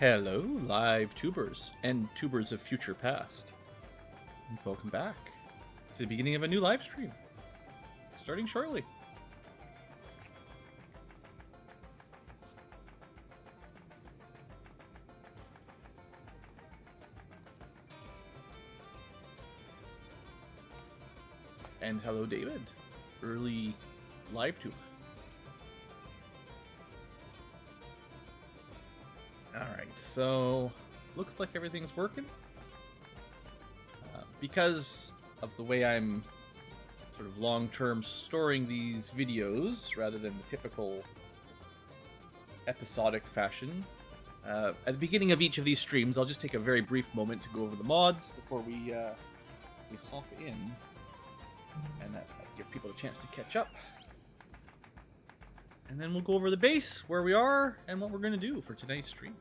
Hello, live tubers and tubers of future past. And welcome back to the beginning of a new live stream, starting shortly. And hello, David, early live tuber. Alright, so looks like everything's working. Because of the way I'm sort of long-term storing these videos rather than the typical episodic fashion, at the beginning of each of these streams, I'll just take a very brief moment to go over the mods before we hop in, and that give people a chance to catch up. And then we'll go over the base, where we are, and what we're going to do for tonight's stream.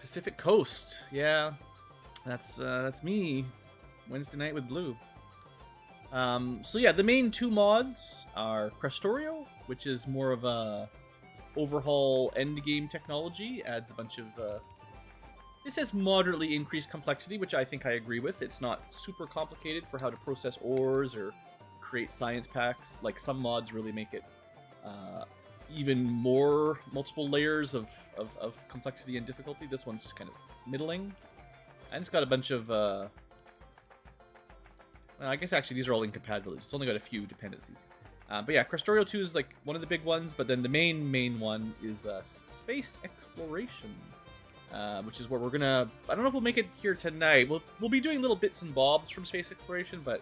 Pacific Coast, yeah, that's me. Wednesday night with Blue. So yeah, the main two mods are Krastorio, which is more of a overhaul endgame technology. Adds a bunch of it says moderately increased complexity, which I think I agree with. It's not super complicated for how to process ores or create science packs. Like, some mods really make it even more multiple layers of complexity and difficulty. This one's just kind of middling. And it's got a bunch of well, I guess actually these are all incompatibilities. It's only got a few dependencies. But yeah, Krastorio 2 is like one of the big ones, but then the main one is space exploration, which is what we're gonna, I don't know if we'll make it here tonight. We'll be doing little bits and bobs from space exploration, but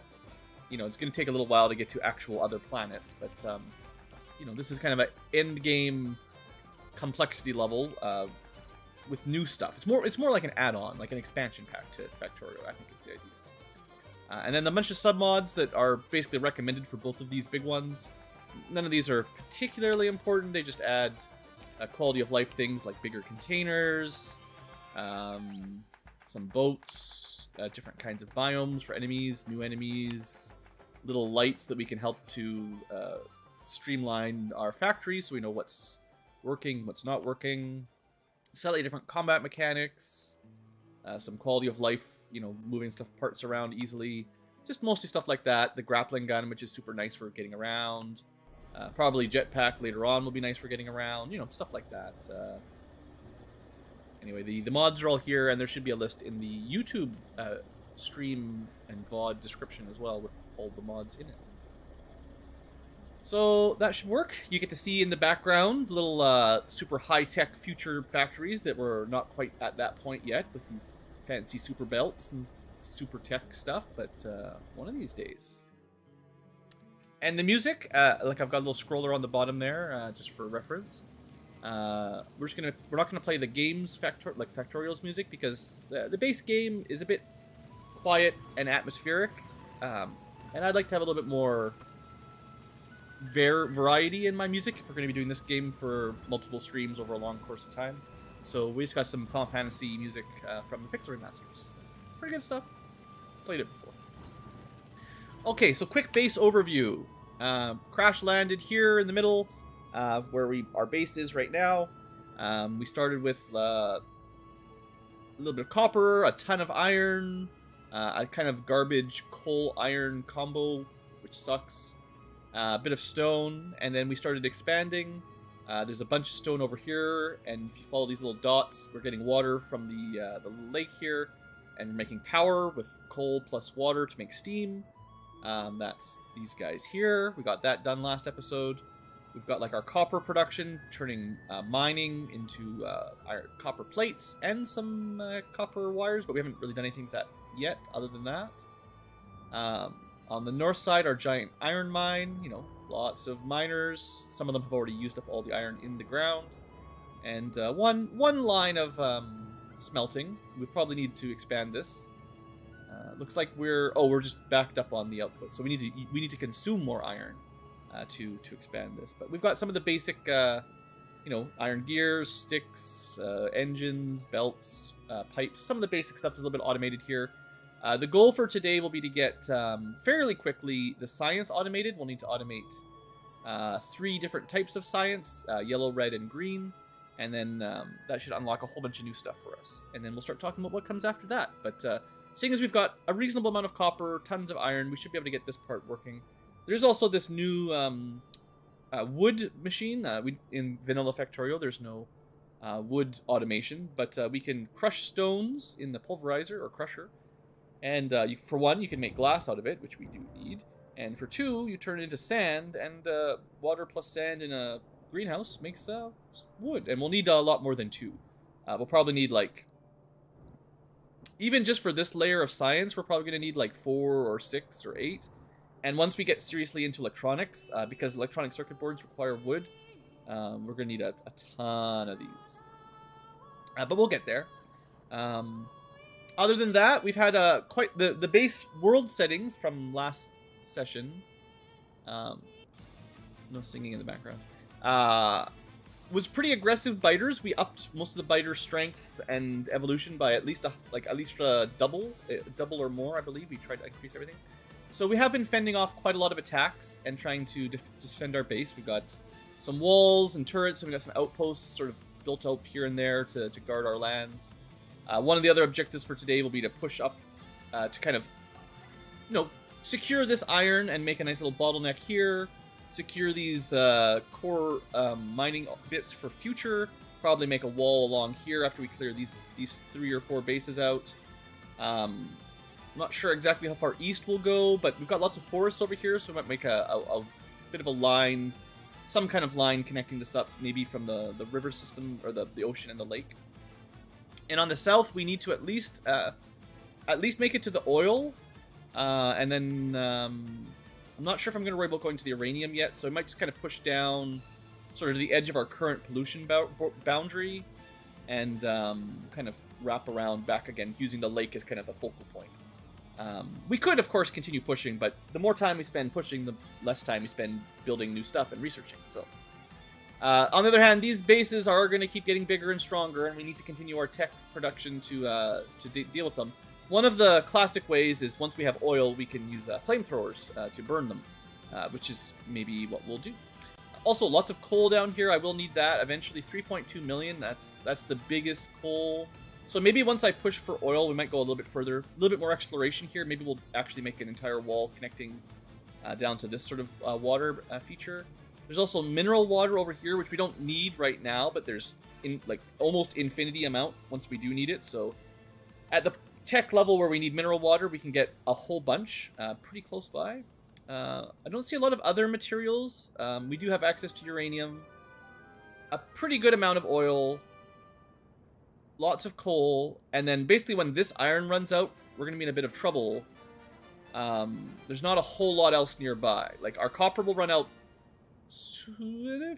you know, it's going to take a little while to get to actual other planets. But you know, this is kind of an end game complexity level with new stuff. It's more like an add-on, like an expansion pack to Factorio, I think is the idea. And then a bunch of submods that are basically recommended for both of these big ones. None of these are particularly important. They just add quality of life things like bigger containers, some boats, different kinds of biomes for enemies, new enemies, little lights that we can help to streamline our factories so we know what's working, what's not working. Slightly different combat mechanics, some quality of life, you know, moving parts around easily. Just mostly stuff like that. The Grappling Gun, which is super nice for getting around. Probably Jetpack later on will be nice for getting around. You know, stuff like that. Anyway, the mods are all here, and there should be a list in the YouTube stream and VOD description as well with all the mods in it. So that should work. You get to see in the background little super high-tech future factories that we're not quite at that point yet with these fancy super belts and super tech stuff, but one of these days. And the music, like I've got a little scroller on the bottom there, just for reference. We're not gonna play the game's Factorial's music because the base game is a bit quiet and atmospheric, and I'd like to have a little bit more variety in my music if we're going to be doing this game for multiple streams over a long course of time. So we just got some Final Fantasy music from the Pixel Remasters. Pretty good stuff. Played it before. Okay, so quick base overview. Crash landed here in the middle of where our base is right now. We started with a little bit of copper, a ton of iron, a kind of garbage coal-iron combo, which sucks. A bit of stone, and then we started expanding. There's a bunch of stone over here, and if you follow these little dots, we're getting water from the lake here, and we're making power with coal plus water to make steam. That's these guys here. We got that done last episode. We've got like our copper production, turning mining into copper plates and some copper wires, but we haven't really done anything with that yet, other than that. On the north side, our giant iron mine, you know, lots of miners. Some of them have already used up all the iron in the ground. And one line of smelting. We probably need to expand this. Looks like we're just backed up on the output. So we need to consume more iron to expand this. But we've got some of the basic, you know, iron gears, sticks, engines, belts, pipes. Some of the basic stuff is a little bit automated here. The goal for today will be to get fairly quickly the science automated. We'll need to automate 3 different types of science, yellow, red, and green. And then that should unlock a whole bunch of new stuff for us. And then we'll start talking about what comes after that. But seeing as we've got a reasonable amount of copper, tons of iron, we should be able to get this part working. There's also this new wood machine. In vanilla Factorio, there's no wood automation. But we can crush stones in the pulverizer or crusher. And for 1, you can make glass out of it, which we do need. And for 2, you turn it into sand, and water plus sand in a greenhouse makes wood. And we'll need a lot more than 2. We'll probably need, like, even just for this layer of science, we're probably going to need, like, 4 or 6 or 8. And once we get seriously into electronics, because electronic circuit boards require wood, we're going to need a ton of these. But we'll get there. Other than that, we've had quite the base world settings from last session. No singing in the background. Was pretty aggressive biters. We upped most of the biter strengths and evolution by at least double or more, I believe. We tried to increase everything. So we have been fending off quite a lot of attacks and trying to defend our base. We've got some walls and turrets, and we've got some outposts sort of built out here and there to guard our lands. One of the other objectives for today will be to push up to kind of, secure this iron and make a nice little bottleneck here. Secure these core mining bits for future. Probably make a wall along here after we clear these 3 or 4 bases out. I'm not sure exactly how far east we'll go, but we've got lots of forests over here, so we might make a bit of a line, some kind of line connecting this up, maybe from the river system or the ocean and the lake. And on the south, we need to at least make it to the oil, and then I'm not sure if I'm going to worry about going to the uranium yet, so I might just kind of push down sort of the edge of our current pollution boundary and kind of wrap around back again, using the lake as kind of a focal point. We could, of course, continue pushing, but the more time we spend pushing, the less time we spend building new stuff and researching. So, on the other hand, these bases are going to keep getting bigger and stronger, and we need to continue our tech production to deal with them. One of the classic ways is once we have oil, we can use flamethrowers to burn them, which is maybe what we'll do. Also, lots of coal down here. I will need that eventually. 3.2 million. That's the biggest coal. So maybe once I push for oil, we might go a little bit further, a little bit more exploration here. Maybe we'll actually make an entire wall connecting down to this sort of water feature. There's also mineral water over here, which we don't need right now, but there's almost infinity amount once we do need it. So at the tech level where we need mineral water, we can get a whole bunch pretty close by. I don't see a lot of other materials. We do have access to uranium, a pretty good amount of oil, lots of coal, and then basically when this iron runs out, we're going to be in a bit of trouble. There's not a whole lot else nearby. Like, our copper will run out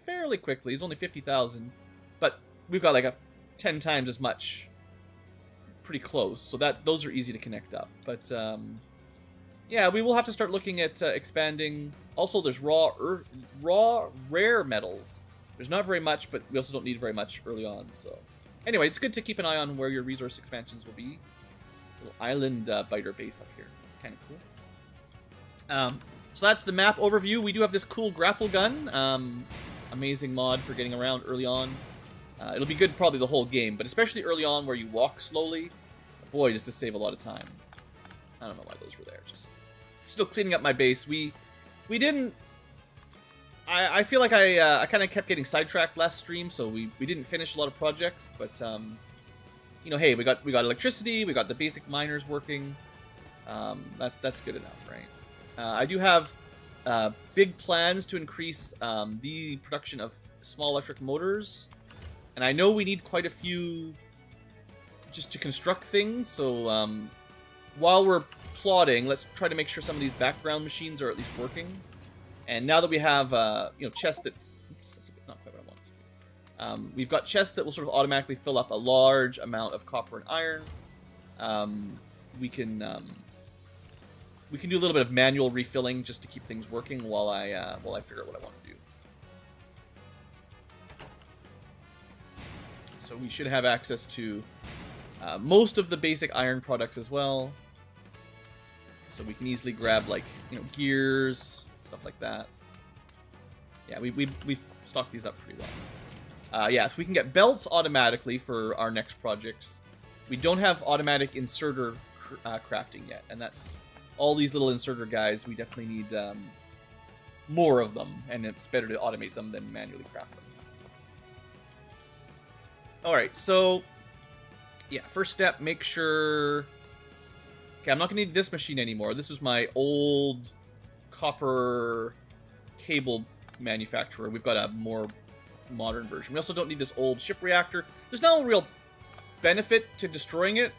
fairly quickly. It's only 50,000, but we've got like 10 times as much. Pretty close, so those are easy to connect up. But yeah, we will have to start looking at expanding. Also, there's raw rare metals. There's not very much, but we also don't need very much early on. So anyway, it's good to keep an eye on where your resource expansions will be. Little island biter base up here, kind of cool. So that's the map overview. We do have this cool grapple gun. Amazing mod for getting around early on. It'll be good probably the whole game, but especially early on where you walk slowly. Boy, does this save a lot of time. I don't know why those were there. Just still cleaning up my base. We didn't... I feel like I kind of kept getting sidetracked last stream, so we didn't finish a lot of projects, but hey, we got electricity, we got the basic miners working. That's good enough, right? I do have big plans to increase the production of small electric motors. And I know we need quite a few just to construct things, so while we're plotting, let's try to make sure some of these background machines are at least working. And now that we have, chests that... Oops, that's not quite what I want. We've got chests that will sort of automatically fill up a large amount of copper and iron. We can do a little bit of manual refilling just to keep things working while I figure out what I want to do. So we should have access to most of the basic iron products as well. So we can easily grab, like, gears, stuff like that. Yeah, we've stocked these up pretty well. Yeah, so we can get belts automatically for our next projects. We don't have automatic inserter crafting yet, and that's all these little inserter guys. We definitely need more of them, and it's better to automate them than manually craft them. Alright, so yeah, first step, make sure... Okay, I'm not going to need this machine anymore. This was my old copper cable manufacturer. We've got a more modern version. We also don't need this old ship reactor. There's no real benefit to destroying it.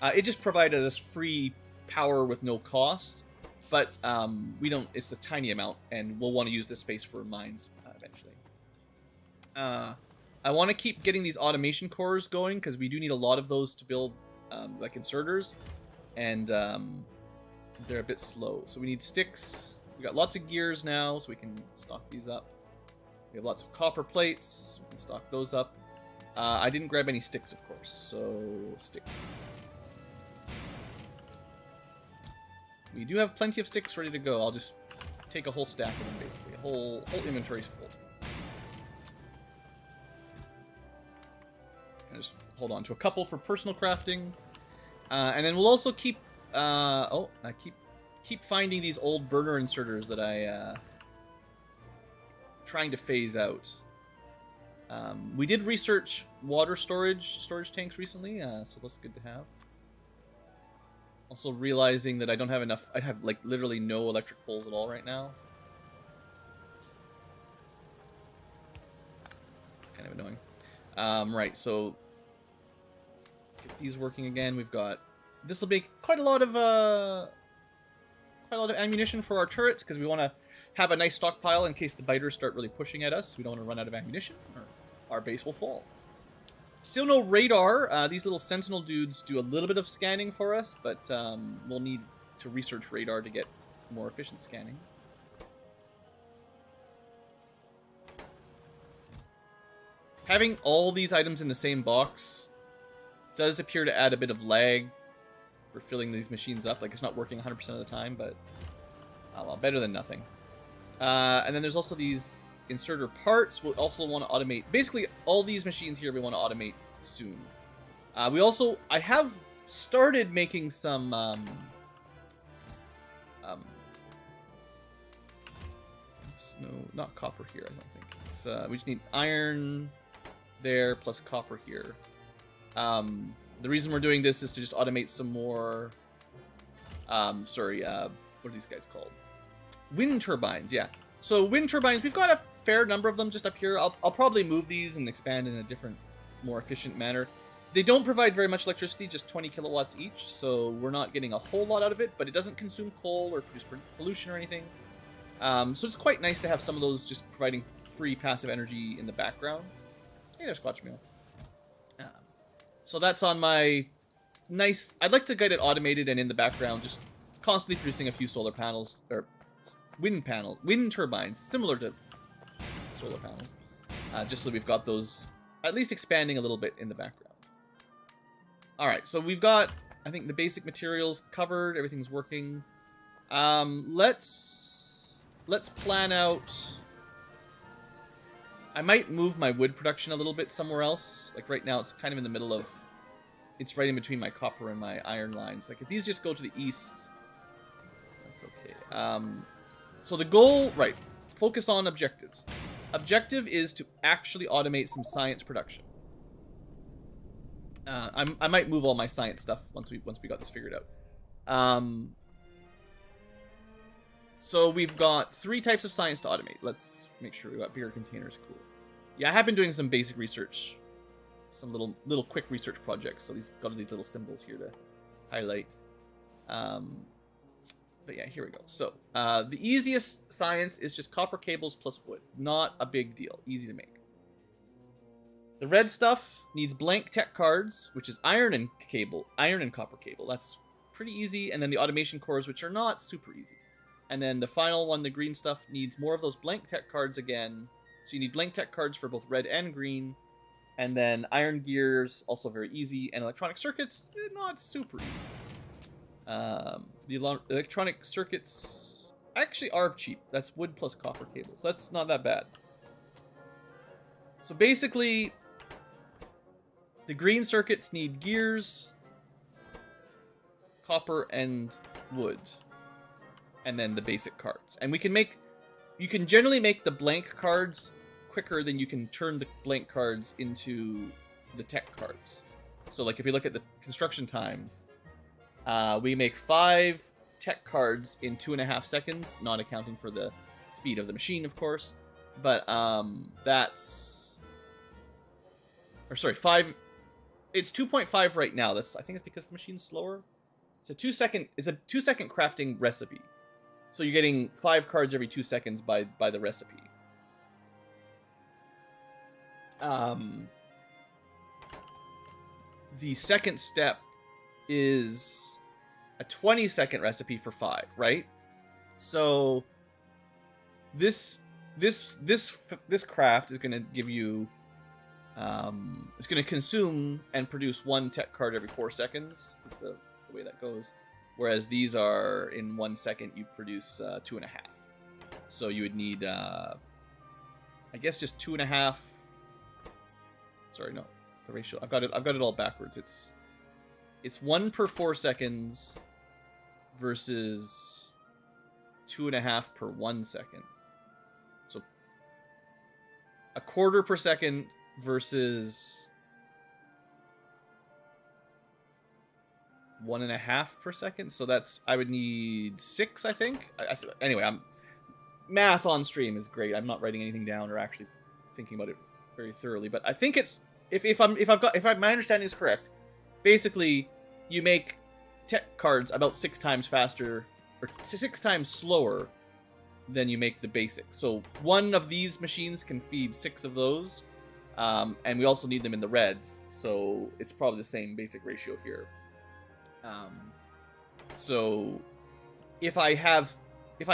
It just provided us free power with no cost. But we don't. It's a tiny amount, and we'll want to use this space for mines eventually. I want to keep getting these automation cores going because we do need a lot of those to build like inserters, and they're a bit slow. So we need sticks. We got lots of gears now, so we can stock these up. We have lots of copper plates. We can stock those up. I didn't grab any sticks, of course. So sticks. We do have plenty of sticks ready to go. I'll just take a whole stack of them, basically. Whole inventory's full. I just hold on to a couple for personal crafting. And then we'll also keep... I keep finding these old burner inserters that I... trying to phase out. We did research water storage tanks recently, so that's good to have. Also realizing that I don't have enough... I have, like, literally no electric poles at all right now. It's kind of annoying. Right, so... Get these working again. We've got... This will be quite a lot of ammunition for our turrets, because we want to have a nice stockpile in case the biters start really pushing at us. We don't want to run out of ammunition, or our base will fall. Still no radar. These little sentinel dudes do a little bit of scanning for us, but we'll need to research radar to get more efficient scanning. Having all these items in the same box does appear to add a bit of lag for filling these machines up. Like, it's not working 100% of the time, but oh well, better than nothing. And then there's also these inserter parts. We'll also want to automate. Basically, all these machines here we want to automate soon. I have started making some no, not copper here, I don't think. It's, we just need iron there plus copper here. The reason we're doing this is to just automate some more what are these guys called? Wind turbines, yeah. So wind turbines, we've got a fair number of them just up here. I'll probably move these and expand in a different, more efficient manner. They don't provide very much electricity, just 20 kilowatts each, so we're not getting a whole lot out of it, but it doesn't consume coal or produce pollution or anything. So it's quite nice to have some of those just providing free passive energy in the background. Hey, there's Squatch Meal. So that's on my nice... I'd like to get it automated and in the background, just constantly producing a few solar panels, or wind turbines, similar to solar panels. Just so we've got those at least expanding a little bit in the background. Alright, so we've got, I think, the basic materials covered. Everything's working. Let's plan out... I might move my wood production a little bit somewhere else. Like right now, it's kind of in the middle of... It's right in between my copper and my iron lines. Like if these just go to the east, that's okay. So the goal, right, focus on objectives. Objective is to actually automate some science production. I might move all my science stuff once we got this figured out. So we've got 3 types of science to automate. Let's make sure we got bigger containers. Cool. Yeah, I have been doing some basic research, some little quick research projects. So these got these little symbols here to highlight. But yeah, here we go. So the easiest science is just copper cables plus wood. Not a big deal. Easy to make. The red stuff needs blank tech cards, which is iron and copper cable. That's pretty easy. And then the automation cores, which are not super easy. And then the final one, the green stuff, needs more of those blank tech cards again. So you need blank tech cards for both red and green. And then iron gears, also very easy. And electronic circuits, not super easy. The electronic circuits actually are cheap. That's wood plus copper cables. That's not that bad. So basically, the green circuits need gears, copper, and wood. And then the basic cards. And we can make... You can generally make the blank cards quicker than you can turn the blank cards into the tech cards. So like if you look at the construction times, we make 5 tech cards in 2.5 seconds, not accounting for the speed of the machine, of course. But that's... Or sorry, 5... It's 2.5 right now. That's, I think it's because the machine's slower. It's a 2-second crafting recipe. So you're getting 5 cards every 2 seconds by the recipe. The second step is a 20-second recipe for 5, right? So this craft is going to give you it's going to consume and produce 1 tech card every 4 seconds. Is the way that goes. Whereas these are, in 1 second, you produce 2.5. So you would need, I guess, just 2.5. Sorry, no, the ratio. I've got it all backwards. It's 1 per 4 seconds versus 2.5 per 1 second. So a quarter per second versus 1.5 per second. So that's, I would need 6, I think. Anyway, math on stream is great. I'm not writing anything down or actually thinking about it very thoroughly. But I think it's, if my understanding is correct, basically you make tech cards about 6 times faster or 6 times slower than you make the basics. So one of these machines can feed 6 of those. And we also need them in the reds, so it's probably the same basic ratio here. So if I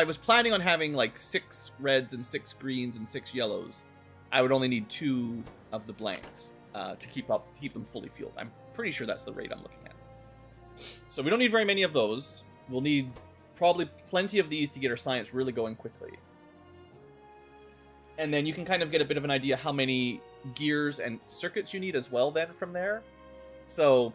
was planning on having like 6 reds and 6 greens and 6 yellows, I would only need 2 of the blanks to keep them fully fueled. I'm pretty sure that's the rate I'm looking at. So we don't need very many of those. We'll need probably plenty of these to get our science really going quickly. And then you can kind of get a bit of an idea how many gears and circuits you need as well then from there. So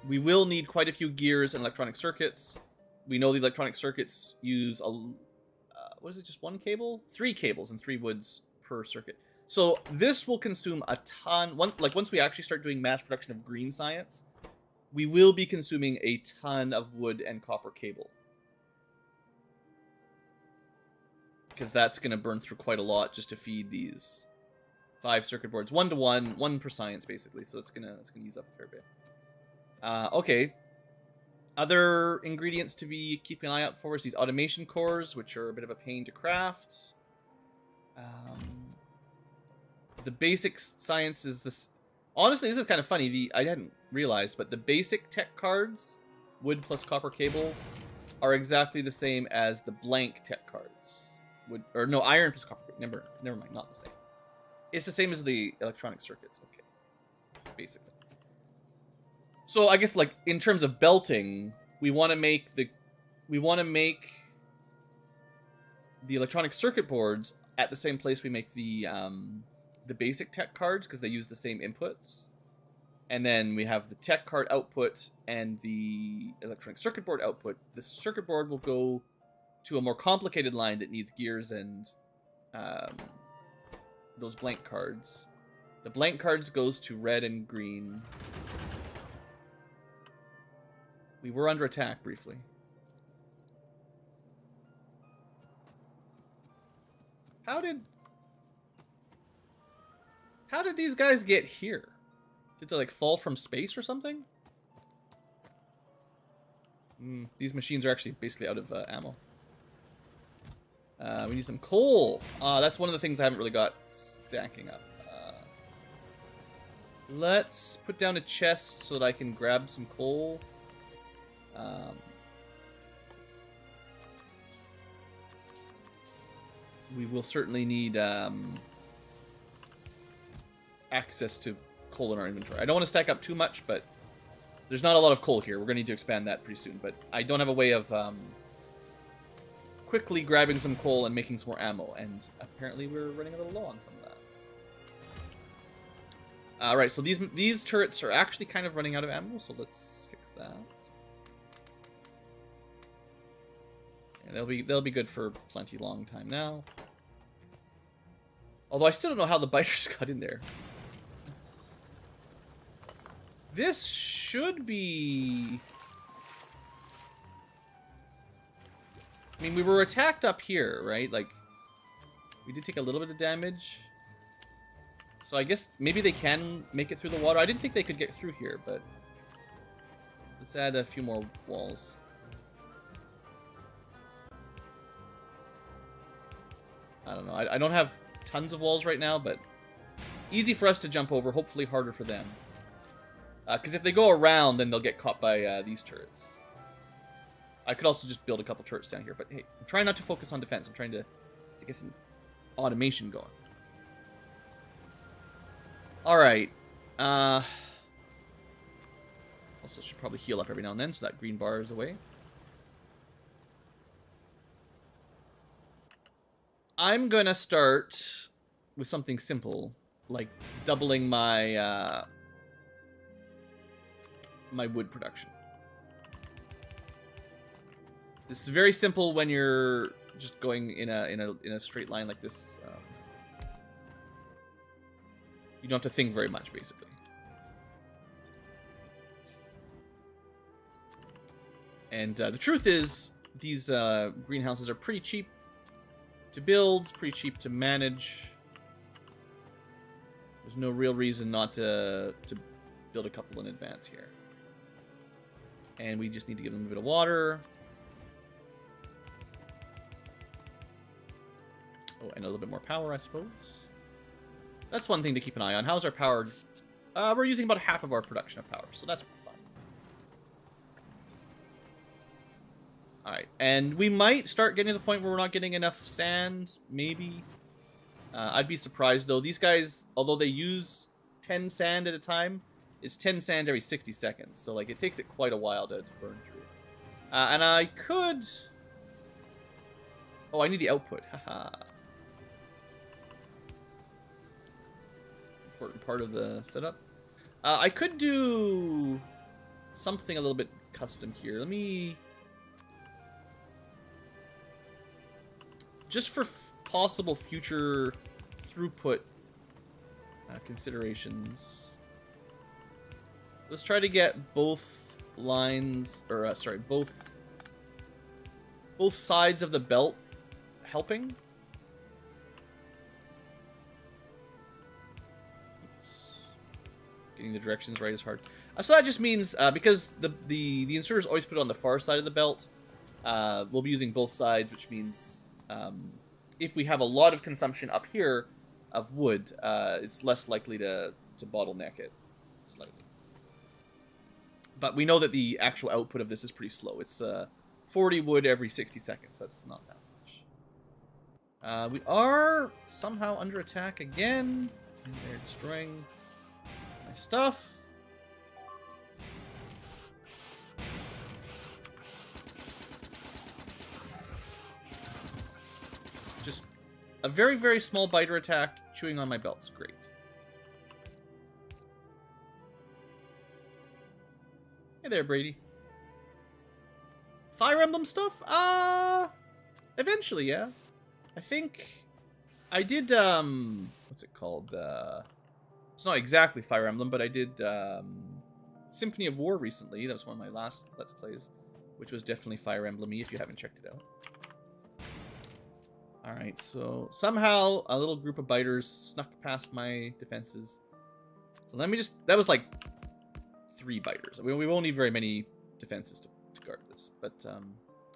we will need quite a few gears and electronic circuits. We know the electronic circuits use what is it, just 1 cable? 3 cables and 3 woods per circuit. So this will consume a ton. Once we actually start doing mass production of green science, we will be consuming a ton of wood and copper cable. Because that's going to burn through quite a lot just to feed these 5 circuit boards. 1 to 1, 1 per science basically. So that's gonna use up a fair bit. Okay. Other ingredients to be keeping an eye out for is these automation cores, which are a bit of a pain to craft. The basic science is this. Honestly, this is kind of funny. I hadn't realized, but the basic tech cards, wood plus copper cables, are exactly the same as the blank tech cards. Iron plus copper. Never mind, not the same. It's the same as the electronic circuits. Okay, basically. So I guess like in terms of belting, we want to make the electronic circuit boards at the same place we make the basic tech cards because they use the same inputs. And then we have the tech card output and the electronic circuit board output. The circuit board will go to a more complicated line that needs gears and those blank cards. The blank cards goes to red and green. We were under attack briefly. How did these guys get here? Did they like fall from space or something? These machines are actually basically out of ammo. We need some coal. That's one of the things I haven't really got stacking up. Let's put down a chest so that I can grab some coal. We will certainly need access to coal in our inventory. I don't want to stack up too much, but There's not a lot of coal here. We're going to need to expand that pretty soon. But I don't have a way of quickly grabbing some coal and making some more ammo. And apparently we're running a little low on some of that. Alright, so these turrets are actually kind of running out of ammo. So let's fix that. And they'll be good for plenty long time now. Although I still don't know how the biters got in there. This should be... I mean, we were attacked up here, right? Like, we did take a little bit of damage. So I guess maybe they can make it through the water. I didn't think they could get through here, but... Let's add a few more walls. I don't know. I don't have tons of walls right now, but... Easy for us to jump over, hopefully harder for them. Because if they go around, then they'll get caught by these turrets. I could also just build a couple turrets down here. But hey, I'm trying not to focus on defense. I'm trying to get some automation going. Alright. Also should probably heal up every now and then, so that green bar is away. I'm going to start with something simple. Like doubling my... my wood production. This is very simple when you're just going in a straight line like this. You don't have to think very much, basically. And the truth is, these greenhouses are pretty cheap to build, pretty cheap to manage. There's no real reason not to build a couple in advance here. And we just need to give them a bit of water. Oh, and a little bit more power, I suppose. That's one thing to keep an eye on. How's our power? We're using about half of our production of power, so that's fine. Alright, and we might start getting to the point where we're not getting enough sand, maybe. I'd be surprised, though. These guys, although they use 10 sand at a time, it's 10 sand every 60 seconds. So, like, it takes it quite a while to burn through. And I could... Oh, I need the output. Haha. Important part of the setup. I could do something a little bit custom here. Let me... Just for possible future throughput considerations... Let's try to get both lines, or sorry, both sides of the belt helping. Oops. Getting the directions right is hard. So that just means because the inserters always put it on the far side of the belt, we'll be using both sides, which means if we have a lot of consumption up here of wood, it's less likely to bottleneck it slightly. But we know that the actual output of this is pretty slow. It's 40 wood every 60 seconds. That's not that much. We are somehow under attack again. And they're destroying my stuff. Just a very, very small biter attack chewing on my belts. Great. Hey there, Brady. Fire Emblem stuff? Eventually, yeah. I think I did, what's it called? It's not exactly Fire Emblem, but I did, Symphony of War recently. That was one of my last Let's Plays, which was definitely Fire Emblem-y if you haven't checked it out. Alright, so somehow a little group of biters snuck past my defenses. So let me just, that was like 3 biters. We won't need very many defenses to guard this. But,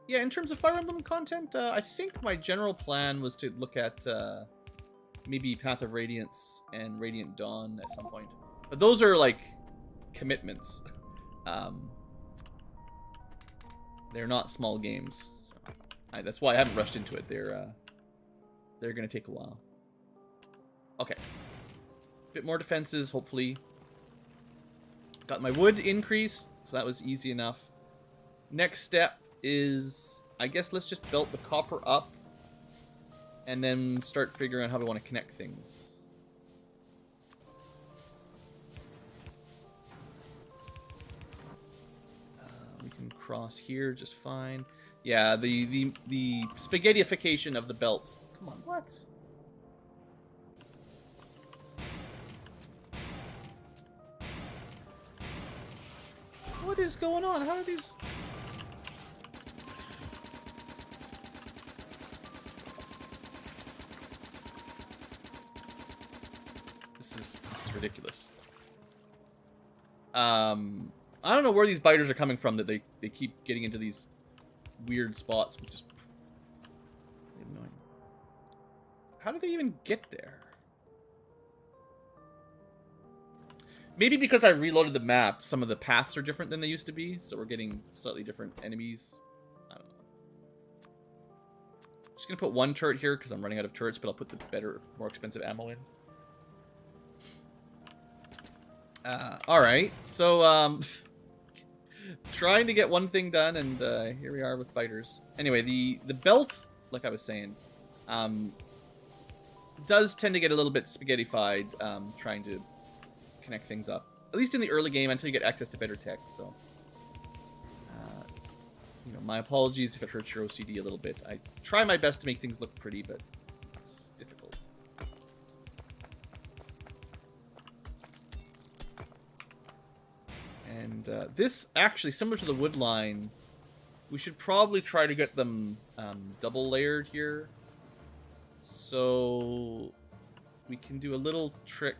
yeah, in terms of Fire Emblem content, I think my general plan was to look at maybe Path of Radiance and Radiant Dawn at some point. But those are, like, commitments. They're not small games. So that's why I haven't rushed into it. They're going to take a while. Okay. Bit more defenses, hopefully. Got my wood increased, so that was easy enough. Next step is, I guess let's just belt the copper up and then start figuring out how we want to connect things. We can cross here just fine. Yeah, the spaghettification of the belts. Come on, what? What is going on? How are these... This is ridiculous. I don't know where these biters are coming from that they keep getting into these weird spots, which is annoying. How do they even get there? Maybe because I reloaded the map, some of the paths are different than they used to be, so we're getting slightly different enemies. I don't know. Just gonna put one turret here because I'm running out of turrets, but I'll put the better, more expensive ammo in. Alright, so, trying to get one thing done, and here we are with biters. Anyway, the belt, like I was saying, does tend to get a little bit spaghettified, trying to connect things up. At least in the early game, until you get access to better tech, so... you know, my apologies if it hurts your OCD a little bit. I try my best to make things look pretty, but it's difficult. And this, actually, similar to the wood line, we should probably try to get them double layered here. So we can do a little trick.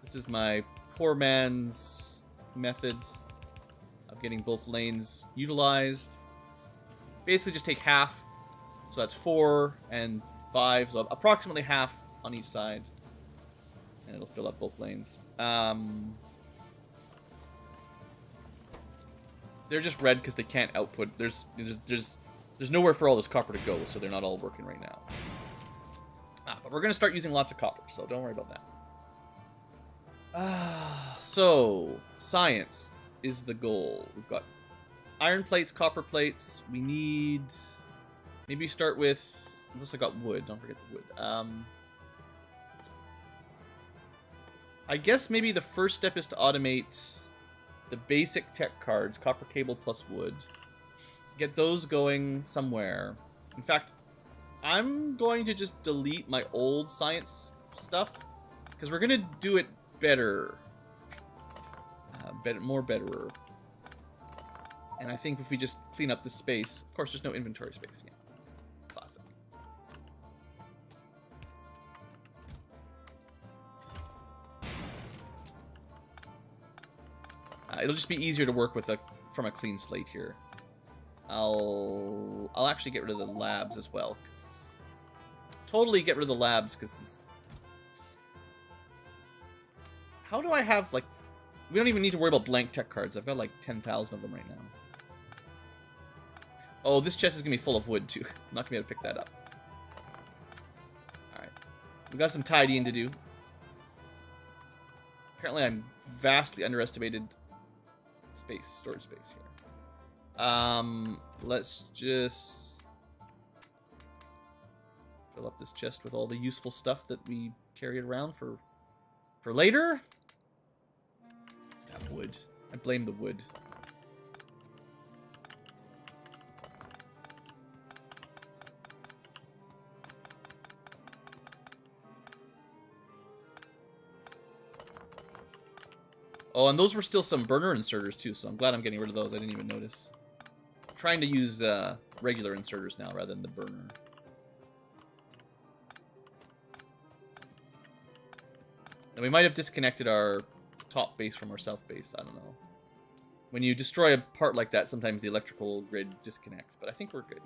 This is my poor man's method of getting both lanes utilized. Basically just take half. So that's 4 and 5. So approximately half on each side. And it'll fill up both lanes. They're just red because they can't output. There's nowhere for all this copper to go, so they're not all working right now. But we're going to start using lots of copper, so don't worry about that. So, science is the goal. We've got iron plates, copper plates. We need... Maybe start with... I've also got wood. Don't forget the wood. I guess maybe the first step is to automate the basic tech cards, copper cable plus wood. Get those going somewhere. In fact, I'm going to just delete my old science stuff, because we're going to do it better. More betterer. And I think if we just clean up this space... Of course, there's no inventory space yet. Classic. It'll just be easier to work with from a clean slate here. I'll actually get rid of the labs as well. Totally get rid of the labs, because... How do I have, like... We don't even need to worry about blank tech cards. I've got, like, 10,000 of them right now. Oh, this chest is going to be full of wood, too. I'm not going to be able to pick that up. Alright. We've got some tidying to do. Apparently, I'm vastly underestimated storage space here. Let's just fill up this chest with all the useful stuff that we carried around for later. It's that wood. I blame the wood. Oh, and those were still some burner inserters too, so I'm glad I'm getting rid of those. I didn't even notice. I'm trying to use regular inserters now rather than the burner. And we might have disconnected our top base from our south base. I don't know. When you destroy a part like that, sometimes the electrical grid disconnects, but I think we're good.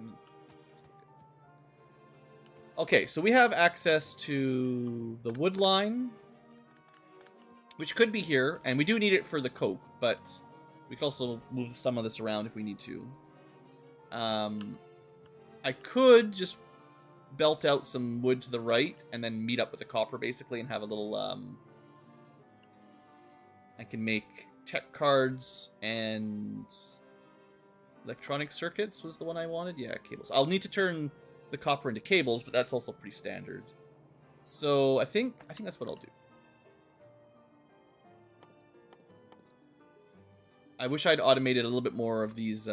Okay, so we have access to the wood line, which could be here, and we do need it for the coke, but we can also move some of this around if we need to. I could just belt out some wood to the right, and then meet up with the copper, basically, and have a little I can make tech cards and electronic circuits was the one I wanted. Yeah, cables. I'll need to turn the copper into cables, but that's also pretty standard. So I think that's what I'll do. I wish I'd automated a little bit more of these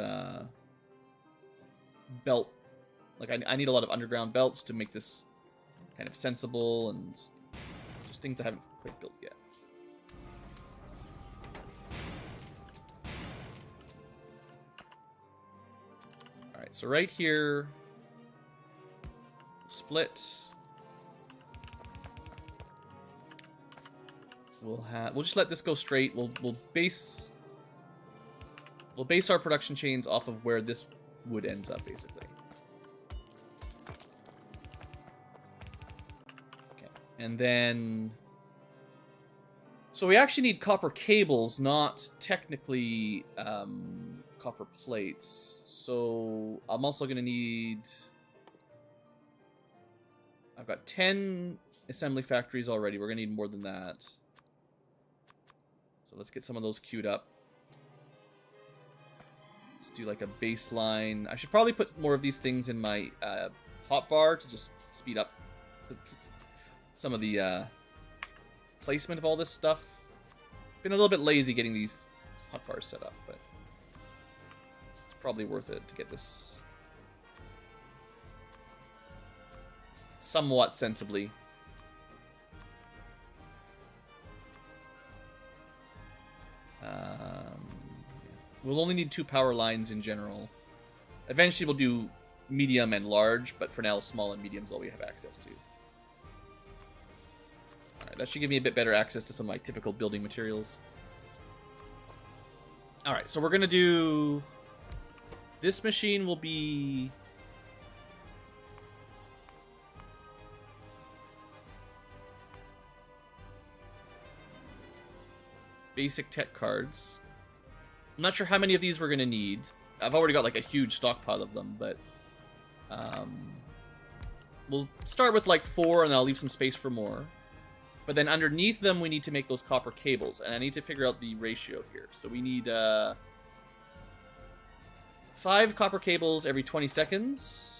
belt. Like I need a lot of underground belts to make this kind of sensible and just things I haven't quite built yet. All right, so right here, split. We'll just let this go straight. We'll base our production chains off of where this wood ends up, basically. Okay, and then so we actually need copper cables, not technically copper plates. So I'm also going to need. I've got 10 assembly factories already. We're going to need more than that. So let's get some of those queued up. Let's do like a baseline. I should probably put more of these things in my hotbar to just speed up some of the placement of all this stuff. Been a little bit lazy getting these hotbars set up, but it's probably worth it to get this somewhat sensibly. We'll only need 2 power lines in general. Eventually we'll do medium and large, but for now small and medium is all we have access to. Alright, that should give me a bit better access to some of my typical building materials. Alright, so we're going to do... This machine will be... basic tech cards. I'm not sure how many of these we're going to need. I've already got like a huge stockpile of them, but we'll start with like 4 and I'll leave some space for more. But then underneath them we need to make those copper cables, and I need to figure out the ratio here. So we need 5 copper cables every 20 seconds.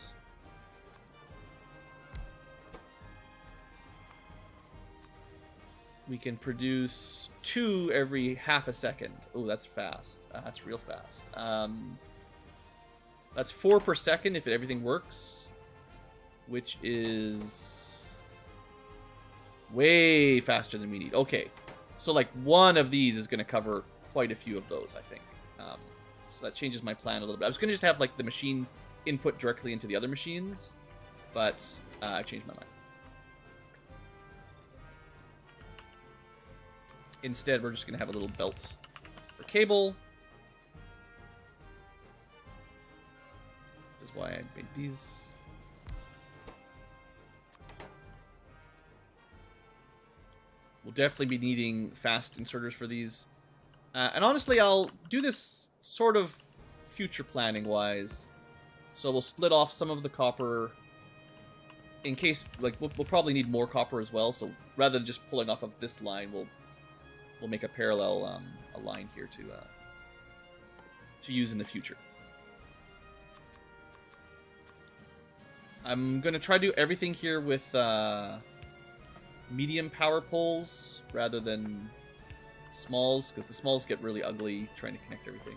We can produce 2 every half a second. Oh, that's fast. That's real fast. That's 4 per second if everything works, which is way faster than we need. Okay, so like 1 of these is going to cover quite a few of those, I think. So that changes my plan a little bit. I was going to just have like the machine input directly into the other machines, but I changed my mind. Instead, we're just going to have a little belt for cable. This is why I made these. We'll definitely be needing fast inserters for these. And honestly, I'll do this sort of future planning wise. So we'll split off some of the copper in case, like, we'll probably need more copper as well. So rather than just pulling off of this line, we'll make a parallel a line here to use in the future. I'm gonna try to do everything here with medium power poles rather than smalls, because the smalls get really ugly trying to connect everything.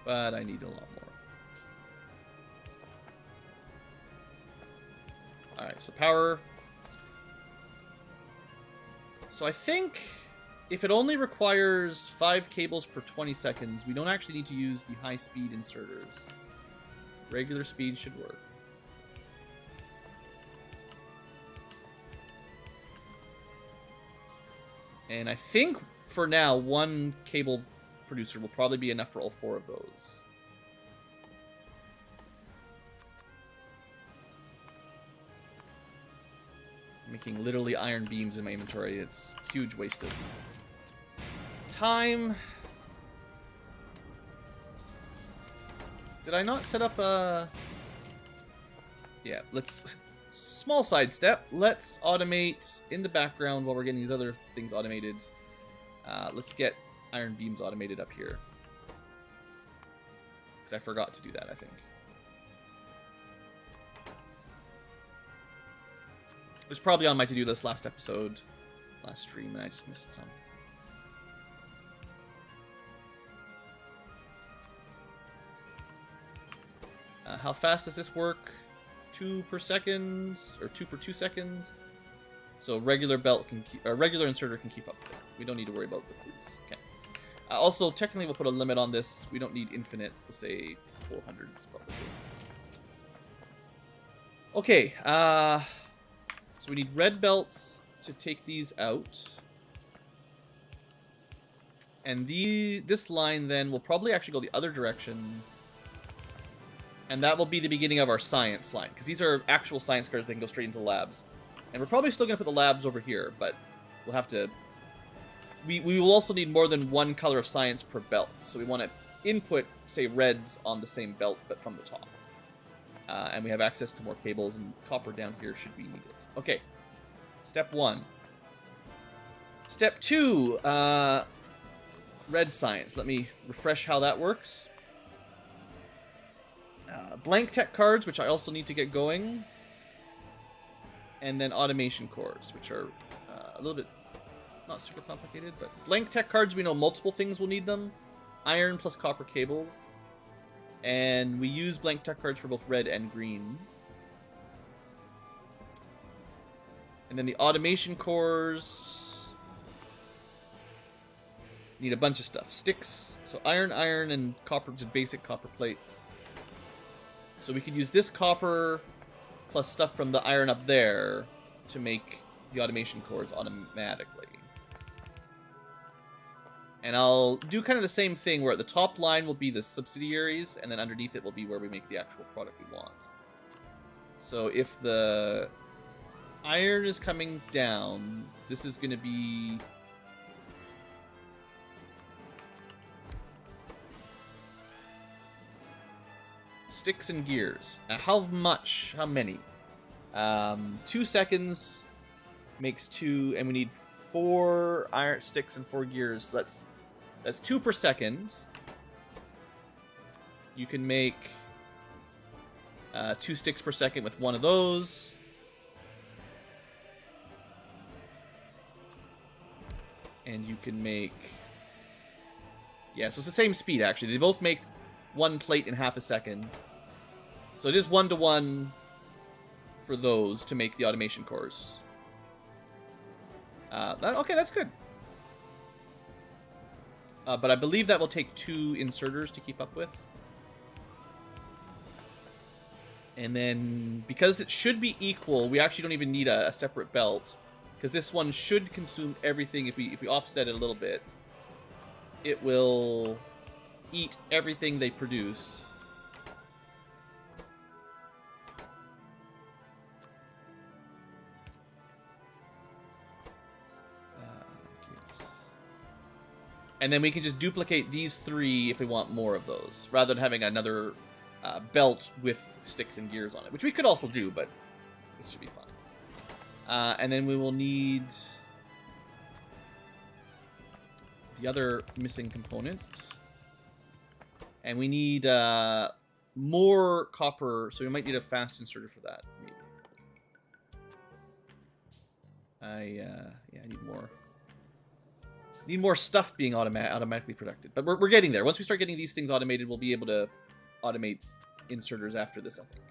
But I need a lot more. Alright, so power. So I think if it only requires 5 cables per 20 seconds, we don't actually need to use the high-speed inserters. Regular speed should work. And I think, for now, 1 cable producer will probably be enough for all 4 of those. Making literally iron beams in my inventory. It's a huge waste of time. Did I not set up a... Yeah, let's... Small sidestep. Let's automate in the background while we're getting these other things automated. Let's get iron beams automated up here. Because I forgot to do that, I think. It was probably on my to-do list last episode, last stream, and I just missed some. How fast does this work? 2 per second, or 2 per 2 seconds. So regular belt can keep, or regular inserter can keep up with it. We don't need to worry about the boots. Okay. Also, technically, we'll put a limit on this. We don't need infinite. We'll say 400 is probably good. Okay. So we need red belts to take these out. And this line then will probably actually go the other direction. And that will be the beginning of our science line. Because these are actual science cards that can go straight into the labs. And we're probably still going to put the labs over here. But we'll have to... We will also need more than one color of science per belt. So we want to input, say, reds on the same belt, but from the top. And we have access to more cables. And copper down here should be needed. Okay. Step 1. Step 2. Red science. Let me refresh how that works. Blank tech cards, which I also need to get going. And then automation cores, which are a little bit not super complicated. But blank tech cards, we know multiple things will need them. Iron plus copper cables. And we use blank tech cards for both red and green. And then the automation cores need a bunch of stuff. Sticks, so iron, and copper, just basic copper plates. So we could use this copper plus stuff from the iron up there to make the automation cores automatically. And I'll do kind of the same thing where at the top line will be the subsidiaries, and then underneath it will be where we make the actual product we want. So if the iron is coming down, this is going to be... sticks and gears. How much? How many? 2 seconds makes 2, and we need 4 iron sticks and 4 gears. So that's 2 per second. You can make 2 sticks per second with one of those. And you can make... yeah, so it's the same speed, actually. They both make 1 plate in half a second. So it is 1-to-1 for those to make the automation cores. Okay, that's good. But I believe that will take 2 inserters to keep up with. And then, because it should be equal, we actually don't even need a separate belt. Because this one should consume everything. If we offset it a little bit, it will eat everything they produce. And then we can just duplicate these 3 if we want more of those, rather than having another belt with sticks and gears on it, which we could also do, but this should be fine. And then we will need the other missing component. And we need more copper, so we might need a fast inserter for that, maybe. Yeah, I need more. Need more stuff being automatically produced. But we're getting there. Once we start getting these things automated, we'll be able to automate inserters after this, I think.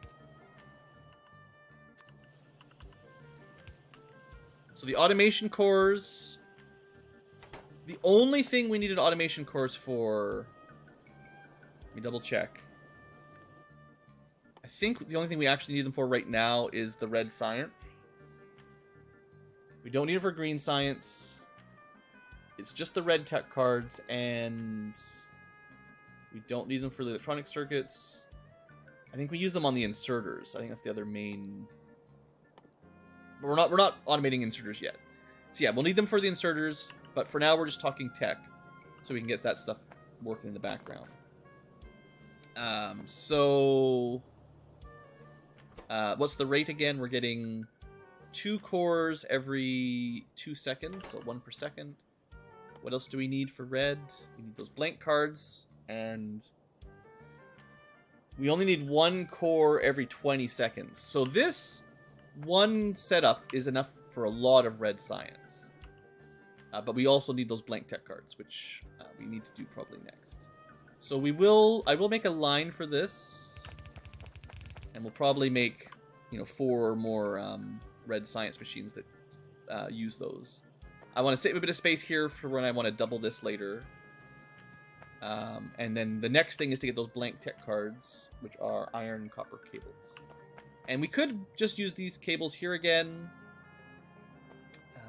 So the automation cores... the only thing we needed automation cores for... let me double check. I think the only thing we actually need them for right now is the red science. We don't need it for green science. It's just the red tech cards, and we don't need them for the electronic circuits. I think we use them on the inserters. I think that's the other main... but we're not automating inserters yet. So yeah, we'll need them for the inserters, but for now we're just talking tech, so we can get that stuff working in the background. So What's the rate again? We're getting 2 cores every 2 seconds, so 1 per second. What else do we need for red? We need those blank cards, and we only need 1 core every 20 seconds. So this one setup is enough for a lot of red science. But we also need those blank tech cards, which we need to do probably next. So I will make a line for this, and we'll probably make, 4 or more red science machines that use those. I want to save a bit of space here for when I want to double this later. And then the next thing is to get those blank tech cards, which are iron copper cables. And we could just use these cables here again,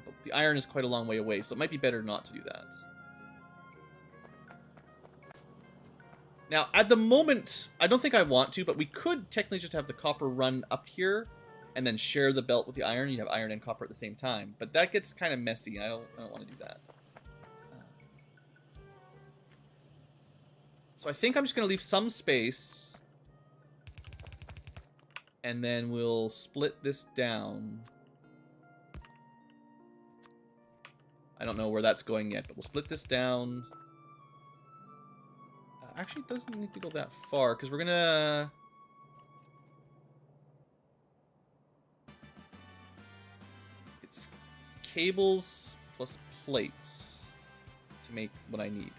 but the iron is quite a long way away, so it might be better not to do that. Now, at the moment, I don't think I want to, but we could technically just have the copper run up here and then share the belt with the iron. You have iron and copper at the same time, but that gets kind of messy. I don't want to do that. So I think I'm just going to leave some space, and then we'll split this down. I don't know where that's going yet, but we'll split this down. Actually, it doesn't need to go that far, because we're going to... It's cables plus plates to make what I need.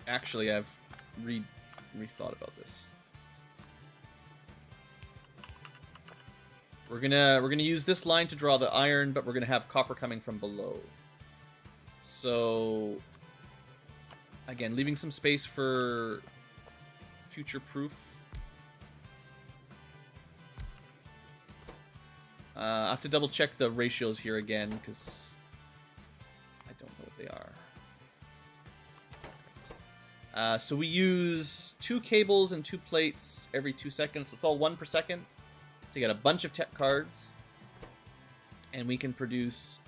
Actually, I've rethought about this. We're gonna use this line to draw the iron, but we're gonna have copper coming from below. So again, leaving some space for future proof. I have to double check the ratios here again because I don't know what they are. So we use 2 cables and 2 plates every 2 seconds. So it's all 1 per second to get a bunch of tech cards. And we can produce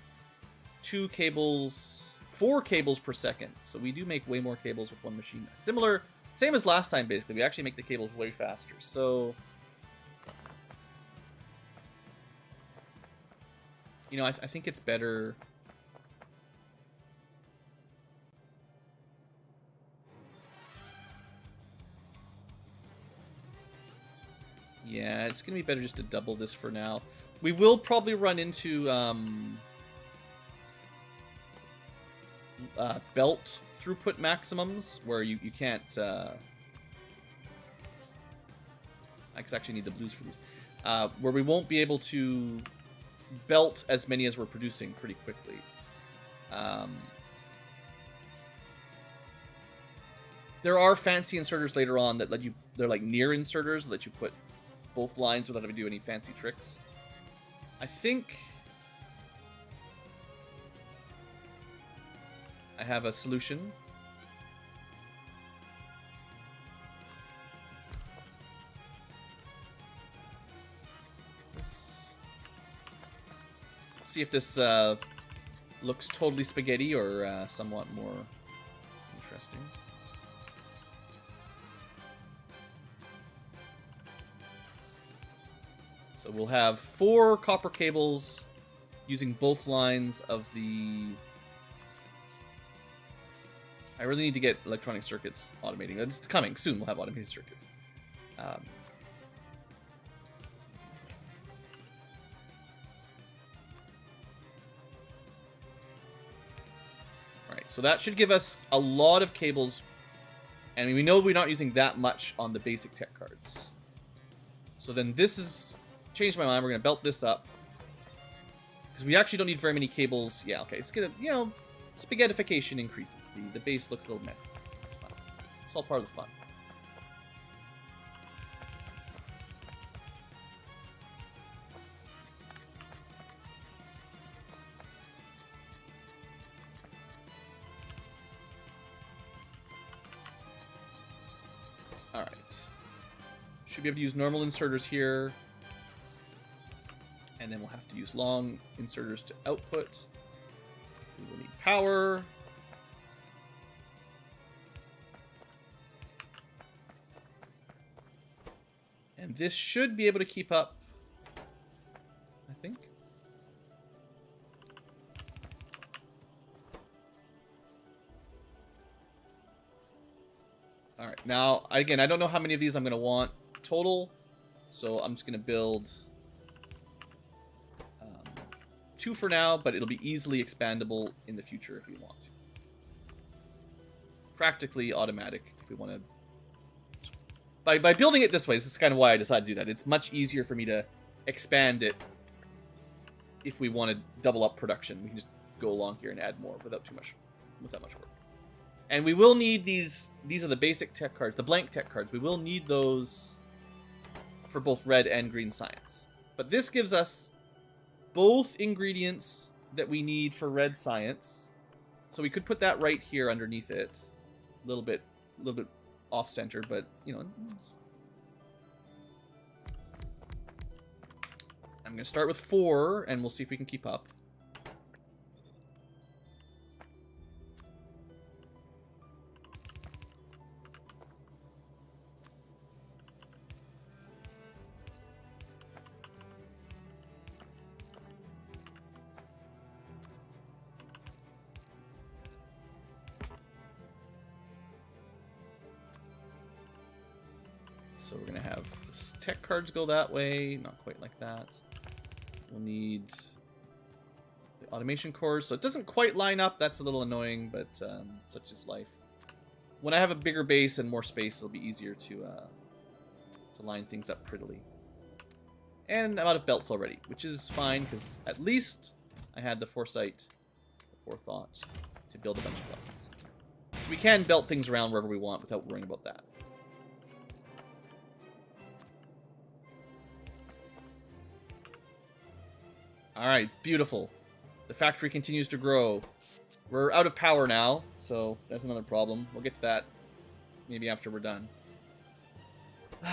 4 cables per second. So we do make way more cables with one machine. Same as last time, basically. We actually make the cables way faster. So, I think it's better... Yeah, it's going to be better just to double this for now. We will probably run into belt throughput maximums where you can't... I actually need the blues for these. Where we won't be able to belt as many as we're producing pretty quickly. There are fancy inserters later on that let you... They're like near inserters that let you put both lines without having to do any fancy tricks. I think I have a solution. Let's see if this looks totally spaghetti or somewhat more interesting. So we'll have 4 copper cables using both lines of the... I really need to get electronic circuits automating. It's coming soon. We'll have automated circuits. Alright, so that should give us a lot of cables. And we know we're not using that much on the basic tech cards. So then this is... Changed my mind. We're going to belt this up. Because we actually don't need very many cables. Yeah, okay. It's going to, spaghettification increases. The base looks a little messy. It's fun. It's all part of the fun. Alright. Should be able to use normal inserters here. And then we'll have to use long inserters to output. We will need power. And this should be able to keep up, I think. All right, now, again, I don't know how many of these I'm going to want total, so I'm just going to build 2 for now, but it'll be easily expandable in the future if we want to. Practically automatic if we want to. By building it this way, this is kind of why I decided to do that. It's much easier for me to expand it if we want to double up production. We can just go along here and add more without that much work. And we will need these are the basic tech cards, the blank tech cards. We will need those for both red and green science. But this gives us both ingredients that we need for red science. So we could put that right here underneath it. A little bit off center, but you know. I'm gonna start with 4 and we'll see if we can keep up. So we're going to have the tech cards go that way. Not quite like that. We'll need the automation cores. So it doesn't quite line up. That's a little annoying, but such is life. When I have a bigger base and more space, it'll be easier to line things up prettily. And I'm out of belts already, which is fine, because at least I had the foresight, the forethought, to build a bunch of belts. So we can belt things around wherever we want without worrying about that. Alright, beautiful. The factory continues to grow. We're out of power now, so that's another problem. We'll get to that maybe after we're done.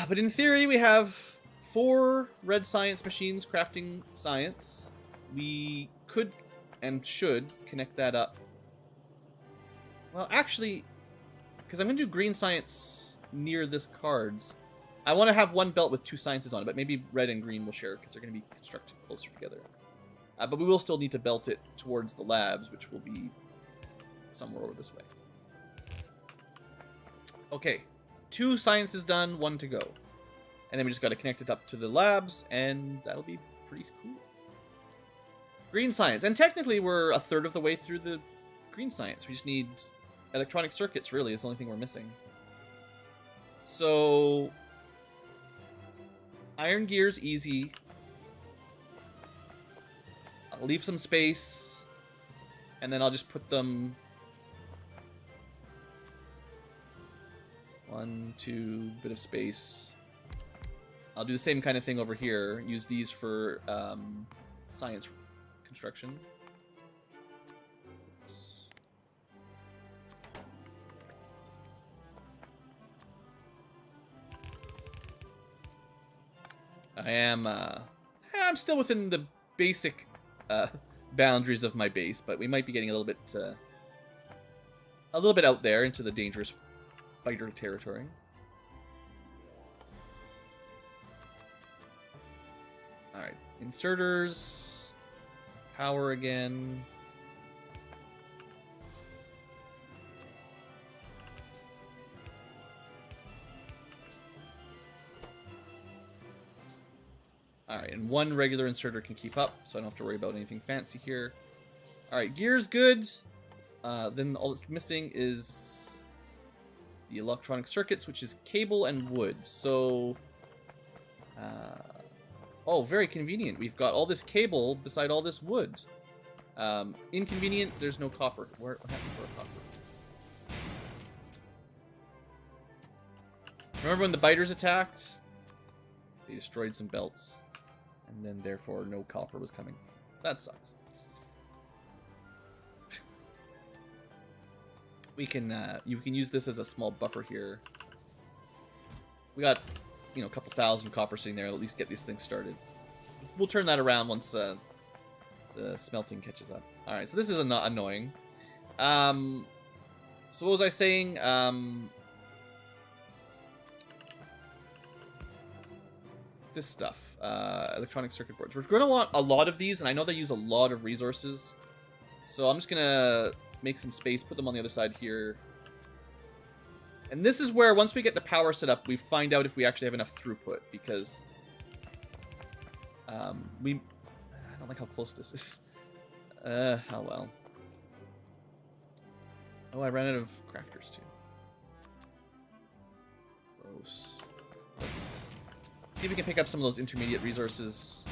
But in theory, we have 4 red science machines crafting science. We could and should connect that up. Well, actually, because I'm going to do green science near this cards, I want to have one belt with 2 sciences on it, but maybe red and green will share because they're going to be constructed closer together. But we will still need to belt it towards the labs, which will be somewhere over this way. Okay, 2 sciences done, 1 to go. And then we just got to connect it up to the labs, and that'll be pretty cool. Green science. And technically, we're a third of the way through the green science. We just need electronic circuits, really, is the only thing we're missing. So, iron gear's easy. I'll leave some space, and then I'll just put them 1, 2, bit of space. I'll do the same kind of thing over here. Use these for science construction. I'm still within the basic boundaries of my base, but we might be getting a little bit out there into the dangerous fighter territory. All right, inserters, power again. Alright, and 1 regular inserter can keep up, so I don't have to worry about anything fancy here. Alright, gear's good. Then all that's missing is the electronic circuits, which is cable and wood. So, oh, very convenient. We've got all this cable beside all this wood. Inconvenient, there's no copper. What happened to our copper? Remember when the biters attacked? They destroyed some belts. And then, therefore, no copper was coming. That sucks. You can use this as a small buffer here. We got, you know, a couple thousand copper sitting there. At least get these things started. We'll turn that around once the smelting catches up. All right, so this is annoying. So what was I saying? this stuff. Electronic circuit boards. We're going to want a lot of these, and I know they use a lot of resources. So I'm just going to make some space, put them on the other side here. And this is where, once we get the power set up, we find out if we actually have enough throughput, because I don't like how close this is. Oh well. Oh, I ran out of crafters too. Gross. Let's see if we can pick up some of those intermediate resources.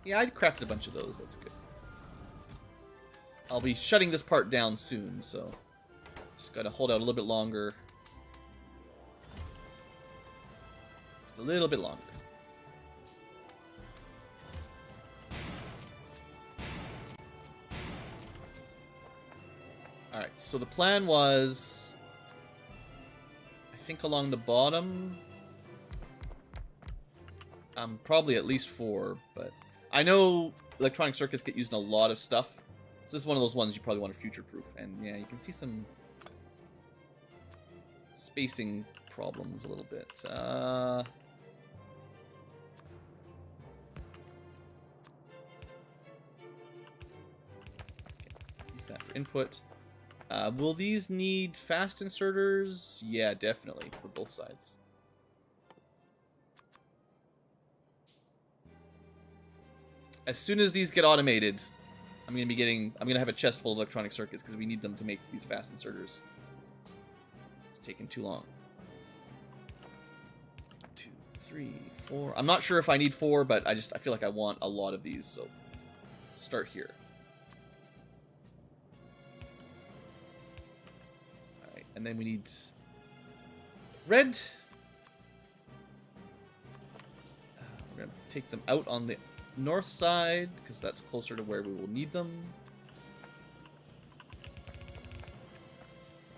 Yeah, I crafted a bunch of those. That's good. I'll be shutting this part down soon, so just gotta hold out a little bit longer. Just a little bit longer. Alright, so the plan was, I think along the bottom, probably at least 4, but I know electronic circuits get used in a lot of stuff. So this is one of those ones you probably want to future-proof. And yeah, you can see some spacing problems a little bit. Use that for input. Will these need fast inserters? Yeah, definitely, for both sides. As soon as these get automated, I'm gonna have a chest full of electronic circuits because we need them to make these fast inserters. It's taking too long. 2, 3, 4. I'm not sure if I need 4, but I feel like I want a lot of these, so start here. Alright, and then we need red. We're gonna take them out on the north side, because that's closer to where we will need them.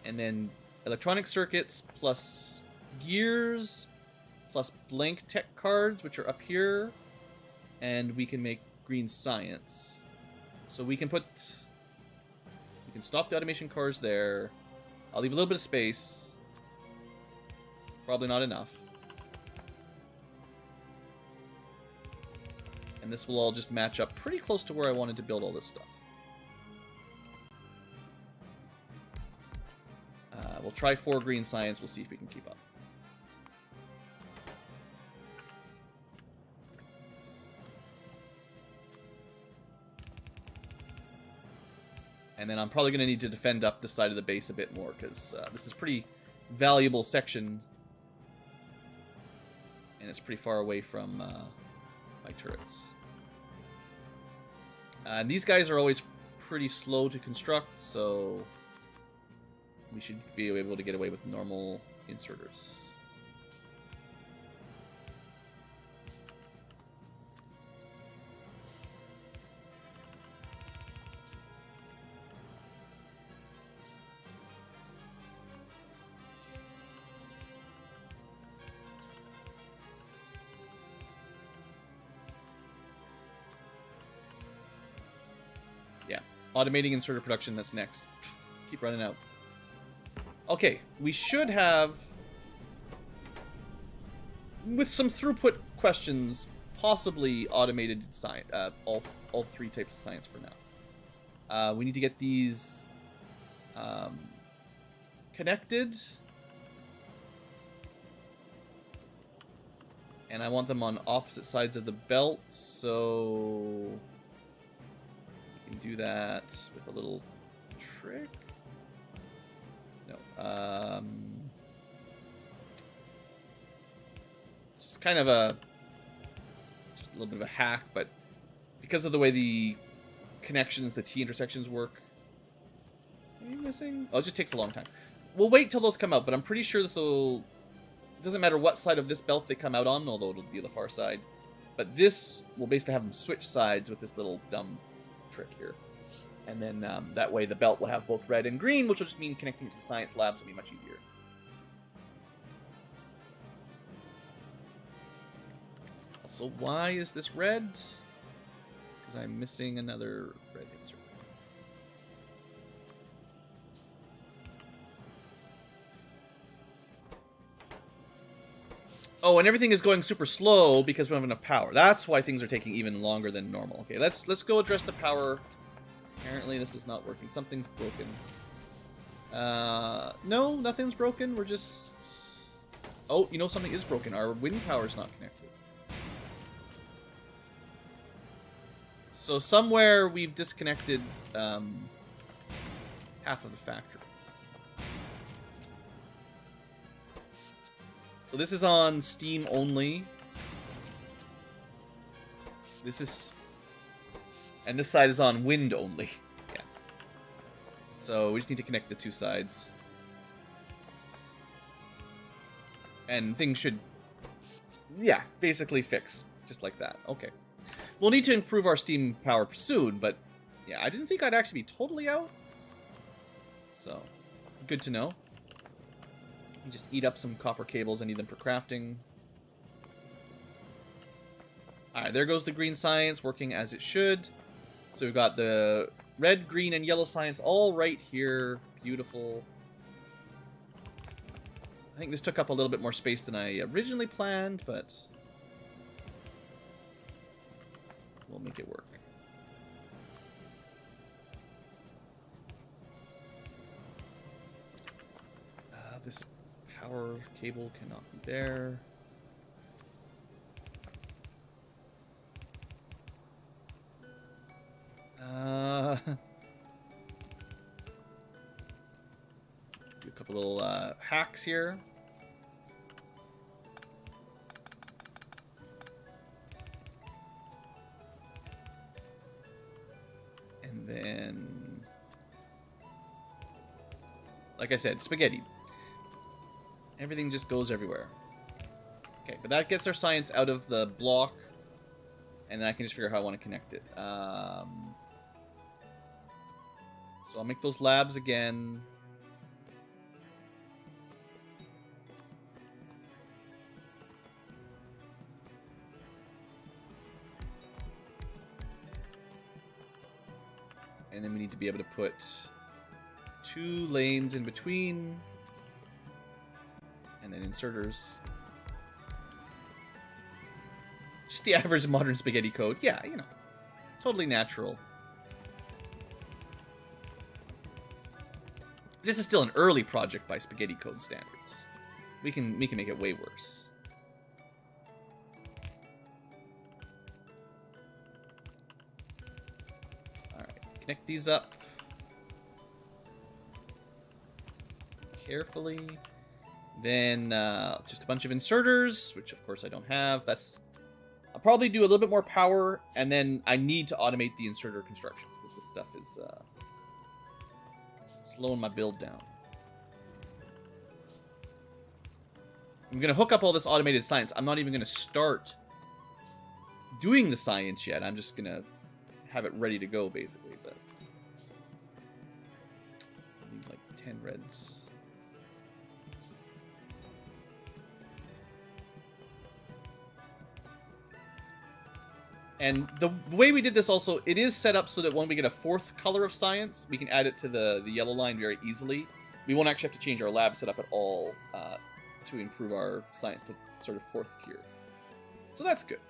And then electronic circuits plus gears plus blank tech cards, which are up here. And we can make green science. So we can stop the automation cars there. I'll leave a little bit of space. Probably not enough. And this will all just match up pretty close to where I wanted to build all this stuff. We'll try 4 green science. We'll see if we can keep up. And then I'm probably going to need to defend up this side of the base a bit more, because this is a pretty valuable section. And it's pretty far away from my turrets. And these guys are always pretty slow to construct, so we should be able to get away with normal inserters. Automating inserter production, that's next. Keep running out. Okay, we should have, with some throughput questions, possibly automated science, all 3 types of science for now. We need to get these connected. And I want them on opposite sides of the belt, so do that with a little trick. No. It's kind of just a little bit of a hack, but because of the way the connections, the T intersections work. Are you missing? Oh, it just takes a long time. We'll wait till those come out, but I'm pretty sure this will. It doesn't matter what side of this belt they come out on, although it'll be the far side. But this will basically have them switch sides with this little dumb trick here. And then that way the belt will have both red and green, which will just mean connecting to the science labs will be much easier. Also, why is this red? Because I'm missing another red insert. Oh, and everything is going super slow because we don't have enough power. That's why things are taking even longer than normal. Okay, let's go address the power. Apparently this is not working. Something's broken. No, nothing's broken. We're just... Oh, you know something is broken. Our wind power is not connected. So somewhere we've disconnected half of the factory. So this is on Steam only. This is... And this side is on wind only. Yeah. So we just need to connect the two sides. And things should... Yeah, basically fix. Just like that. Okay. We'll need to improve our Steam power soon, but... Yeah, I didn't think I'd actually be totally out. So, good to know. You just eat up some copper cables. I need them for crafting. Alright, there goes the green science working as it should. So we've got the red, green, and yellow science all right here. Beautiful. I think this took up a little bit more space than I originally planned, but we'll make it work. This power cable cannot be there. Do a couple little hacks here. And then, like I said, spaghetti. Everything just goes everywhere. Okay, but that gets our science out of the block. And then I can just figure out how I want to connect it. So I'll make those labs again. And then we need to be able to put 2 lanes in between. And then inserters. Just the average modern spaghetti code. Yeah, you know. Totally natural. This is still an early project by spaghetti code standards. We can make it way worse. Alright, connect these up. Carefully. Then just a bunch of inserters, which of course I don't have. I'll probably do a little bit more power, and then I need to automate the inserter constructions, because this stuff is slowing my build down. I'm going to hook up all this automated science. I'm not even going to start doing the science yet. I'm just going to have it ready to go, basically. But I need like 10 reds. And the way we did this also, it is set up so that when we get a 4th color of science, we can add it to the yellow line very easily. We won't actually have to change our lab setup at all to improve our science to sort of 4th tier. So that's good.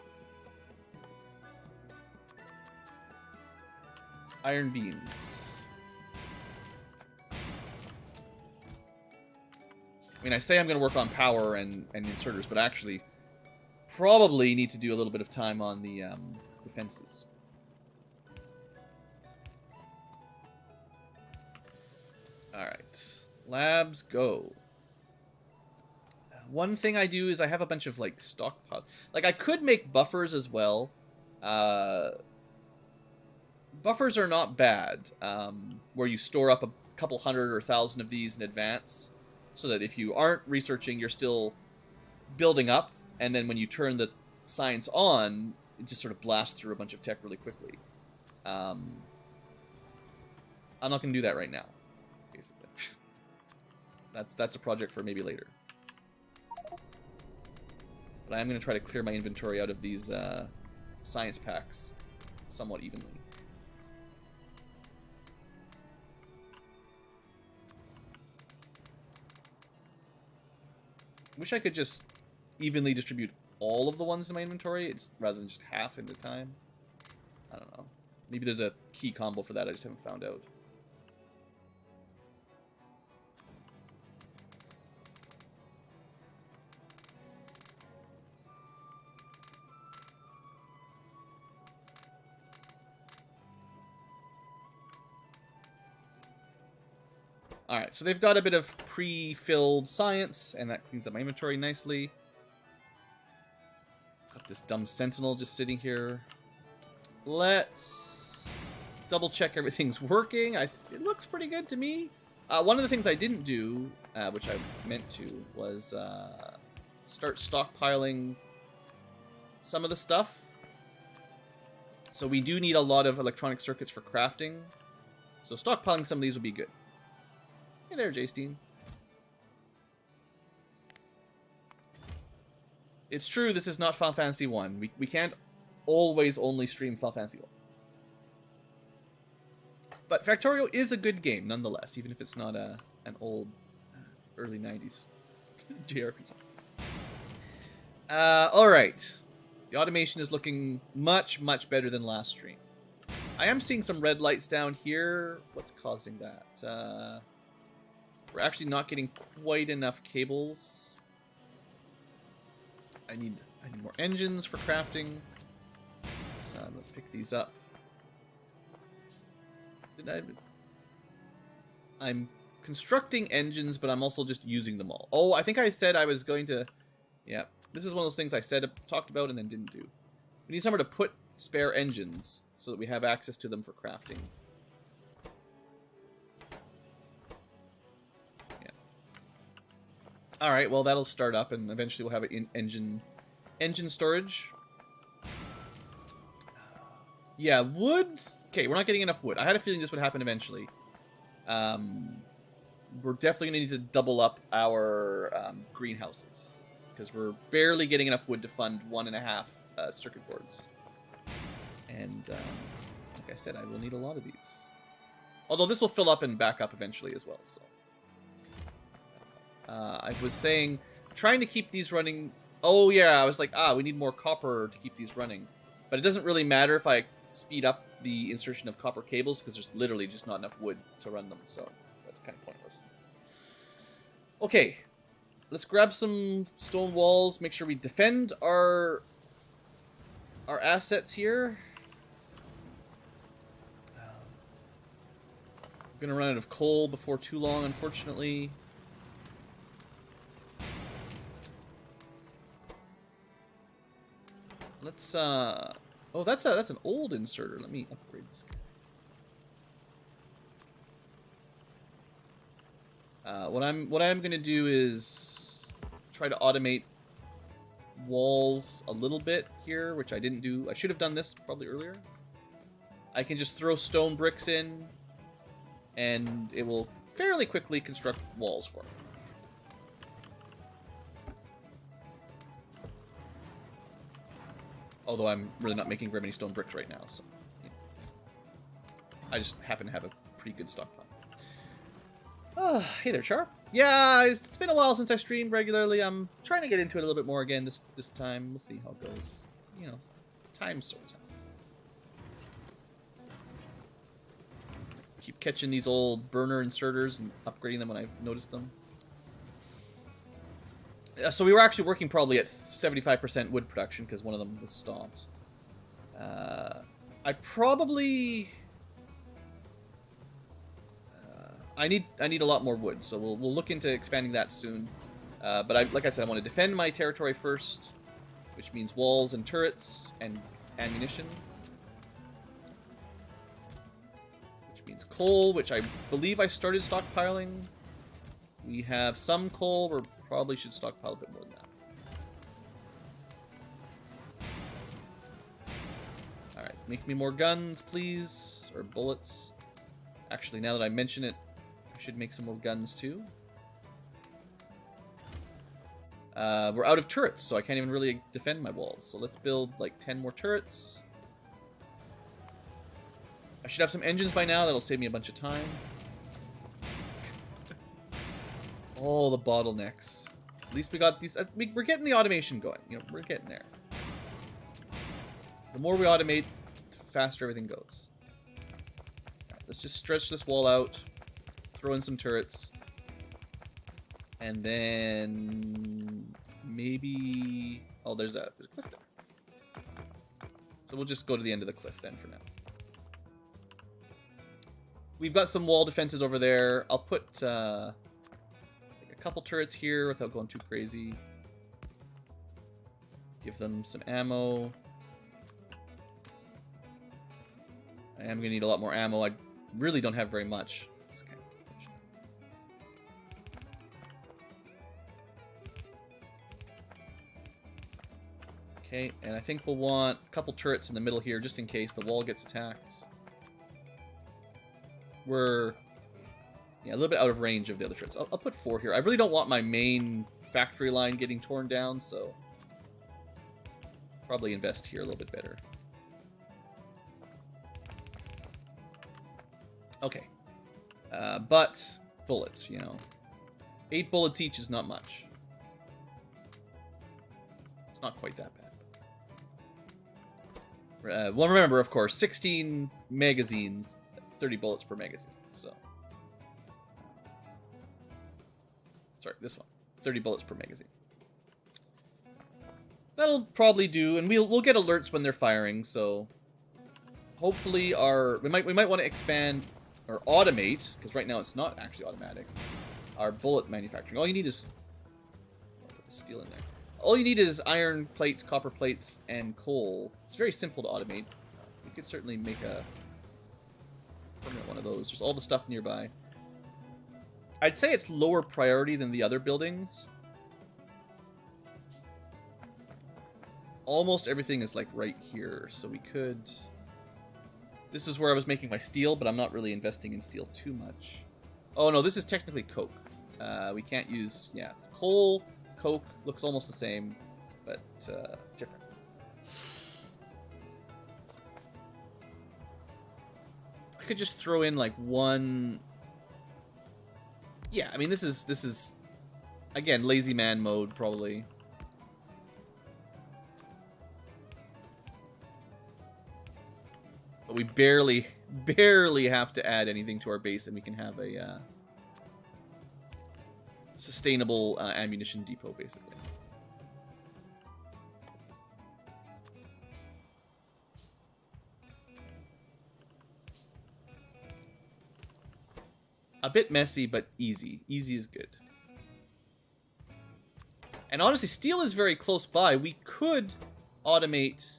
Iron beams. I mean, I say I'm going to work on power and inserters, but actually probably need to do a little bit of time on the defenses. Alright. Labs, go. One thing I do is I have a bunch of, like, stockpile. Like, I could make buffers as well. Buffers are not bad. Where you store up a couple hundred or 1,000 of these in advance. So that if you aren't researching, you're still building up. And then when you turn the science on, it just sort of blasts through a bunch of tech really quickly. I'm not going to do that right now, basically. That's a project for maybe later. But I am going to try to clear my inventory out of these science packs somewhat evenly. Wish I could just evenly distribute all of the ones in my inventory. It's rather than just half into time. I don't know. Maybe there's a key combo for that. I just haven't found out. Alright, so they've got a bit of pre-filled science, and that cleans up my inventory nicely. Got this dumb sentinel just sitting here. Let's double check everything's working. It looks pretty good to me. One of the things I didn't do, which I meant to, was start stockpiling some of the stuff. So we do need a lot of electronic circuits for crafting. So stockpiling some of these would be good. Hey there, J-Steen. It's true, this is not Final Fantasy 1. We can't always only stream Final Fantasy 1. But Factorio is a good game, nonetheless, even if it's not an old, early 90s JRPG. Alright. The automation is looking much, much better than last stream. I am seeing some red lights down here. What's causing that? We're actually not getting quite enough cables. I need more engines for crafting. Let's pick these up. I'm constructing engines, but I'm also just using them all. Oh, I think I said I was going to... Yeah, this is one of those things I talked about and then didn't do. We need somewhere to put spare engines so that we have access to them for crafting. Alright, well that'll start up and eventually we'll have it in engine storage. Yeah, wood... Okay, we're not getting enough wood. I had a feeling this would happen eventually. We're definitely going to need to double up our greenhouses. Because we're barely getting enough wood to fund 1.5 circuit boards. And, like I said, I will need a lot of these. Although this will fill up and back up eventually as well, so... I was saying, trying to keep these running... Oh, yeah, I was like, we need more copper to keep these running. But it doesn't really matter if I speed up the insertion of copper cables, because there's literally just not enough wood to run them, so that's kind of pointless. Okay, let's grab some stone walls, make sure we defend our assets here. I'm gonna run out of coal before too long, unfortunately. Let's, oh, that's an old inserter. Let me upgrade this guy. What I'm gonna do is try to automate walls a little bit here, which I didn't do. I should have done this probably earlier. I can just throw stone bricks in, and it will fairly quickly construct walls for me. Although I'm really not making very many stone bricks right now, so... Yeah. I just happen to have a pretty good stockpile. Oh, hey there, Char. Yeah, it's been a while since I streamed regularly. I'm trying to get into it a little bit more again this time. We'll see how it goes. You know, time's so tough. Keep catching these old burner inserters and upgrading them when I notice them. So we were actually working probably at 75% wood production because one of them was stopped. I probably... I need a lot more wood, so we'll look into expanding that soon. But like I said, I want to defend my territory first, which means walls and turrets and ammunition. Which means coal, which I believe I started stockpiling. We have some coal. We probably should stockpile a bit more than that. Alright, make me more guns, please. Or bullets. Actually, now that I mention it, I should make some more guns, too. We're out of turrets, so I can't even really defend my walls. So let's build, like, 10 more turrets. I should have some engines by now. That'll save me a bunch of time. All the bottlenecks. At least we got these. We're getting the automation going. You know, we're getting there. The more we automate, the faster everything goes. Right, let's just stretch this wall out. Throw in some turrets. And then maybe... Oh, there's a cliff there. So we'll just go to the end of the cliff then for now. We've got some wall defenses over there. I'll put like a couple turrets here without going too crazy. Give them some ammo. I am going to need a lot more ammo. I really don't have very much. It's kind of unfortunate. Okay, and I think we'll want a couple turrets in the middle here just in case the wall gets attacked. We're a little bit out of range of the other turrets. I'll put 4 here. I really don't want my main factory line getting torn down, so probably invest here a little bit better. Okay. But bullets, you know. 8 bullets each is not much. It's not quite that bad. Well, remember, of course, 16 magazines, 30 bullets per magazine, so. Sorry, this one. 30 bullets per magazine. That'll probably do, and we'll get alerts when they're firing, so hopefully we might want to expand or automate, because right now it's not actually automatic, our bullet manufacturing. All you need is... I'll put the steel in there. All you need is iron plates, copper plates, and coal. It's very simple to automate. You could certainly make a permanent one of those. There's all the stuff nearby. I'd say it's lower priority than the other buildings. Almost everything is like right here, so we could... This is where I was making my steel, but I'm not really investing in steel too much. Oh no, this is technically coke. We can't use... Yeah, coal, coke, looks almost the same, but different. I could just throw in like one... Yeah, I mean, this is again, lazy man mode, probably. But we barely have to add anything to our base, and we can have a sustainable ammunition depot, basically. A bit messy, but easy. Easy is good. And honestly, steel is very close by. We could automate...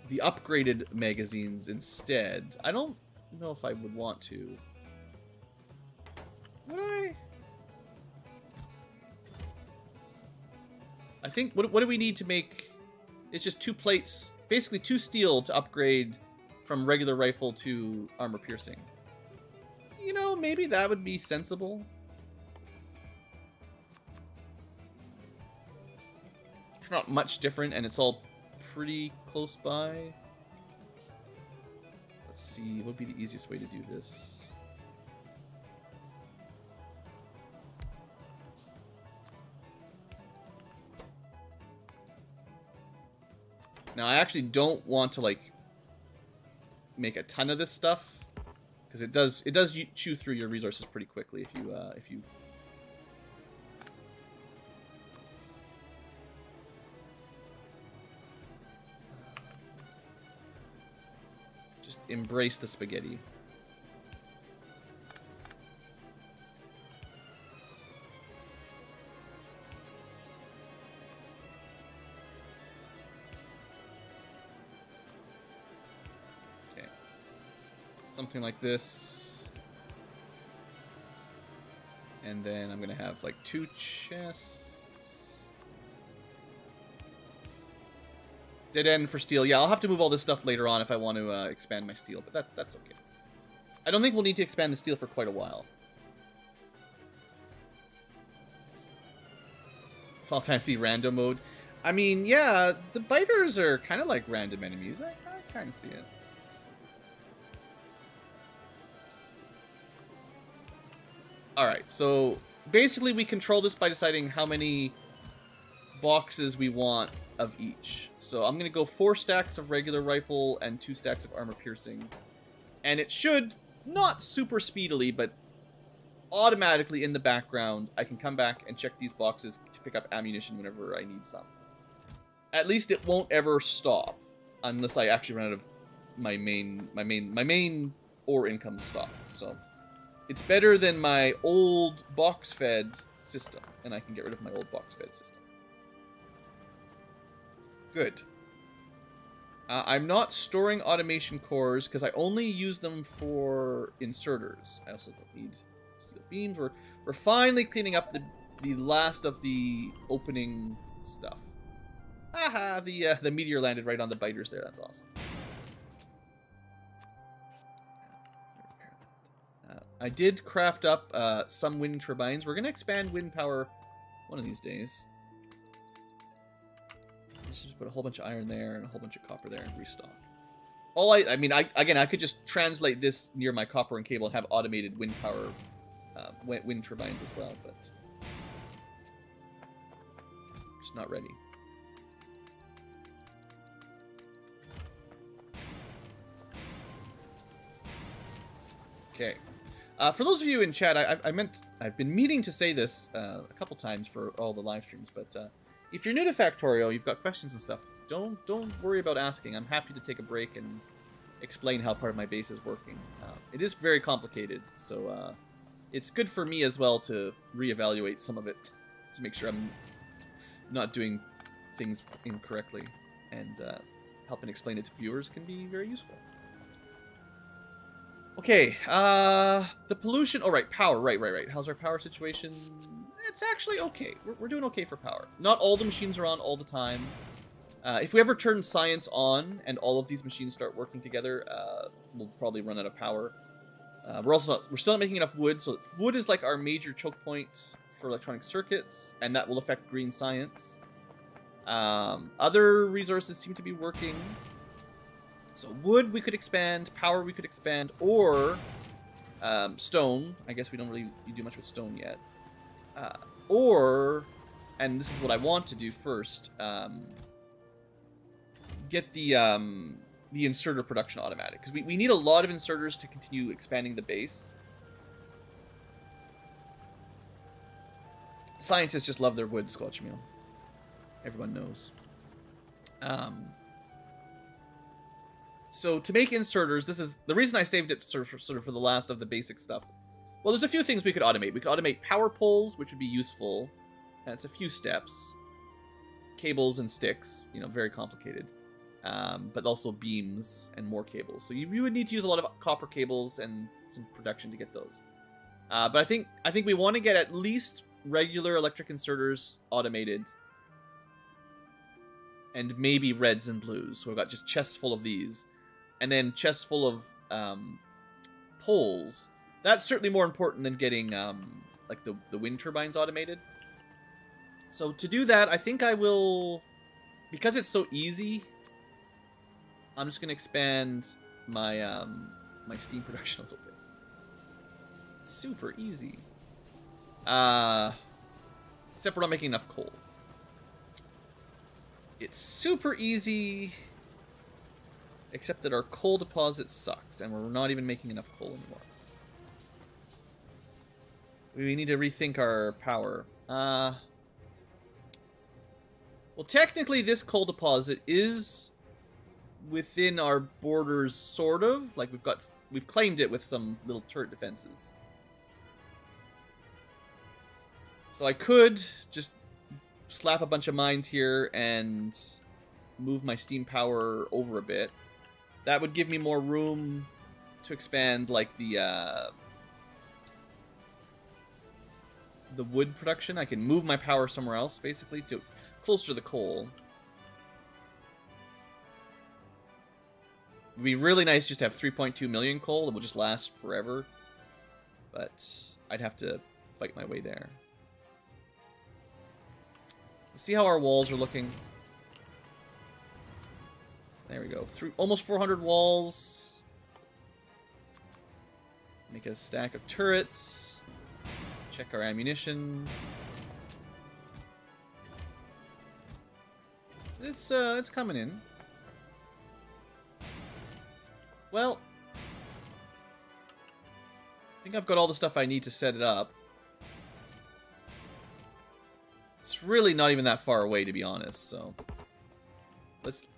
the upgraded magazines instead. I don't know if I would want to. Would I? I think, what do we need to make? It's just 2 plates, basically 2 steel to upgrade from regular rifle to armor piercing. You know, maybe that would be sensible. It's not much different, and it's all pretty close by. Let's see, what would be the easiest way to do this? Now, I actually don't want to like make a ton of this stuff, because it does chew through your resources pretty quickly if you just embrace the spaghetti. Something like this. And then I'm going to have like 2 chests. Dead end for steel. Yeah, I'll have to move all this stuff later on if I want to expand my steel, but that's okay. I don't think we'll need to expand the steel for quite a while. Final Fantasy random mode. I mean, yeah, the biters are kind of like random enemies. I kind of see it. Alright, so basically we control this by deciding how many boxes we want of each. So I'm going to go 4 stacks of regular rifle and 2 stacks of armor piercing. And it should, not super speedily, but automatically in the background, I can come back and check these boxes to pick up ammunition whenever I need some. At least it won't ever stop unless I actually run out of my main ore income stop. So it's better than my old box-fed system, and I can get rid of my old box-fed system. Good. I'm not storing automation cores because I only use them for inserters. I also don't need steel beams. We're finally cleaning up the last of the opening stuff. Haha, the meteor landed right on the biters there. That's awesome. I did craft up some wind turbines. We're gonna expand wind power one of these days. Let's just put a whole bunch of iron there and a whole bunch of copper there and restock. I mean, I could just translate this near my copper and cable and have automated wind power, wind turbines as well, but just not ready. Okay. For those of you in chat, I've been meaning to say this a couple times for all the live streams, but if you're new to Factorio, you've got questions and stuff, don't worry about asking. I'm happy to take a break and explain how part of my base is working. It is very complicated, so it's good for me as well to reevaluate some of it to make sure I'm not doing things incorrectly, and helping explain it to viewers can be very useful. Okay, the pollution... Oh, right, power. Right. How's our power situation? It's actually okay. We're doing okay for power. Not all the machines are on all the time. If we ever turn science on and all of these machines start working together, we'll probably run out of power. We're still not making enough wood, so wood is like our major choke point for electronic circuits, and that will affect green science. Other resources seem to be working. So wood we could expand, power we could expand, or stone. I guess we don't really do much with stone yet. Or, and this is what I want to do first, get the inserter production automatic. Because we need a lot of inserters to continue expanding the base. Scientists just love their wood, Squelchmeal. Everyone knows. So to make inserters, this is the reason I saved it sort of for the last of the basic stuff. Well, there's a few things we could automate. We could automate power poles, which would be useful. And it's a few steps. Cables and sticks, you know, very complicated. But also beams and more cables. So you would need to use a lot of copper cables and some production to get those. But I think we want to get at least regular electric inserters automated. And maybe reds and blues. So we've got just chests full of these. And then chests full of poles. That's certainly more important than getting like the wind turbines automated. So to do that, I think I will, because it's so easy, I'm just going to expand my my steam production a little bit. Super easy. Except we're not making enough coal. It's super easy, except that our coal deposit sucks, and we're not even making enough coal anymore. We need to rethink our power. Well, technically, this coal deposit is within our borders, sort of. Like, we've claimed it with some little turret defenses. So I could just slap a bunch of mines here and move my steam power over a bit. That would give me more room to expand, like, the wood production. I can move my power somewhere else, basically, to closer to the coal. It'd be really nice just to have 3.2 million coal that will just last forever. But I'd have to fight my way there. See how our walls are looking. There we go. Through almost 400 walls. Make a stack of turrets. Check our ammunition. It's coming in. Well, I think I've got all the stuff I need to set it up. It's really not even that far away, to be honest, so...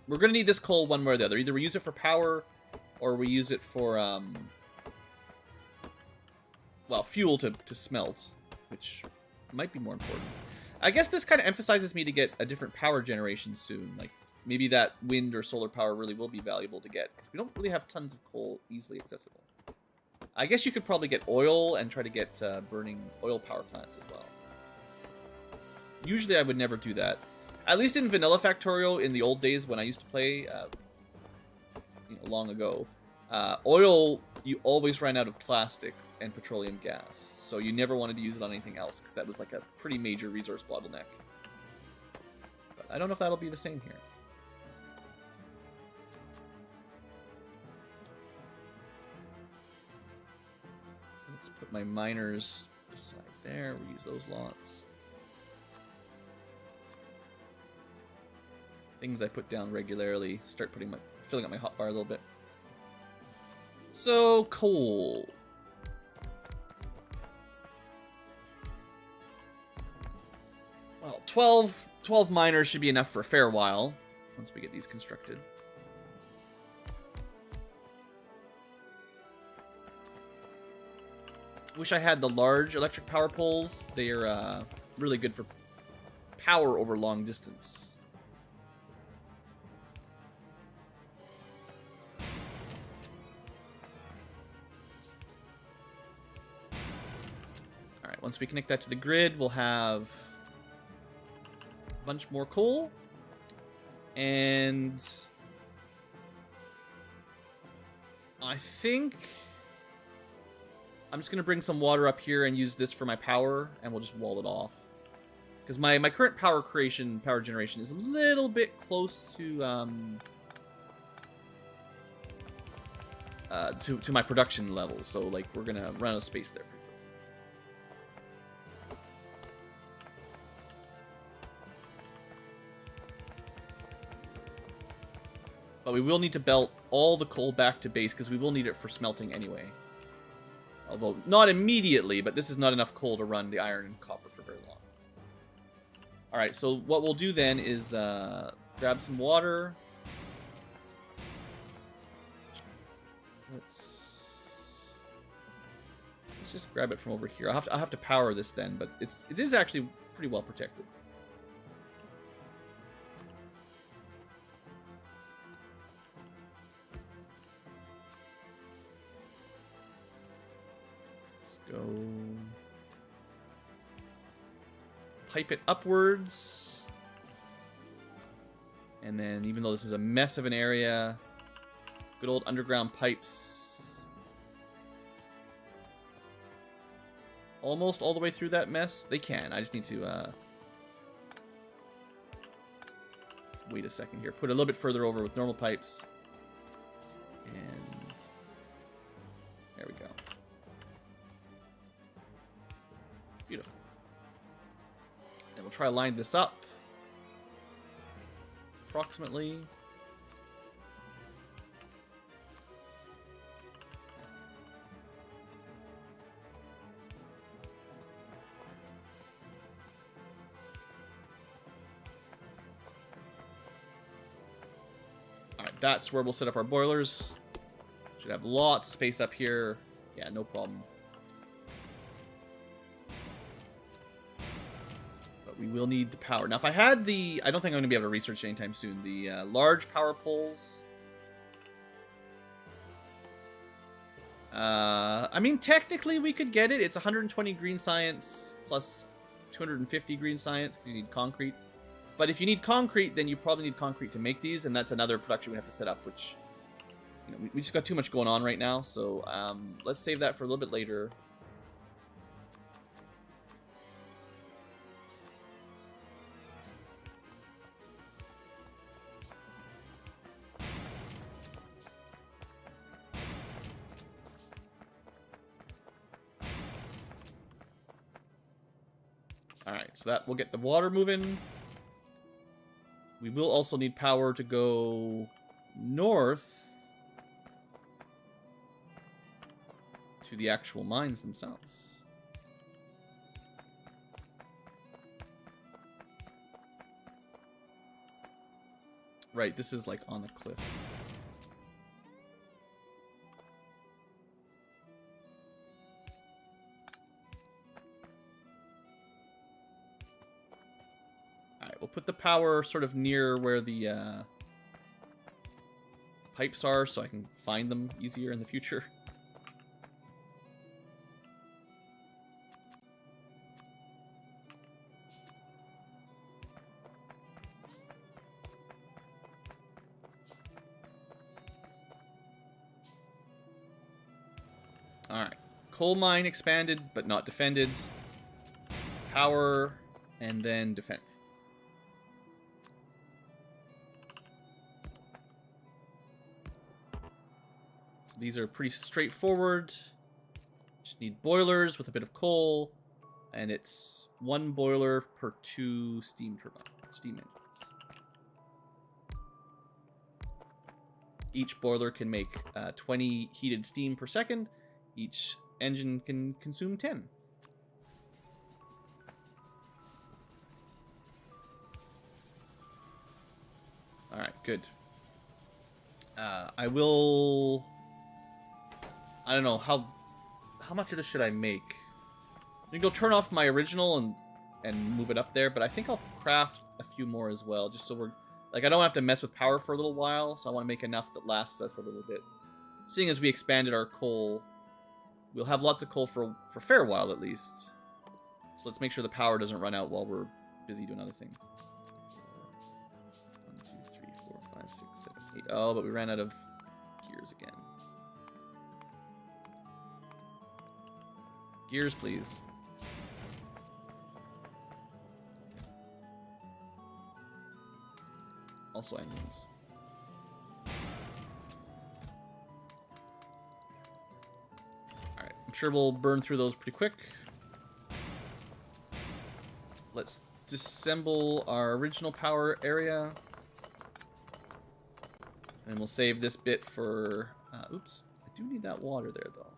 We're gonna need this coal one way or the other. Either we use it for power, or we use it for, well, fuel to smelt, which might be more important. I guess this kind of emphasizes me to get a different power generation soon. Like, maybe that wind or solar power really will be valuable to get, because we don't really have tons of coal easily accessible. I guess you could probably get oil and try to get burning oil power plants as well. Usually I would never do that. At least in vanilla Factorio, in the old days when I used to play, long ago, oil, you always ran out of plastic and petroleum gas. So you never wanted to use it on anything else, because that was like a pretty major resource bottleneck. But I don't know if that'll be the same here. Let's put my miners beside there. We'll use those lots. Things I put down regularly. Start filling up my hotbar a little bit. So, coal. Well, 12 miners should be enough for a fair while, once we get these constructed. Wish I had the large electric power poles. They are really good for power over long distance. Alright, once we connect that to the grid, we'll have a bunch more coal. And I think I'm just going to bring some water up here and use this for my power, and we'll just wall it off. Because my current power generation is a little bit close to my production level. So, like, we're going to run out of space there. But we will need to belt all the coal back to base, because we will need it for smelting anyway. Although, not immediately, but this is not enough coal to run the iron and copper for very long. Alright, so what we'll do then is grab some water. Let's just grab it from over here. I'll have to power this then, but it is actually pretty well protected. Go pipe it upwards, and then even though this is a mess of an area, good old underground pipes almost all the way through that mess. They can. I just need to wait a second here. Put it a little bit further over with normal pipes, and there we go. Beautiful. And we'll try to line this up approximately. Alright, that's where we'll set up our boilers. Should have lots of space up here. Yeah, no problem. We will need the power. Now, if I had the... I don't think I'm going to be able to research anytime soon. The large power poles. I mean, technically we could get it. It's 120 green science plus 250 green science because you need concrete. But if you need concrete, then you probably need concrete to make these, and that's another production we have to set up, which... You know, we just got too much going on right now, so let's save that for a little bit later. Alright, so that will get the water moving. We will also need power to go north to the actual mines themselves. Right, this is like on a cliff. Alright, we'll put the power sort of near where the pipes are so I can find them easier in the future. Alright. Coal mine expanded, but not defended. Power, and then defense. So these are pretty straightforward. Just need boilers with a bit of coal. And it's 1 boiler per 2 steam engines. Each boiler can make 20 heated steam per second. Each engine can consume 10. Alright, good. I will... I don't know, how much of this should I make? I'm gonna go turn off my original and move it up there, but I think I'll craft a few more as well, just so we're... Like, I don't have to mess with power for a little while, so I want to make enough that lasts us a little bit. Seeing as we expanded our coal... We'll have lots of coal for a fair while, at least. So let's make sure the power doesn't run out while we're busy doing other things. 1, 2, 3, 4, 5, 6, 7, 8. Oh, but we ran out of gears again. Gears, please. Also engines. I'm sure we'll burn through those pretty quick. Let's disassemble our original power area. And we'll save this bit for... oops. I do need that water there, though.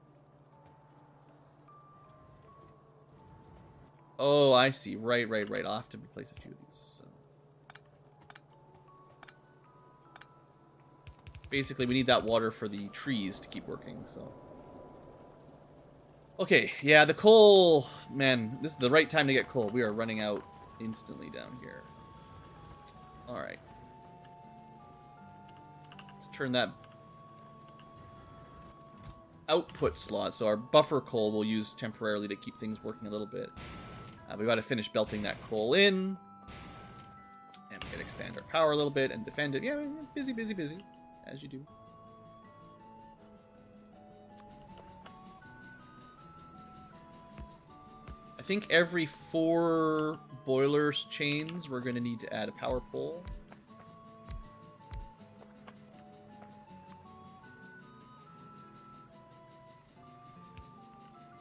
Oh, I see. Right. I'll have to replace a few of these. So. Basically, we need that water for the trees to keep working, so... Okay, yeah, the coal... Man, this is the right time to get coal. We are running out instantly down here. Alright. Let's turn that output slot. So our buffer coal we'll use temporarily to keep things working a little bit. We've got to finish belting that coal in. And we can expand our power a little bit and defend it. Yeah, busy. As you do. I think every 4 boilers chains, we're going to need to add a power pole.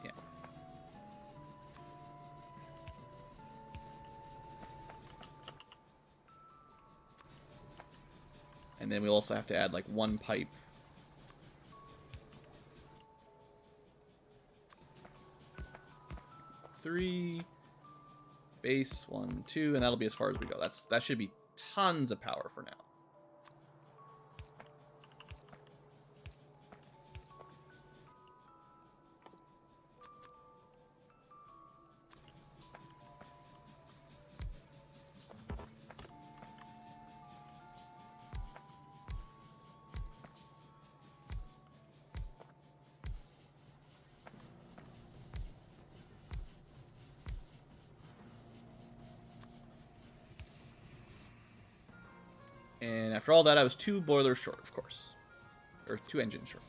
Yeah. And then we also have to add like 1 pipe. Three, base 1, 2, and that'll be as far as we go. That should be tons of power for now. And after all that, I was 2 boilers short, of course. Or 2 engines short.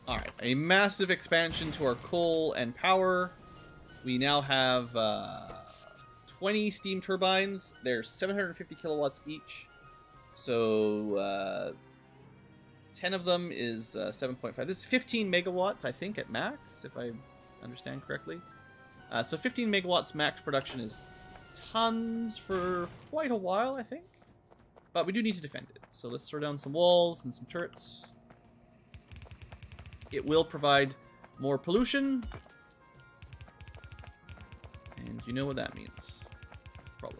Alright, a massive expansion to our coal and power. We now have 20 steam turbines. They're 750 kilowatts each. So 10 of them is 7.5. This is 15 megawatts, I think, at max, if I understand correctly. So 15 megawatts max production is tons for quite a while, I think. But we do need to defend it. So let's throw down some walls and some turrets. It will provide more pollution. And you know what that means. Probably.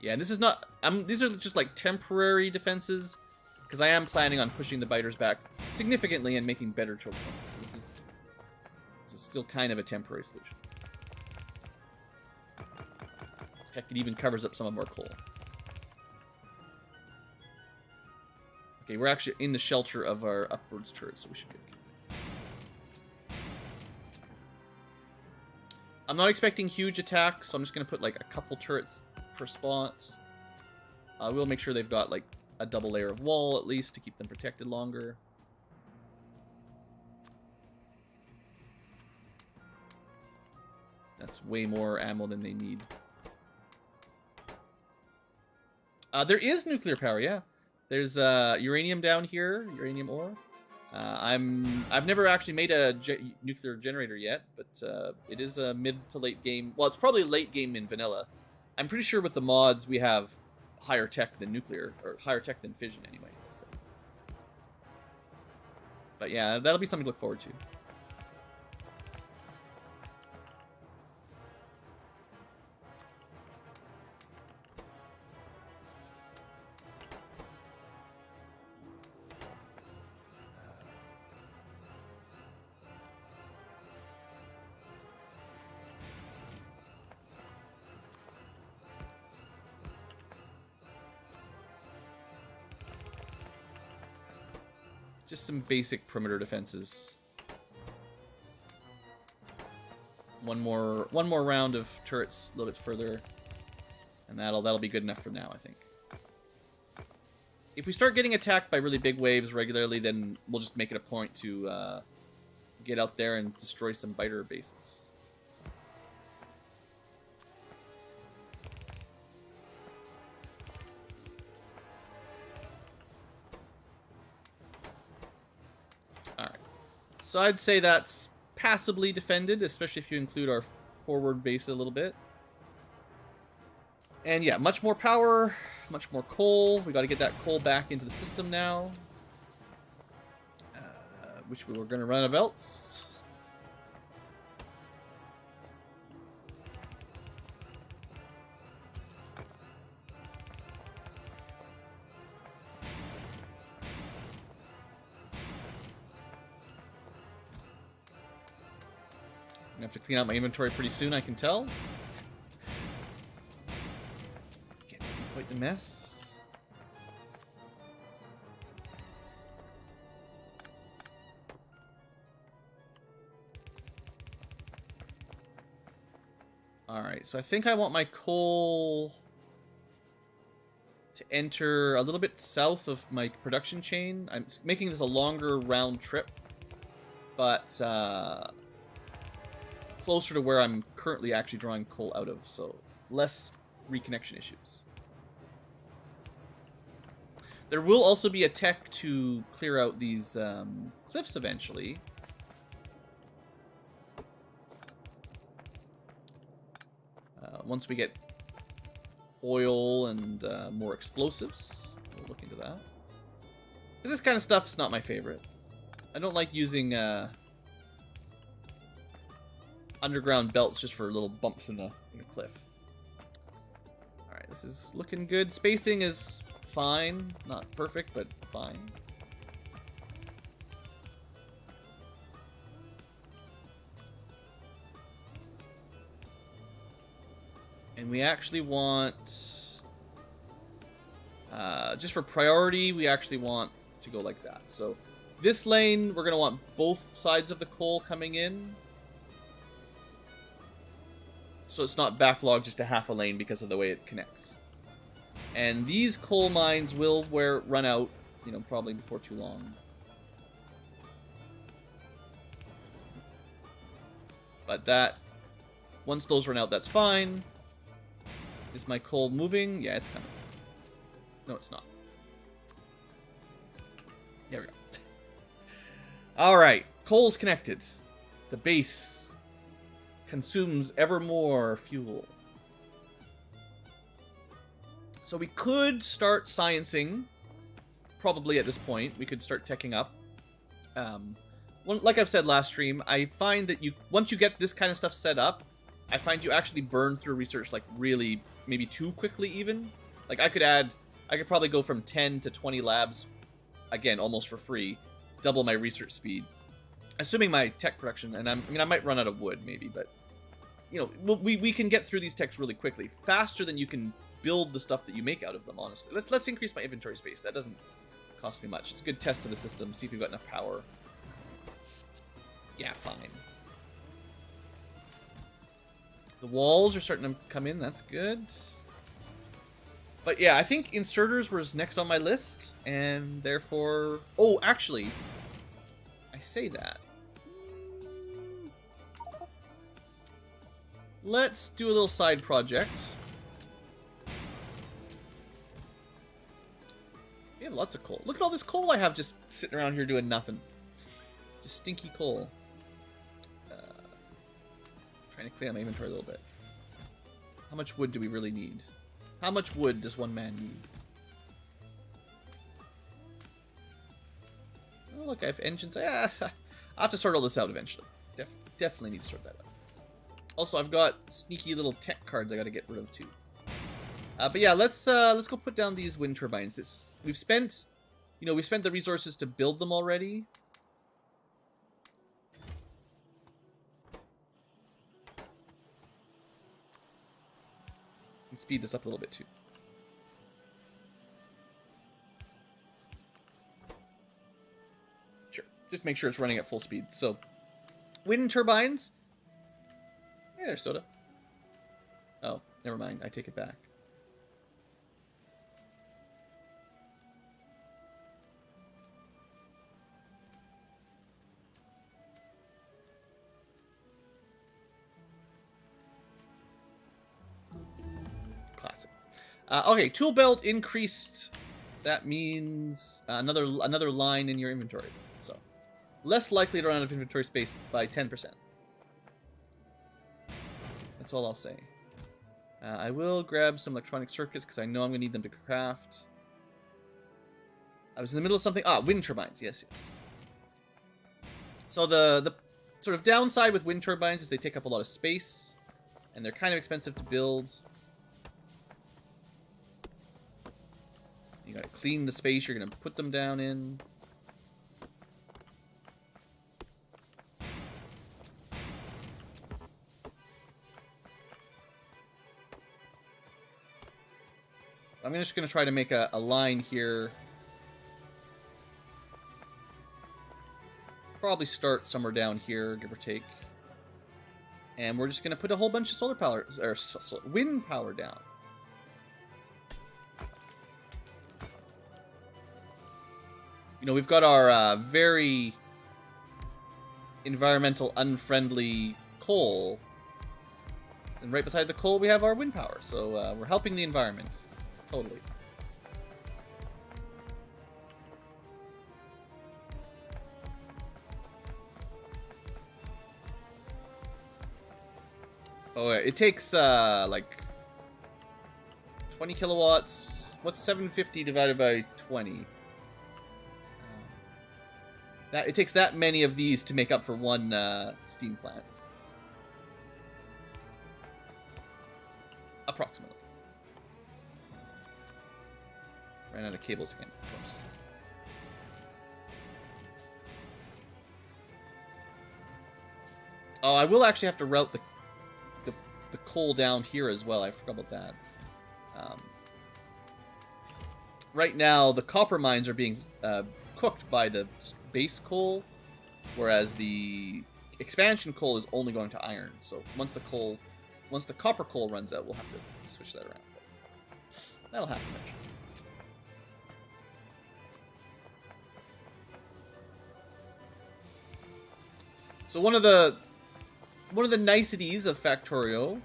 Yeah, and this is not... these are just like temporary defenses. Because I am planning on pushing the biters back significantly and making better choke points. This is still kind of a temporary solution. Heck, it even covers up some of our coal. Okay, we're actually in the shelter of our upwards turret, so we should be okay. I'm not expecting huge attacks, so I'm just going to put like a couple turrets per spot. We'll make sure they've got like a double layer of wall at least to keep them protected longer. That's way more ammo than they need. There is nuclear power, yeah. There's uranium down here, uranium ore. I've never actually made a nuclear generator yet, but it is a mid to late game. Well, it's probably late game in vanilla. I'm pretty sure with the mods we have higher tech than nuclear, or higher tech than fission anyway. So. But yeah, that'll be something to look forward to. Just some basic perimeter defenses. One more round of turrets a little bit further, and that'll be good enough for now, I think. If we start getting attacked by really big waves regularly, then we'll just make it a point to get out there and destroy some biter bases. So I'd say that's passably defended, especially if you include our forward base a little bit. And yeah, much more power, much more coal. We got to get that coal back into the system now. Which we were going to run out of else. I'm gonna have to clean out my inventory pretty soon, I can tell. Getting quite the mess. Alright, so I think I want my coal to enter a little bit south of my production chain. I'm making this a longer round trip, but closer to where I'm currently actually drawing coal out of, so less reconnection issues. There will also be a tech to clear out these cliffs eventually. Once we get oil and more explosives, we'll look into that. This kind of stuff is not my favorite. I don't like using underground belts just for little bumps in a cliff. Alright, this is looking good. Spacing is fine. Not perfect, but fine. And we actually want... just for priority, we actually want to go like that. So this lane, we're going to want both sides of the coal coming in. So it's not backlogged just a half a lane because of the way it connects. And these coal mines will run out, you know, probably before too long. But that Once those run out, that's fine. Is my coal moving? Yeah, it's coming. No, it's not. There we go. Alright, coal's connected. The base consumes ever more fuel. So we could start sciencing. Probably at this point. We could start teching up. Well, like I've said last stream, I find that once you get this kind of stuff set up, I find you actually burn through research like really, maybe too quickly even. Like I could probably go from 10 to 20 labs, again, almost for free, double my research speed. Assuming my tech production, and I might run out of wood maybe, but, you know, we can get through these techs really quickly. Faster than you can build the stuff that you make out of them, honestly. Let's increase my inventory space. That doesn't cost me much. It's a good test of the system, see if we've got enough power. Yeah, fine. The walls are starting to come in, that's good. But yeah, I think inserters was next on my list, and therefore... Oh, actually, I say that. Let's do a little side project. We have lots of coal. Look at all this coal I have just sitting around here doing nothing. Just stinky coal. Trying to clear my inventory a little bit. How much wood do we really need? How much wood does one man need? Oh, look, I have engines. I'll have to sort all this out eventually. Definitely need to sort that out. Also, I've got sneaky little tech cards I got to get rid of too. But yeah, let's go put down these wind turbines. We've spent the resources to build them already. Speed this up a little bit too. Sure. Just make sure it's running at full speed. So, wind turbines. Hey there, Soda. Oh, never mind. I take it back. Classic. Okay, tool belt increased. That means another line in your inventory. So, less likely to run out of inventory space by 10%. That's all I'll say. I will grab some electronic circuits because I know I'm going to need them to craft. I was in the middle of something. Ah, wind turbines. Yes, yes. So the sort of downside with wind turbines is they take up a lot of space, and they're kind of expensive to build. You gotta clean the space you're gonna put them down in. I'm just gonna try to make a line here. Probably start somewhere down here, give or take. And we're just gonna put a whole bunch of solar power or wind power down. You know, we've got our very environmental unfriendly coal, and right beside the coal we have our wind power. So we're helping the environment, totally. Oh, it takes like 20 kilowatts. What's 750 divided by 20? It takes that many of these to make up for one steam plant. Approximately. Ran out of cables again, of course. Oh, I will actually have to route the coal down here as well. I forgot about that. Right now, the copper mines are being cooked by the base coal, whereas the expansion coal is only going to iron. So once the copper coal runs out, we'll have to switch that around. But that'll happen eventually. So one of one of the niceties of Factorio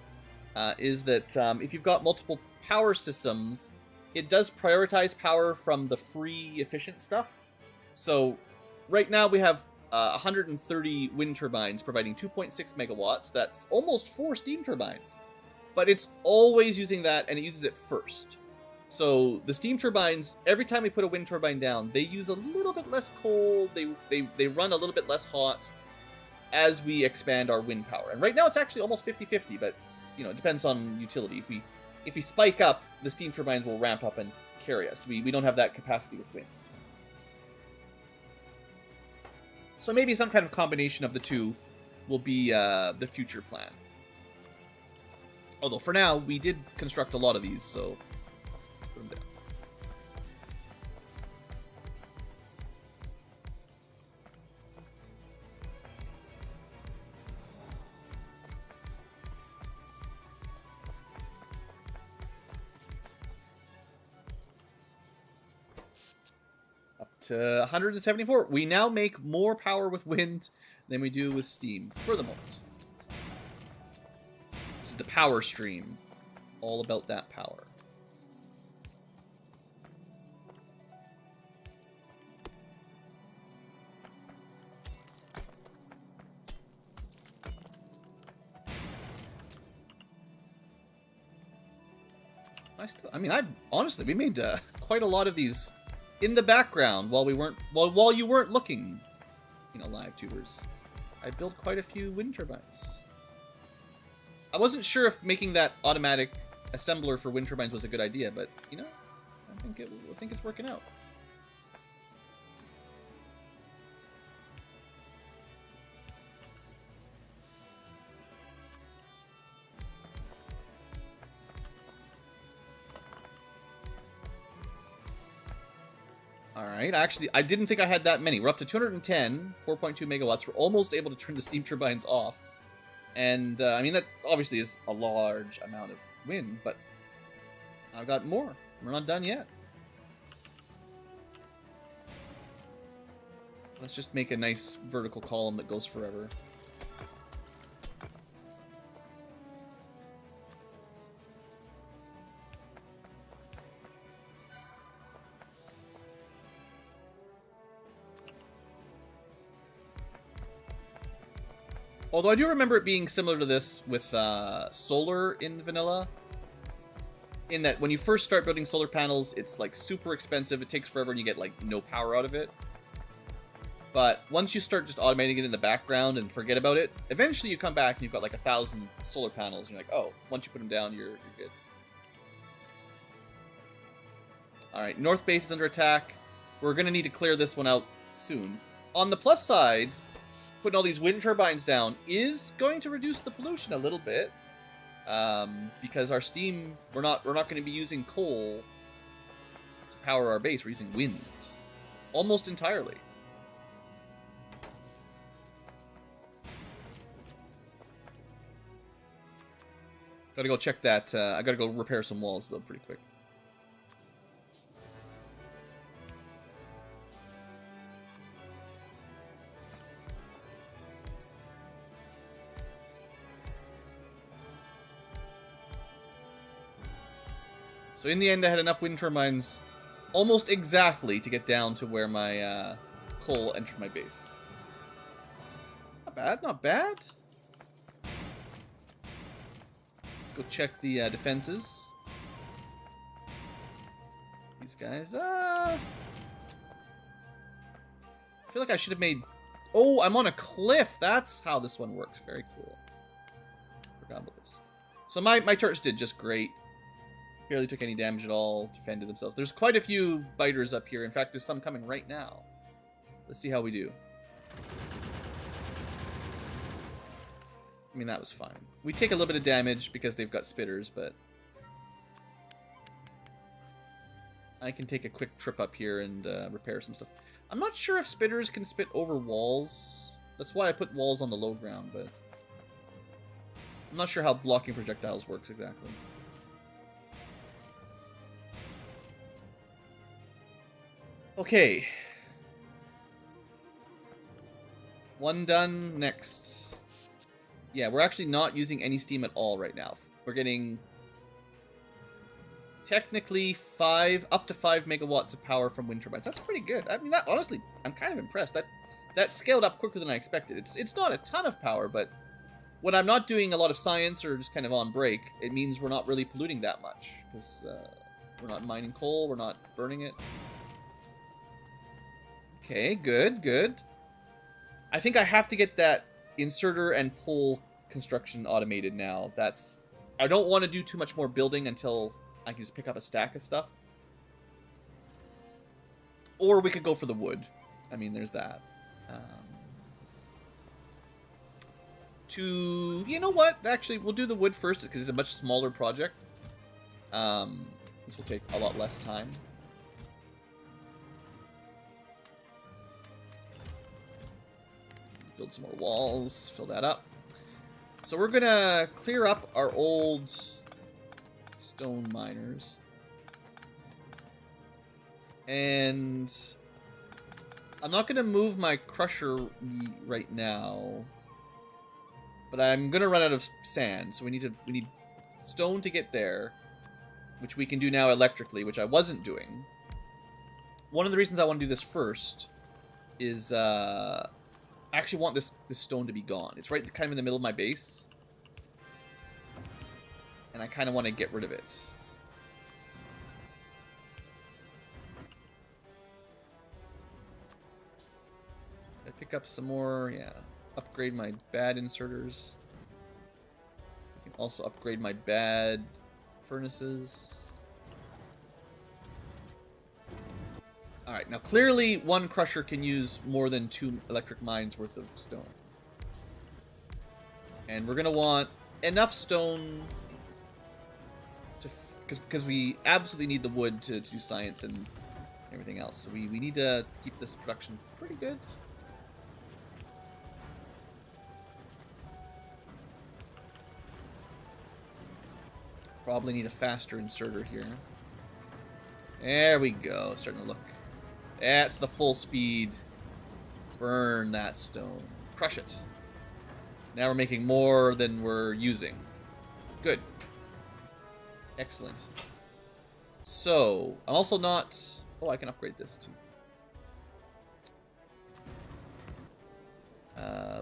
is that if you've got multiple power systems, it does prioritize power from the free efficient stuff. So right now we have 130 wind turbines providing 2.6 megawatts. That's almost 4 steam turbines. But it's always using that, and it uses it first. So the steam turbines, every time we put a wind turbine down, they use a little bit less coal. They run a little bit less hot as we expand our wind power. And right now it's actually almost 50-50, but you know, it depends on utility. If we spike up, the steam turbines will ramp up and carry us. We don't have that capacity with wind. So maybe some kind of combination of the two will be the future plan. Although for now, we did construct a lot of these, so let's put them down. Up to 174. We now make more power with wind than we do with steam for the moment. The power stream, all about that power. Honestly, we made quite a lot of these in the background while you weren't looking, you know, live tubers. I built quite a few wind turbines. I wasn't sure if making that automatic assembler for wind turbines was a good idea, but, you know, I think it's working out. Alright, actually, I didn't think I had that many. We're up to 210, 4.2 megawatts. We're almost able to turn the steam turbines off. And, I mean, that obviously is a large amount of wind, but I've got more. We're not done yet. Let's just make a nice vertical column that goes forever. Although I do remember it being similar to this with solar in vanilla. In that when you first start building solar panels, it's like super expensive. It takes forever and you get like no power out of it. But once you start just automating it in the background and forget about it, eventually you come back and you've got like 1,000 solar panels. And you're like, oh, once you put them down, you're good. Alright, North Base is under attack. We're going to need to clear this one out soon. On the plus side, putting all these wind turbines down is going to reduce the pollution a little bit, because our steam, we're not going to be using coal to power our base. We're using wind almost entirely. Gotta go check that. I gotta go repair some walls though, pretty quick. So in the end, I had enough wind turbines almost exactly to get down to where my coal entered my base. Not bad, not bad. Let's go check the defenses. These guys, I feel like I should have made... Oh, I'm on a cliff. That's how this one works. Very cool. Forgot about this. So my turrets did just great. Barely took any damage at all, defended themselves. There's quite a few biters up here. In fact, there's some coming right now. Let's see how we do. I mean, that was fine. We take a little bit of damage because they've got spitters, but I can take a quick trip up here and repair some stuff. I'm not sure if spitters can spit over walls. That's why I put walls on the low ground, but I'm not sure how blocking projectiles works exactly. Okay. One done. Next. Yeah, we're actually not using any steam at all right now. We're getting technically up to 5 megawatts of power from wind turbines. That's pretty good. I mean, that honestly, I'm kind of impressed. That scaled up quicker than I expected. It's not a ton of power, but when I'm not doing a lot of science or just kind of on break, it means we're not really polluting that much because we're not mining coal, we're not burning it. Okay, good, good. I think I have to get that inserter and pole construction automated now. I don't want to do too much more building until I can just pick up a stack of stuff. Or we could go for the wood. I mean, there's that. You know what? Actually, we'll do the wood first because it's a much smaller project. This will take a lot less time. Build some more walls, fill that up. So we're gonna clear up our old stone miners. And I'm not gonna move my crusher right now. But I'm gonna run out of sand, so we need stone to get there, which we can do now electrically, which I wasn't doing. One of the reasons I want to do this first is I actually want this stone to be gone. It's right kind of in the middle of my base. And I kind of want to get rid of it. Did I pick up some more? Yeah. Upgrade my bad inserters. I can also upgrade my bad furnaces. Alright, now clearly one crusher can use more than 2 electric mines worth of stone. And we're going to want enough stone to... Because we absolutely need the wood to do science and everything else. So we need to keep this production pretty good. Probably need a faster inserter here. There we go. Starting to look. That's the full speed. Burn that stone. Crush it. Now we're making more than we're using. Good. Excellent. So, I'm also not... Oh, I can upgrade this too.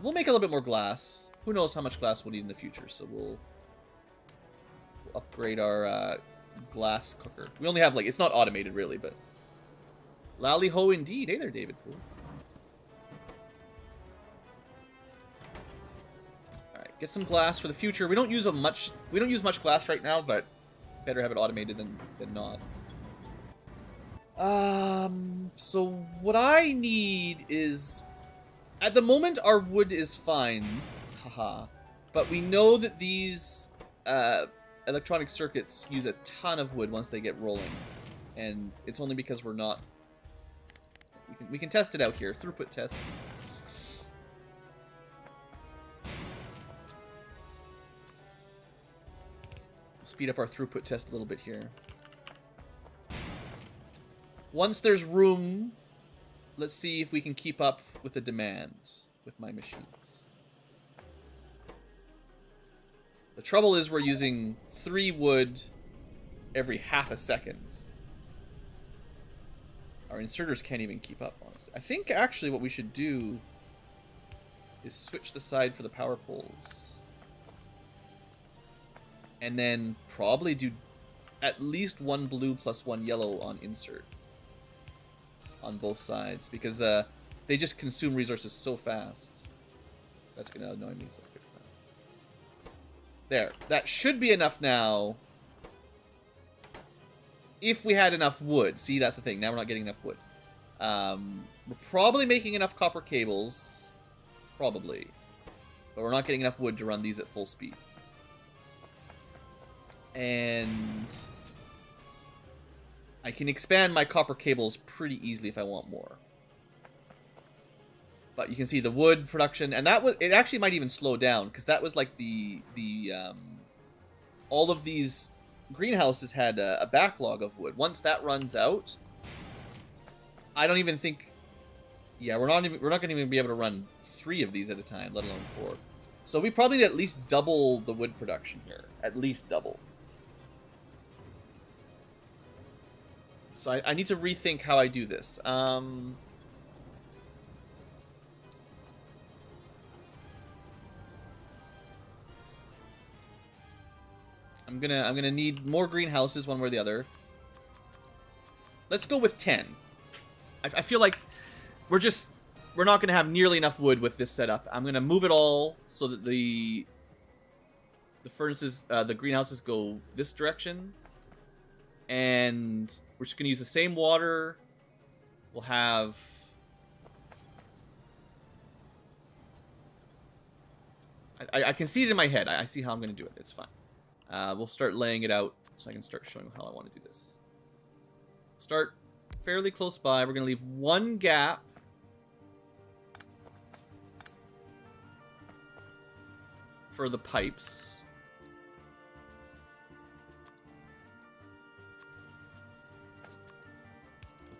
We'll make a little bit more glass. Who knows how much glass we'll need in the future, so we'll upgrade our glass cooker. We only have, like, it's not automated really, but lally ho indeed. Hey there, David. Cool. Alright, get some glass for the future. We don't use much glass right now, but better have it automated than not. So what I need is, at the moment our wood is fine. Haha. But we know that these electronic circuits use a ton of wood once they get rolling, and it's only because we're not. We can test it out here. Throughput test. Speed up our throughput test a little bit here. Once there's room, let's see if we can keep up with the demand with my machines. The trouble is we're using 3 wood every half a second. Our inserters can't even keep up, honestly. I think actually what we should do is switch the side for the power poles. And then probably do at least 1 blue plus 1 yellow on insert. On both sides. Because they just consume resources so fast. That's going to annoy me. So there. That should be enough now. If we had enough wood. See, that's the thing. Now we're not getting enough wood. We're probably making enough copper cables. Probably. But we're not getting enough wood to run these at full speed. And I can expand my copper cables pretty easily if I want more. But you can see the wood production, and it actually might even slow down, because that was like all of these greenhouses had a backlog of wood. Once that runs out, I don't even think, yeah, we're not going to even be able to run 3 of these at a time, let alone 4. So we probably need at least double the wood production here. At least double. So I need to rethink how I do this. I'm gonna need more greenhouses one way or the other. Let's go with 10. I feel like we're not gonna have nearly enough wood with this setup. I'm gonna move it all so that the furnaces, the greenhouses go this direction, and we're just gonna use the same water. We'll have I can see it in my head. I see how I'm gonna do it. It's fine. We'll start laying it out so I can start showing how I want to do this. Start fairly close by. We're gonna leave one gap for the pipes.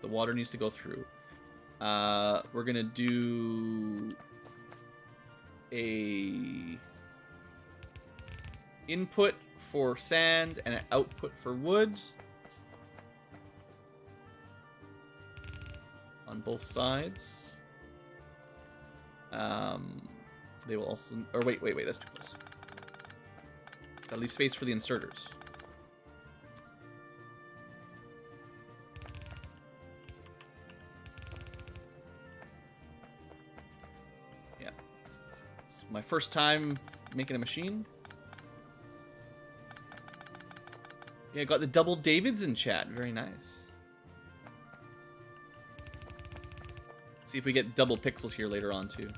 The water needs to go through. We're gonna do a input for sand and an output for wood on both sides. They will also, or wait, that's too close. Gotta leave space for the inserters. Yeah. It's my first time making a machine. Yeah, got the double Davids in chat. Very nice. See if we get double pixels here later on, too.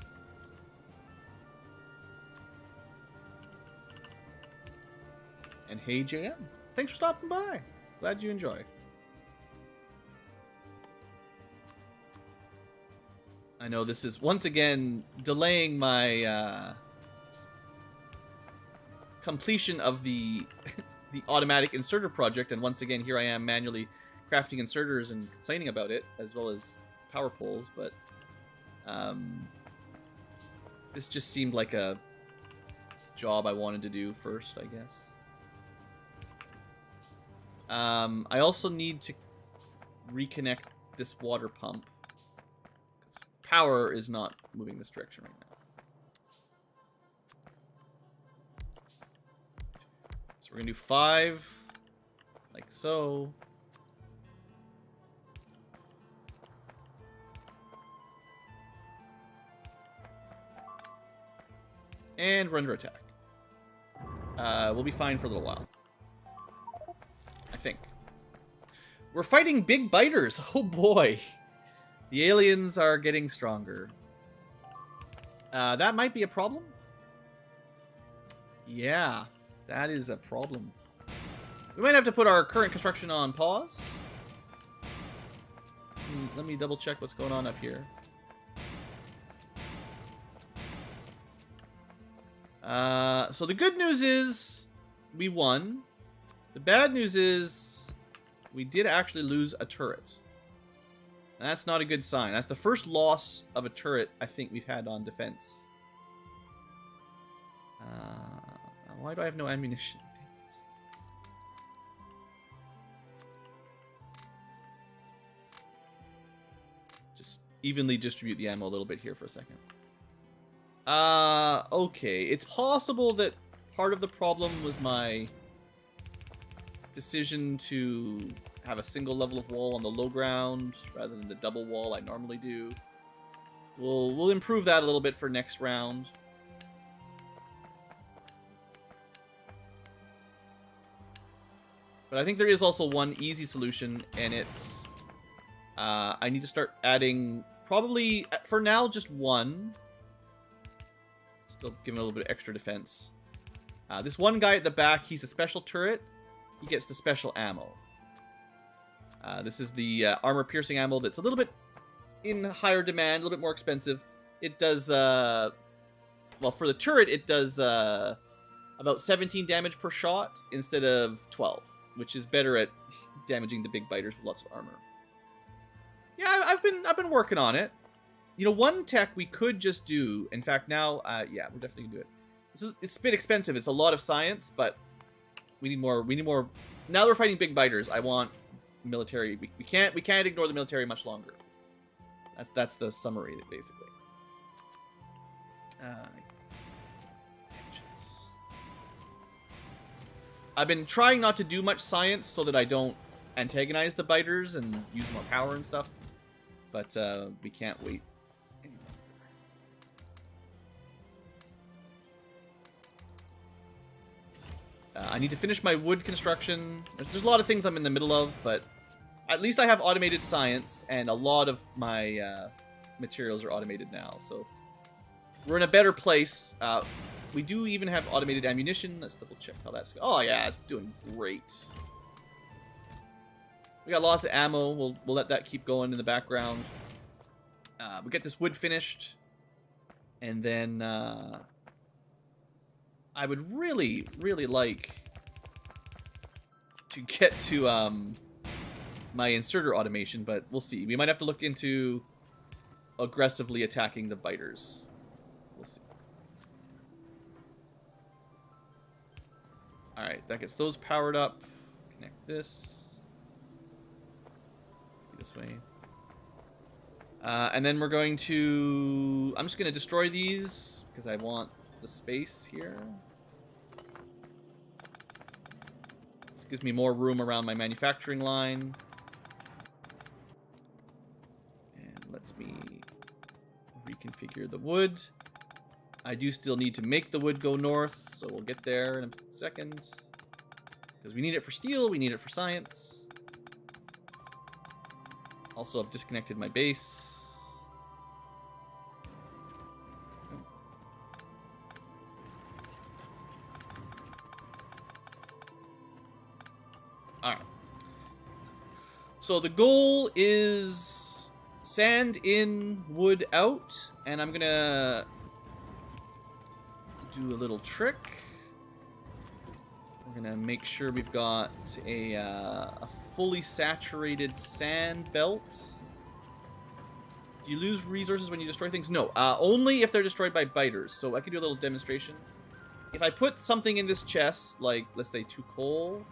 And hey, JM. Thanks for stopping by. Glad you enjoy. I know this is, once again, delaying my completion of the the automatic inserter project, and once again, here I am manually crafting inserters and complaining about it, as well as power poles, but this just seemed like a job I wanted to do first, I guess. I also need to reconnect this water pump. Power is not moving this direction right now. So we're going to do 5, like so. And we're under attack. We'll be fine for a little while. I think. We're fighting big biters. Oh boy. The aliens are getting stronger. That might be a problem. Yeah, that is a problem. We might have to put our current construction on pause. Let me double check what's going on up here. So the good news is we won. The bad news is we did actually lose a turret. And that's not a good sign. That's the first loss of a turret I think we've had on defense. Why do I have no ammunition? Just evenly distribute the ammo a little bit here for a second. Okay. It's possible that part of the problem was my decision to have a single level of wall on the low ground rather than the double wall I normally do. We'll improve that a little bit for next round. But I think there is also one easy solution, and it's I need to start adding probably for now just one. Still giving a little bit of extra defense. This one guy at the back, he's a special turret. He gets the special ammo. This is the armor-piercing ammo that's a little bit in higher demand, a little bit more expensive. It does, well, for the turret, it does about 17 damage per shot instead of 12, which is better at damaging the big biters with lots of armor. Yeah, I've been working on it. You know, one tech we could just do, in fact, now, yeah, we're definitely gonna do it. It's a bit expensive. It's a lot of science, but we need more. We need more. Now that we're fighting big biters, I want military. We can't ignore the military much longer. That's the summary, basically. Engines. I've been trying not to do much science so that I don't antagonize the biters and use more power and stuff, but we can't wait any longer. I need to finish my wood construction. There's a lot of things I'm in the middle of, but at least I have automated science, and a lot of my materials are automated now, so we're in a better place. We do even have automated ammunition. Let's double check how that's going. Oh yeah, it's doing great. We got lots of ammo. We'll let that keep going in the background. We get this wood finished, and then I would really, really like to get to my inserter automation, but we'll see. We might have to look into aggressively attacking the biters. We'll see. Alright, that gets those powered up. Connect this. This way. And then we're going to... I'm just going to destroy these because I want the space here. This gives me more room around my manufacturing line. And lets me reconfigure the wood. I do still need to make the wood go north, so we'll get there in a second. Because we need it for steel, we need it for science. Also, I've disconnected my base. Alright. So the goal is sand in, wood out, and I'm gonna do a little trick. We're gonna make sure we've got a fully saturated sand belt. Do you lose resources when you destroy things? No, only if they're destroyed by biters. So I can do a little demonstration. If I put something in this chest, like let's say 2 coal,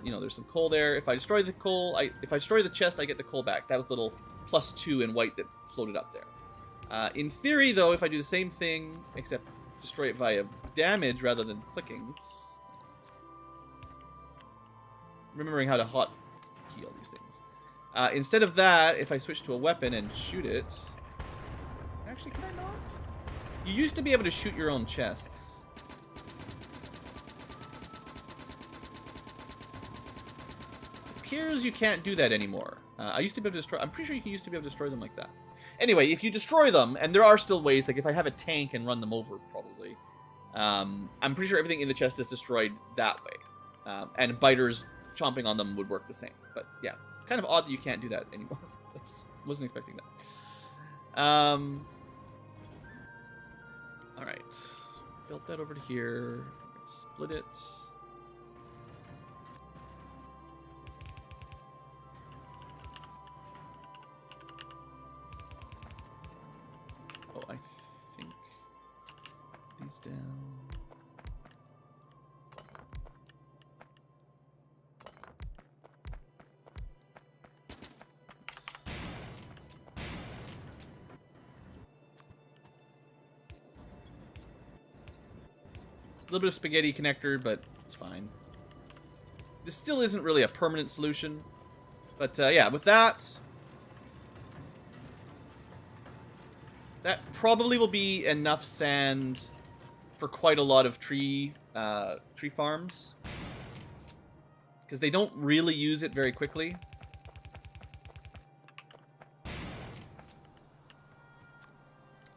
you know, there's some coal there. If I destroy the coal, if I destroy the chest, I get the coal back. That was a little +2 in white that floated up there. In theory, though, if I do the same thing, except destroy it via damage rather than clicking. Remembering how to hot key all these things. Instead of that, if I switch to a weapon and shoot it... Actually, can I not? You used to be able to shoot your own chests. It appears you can't do that anymore. I used to be able to destroy... I'm pretty sure you used to be able to destroy them like that. Anyway, if you destroy them, and there are still ways, like if I have a tank and run them over, probably, I'm pretty sure everything in the chest is destroyed that way. And biters chomping on them would work the same. But yeah, kind of odd that you can't do that anymore. Wasn't expecting that. Alright. Built that over to here. Split it. Oh, I think these down. A little bit of spaghetti connector, but it's fine. This still isn't really a permanent solution. But yeah, with that... That probably will be enough sand for quite a lot of tree farms. Because they don't really use it very quickly.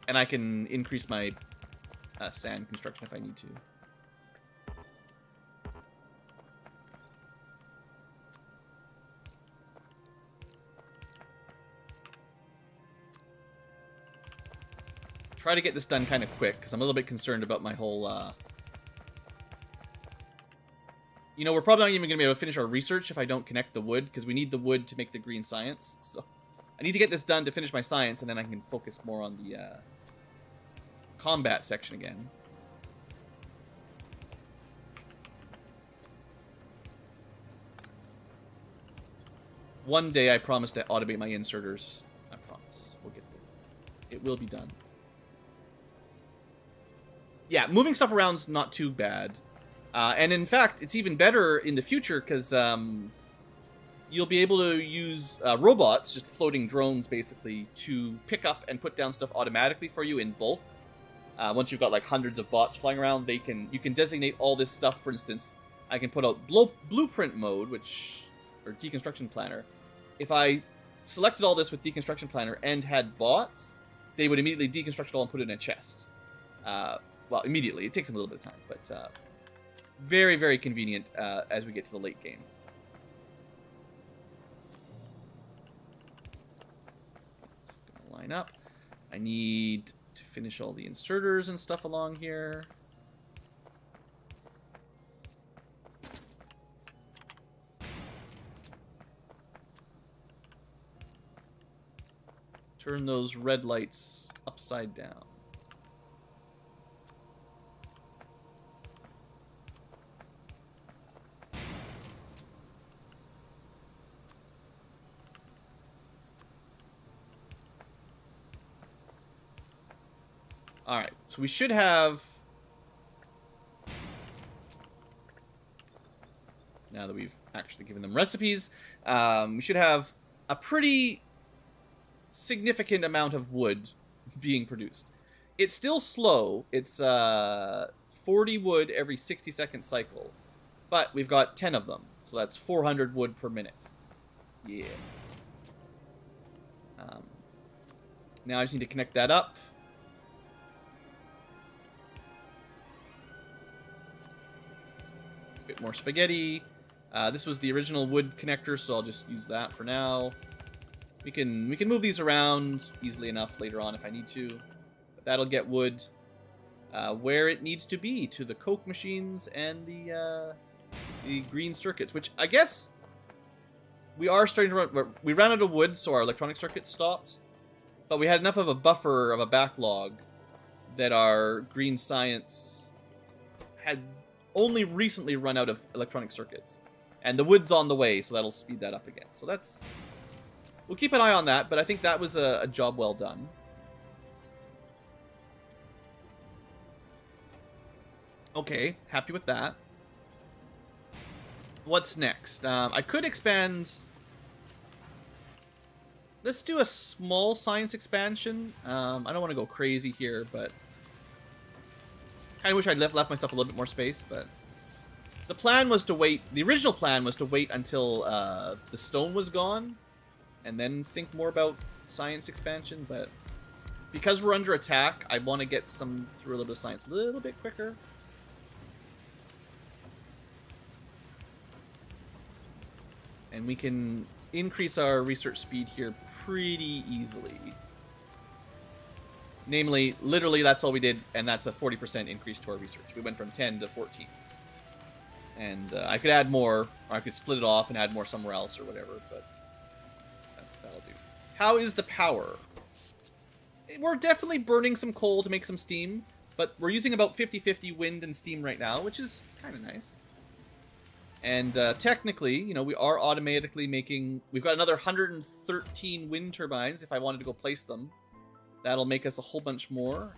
And I can increase my sand construction if I need to. Try to get this done kind of quick, because I'm a little bit concerned about my whole, You know, we're probably not even going to be able to finish our research if I don't connect the wood, because we need the wood to make the green science. So I need to get this done to finish my science, and then I can focus more on the combat section again. One day I promise to automate my inserters. I promise. We'll get there. It will be done. Yeah, moving stuff around's not too bad. And in fact, it's even better in the future because you'll be able to use robots, just floating drones basically, to pick up and put down stuff automatically for you in bulk. Once you've got like hundreds of bots flying around, you can designate all this stuff. For instance, I can put out blueprint mode, or deconstruction planner. If I selected all this with deconstruction planner and had bots, they would immediately deconstruct it all and put it in a chest. Well, immediately. It takes them a little bit of time, but very, very convenient as we get to the late game. It's gonna line up. I need to finish all the inserters and stuff along here. Turn those red lights upside down. Alright, so we should have... Now that we've actually given them recipes, we should have a pretty significant amount of wood being produced. It's still slow. It's 40 wood every 60-second cycle. But we've got 10 of them, so that's 400 wood per minute. Yeah. Now I just need to connect that up. Bit more spaghetti. This was the original wood connector, so I'll just use that for now. We can move these around easily enough later on if I need to. But that'll get wood where it needs to be, to the coke machines and the green circuits, which I guess we are starting to run. We ran out of wood, so our electronic circuit stopped. But we had enough of a buffer of a backlog that our green science had only recently run out of electronic circuits. And the wood's on the way, so that'll speed that up again. So that's... We'll keep an eye on that, but I think that was a job well done. Okay, happy with that. What's next? I could expand... Let's do a small science expansion. I don't want to go crazy here, but... I wish I'd left myself a little bit more space, but... The plan was to wait... The original plan was to wait until the stone was gone, and then think more about science expansion, but... Because we're under attack, I want to get through a little bit of science a little bit quicker. And we can increase our research speed here pretty easily. Namely, literally that's all we did, and that's a 40% increase to our research. We went from 10 to 14. And I could add more, or I could split it off and add more somewhere else or whatever, but that'll do. How is the power? We're definitely burning some coal to make some steam, but we're using about 50-50 wind and steam right now, which is kind of nice. And technically, you know, we are automatically making... We've got another 113 wind turbines if I wanted to go place them. That'll make us a whole bunch more.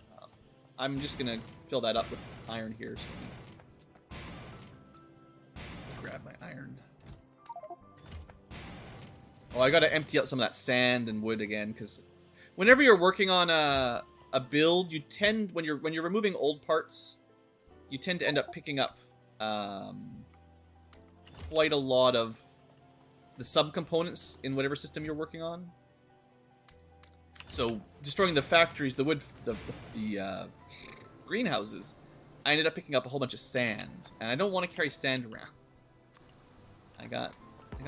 I'm just going to fill that up with iron here. So grab my iron. Oh, I got to empty out some of that sand and wood again, because whenever you're working on a build, you tend... When you're removing old parts, you tend to end up picking up... quite a lot of the subcomponents in whatever system you're working on. So destroying the factories, the wood, the greenhouses, I ended up picking up a whole bunch of sand, and I don't want to carry sand around. I got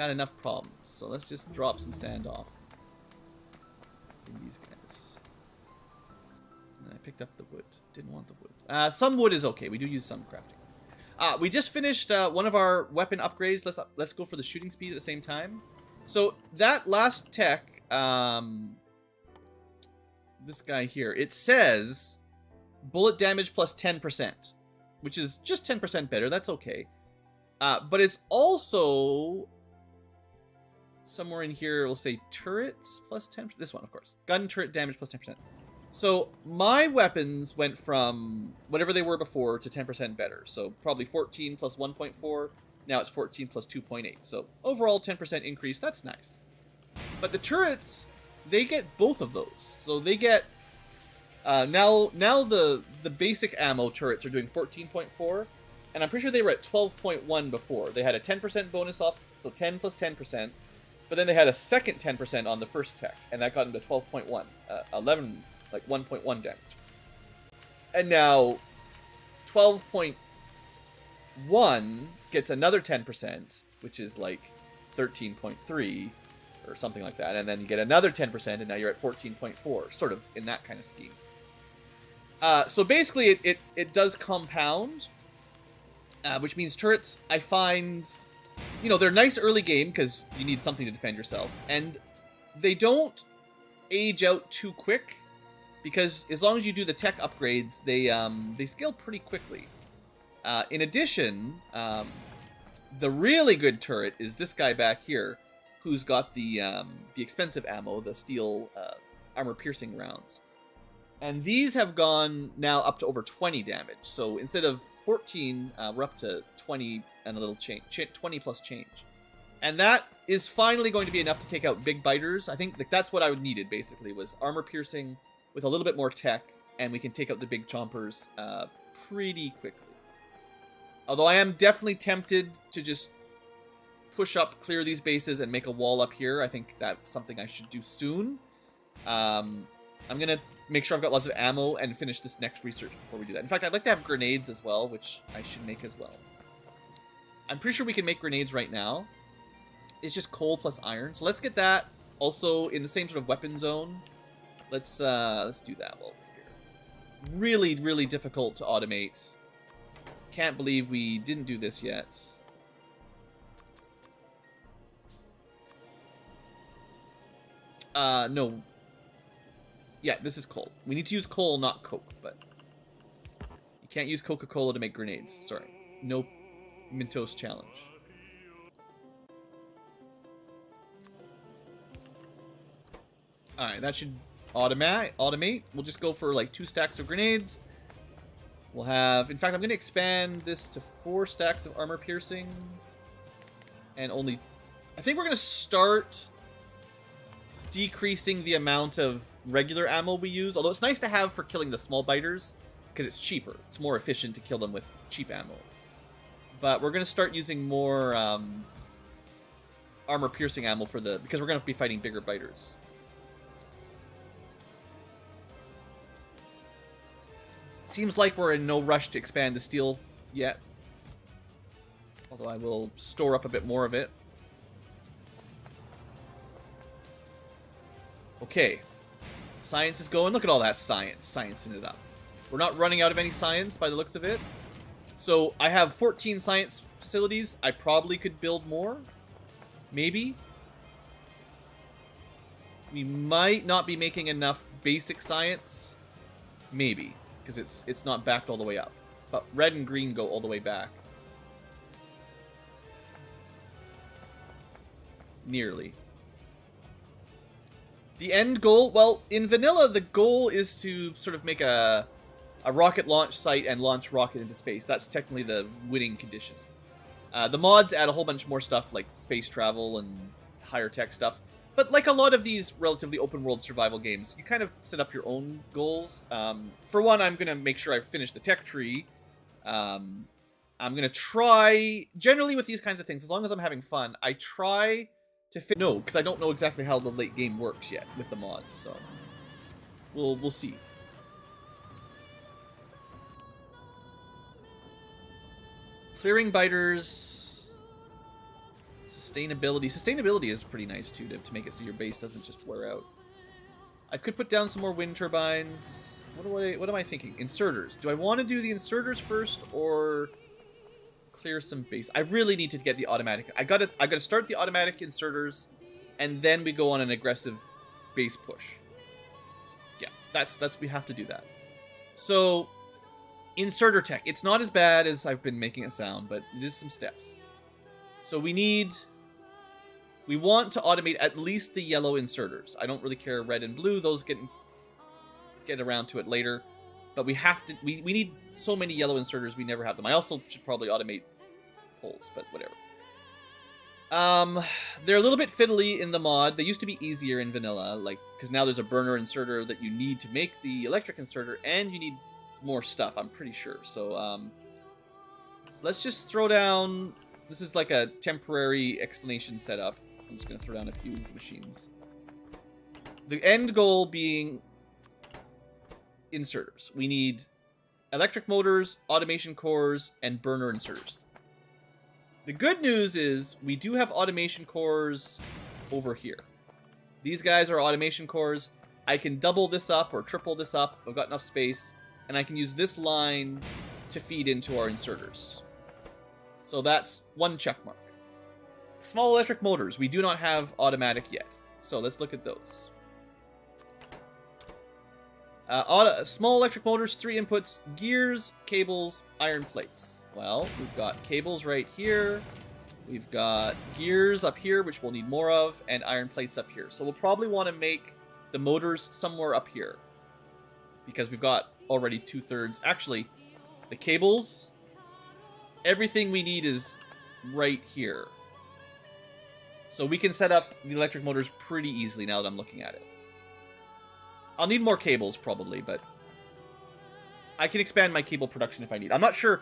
enough problems, so let's just drop some sand off in these guys. And I picked up the wood. Didn't want the wood. Some wood is okay. We do use some crafting. We just finished one of our weapon upgrades. Let's go for the shooting speed at the same time. So that last tech, this guy here, it says bullet damage plus 10%, which is just 10% better. That's okay. But it's also somewhere in here, we'll say turrets plus 10%. This one, of course. Gun turret damage plus 10%. So my weapons went from whatever they were before to 10% better. So probably 14 plus 1.4. Now it's 14 plus 2.8. So overall 10% increase. That's nice. But the turrets, they get both of those. So they get... now the basic ammo turrets are doing 14.4. And I'm pretty sure they were at 12.1 before. They had a 10% bonus off, so 10 plus 10%. But then they had a second 10% on the first tech, and that got them to 12.1. 11, like 1.1 damage. And now 12.1 gets another 10%, which is like 13.3 or something like that. And then you get another 10%, and now you're at 14.4, sort of in that kind of scheme. So basically, it does compound. Which means turrets, I find, you know, they're nice early game because you need something to defend yourself. And they don't age out too quick because as long as you do the tech upgrades, they scale pretty quickly. In addition, the really good turret is this guy back here who's got the expensive ammo, the steel armor-piercing rounds. And these have gone now up to over 20 damage. So instead of 14, we're up to 20 and a little change, 20 plus change. And that is finally going to be enough to take out big biters. I think that's what I needed, basically, was armor piercing with a little bit more tech, and we can take out the big chompers pretty quickly. Although I am definitely tempted to just push up, clear these bases, and make a wall up here. I think that's something I should do soon. I'm going to make sure I've got lots of ammo and finish this next research before we do that. In fact, I'd like to have grenades as well, which I should make as well. I'm pretty sure we can make grenades right now. It's just coal plus iron. So let's get that also in the same sort of weapon zone. Let's do that while we're here. Really, really difficult to automate. Can't believe we didn't do this yet. No. Yeah, this is coal. We need to use coal, not Coke, but you can't use Coca-Cola to make grenades. Sorry. No Mentos challenge. Alright, that should automate. We'll just go for like 2 stacks of grenades. We'll have... In fact, I'm going to expand this to 4 stacks of armor piercing. And only... I think we're going to start decreasing the amount of regular ammo we use, although it's nice to have for killing the small biters because it's cheaper. It's more efficient to kill them with cheap ammo. But we're going to start using more armor piercing ammo for because we're going to be fighting bigger biters. Seems like we're in no rush to expand the steel yet, although I will store up a bit more of it. Okay. Science is going. Look at all that science. Sciencing it up. We're not running out of any science by the looks of it. So I have 14 science facilities. I probably could build more. Maybe. We might not be making enough basic science. Maybe. Because it's not backed all the way up. But red and green go all the way back. Nearly. The end goal, well, in vanilla, the goal is to sort of make a rocket launch site and launch rocket into space. That's technically the winning condition. The mods add a whole bunch more stuff like space travel and higher tech stuff. But like a lot of these relatively open world survival games, you kind of set up your own goals. For one, I'm going to make sure I finish the tech tree. I'm going to try, generally with these kinds of things, as long as I'm having fun, I try to no, because I don't know exactly how the late game works yet with the mods, so we'll see. Clearing biters, sustainability. Sustainability is pretty nice too to make it so your base doesn't just wear out. I could put down some more wind turbines. What am I thinking? Inserters. Do I want to do the inserters first or clear some base? I really need to get the automatic. I gotta start the automatic inserters, and then we go on an aggressive base push. Yeah, that's we have to do that. So, inserter tech. It's not as bad as I've been making it sound, but it is some steps. So we need We want to automate at least the yellow inserters. I don't really care red and blue. Those get around to it later. But we have to... We need so many yellow inserters, we never have them. I also should probably automate holes, but whatever. They're a little bit fiddly in the mod. They used to be easier in vanilla, like, because now there's a burner inserter that you need to make the electric inserter, and you need more stuff, I'm pretty sure. So, let's just throw down... This is like a temporary explanation setup. I'm just going to throw down a few machines. The end goal being inserters. We need electric motors, automation cores, and burner inserters. The good news is we do have automation cores over here. These guys are automation cores. I can double this up or triple this up. I've got enough space. And I can use this line to feed into our inserters. So that's one check mark. Small electric motors. We do not have automatic yet. So let's look at those. Small electric motors, 3 inputs, gears, cables, iron plates. Well, we've got cables right here. We've got gears up here, which we'll need more of, and iron plates up here. So we'll probably want to make the motors somewhere up here, because we've got already 2/3. Actually, the cables, everything we need is right here. So we can set up the electric motors pretty easily now that I'm looking at it. I'll need more cables probably, but I can expand my cable production if I need. I'm not sure.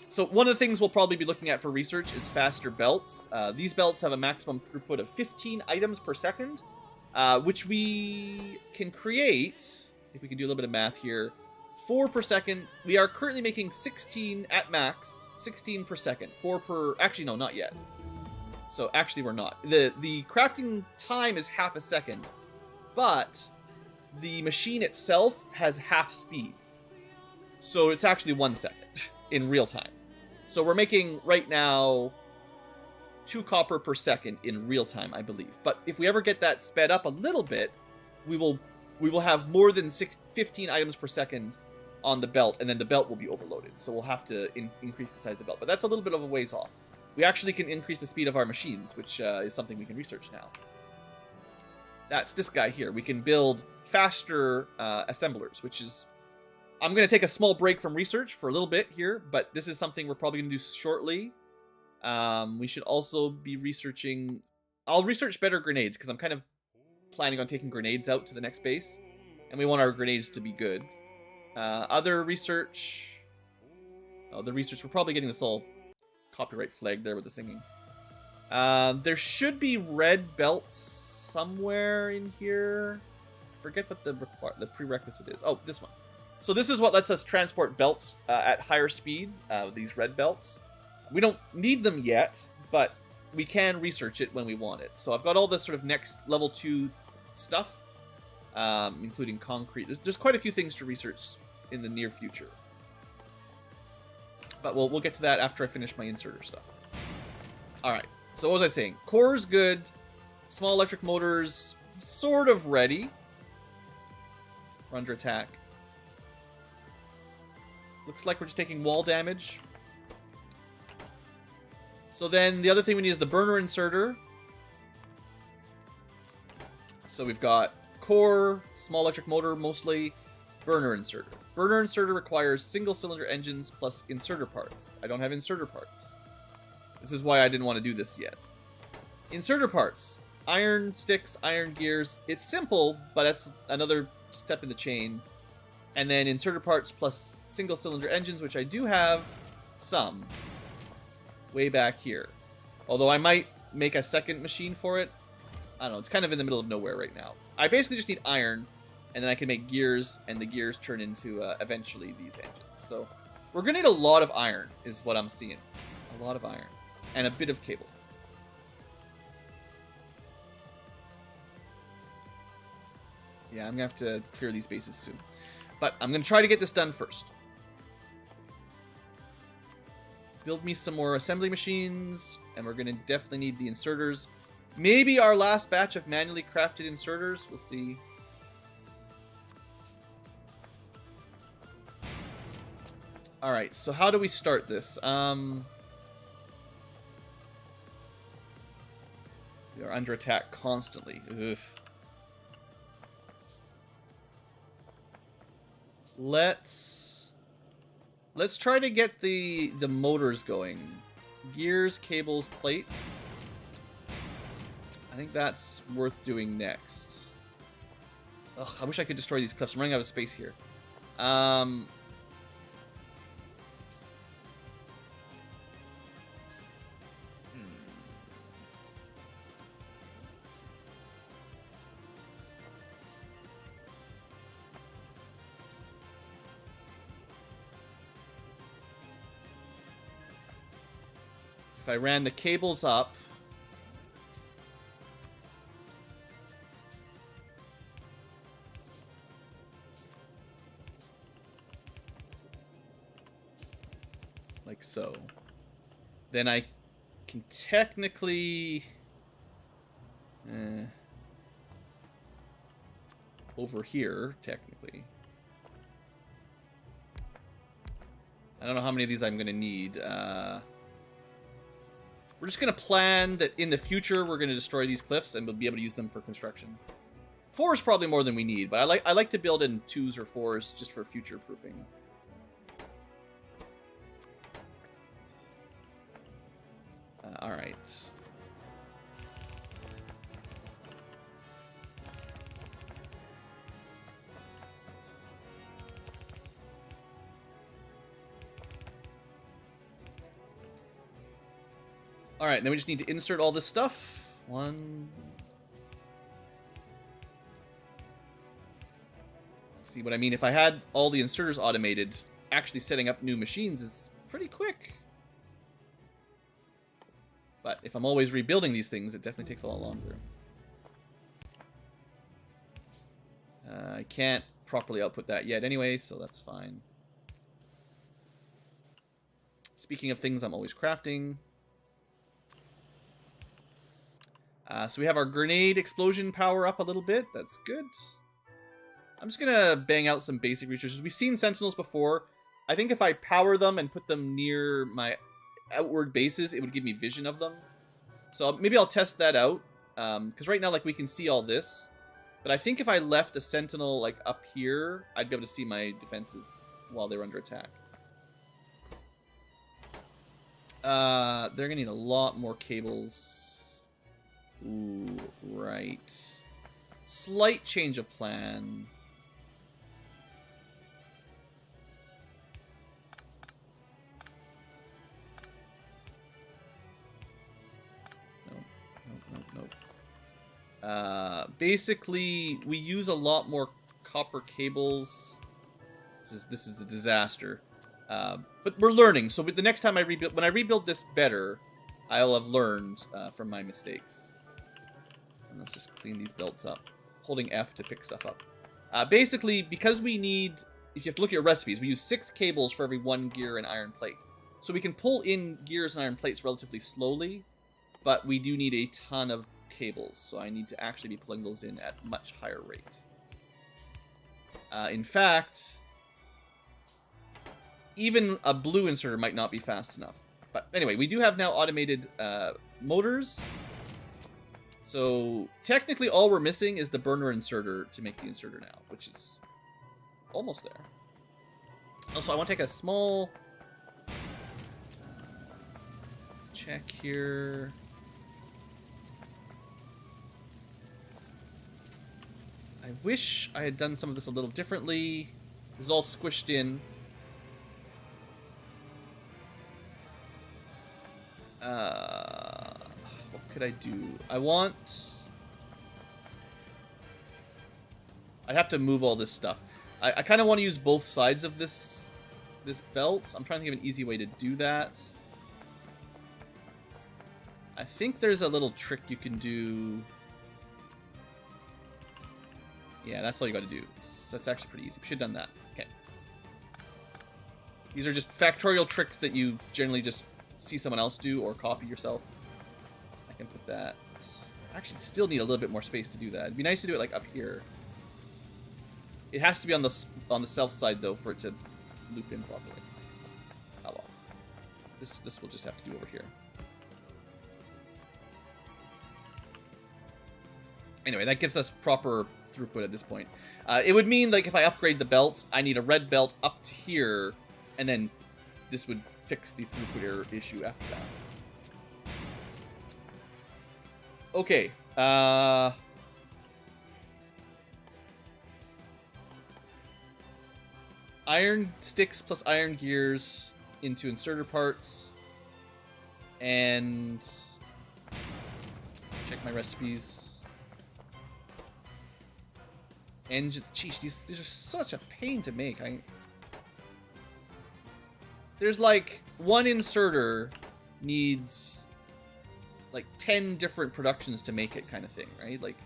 So one of the things we'll probably be looking at for research is faster belts. These belts have a maximum throughput of 15 items per second, which we can create, if we can do a little bit of math here, 4 per second. We are currently making 16 at max, 16 per second. 4 per... Actually, no, not yet. So actually, we're not. The crafting time is half a second, but the machine itself has half speed. So it's actually 1 second in real time. So we're making, right now, 2 copper per second in real time, I believe. But if we ever get that sped up a little bit, we will have more than 15 items per second on the belt, and then the belt will be overloaded. So we'll have to increase the size of the belt. But that's a little bit of a ways off. We actually can increase the speed of our machines, which is something we can research now. That's this guy here. We can build faster assemblers, which is... I'm going to take a small break from research for a little bit here, but this is something we're probably going to do shortly. We should also be researching... I'll research better grenades, because I'm kind of planning on taking grenades out to the next base, and we want our grenades to be good. Other research... Oh, the research... We're probably getting this all copyright flagged there with the singing. There should be red belts somewhere in here. Forget what the prerequisite is. Oh, this one. So this is what lets us transport belts at higher speed, these red belts. We don't need them yet, but we can research it when we want it. So I've got all this sort of next level 2 stuff, including concrete. There's quite a few things to research in the near future. But we'll get to that after I finish my inserter stuff. Alright, so what was I saying? Core's good. Small electric motors, sort of ready. We're under attack. Looks like we're just taking wall damage. So then the other thing we need is the burner inserter. So we've got core, small electric motor mostly, burner inserter. Burner inserter requires single cylinder engines plus inserter parts. I don't have inserter parts. This is why I didn't want to do this yet. Inserter parts. Iron sticks, iron gears. It's simple, but that's another step in the chain. And then inserter parts plus single cylinder engines, which I do have some way back here. Although I might make a second machine for it. I don't know. It's kind of in the middle of nowhere right now. I basically just need iron, and then I can make gears, and the gears turn into eventually these engines. So we're going to need a lot of iron is what I'm seeing. A lot of iron. And a bit of cable. Yeah, I'm going to have to clear these bases soon. But I'm going to try to get this done first. Build me some more assembly machines. And we're going to definitely need the inserters. Maybe our last batch of manually crafted inserters. We'll see. Alright, so how do we start this? We are under attack constantly. Ugh. Let's try to get the motors going. Gears, cables, plates. I think that's worth doing next. Ugh, I wish I could destroy these cliffs. I'm running out of space here. If I ran the cables up... like so. Then I can technically... over here, technically. I don't know how many of these I'm going to need. We're just going to plan that in the future we're going to destroy these cliffs and we'll be able to use them for construction. 4 is probably more than we need, but I like to build in 2s or 4s just for future proofing. All right. All right, then we just need to insert all this stuff. See what I mean? If I had all the inserters automated, actually setting up new machines is pretty quick. But if I'm always rebuilding these things, it definitely takes a lot longer. I can't properly output that yet anyway, so that's fine. Speaking of things I'm always crafting. So we have our grenade explosion power up a little bit. That's good. I'm just going to bang out some basic researches. We've seen sentinels before. I think if I power them and put them near my outward bases, it would give me vision of them. So maybe I'll test that out. Because right now, like, we can see all this. But I think if I left a sentinel, like, up here, I'd be able to see my defenses while they were under attack. They're going to need a lot more cables. Ooh, right. Slight change of plan. Nope. Basically, we use a lot more copper cables. This is a disaster. But we're learning. So the next time when I rebuild this better, I'll have learned from my mistakes. And let's just clean these belts up. Holding F to pick stuff up. Basically, because we need... If you have to look at your recipes, we use 6 cables for every 1 gear and iron plate. So we can pull in gears and iron plates relatively slowly, but we do need a ton of cables. So I need to actually be pulling those in at much higher rate. In fact, even a blue inserter might not be fast enough. But anyway, we do have now automated motors. So technically all we're missing is the burner inserter to make the inserter now, which is almost there. Also, I want to take a small check here. I wish I had done some of this a little differently. This is all squished in. What could I do? I have to move all this stuff. I kind of want to use both sides of this belt. I'm trying to think of an easy way to do that. I think there's a little trick you can do. Yeah, that's all you got to do. That's actually pretty easy. We should have done that. Okay. These are just factorial tricks that you generally just see someone else do or copy yourself. I can put that. I actually still need a little bit more space to do that. It'd be nice to do it like up here. It has to be on the south side though for it to loop in properly. Oh well. This we'll just have to do over here. Anyway, that gives us proper throughput at this point. It would mean, like, if I upgrade the belts, I need a red belt up to here, and then this would fix the throughput error issue after that. Okay. Iron sticks plus iron gears into inserter parts. And check my recipes. Engines. Jeez, these are such a pain to make. There's like one inserter needs like 10 different productions to make it, kind of thing, right? Like,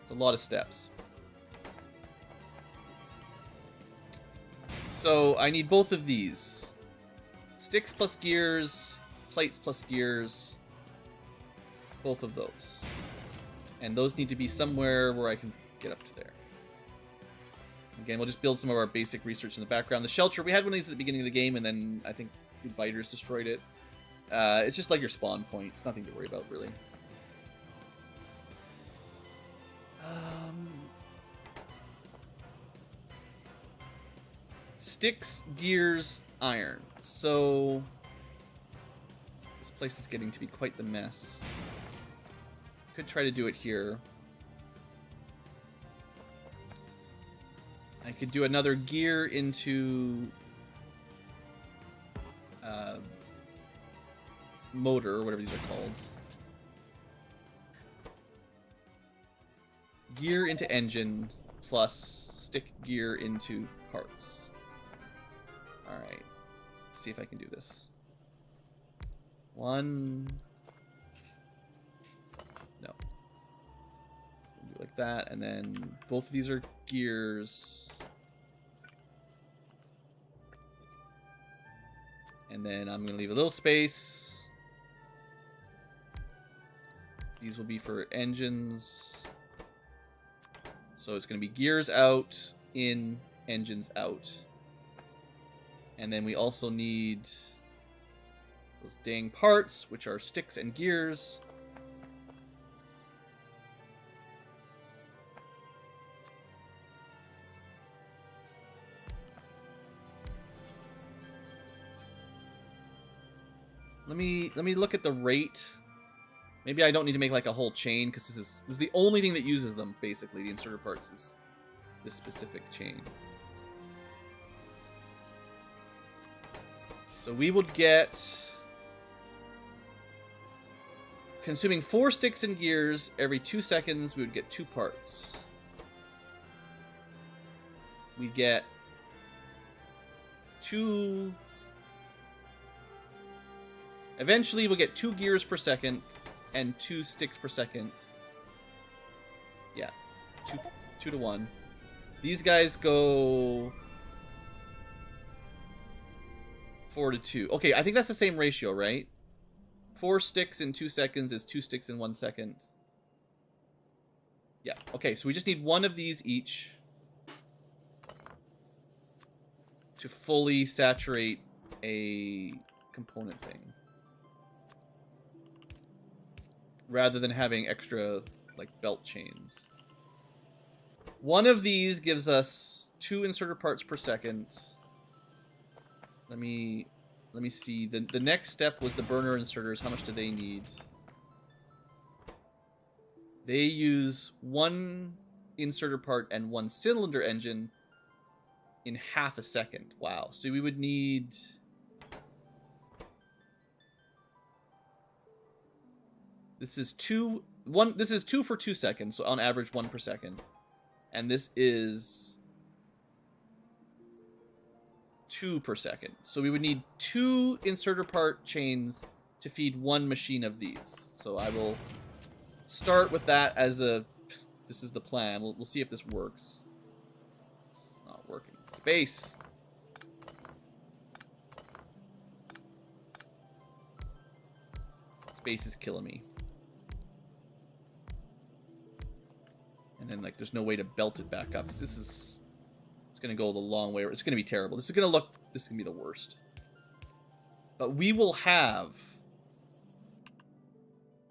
it's a lot of steps. So I need both of these. Sticks plus gears, plates plus gears. Both of those. And those need to be somewhere where I can get up to there. Again, we'll just build some of our basic research in the background. The shelter, we had one of these at the beginning of the game, and then I think the biters destroyed it. It's just like your spawn point. It's nothing to worry about, really. Sticks, gears, iron. So this place is getting to be quite the mess. Could try to do it here. I could do another gear into motor, or whatever these are called. Gear into engine plus stick gear into parts. Alright. See if I can do this. One. No. Do it like that, and then both of these are gears. And then I'm going to leave a little space. These will be for engines. So it's going to be gears out, in, engines out. And then we also need those dang parts, which are sticks and gears. Let me look at the rate. Maybe I don't need to make like a whole chain, because this is the only thing that uses them, basically. The inserter parts is this specific chain. So we would get, consuming 4 sticks and gears every 2 seconds, we would get 2 parts. We'd get 2. Eventually, we'll get 2 gears per second and 2 sticks per second. Yeah, 2 to 1. These guys go 4 to 2. Okay, I think that's the same ratio, right? 4 sticks in 2 seconds is 2 sticks in 1 second. Yeah, okay, so we just need 1 of these each to fully saturate a component thing, rather than having extra, like, belt chains. 1 of these gives us 2 inserter parts per second. Let me see. The next step was the burner inserters. How much do they need? They use 1 inserter part and 1 cylinder engine in half a second. Wow. So we would need... This is 2 for 2 seconds, so on average 1 per second. And this is 2 per second. So we would need 2 inserter part chains to feed 1 machine of these. So I will start with that as a... This is the plan. We'll see if this works. It's not working. Space! Space is killing me. And then, like, there's no way to belt it back up. This is... It's going to go the long way. It's going to be terrible. This is going to be the worst. But we will have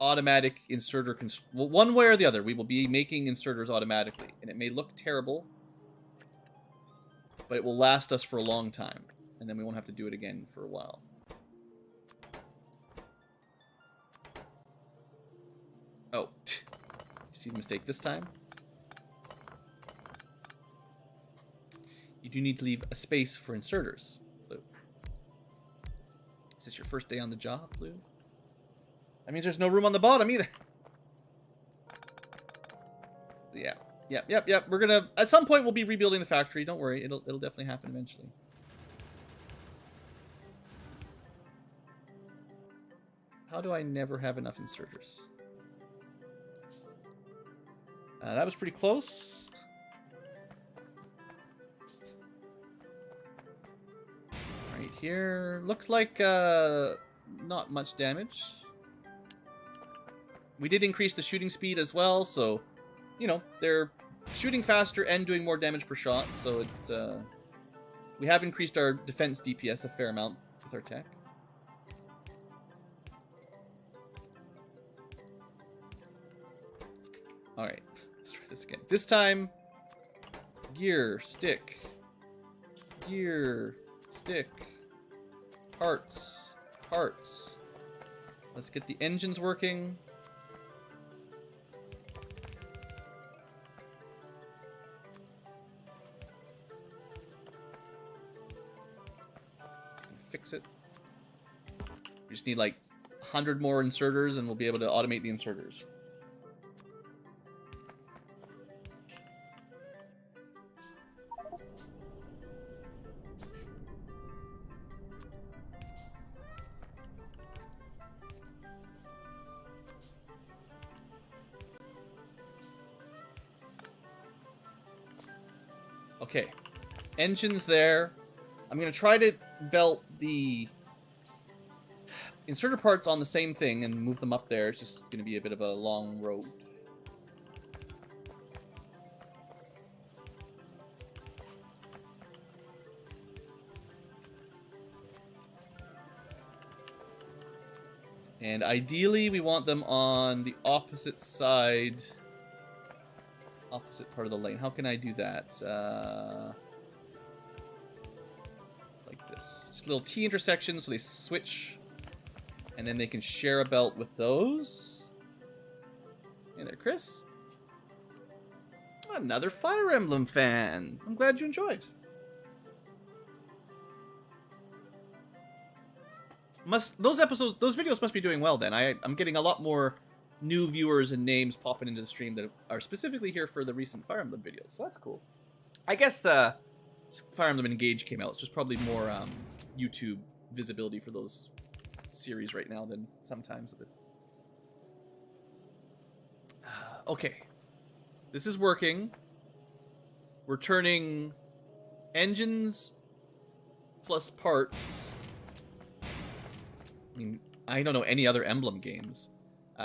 automatic inserter. Well, one way or the other, we will be making inserters automatically, and it may look terrible, but it will last us for a long time, and then we won't have to do it again for a while. Oh, see the mistake this time? You do need to leave a space for inserters, Blue. Is this your first day on the job, Blue? That means there's no room on the bottom either. Yeah. Yep. We're gonna... At some point, we'll be rebuilding the factory. Don't worry. It'll definitely happen eventually. How do I never have enough inserters? That was pretty close. Right here. Looks like not much damage. We did increase the shooting speed as well, so, you know, they're shooting faster and doing more damage per shot, so it's, we have increased our defense DPS a fair amount with our tech. Alright, let's try this again. This time, gear, stick, parts. Let's get the engines working. Fix it. We just need like 100 more inserters and we'll be able to automate the inserters. Okay, engines there. I'm going to try to belt the inserter parts on the same thing and move them up there. It's just going to be a bit of a long road. And ideally, we want them on the opposite side, opposite part of the lane. How can I do that? Like this. Just little T intersections so they switch. And then they can share a belt with those. Hey there, Chris. Another Fire Emblem fan. I'm glad you enjoyed. Those videos must be doing well then. I'm getting a lot more new viewers and names popping into the stream that are specifically here for the recent Fire Emblem videos. So that's cool. I guess Fire Emblem Engage came out. It's just probably more YouTube visibility for those series right now than sometimes of it. Okay. This is working. We're turning engines plus parts. I mean, I don't know any other Emblem games.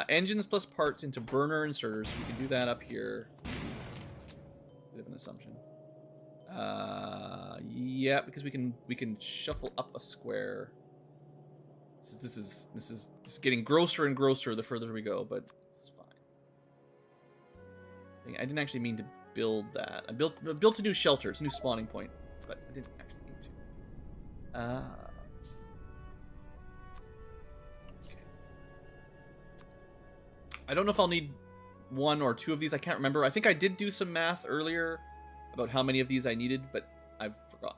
Engines plus parts into burner inserters. So we can do that up here. Bit of an assumption. Yeah, because we can shuffle up a square. This is getting grosser and grosser the further we go, but it's fine. I didn't actually mean to build that. I built a new shelter. It's a new spawning point, but I didn't actually mean to. Okay. I don't know if I'll need one or two of these. I can't remember. I think I did do some math earlier about how many of these I needed, but I've forgotten.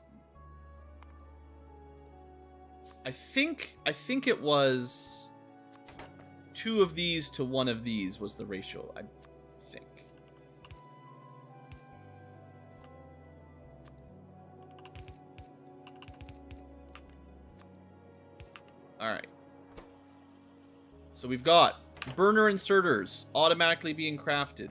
I think it was 2 of these to 1 of these was the ratio, I think. Alright. So we've got burner inserters automatically being crafted.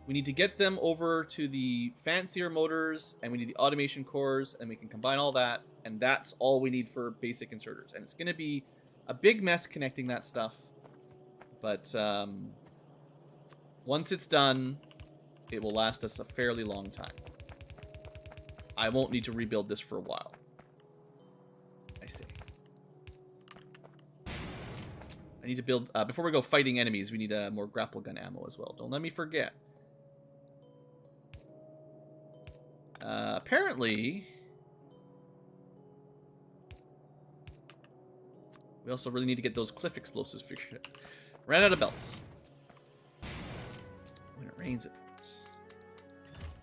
We need to get them over to the fancier motors, and we need the automation cores, and we can combine all that, and that's all we need for basic inserters. And it's going to be a big mess connecting that stuff, but once it's done, it will last us a fairly long time. I won't need to rebuild this for a while. I see. I need to build, before we go fighting enemies, we need more grapple gun ammo as well. Don't let me forget. Apparently, we also really need to get those cliff explosives figured out. Ran out of belts. When it rains, it pours.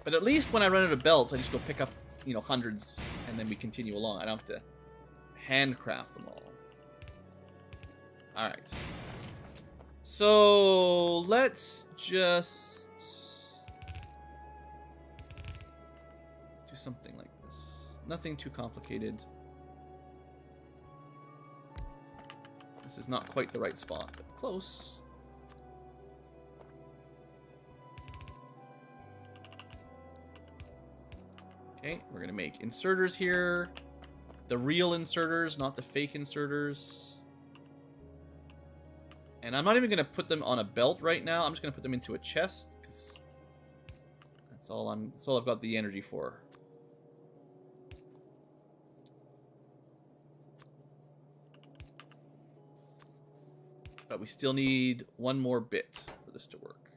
But at least when I run out of belts, I just go pick up, you know, hundreds, and then we continue along. I don't have to handcraft them all. Alright. So, let's just do something like this. Nothing too complicated. This is not quite the right spot, but close. Okay, we're going to make inserters here. The real inserters, not the fake inserters. And I'm not even going to put them on a belt right now. I'm just going to put them into a chest, because that's all I've got the energy for. But we still need one more bit for this to work.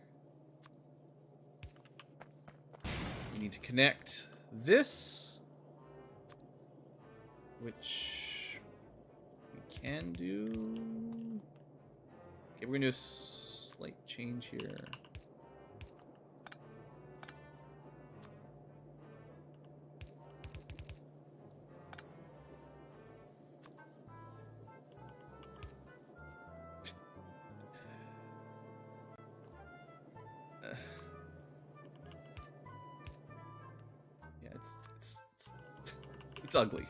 We need to connect this, which we can do. Okay, we're going to do a slight change here. It's ugly.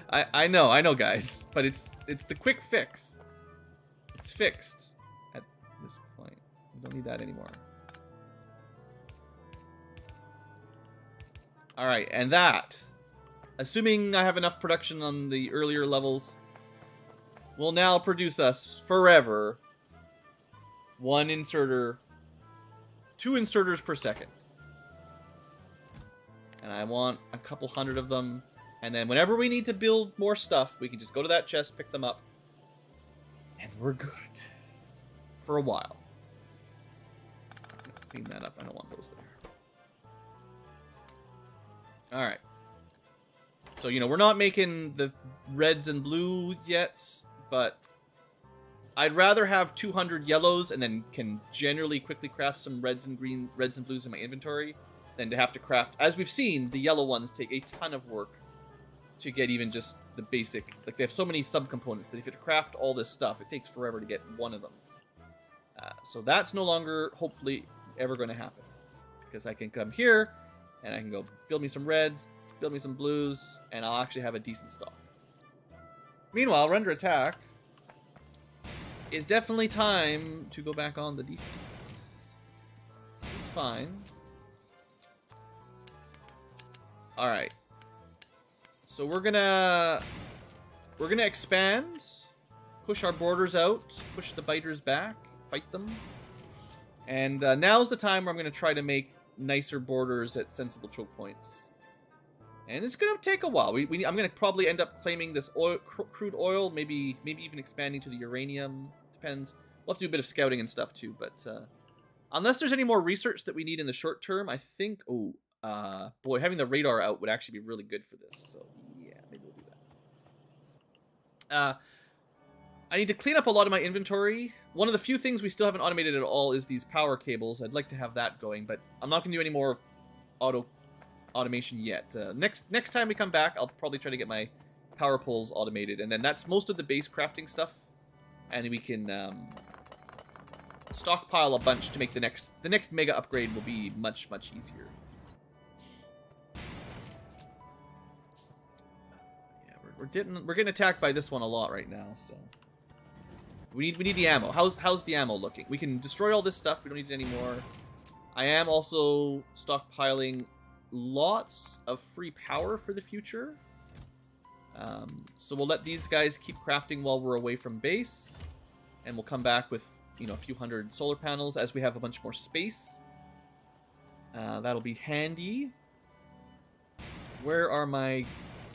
I know, guys, but it's the quick fix. It's fixed at this point. We don't need that anymore. All right, and that, assuming I have enough production on the earlier levels, will now produce us forever 2 inserters per second. And I want a couple hundred of them. And then whenever we need to build more stuff, we can just go to that chest, pick them up. And we're good. For a while. Clean that up. I don't want those there. Alright. So, you know, we're not making the reds and blue yet. But I'd rather have 200 yellows and then can generally quickly craft some reds and blues in my inventory than to have to craft. As we've seen, the yellow ones take a ton of work to get even just the basic. Like, they have so many subcomponents that if you have to craft all this stuff, it takes forever to get one of them. So that's no longer, hopefully, ever going to happen. Because I can come here, and I can go build me some reds, build me some blues, and I'll actually have a decent stock. Meanwhile, render attack is definitely time to go back on the defense. This is fine. Alright. So we're gonna expand, push our borders out, push the biters back, fight them. And now's the time where I'm gonna try to make nicer borders at sensible choke points. And it's gonna take a while. I'm gonna probably end up claiming this crude oil, maybe even expanding to the uranium. Depends. We'll have to do a bit of scouting and stuff too, but unless there's any more research that we need in the short term, I think. Oh. Boy, having the radar out would actually be really good for this. So, yeah, maybe we'll do that. I need to clean up a lot of my inventory. One of the few things we still haven't automated at all is these power cables. I'd like to have that going, but I'm not going to do any more automation yet. Next time we come back, I'll probably try to get my power poles automated, and then that's most of the base crafting stuff, and we can stockpile a bunch to make the next mega upgrade will be much easier. We're getting attacked by this one a lot right now, so we need the ammo. How's the ammo looking? We can destroy all this stuff. We don't need it anymore. I am also stockpiling lots of free power for the future. So we'll let these guys keep crafting while we're away from base, and we'll come back with, you know, a few hundred solar panels as we have a bunch more space. That'll be handy. Where are my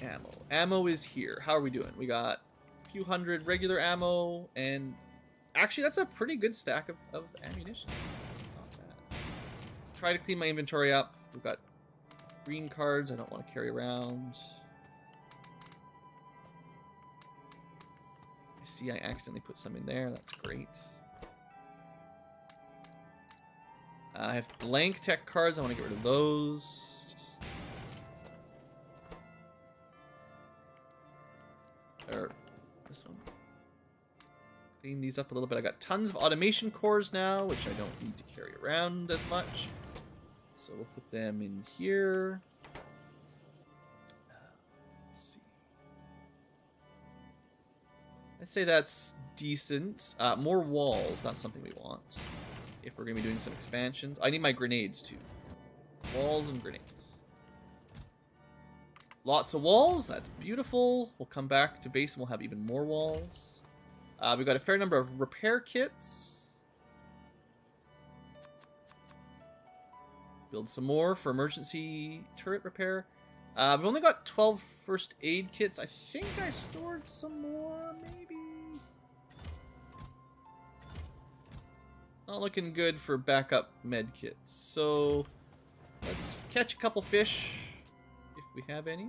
ammo? Ammo is here. How are we doing? We got a few hundred regular ammo, and actually that's a pretty good stack of ammunition. Not bad. Try to clean my inventory up. We've got green cards I don't want to carry around. I see I accidentally put some in there. That's great. I have blank tech cards. I want to get rid of those. Just... Or this one. Clean these up a little bit. I got tons of automation cores now, which I don't need to carry around as much. So we'll put them in here. Let's see. I'd say that's decent. More walls. That's something we want. If we're going to be doing some expansions. I need my grenades too. Walls and grenades. Lots of walls. That's beautiful. We'll come back to base and we'll have even more walls. We've got a fair number of repair kits. Build some more for emergency turret repair. We've only got 12 first aid kits. I think I stored some more, maybe. Not looking good for backup med kits. So let's catch a couple fish if we have any.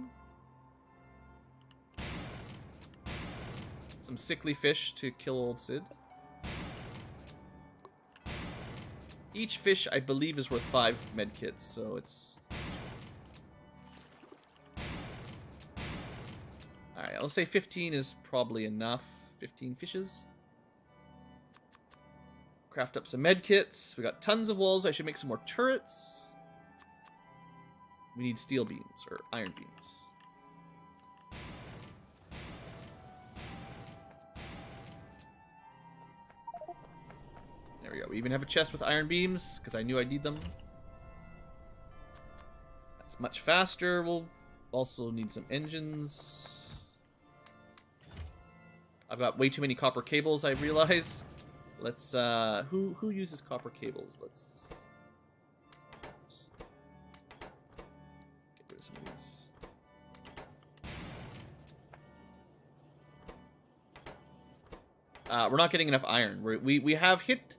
Some sickly fish to kill old Sid. Each fish, I believe, is worth 5 med kits, so it's... Alright, I'll say 15 is probably enough. 15 fishes. Craft up some med kits. We got tons of walls. I should make some more turrets. We need steel beams, or iron beams. There we go. We even have a chest with iron beams, because I knew I'd need them. That's much faster. We'll also need some engines. I've got way too many copper cables, I realize. Let's, who uses copper cables? Let's get rid of some of these. We're not getting enough iron. We have hit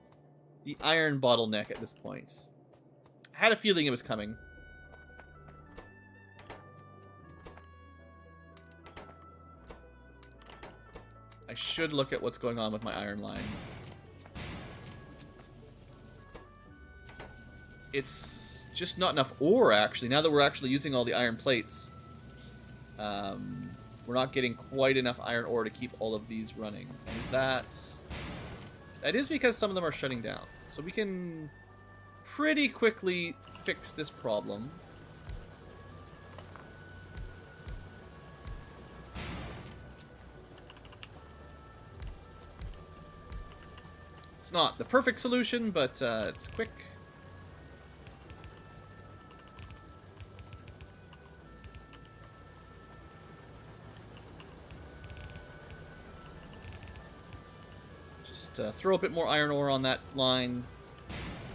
the iron bottleneck at this point. I had a feeling it was coming. I should look at what's going on with my iron line. It's just not enough ore, actually. Now that we're actually using all the iron plates, we're not getting quite enough iron ore to keep all of these running. And is that... That is because some of them are shutting down. So we can pretty quickly fix this problem. It's not the perfect solution, but it's quick. Just throw a bit more iron ore on that line.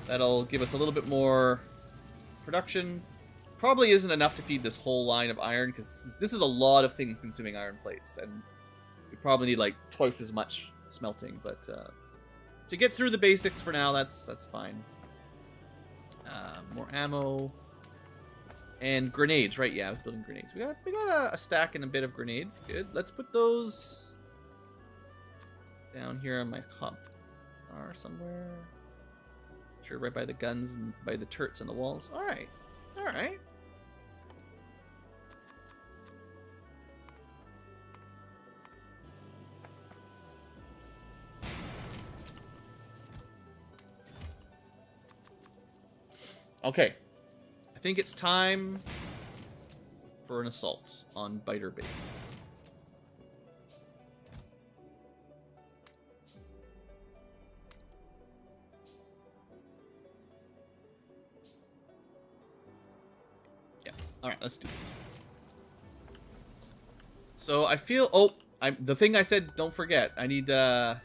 That'll give us a little bit more production. Probably isn't enough to feed this whole line of iron, because this is a lot of things consuming iron plates, and we probably need like twice as much smelting, but to get through the basics for now, that's fine. More ammo. And grenades, right? Yeah, I was building grenades. We got a stack and a bit of grenades. Good. Let's put those down here on my hub or somewhere. Sure, right by the guns and by the turrets on the walls. Alright. Alright. Okay, I think it's time for an assault on Biter Base. Yeah, alright, let's do this. So I feel, the thing I said, don't forget, I need, I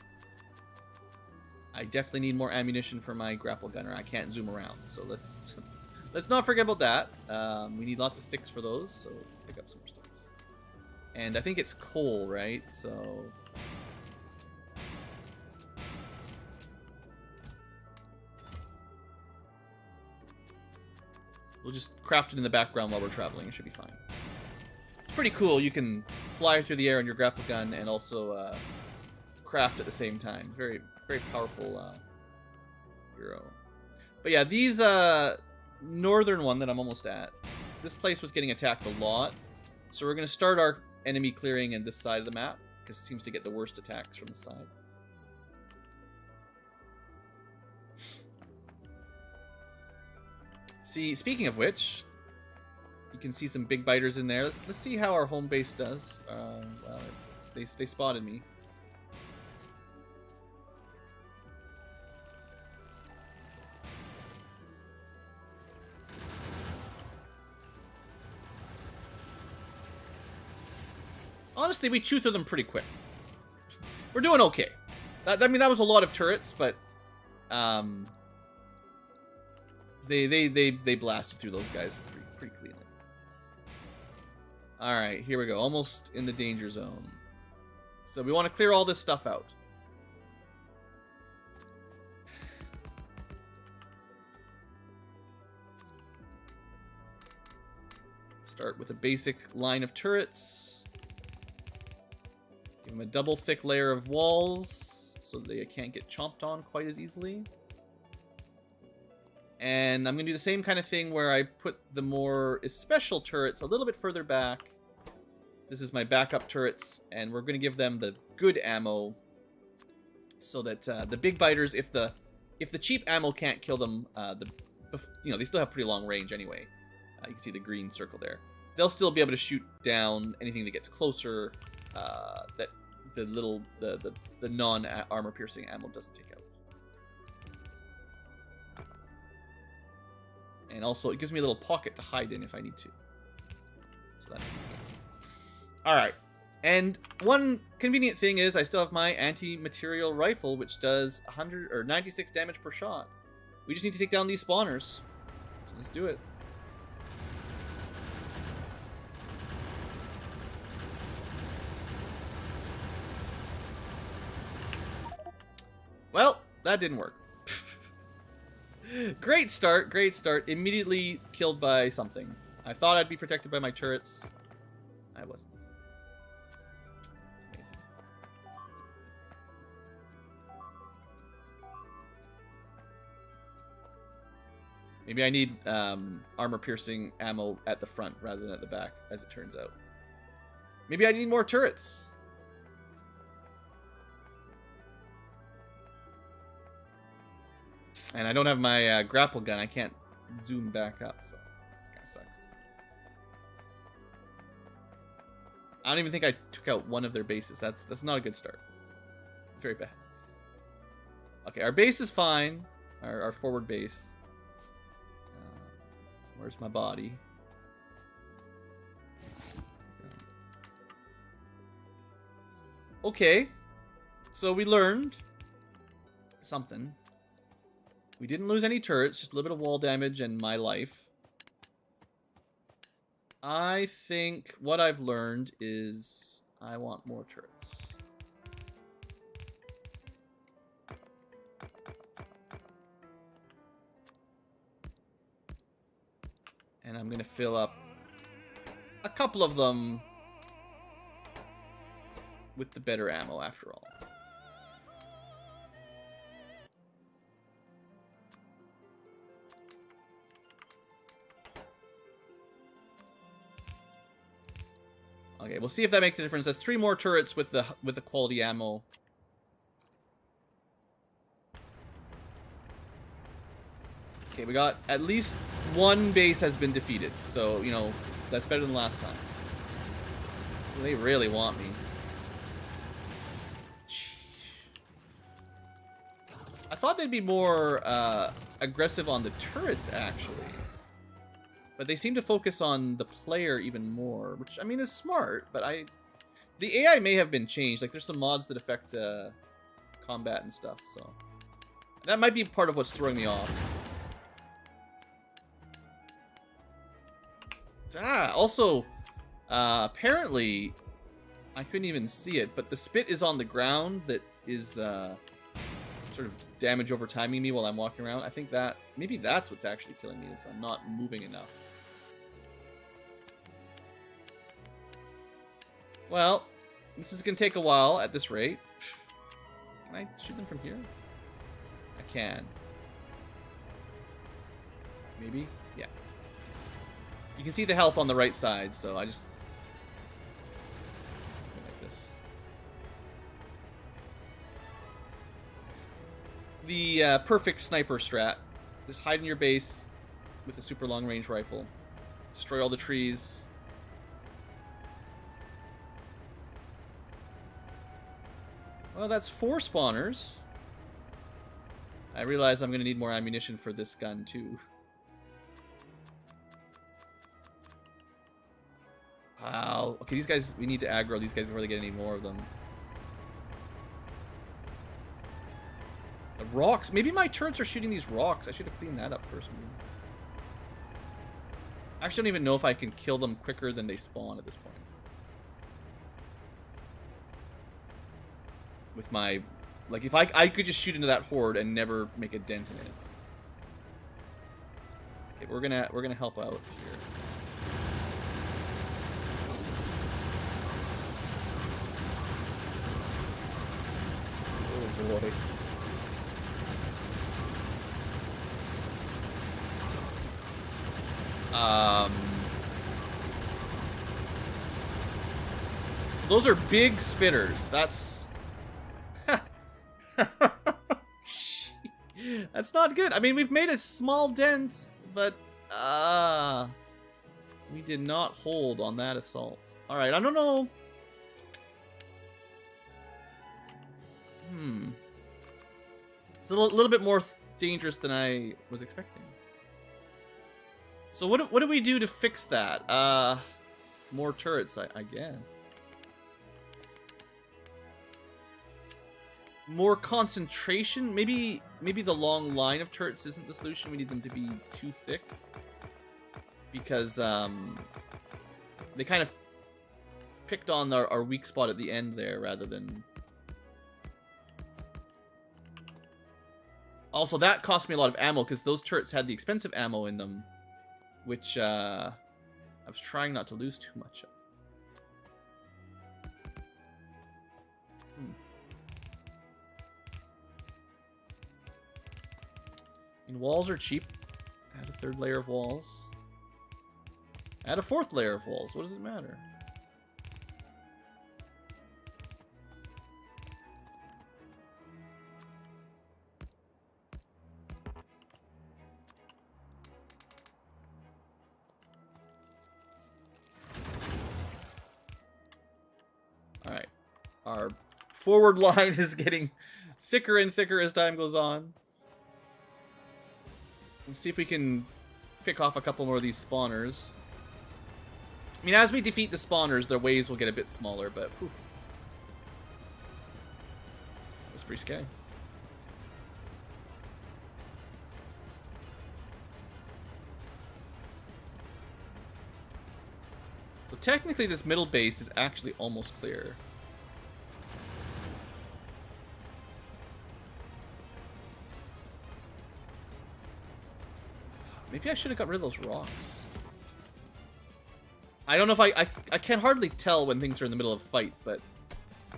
definitely need more ammunition for my grapple gunner. I can't zoom around, so let's not forget about that. We need lots of sticks for those, so let's pick up some more sticks. And I think it's coal, right? So We'll just craft it in the background while we're traveling. It should be fine. It's pretty cool. You can fly through the air on your grappling gun and also craft at the same time. Very, very powerful hero. But yeah, these northern one that I'm almost at, this place was getting attacked a lot. So we're going to start our enemy clearing in this side of the map, because it seems to get the worst attacks from the side. See, speaking of which, you can see some big biters in there. Let's see how our home base does. Well, they spotted me. Honestly, we chew through them pretty quick. We're doing okay. I mean, that was a lot of turrets, but they blasted through those guys pretty cleanly. All right, here we go. Almost in the danger zone. So we want to clear all this stuff out. Start with a basic line of turrets. Give them a double thick layer of walls so they can't get chomped on quite as easily. And I'm going to do the same kind of thing where I put the more special turrets a little bit further back. This is my backup turrets, and we're going to give them the good ammo so that the big biters, if the cheap ammo can't kill them, they still have pretty long range anyway. You can see the green circle there. They'll still be able to shoot down anything that gets closer that the non-armor piercing ammo doesn't take out. And also, it gives me a little pocket to hide in if I need to. So that's good. Alright. And one convenient thing is I still have my anti-material rifle, which does 100 or 96 damage per shot. We just need to take down these spawners. So let's do it. Well, that didn't work. Great start, great start. Immediately killed by something. I thought I'd be protected by my turrets. I wasn't. Amazing. Maybe I need armor-piercing ammo at the front rather than at the back, as it turns out. Maybe I need more turrets. And I don't have my grapple gun. I can't zoom back up, so this kind of sucks. I don't even think I took out one of their bases. That's not a good start. Very bad. Okay, our base is fine. Our forward base. Where's my body? Okay. So we learned something. We didn't lose any turrets, just a little bit of wall damage and my life. I think what I've learned is I want more turrets. And I'm going to fill up a couple of them with the better ammo after all. Okay, we'll see if that makes a difference. That's 3 more turrets with the quality ammo. Okay, we got at least one base has been defeated, so you know that's better than last time. They really want me. I thought they'd be more aggressive on the turrets, actually. But they seem to focus on the player even more, which, I mean, is smart, but the AI may have been changed. Like, there's some mods that affect combat and stuff, so that might be part of what's throwing me off. Also, apparently, I couldn't even see it, but the spit is on the ground that is sort sort of damage over timing me while I'm walking around. I think that maybe that's what's actually killing me, is I'm not moving enough. Well, this is gonna take a while at this rate. Can I shoot them from here? I can. Maybe? Yeah. You can see the health on the right side, so I just... like this. The perfect sniper strat. Just hide in your base with a super long range rifle. Destroy all the trees. Well, that's 4 spawners. I realize I'm going to need more ammunition for this gun, too. Wow. Okay, these guys, we need to aggro these guys before they get any more of them. The rocks. Maybe my turrets are shooting these rocks. I should have cleaned that up first. I actually don't even know if I can kill them quicker than they spawn at this point. With my... Like, if I could just shoot into that horde and never make a dent in it. Okay, we're gonna help out here. Oh boy. Those are big spitters. That's that's not good. I mean, we've made a small dent, but we did not hold on that assault. All right, I don't know. It's a little bit more dangerous than I was expecting. So what do we do to fix that? More turrets, I guess. More concentration? Maybe the long line of turrets isn't the solution. We need them to be too thick. Because they kind of picked on our weak spot at the end there rather than... Also, that cost me a lot of ammo because those turrets had the expensive ammo in them. Which I was trying not to lose too much of. And walls are cheap. Add a 3rd layer of walls. Add a 4th layer of walls. What does it matter? Alright. Our forward line is getting thicker and thicker as time goes on. Let's see if we can pick off a couple more of these spawners. I mean, as we defeat the spawners, their waves will get a bit smaller, but... Whew. That was pretty scary. So technically this middle base is actually almost clear. Maybe I should have got rid of those rocks. I don't know if I can hardly tell when things are in the middle of a fight, but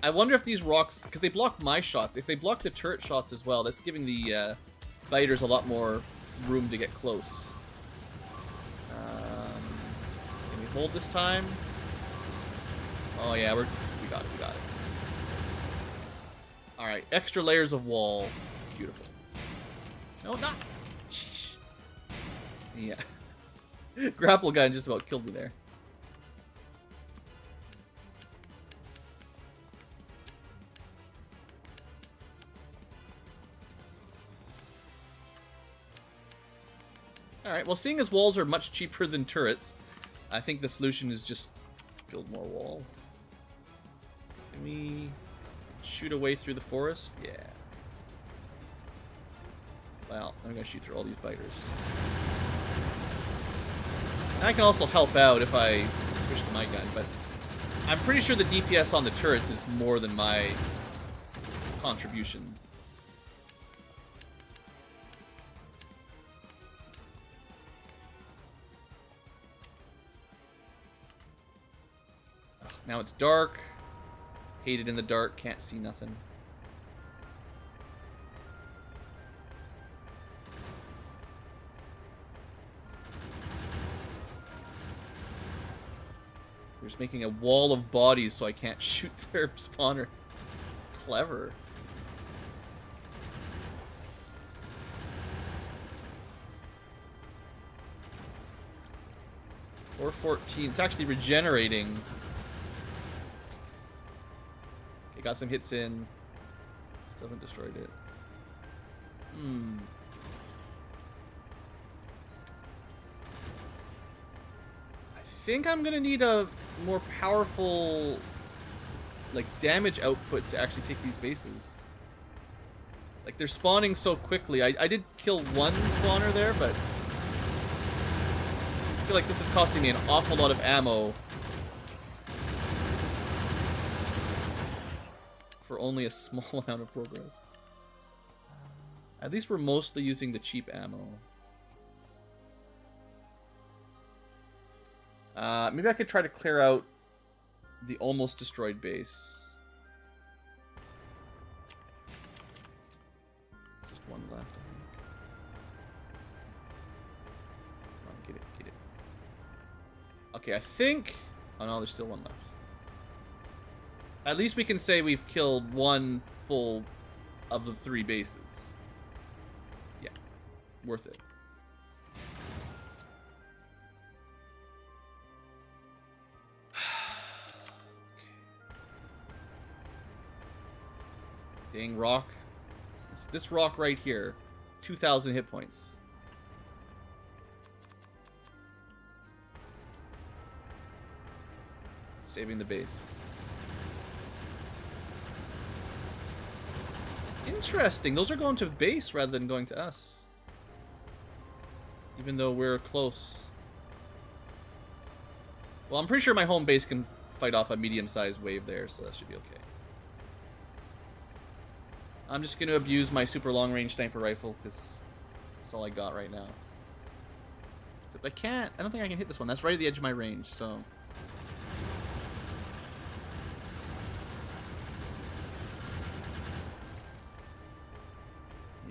I wonder if these rocks, because they block my shots, if they block the turret shots as well, that's giving the fighters a lot more room to get close. Can we hold this time? Oh yeah, we got it, Alright, extra layers of wall. Beautiful. No, not. Sheesh. Yeah. Grapple gun just about killed me there. Alright, well, seeing as walls are much cheaper than turrets, I think the solution is just build more walls. Can we shoot a way through the forest? Yeah. Well, I'm gonna shoot through all these biters. And I can also help out if I switch to my gun, but I'm pretty sure the DPS on the turrets is more than my contribution. Now it's dark. Hate it in the dark. Can't see nothing. We're just making a wall of bodies so I can't shoot their spawner. Clever. Or 14. It's actually regenerating. Okay, got some hits in. Still haven't destroyed it. I think I'm gonna need a more powerful, like, damage output to actually take these bases. Like, they're spawning so quickly. I did kill one spawner there, but I feel like this is costing me an awful lot of ammo for only a small amount of progress. At least we're mostly using the cheap ammo. Maybe I could try to clear out the almost destroyed base. There's just one left, I think. Come on, get it, get it. Okay, I think... Oh no, there's still one left. At least we can say we've killed one full of the 3 bases. Yeah, worth it. Dang rock. This rock right here. 2,000 hit points. Saving the base. Interesting. Those are going to base rather than going to us. Even though we're close. Well, I'm pretty sure my home base can fight off a medium-sized wave there, so that should be okay. I'm just going to abuse my super long-range sniper rifle, because that's all I got right now. Except I can't. I don't think I can hit this one. That's right at the edge of my range, so...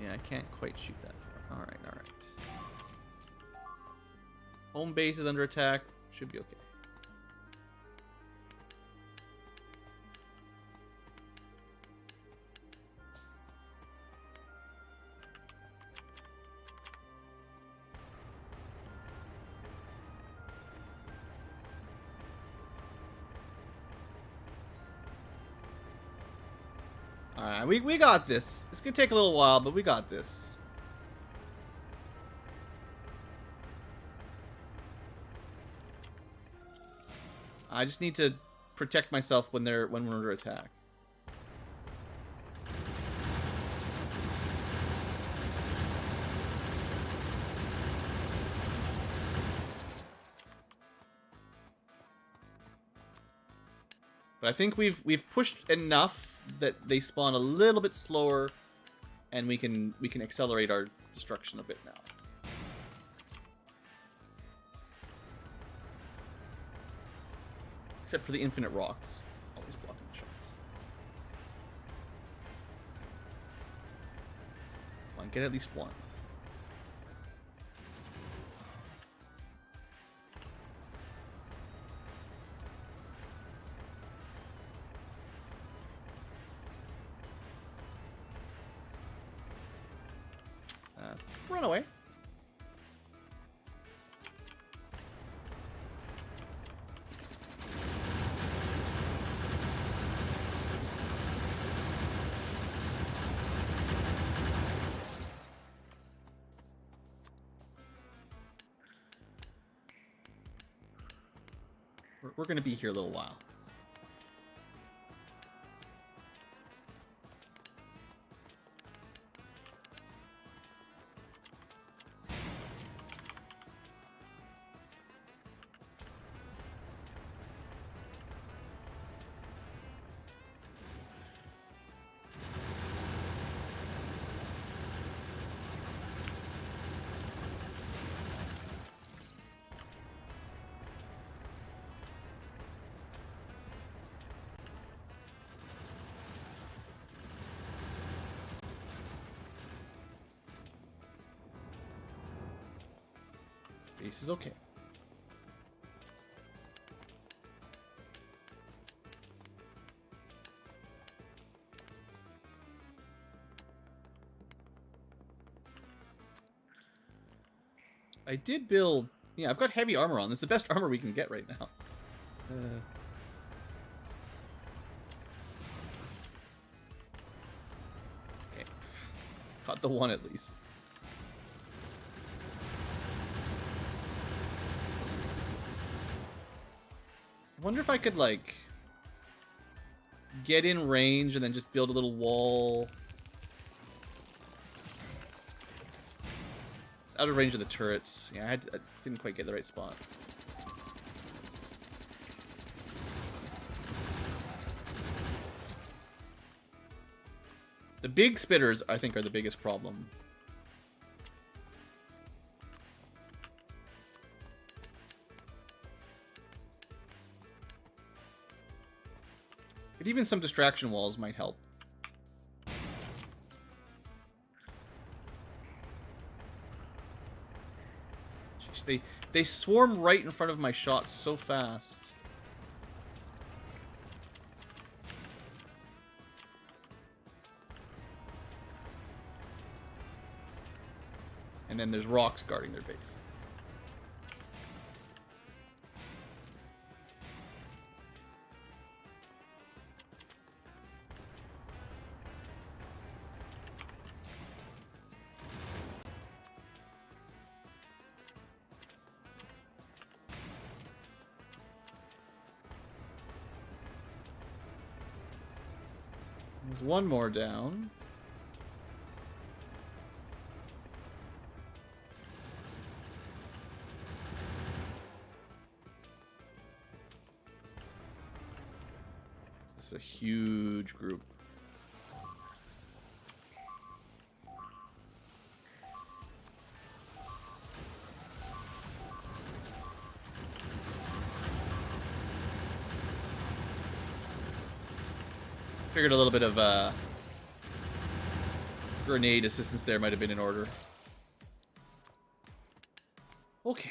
Yeah, I can't quite shoot that far. Alright, alright. Home base is under attack. Should be okay. Alright, we got this. It's gonna take a little while, but we got this. I just need to protect myself when we're under attack. But I think we've pushed enough that they spawn a little bit slower, and we can accelerate our destruction a bit now. Except for the infinite rocks, always blocking the shots. Come on, get at least one. Run away. We're going to be here a little while. Base is okay. I did build... Yeah, I've got heavy armor on. This is the best armor we can get right now. Okay. Caught the one at least. I wonder if I could, like, get in range and then just build a little wall. Out of range of the turrets. Yeah, I didn't quite get the right spot. The big spitters, I think, are the biggest problem. But even some distraction walls might help. Jeez, they swarm right in front of my shots so fast. And then there's rocks guarding their base. There's one more down. This is a huge group. Figured a little bit of grenade assistance there might have been in order. Okay.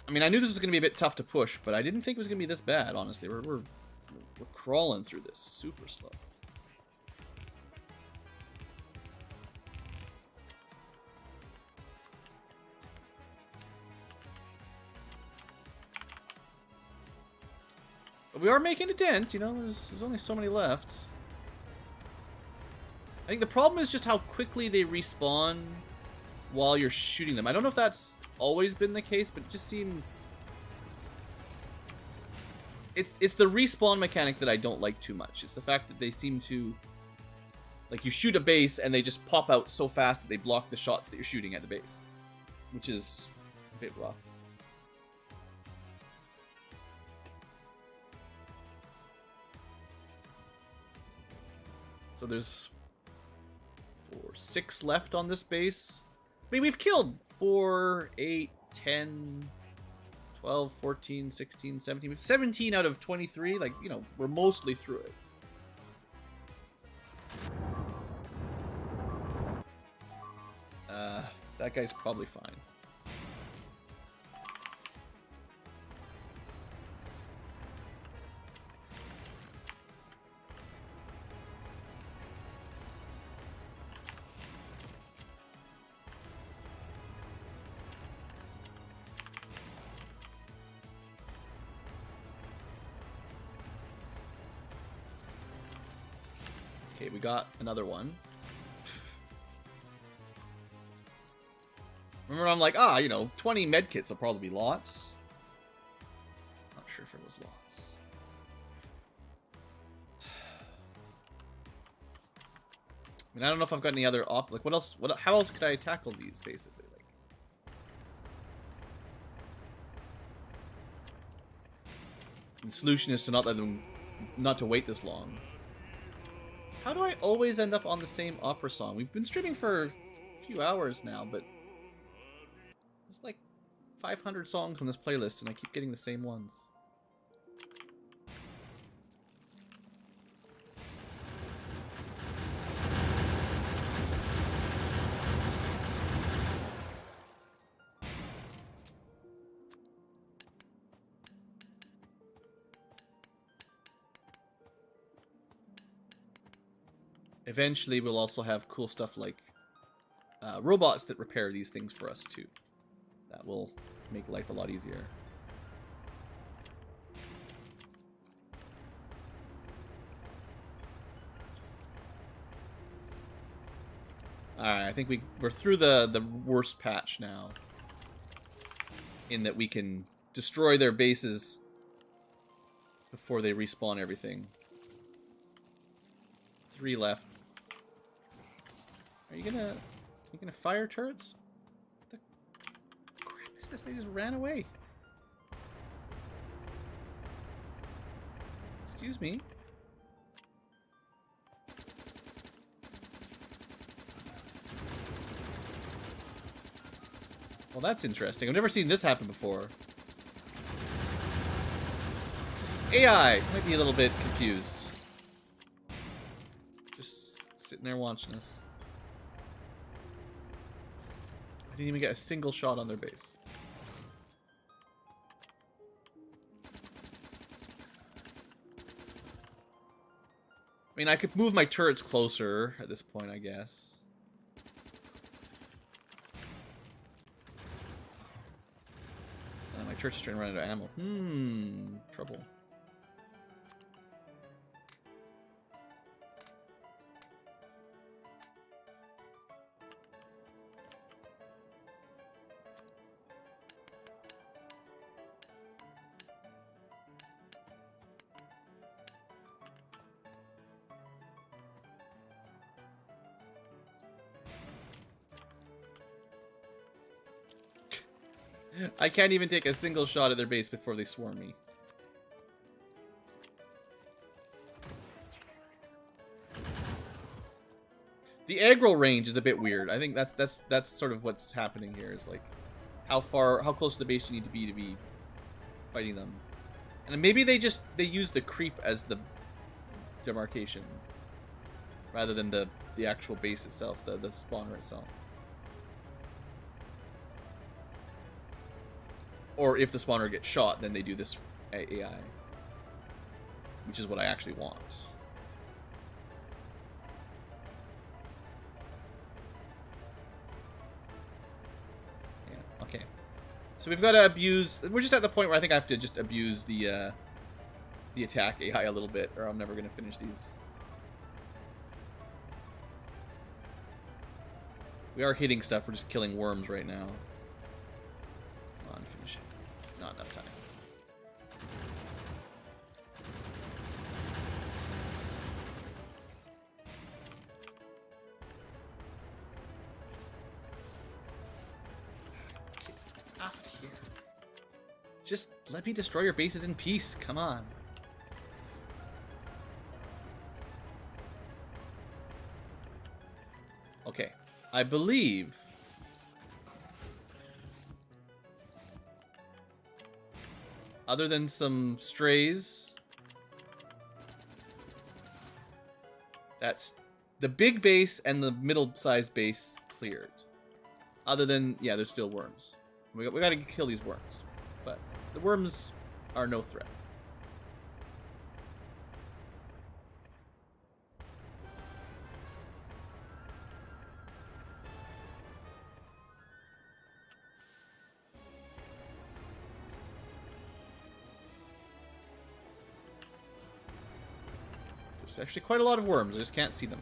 I mean, I knew this was going to be a bit tough to push, but I didn't think it was going to be this bad, honestly. We're crawling through this super slow. But we are making a dent, you know, there's only so many left. I think the problem is just how quickly they respawn while you're shooting them. I don't know if that's always been the case, but it just seems... It's the respawn mechanic that I don't like too much. It's the fact that they seem to... Like, you shoot a base, and they just pop out so fast that they block the shots that you're shooting at the base. Which is a bit rough. So there's 6 left on this base. I mean, we've killed 4, 8, 10, 12, 14, 16, 17. 17 out of 23. Like, you know, we're mostly through it. That guy's probably fine. Okay, we got another one. Remember, I'm like, you know, 20 medkits will probably be lots. Not sure if it was lots. I mean, I don't know if I've got any other like, what else? How else could I tackle these, basically? Like, the solution is to not to wait this long. How do I always end up on the same opera song? We've been streaming for a few hours now, but there's like 500 songs on this playlist, and I keep getting the same ones. eventually we'll also have cool stuff like robots that repair these things for us too. That will make life a lot easier. Alright, I think we're through the worst patch now. In that we can destroy their bases before they respawn everything. 3 left. Are you gonna fire turrets? What the crap is this? They just ran away. Excuse me. Well, that's interesting. I've never seen this happen before. AI might be a little bit confused. Just sitting there watching us. I didn't even get a single shot on their base. I mean, I could move my turrets closer at this point, I guess. My church is trying to run out of ammo. Trouble. I can't even take a single shot at their base before they swarm me. The aggro range is a bit weird. I think that's sort of what's happening here. Is like how close to the base you need to be fighting them, and maybe they use the creep as the demarcation rather than the actual base itself, the spawner itself. Or if the spawner gets shot, then they do this AI. Which is what I actually want. Yeah, okay. So we've got to abuse... We're just at the point where I think I have to just abuse the attack AI a little bit, or I'm never going to finish these. We are hitting stuff, we're just killing worms right now. Not enough time. Get off of here. Just let me destroy your bases in peace. Come on. Okay. I believe... Other than some strays, that's the big base and the middle-sized base cleared. Other than, yeah, there's still worms. We got to kill these worms, but the worms are no threat. There's actually quite a lot of worms. I just can't see them.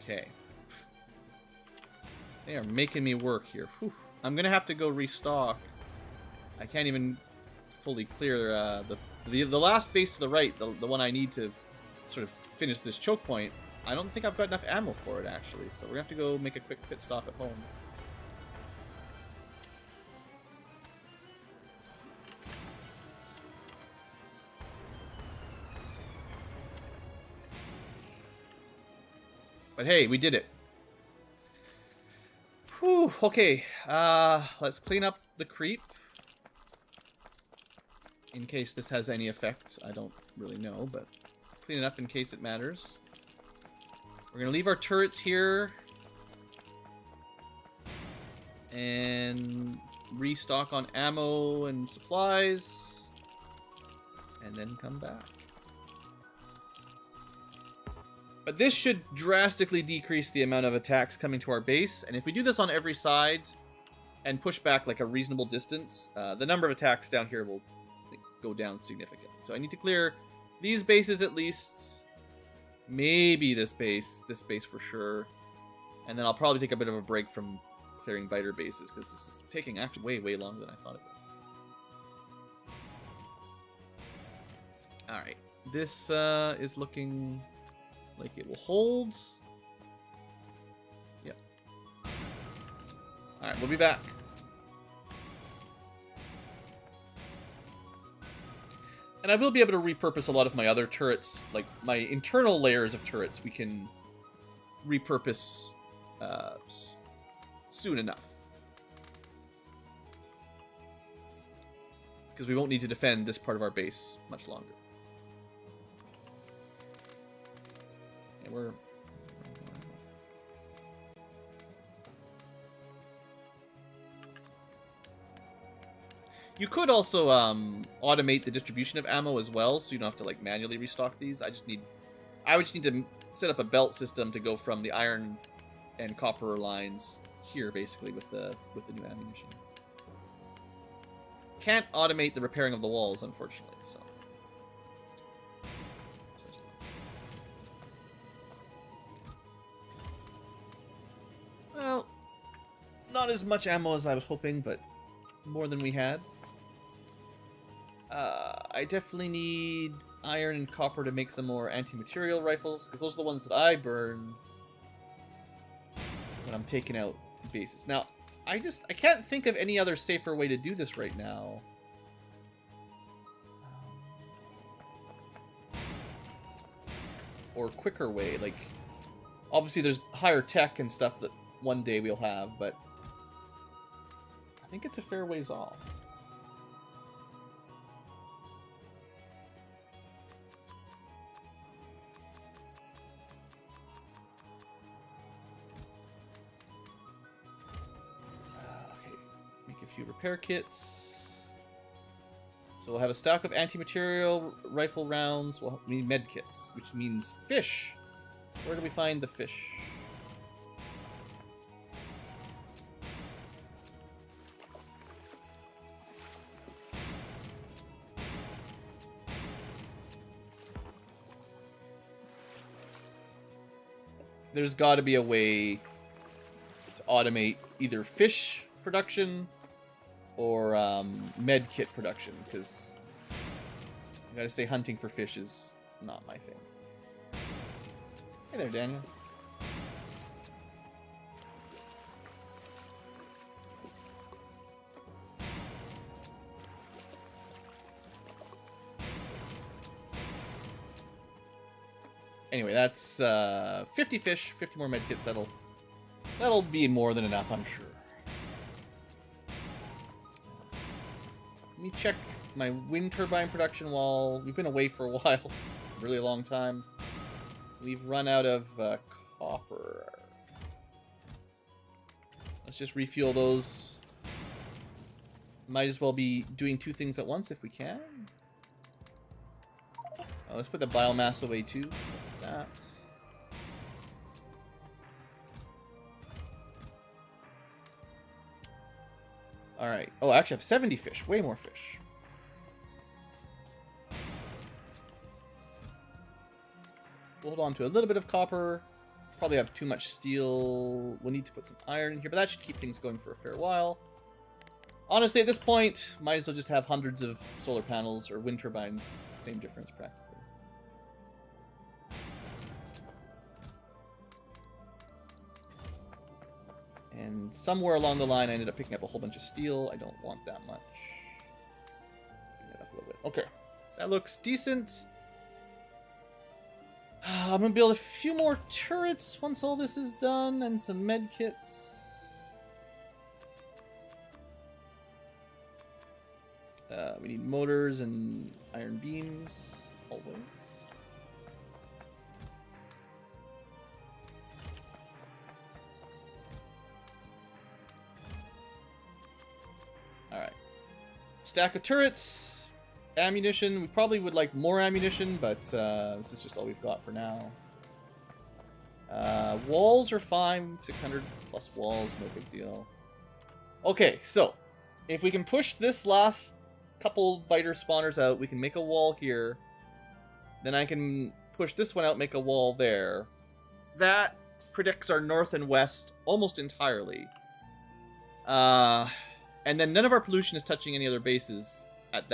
Okay. They are making me work here. Whew. I'm gonna have to go restock. I can't even fully clear the last base to the right, the one I need to sort of finish this choke point. I don't think I've got enough ammo for it, actually, so we're gonna have to go make a quick pit stop at home. But hey, we did it. Whew, okay. Let's clean up the creep. In case this has any effect. I don't really know, but clean it up in case it matters. We're going to leave our turrets here. And restock on ammo and supplies. And then come back. But this should drastically decrease the amount of attacks coming to our base. And if we do this on every side and push back like a reasonable distance, the number of attacks down here will go down significantly. So I need to clear these bases at least. Maybe this base for sure. And then I'll probably take a bit of a break from clearing biter bases because this is taking actually way longer than I thought it would. Alright. This is looking like it will hold. Yep. Alright, we'll be back. And I will be able to repurpose a lot of my other turrets, like my internal layers of turrets, we can repurpose soon enough. Because we won't need to defend this part of our base much longer. And we're... You could also automate the distribution of ammo as well, so you don't have to like manually restock these. I would just need to set up a belt system to go from the iron and copper lines here, basically, with the new ammunition. Can't automate the repairing of the walls, unfortunately. So. Well, not as much ammo as I was hoping, but more than we had. I definitely need iron and copper to make some more anti-material rifles, because those are the ones that I burn when I'm taking out bases. Now, I can't think of any other safer way to do this right now. Or quicker way, like, obviously there's higher tech and stuff that one day we'll have, but I think it's a fair ways off. Okay, make a few repair kits. So we'll have a stock of anti-material rifle rounds. We'll need med kits, which means fish. Where do we find the fish? There's got to be a way to automate either fish production or med kit production, because I gotta say hunting for fish is not my thing. Hey there, Daniel. Anyway, that's 50 fish, 50 more medkits. That'll be more than enough, I'm sure. Let me check my wind turbine production while we've been away for a while, a really long time. We've run out of copper. Let's just refuel those. Might as well be doing two things at once if we can. Let's put the biomass away too. That. Alright. Oh, I actually have 70 fish. Way more fish. We'll hold on to a little bit of copper. Probably have too much steel. We'll need to put some iron in here, but that should keep things going for a fair while. Honestly, at this point, might as well just have hundreds of solar panels or wind turbines. Same difference, practically. And somewhere along the line, I ended up picking up a whole bunch of steel. I don't want that much. Bring that up a little bit. Okay. That looks decent. I'm going to build a few more turrets once all this is done, and some med kits. We need motors and iron beams, always. Alright. Stack of turrets, ammunition. We probably would like more ammunition, but this is just all we've got for now. Walls are fine. 600 plus walls, no big deal. Okay, so if we can push this last couple biter spawners out, we can make a wall here. Then I can push this one out, make a wall there. That predicts our north and west almost entirely. And then none of our pollution is touching any other bases at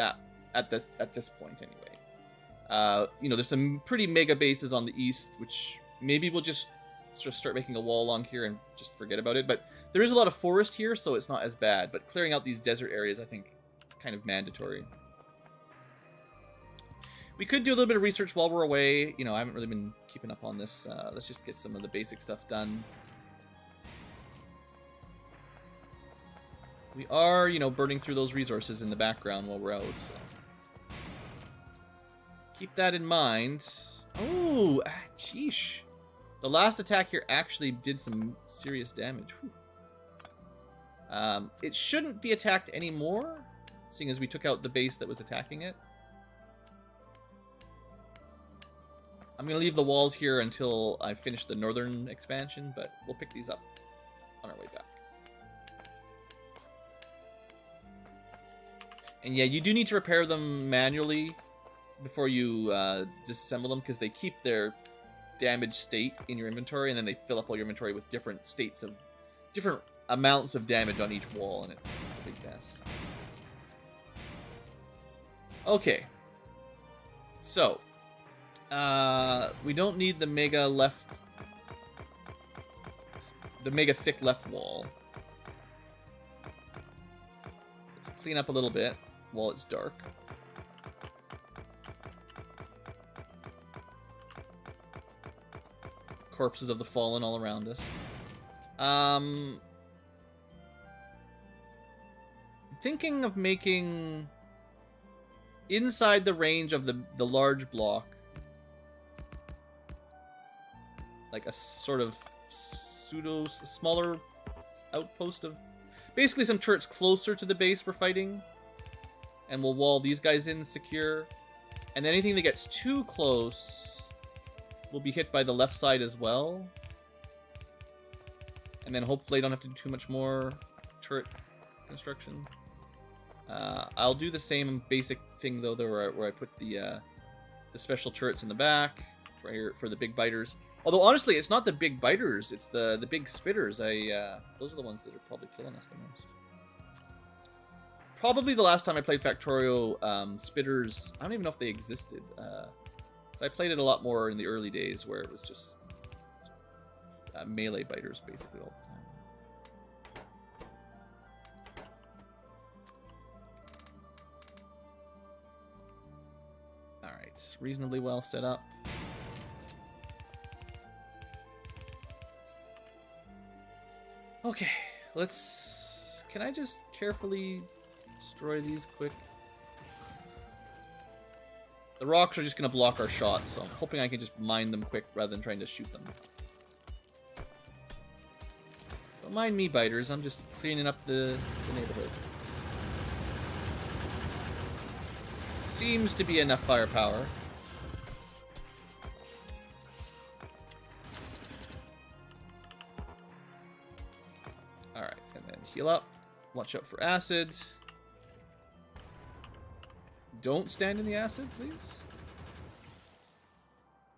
this point anyway. You know, there's some pretty mega bases on the east, which maybe we'll just sort of start making a wall along here and just forget about it. But there is a lot of forest here, so it's not as bad. But clearing out these desert areas, I think, is kind of mandatory. We could do a little bit of research while we're away. You know, I haven't really been keeping up on this. Let's just get some of the basic stuff done. We are, you know, burning through those resources in the background while we're out, so keep that in mind. Oh, sheesh. The last attack here actually did some serious damage. It shouldn't be attacked anymore, seeing as we took out the base that was attacking it. I'm going to leave the walls here until I finish the northern expansion, but we'll pick these up on our way back. And yeah, you do need to repair them manually before you disassemble them, because they keep their damaged state in your inventory, and then they fill up all your inventory with different states of different amounts of damage on each wall, and it's a big mess. Okay. So, we don't need the mega thick left wall. Let's clean up a little bit while it's dark. Corpses of the fallen all around us. Thinking of making inside the range of the large block, like a sort of smaller outpost of basically some turrets closer to the base we're fighting, and we'll wall these guys in secure, and then anything that gets too close will be hit by the left side as well, and then hopefully I don't have to do too much more turret construction. I'll do the same basic thing though, where I put the special turrets in the back for the big biters. Although honestly, it's not the big biters; it's the big spitters. Those are the ones that are probably killing us the most. Probably the last time I played Factorio, spitters, I don't even know if they existed. So I played it a lot more in the early days, where it was just melee biters basically all the time. Alright, reasonably well set up. Okay, let's... Can I just carefully destroy these quick? The rocks are just going to block our shots, so I'm hoping I can just mine them quick rather than trying to shoot them. Don't mind me, biters. I'm just cleaning up the neighborhood. Seems to be enough firepower. Alright, and then heal up. Watch out for acid. Don't stand in the acid, please.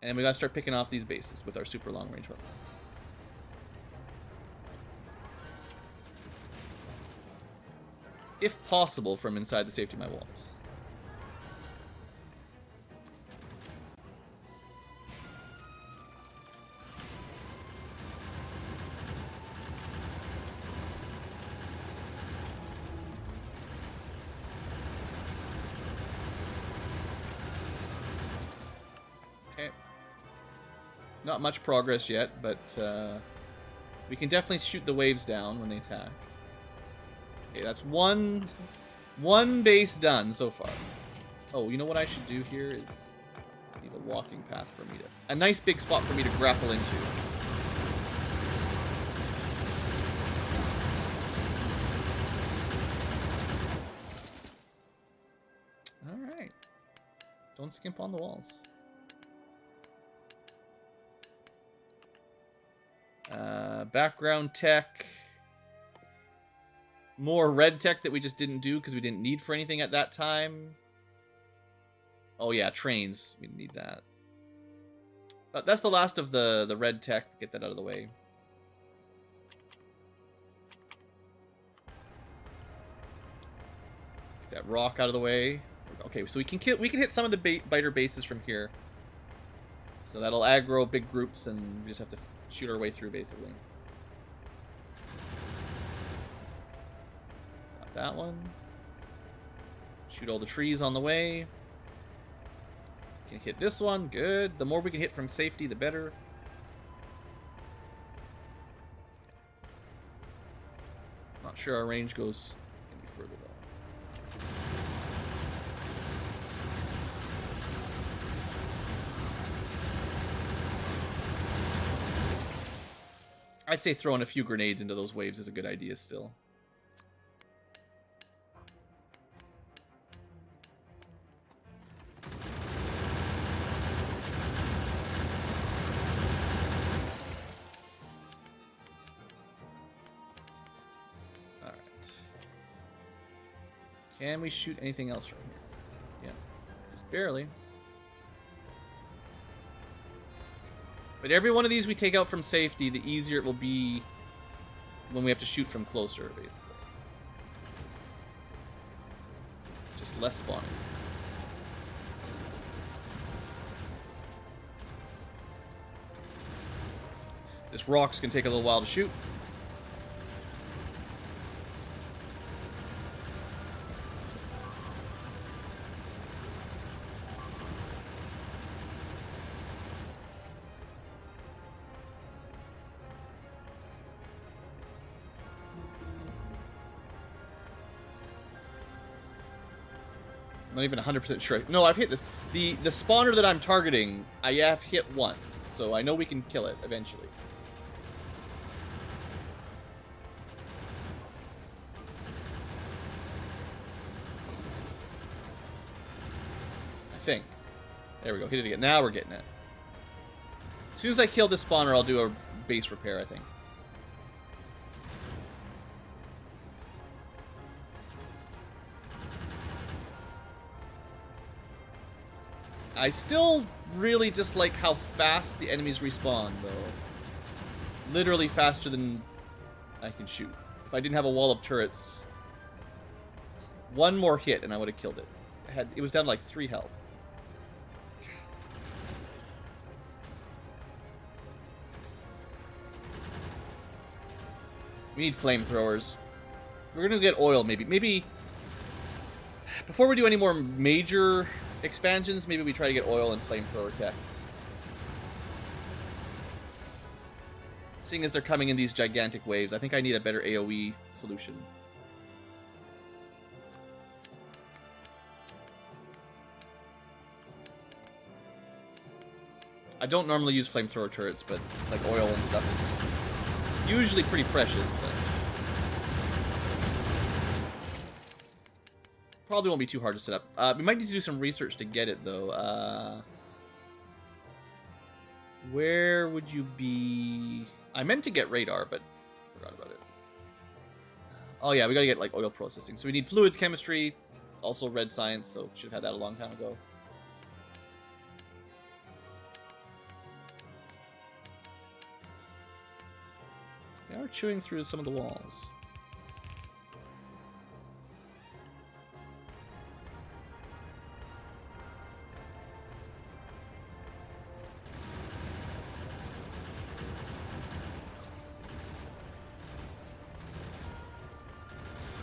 And we gotta start picking off these bases with our super long range weapon. If possible, from inside the safety of my walls. Not much progress yet, but we can definitely shoot the waves down when they attack. Okay, that's one One base done so far. Oh, you know what I should do here is leave a walking path for me to... A nice big spot for me to grapple into. Alright. Don't skimp on the walls. Background tech. More red tech that we just didn't do because we didn't need for anything at that time. Oh yeah, trains. We need that. But that's the last of the red tech. Get that out of the way. Get that rock out of the way. Okay, so we can hit some of the biter bases from here. So that'll aggro big groups, and we just have to shoot our way through, basically. Got that one. Shoot all the trees on the way. Can hit this one. Good. The more we can hit from safety, the better. Not sure our range goes any further, though. I say throwing a few grenades into those waves is a good idea still. Alright. Can we shoot anything else from here? Yeah. Just barely. But every one of these we take out from safety, the easier it will be when we have to shoot from closer, basically. Just less spawning. This rock's gonna take a little while to shoot. Not even 100% sure. No, I've hit this. The spawner that I'm targeting, I have hit once, so I know we can kill it eventually. I think. There we go. Hit it again. Now we're getting it. As soon as I kill this spawner, I'll do a base repair, I think. I still really dislike how fast the enemies respawn, though. Literally faster than I can shoot. If I didn't have a wall of turrets, one more hit and I would have killed it. It was down to like 3 health. We need flamethrowers. We're gonna get oil, maybe. Maybe before we do any more major expansions, maybe we try to get oil and flamethrower tech. Seeing as they're coming in these gigantic waves, I think I need a better AoE solution. I don't normally use flamethrower turrets, but like oil and stuff is usually pretty precious, but probably won't be too hard to set up. We might need to do some research to get it, though. Where would you be? I meant to get radar, but forgot about it. Oh yeah, we gotta get like oil processing. So we need fluid chemistry, also red science, so should have had that a long time ago. They are chewing through some of the walls.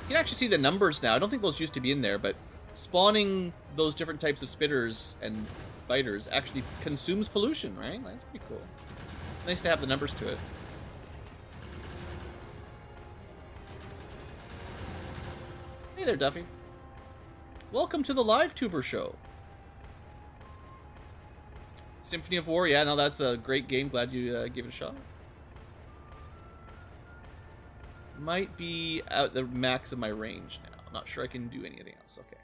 You can actually see the numbers now. I don't think those used to be in there, but spawning those different types of spitters and spiders actually consumes pollution, right? That's pretty cool. Nice to have the numbers to it. Hey there, Duffy. Welcome to the live tuber show. Symphony of War, yeah, no, that's a great game. Glad you gave it a shot. Might be at the max of my range now. Not sure I can do anything else. Okay.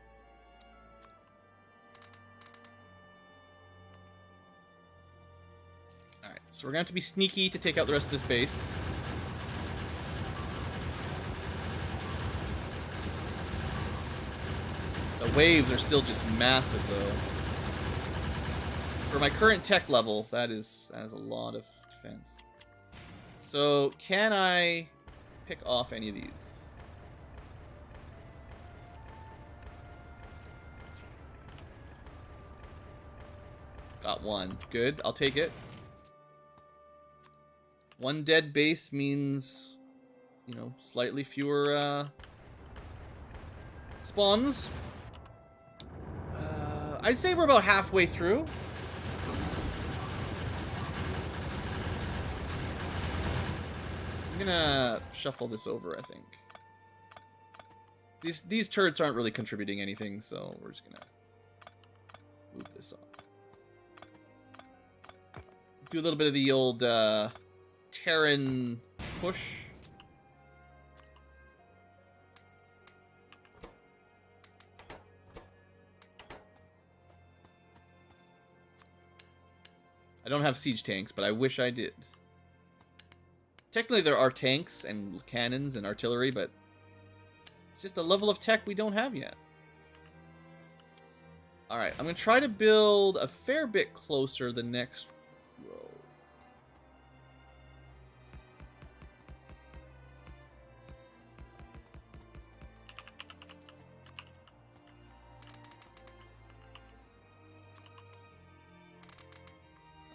Alright, so we're going to have to be sneaky to take out the rest of this base. The waves are still just massive, though. For my current tech level, that is a lot of defense. So, can I pick off any of these? Got one. Good. I'll take it. One dead base means, you know, slightly fewer spawns. I'd say we're about halfway through. I'm gonna shuffle this over, I think. These turrets aren't really contributing anything, so we're just gonna move this on. Do a little bit of the old Terran push. I don't have siege tanks, but I wish I did. Technically, there are tanks and cannons and artillery, but it's just a level of tech we don't have yet. Alright, I'm going to try to build a fair bit closer the next row.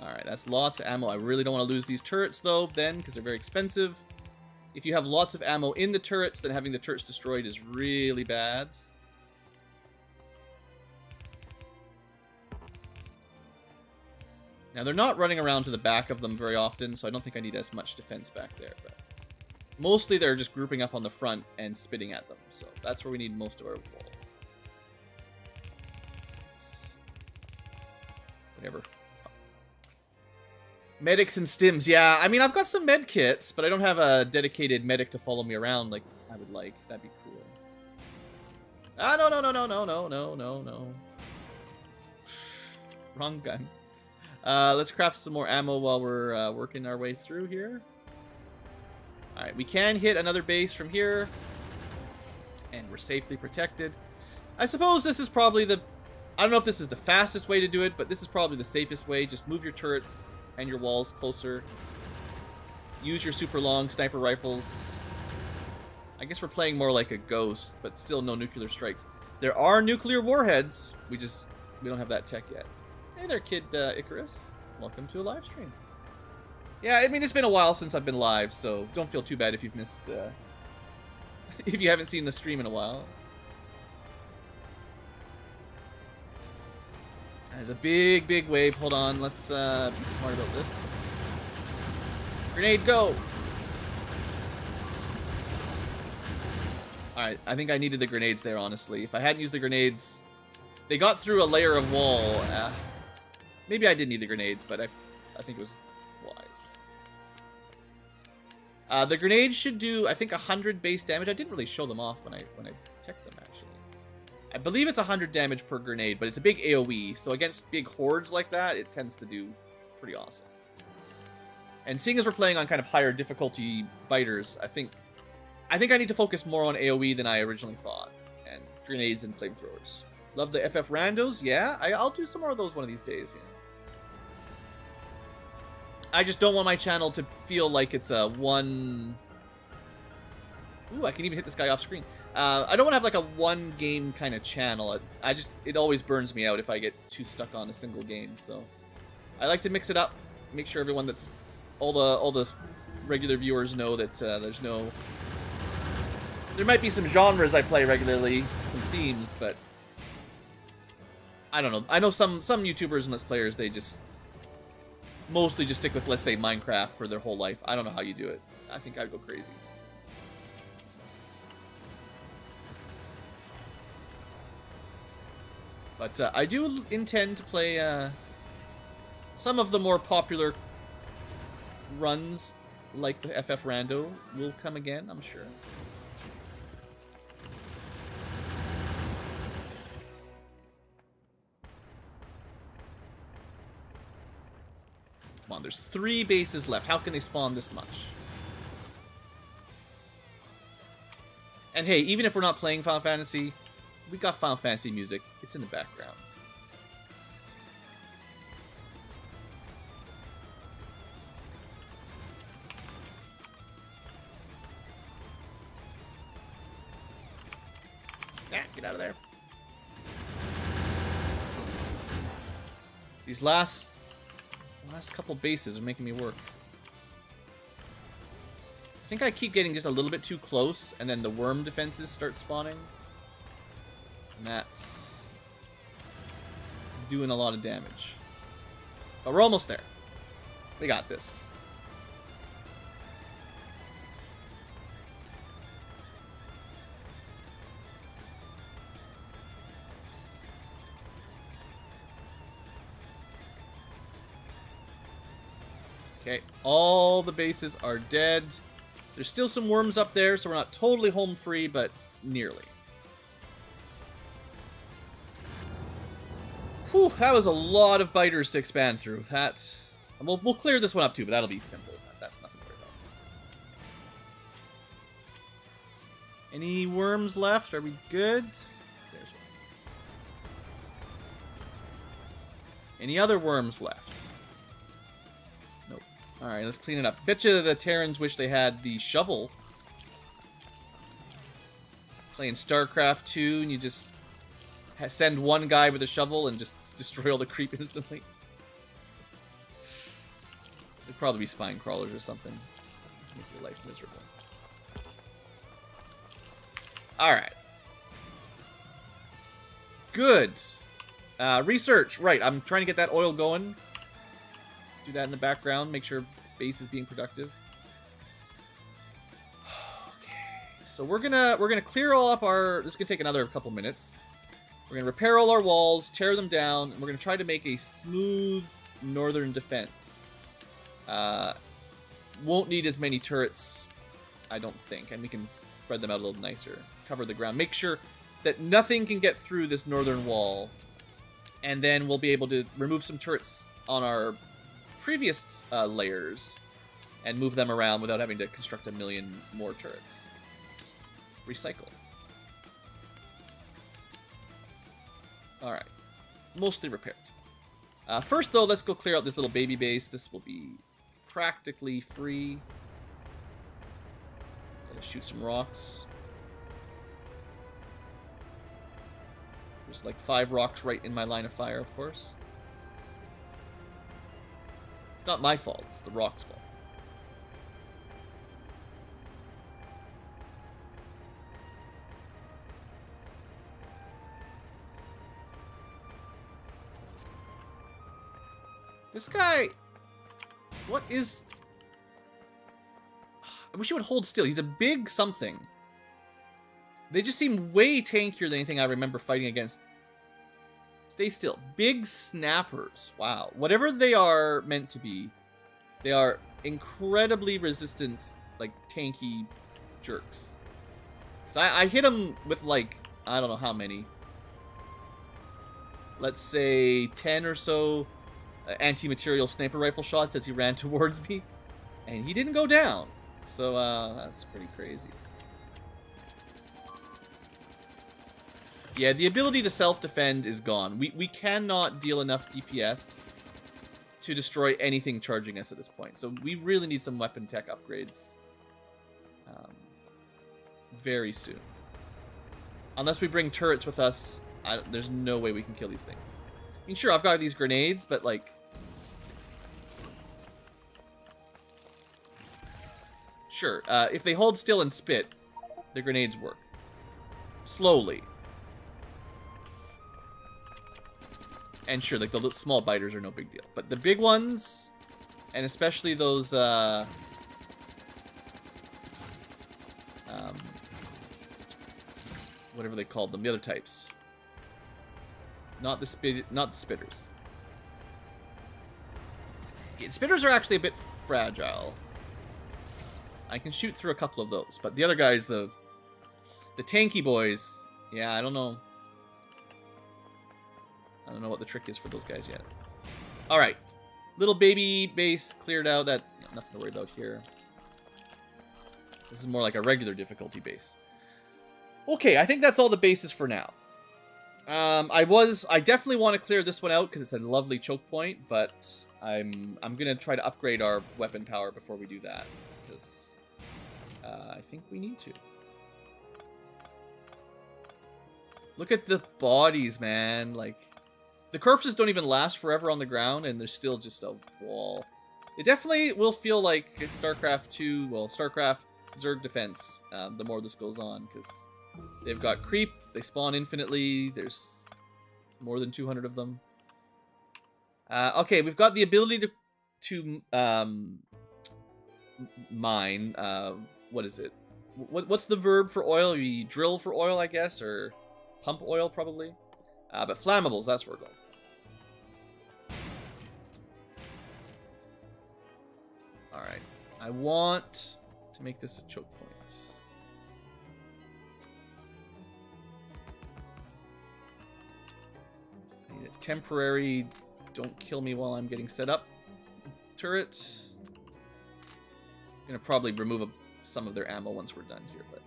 Alright, that's lots of ammo. I really don't want to lose these turrets, though, then, because they're very expensive. If you have lots of ammo in the turrets, then having the turrets destroyed is really bad. Now, they're not running around to the back of them very often, so I don't think I need as much defense back there. But mostly, they're just grouping up on the front and spitting at them. So that's where we need most of our wall. Whatever. Medics and stims, yeah. I mean, I've got some med kits, but I don't have a dedicated medic to follow me around like I would like. That'd be cool. Ah, no, no, no, no, no, no, no, no, no. Wrong gun. Let's craft some more ammo while we're working our way through here. Alright, we can hit another base from here. And we're safely protected. I suppose this is probably the... I don't know if this is the fastest way to do it, but this is probably the safest way. Just move your turrets and your walls closer. Use your super long sniper rifles. I guess we're playing more like a ghost, but still no nuclear strikes. There are nuclear warheads. We don't have that tech yet. Hey there, kid Icarus. Welcome to a live stream. Yeah, I mean, it's been a while since I've been live, so don't feel too bad if you've missed... if you haven't seen the stream in a while. There's a big, big wave. Hold on. Let's be smart about this. Grenade, go! Alright, I think I needed the grenades there, honestly. If I hadn't used the grenades... They got through a layer of wall. Maybe I didn't need the grenades, but I think it was wise. The grenades should do, I think, 100 base damage. I didn't really show them off when I checked them, actually. I believe it's 100 damage per grenade, but it's a big AoE, so against big hordes like that, it tends to do pretty awesome. And seeing as we're playing on kind of higher difficulty fighters, I think I need to focus more on AoE than I originally thought, and grenades and flamethrowers. Love the FF randos, yeah. I'll do some more of those one of these days, yeah. I just don't want my channel to feel like it's a one... Ooh, I can even hit this guy off screen. I don't want to have like a one game kind of channel. It always burns me out if I get too stuck on a single game. So I like to mix it up, make sure everyone that's all the regular viewers know that there's no. There might be some genres I play regularly, some themes, but I don't know. I know some YouTubers and Let's Players, they just mostly just stick with, let's say, Minecraft for their whole life. I don't know how you do it. I think I'd go crazy. But I do intend to play some of the more popular runs, like the FF Rando, will come again, I'm sure. Come on, there's 3 bases left. How can they spawn this much? And hey, even if we're not playing Final Fantasy, we got Final Fantasy music. It's in the background. Yeah, get out of there. These last couple bases are making me work. I think I keep getting just a little bit too close, and then the worm defenses start spawning. And that's doing a lot of damage. But we're almost there. We got this. Okay, all the bases are dead. There's still some worms up there, so we're not totally home free, but nearly. Whew, that was a lot of biters to expand through. We'll clear this one up too, but that'll be simple. That's nothing to worry about. Any worms left? Are we good? There's one. Any other worms left? Nope. Alright, let's clean it up. Betcha the Terrans wish they had the shovel. Playing StarCraft 2 and you just send one guy with a shovel and just destroy all the creep instantly. It'd probably be spine crawlers or something. Make your life miserable. Alright. Good. Research. Right, I'm trying to get that oil going. Do that in the background. Make sure base is being productive. Okay. So we're gonna clear all up our... This is gonna take another couple minutes. We're going to repair all our walls, tear them down, and we're going to try to make a smooth northern defense. Won't need as many turrets, I don't think, and we can spread them out a little nicer. Cover the ground. Make sure that nothing can get through this northern wall, and then we'll be able to remove some turrets on our previous layers and move them around without having to construct a million more turrets. Just recycle. Alright. Mostly repaired. First, though, let's go clear out this little baby base. This will be practically free. Gotta shoot some rocks. There's like 5 rocks right in my line of fire, of course. It's not my fault. It's the rock's fault. This guy... What is... I wish he would hold still. He's a big something. They just seem way tankier than anything I remember fighting against. Stay still. Big snappers. Wow. Whatever they are meant to be, they are incredibly resistant, like, tanky jerks. So I hit him with, like, I don't know how many. Let's say 10 or so anti-material sniper rifle shots as he ran towards me. And he didn't go down. So, that's pretty crazy. Yeah, the ability to self-defend is gone. We cannot deal enough DPS to destroy anything charging us at this point. So we really need some weapon tech upgrades very soon. Unless we bring turrets with us, there's no way we can kill these things. I mean, sure, I've got these grenades, but, like... Sure, if they hold still and spit, the grenades work. Slowly. And sure, like, the small biters are no big deal. But the big ones, and especially those, whatever they called them, the other types. Not the spitters. Okay, the spitters are actually a bit fragile. I can shoot through a couple of those, but the other guys, the tanky boys, yeah, I don't know. I don't know what the trick is for those guys yet. All right, little baby base cleared out. That nothing to worry about here. This is more like a regular difficulty base. Okay, I think that's all the bases for now. I definitely want to clear this one out because it's a lovely choke point, but I'm gonna try to upgrade our weapon power before we do that because I think we need to. Look at the bodies, man. Like, the corpses don't even last forever on the ground, and there's still just a wall. It definitely will feel like StarCraft 2, well, StarCraft Zerg Defense, the more this goes on, because they've got creep, they spawn infinitely, there's more than 200 of them. Okay, we've got the ability to mine, what is it? What's the verb for oil? You drill for oil, I guess, or pump oil, probably. But flammables, that's where we're going for. Alright. I want to make this a choke point. I need a temporary don't kill me while I'm getting set up turret. I'm going to probably remove some of their ammo once we're done here, but...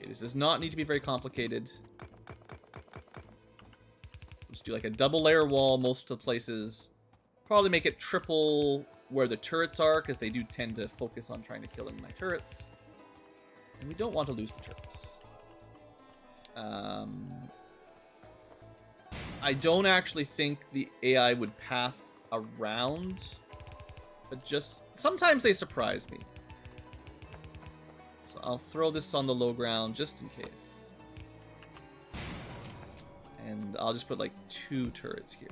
This does not need to be very complicated. Just do like a double layer wall most of the places. Probably make it triple where the turrets are, because they do tend to focus on trying to kill my turrets. And we don't want to lose the turrets. I don't actually think the AI would path around, but just sometimes they surprise me. So I'll throw this on the low ground just in case. And I'll just put like 2 turrets here.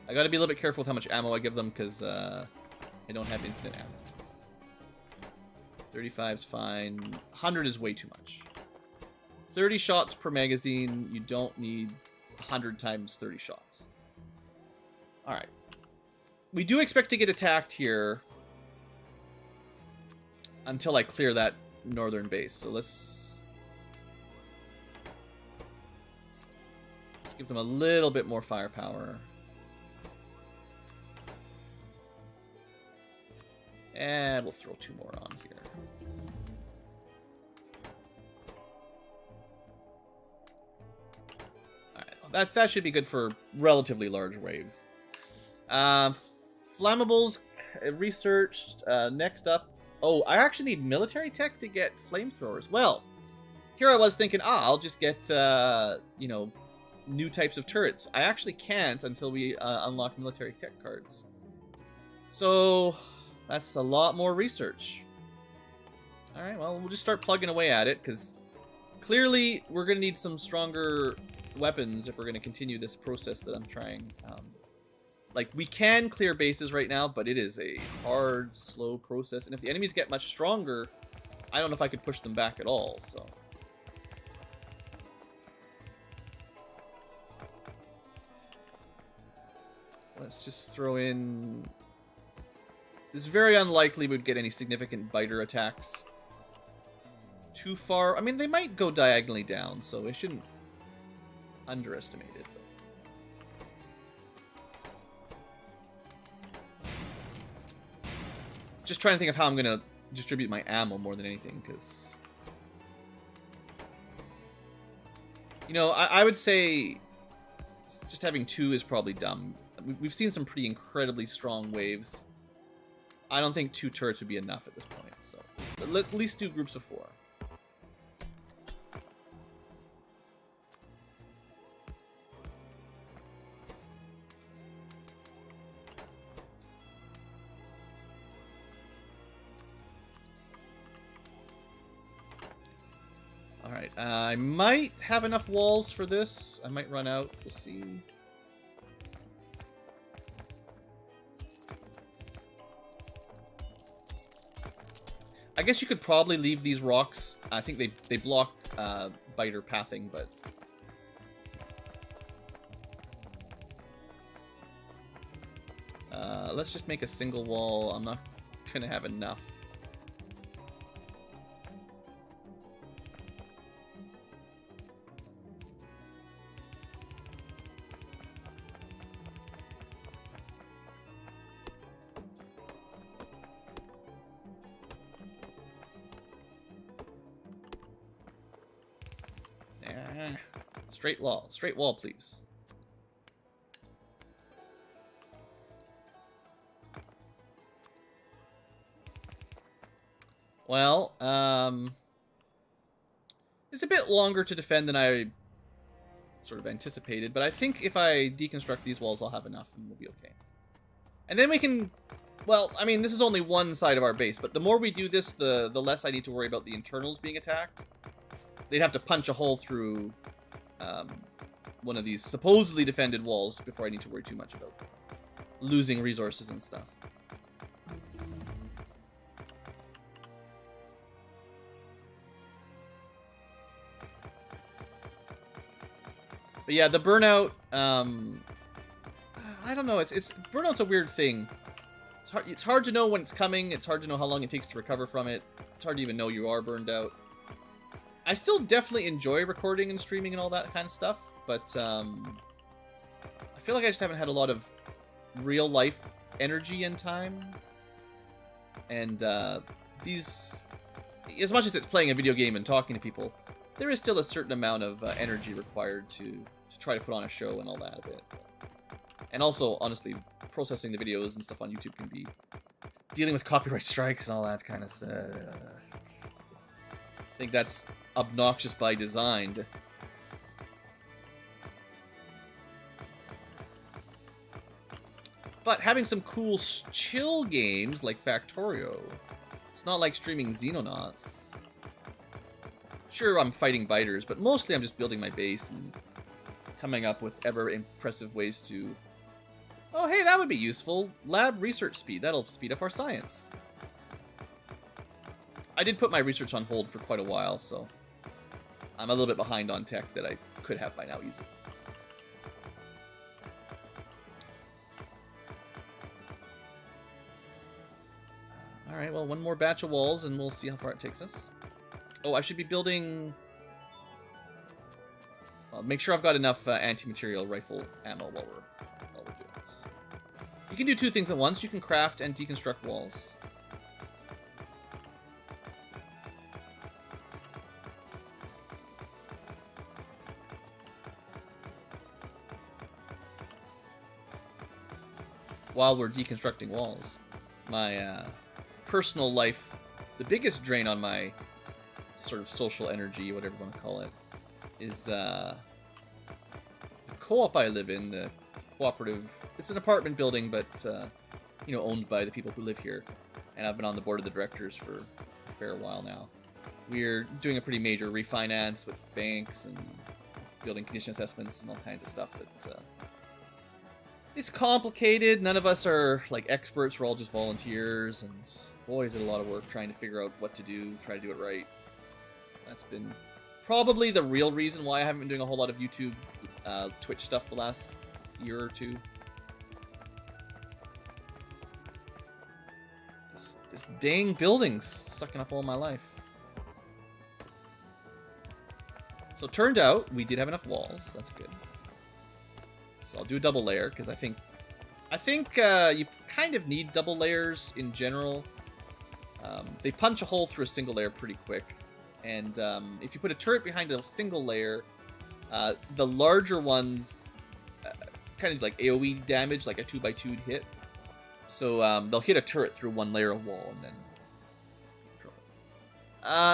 I gotta be a little bit careful with how much ammo I give them because I don't have infinite ammo. 35's fine. 100 is way too much. 30 shots per magazine. You don't need 100 times 30 shots. Alright. We do expect to get attacked here until I clear that northern base. So let's give them a little bit more firepower. And we'll throw 2 more on here. Alright, that should be good for relatively large waves. Flammables researched. Next up, oh, I actually need military tech to get flamethrowers. Well, here I was thinking, I'll just get you know, new types of turrets. I actually can't until we unlock military tech cards. So that's a lot more research. All right, well, we'll just start plugging away at it because clearly we're gonna need some stronger weapons if we're gonna continue this process that I'm trying. Like, we can clear bases right now, but it is a hard, slow process. And if the enemies get much stronger, I don't know if I could push them back at all, so. Let's just throw in... It's very unlikely we'd get any significant biter attacks too far. I mean, they might go diagonally down, so we shouldn't underestimate it. Just trying to think of how I'm going to distribute my ammo more than anything, because... You know, I would say just having 2 is probably dumb. We've seen some pretty incredibly strong waves. I don't think 2 turrets would be enough at this point, so let's at least do groups of 4. Alright, I might have enough walls for this. I might run out. We'll see. I guess you could probably leave these rocks. I think they block biter pathing, but let's just make a single wall. I'm not gonna have enough. Straight wall, please. Well, it's a bit longer to defend than I sort of anticipated, but I think if I deconstruct these walls, I'll have enough and we'll be okay. And then we can, well, I mean, this is only one side of our base, but the more we do this, the less I need to worry about the internals being attacked. They'd have to punch a hole through one of these supposedly defended walls before I need to worry too much about losing resources and stuff. But yeah, the burnout, I don't know, it's burnout's a weird thing. It's hard to know when it's coming, it's hard to know how long it takes to recover from it. It's hard to even know you are burned out. I still definitely enjoy recording and streaming and all that kind of stuff, but I feel like I just haven't had a lot of real life energy and time. And these, as much as it's playing a video game and talking to people, there is still a certain amount of energy required to try to put on a show and all that a bit. And also, honestly, processing the videos and stuff on YouTube can be dealing with copyright strikes and all that kind of stuff. I think that's obnoxious by design. But having some cool chill games like Factorio, it's not like streaming Xenonauts. Sure, I'm fighting biters, but mostly I'm just building my base and coming up with ever impressive ways to... Oh, hey, that would be useful. Lab research speed. That'll speed up our science. I did put my research on hold for quite a while, so I'm a little bit behind on tech that I could have by now easily. Alright, well, one more batch of walls and we'll see how far it takes us. Oh, I should be building... Well, make sure I've got enough anti-material rifle ammo while we're doing this. You can do two things at once. You can craft and deconstruct walls. While we're deconstructing walls, my personal life, the biggest drain on my sort of social energy, whatever you want to call it, is the co-op I live in, the cooperative. It's an apartment building, but you know, owned by the people who live here, and I've been on the board of the directors for a fair while now. We're doing a pretty major refinance with banks and building condition assessments and all kinds of stuff that it's complicated. None of us are like experts. We're all just volunteers, and boy, is it a lot of work trying to figure out what to do, try to do it right. That's been probably the real reason why I haven't been doing a whole lot of YouTube, Twitch stuff the last year or two. This dang building's sucking up all my life. So it turned out we did have enough walls. That's good. So I'll do a double layer because I think you kind of need double layers in general. They punch a hole through a single layer pretty quick, and if you put a turret behind a single layer, the larger ones kind of like AoE damage, like a 2x2 hit. So they'll hit a turret through one layer of wall and then.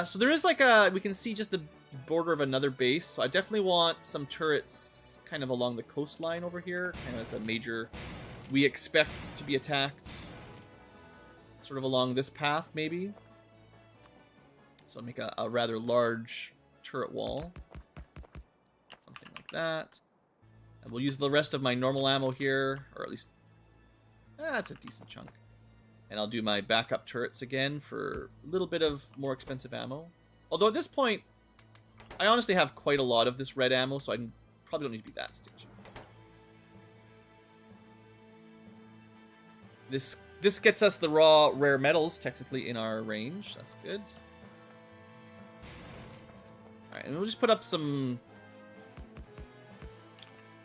So there is like we can see just the border of another base. So I definitely want some turrets kind of along the coastline over here, kind of as a major. We expect to be attacked sort of along this path, maybe. So I'll make a rather large turret wall. Something like that. And we'll use the rest of my normal ammo here, or at least... that's a decent chunk. And I'll do my backup turrets again for a little bit of more expensive ammo. Although at this point, I honestly have quite a lot of this red ammo, so I probably don't need to be that stingy. This gets us the raw rare metals technically in our range. That's good. Alright, and we'll just put up some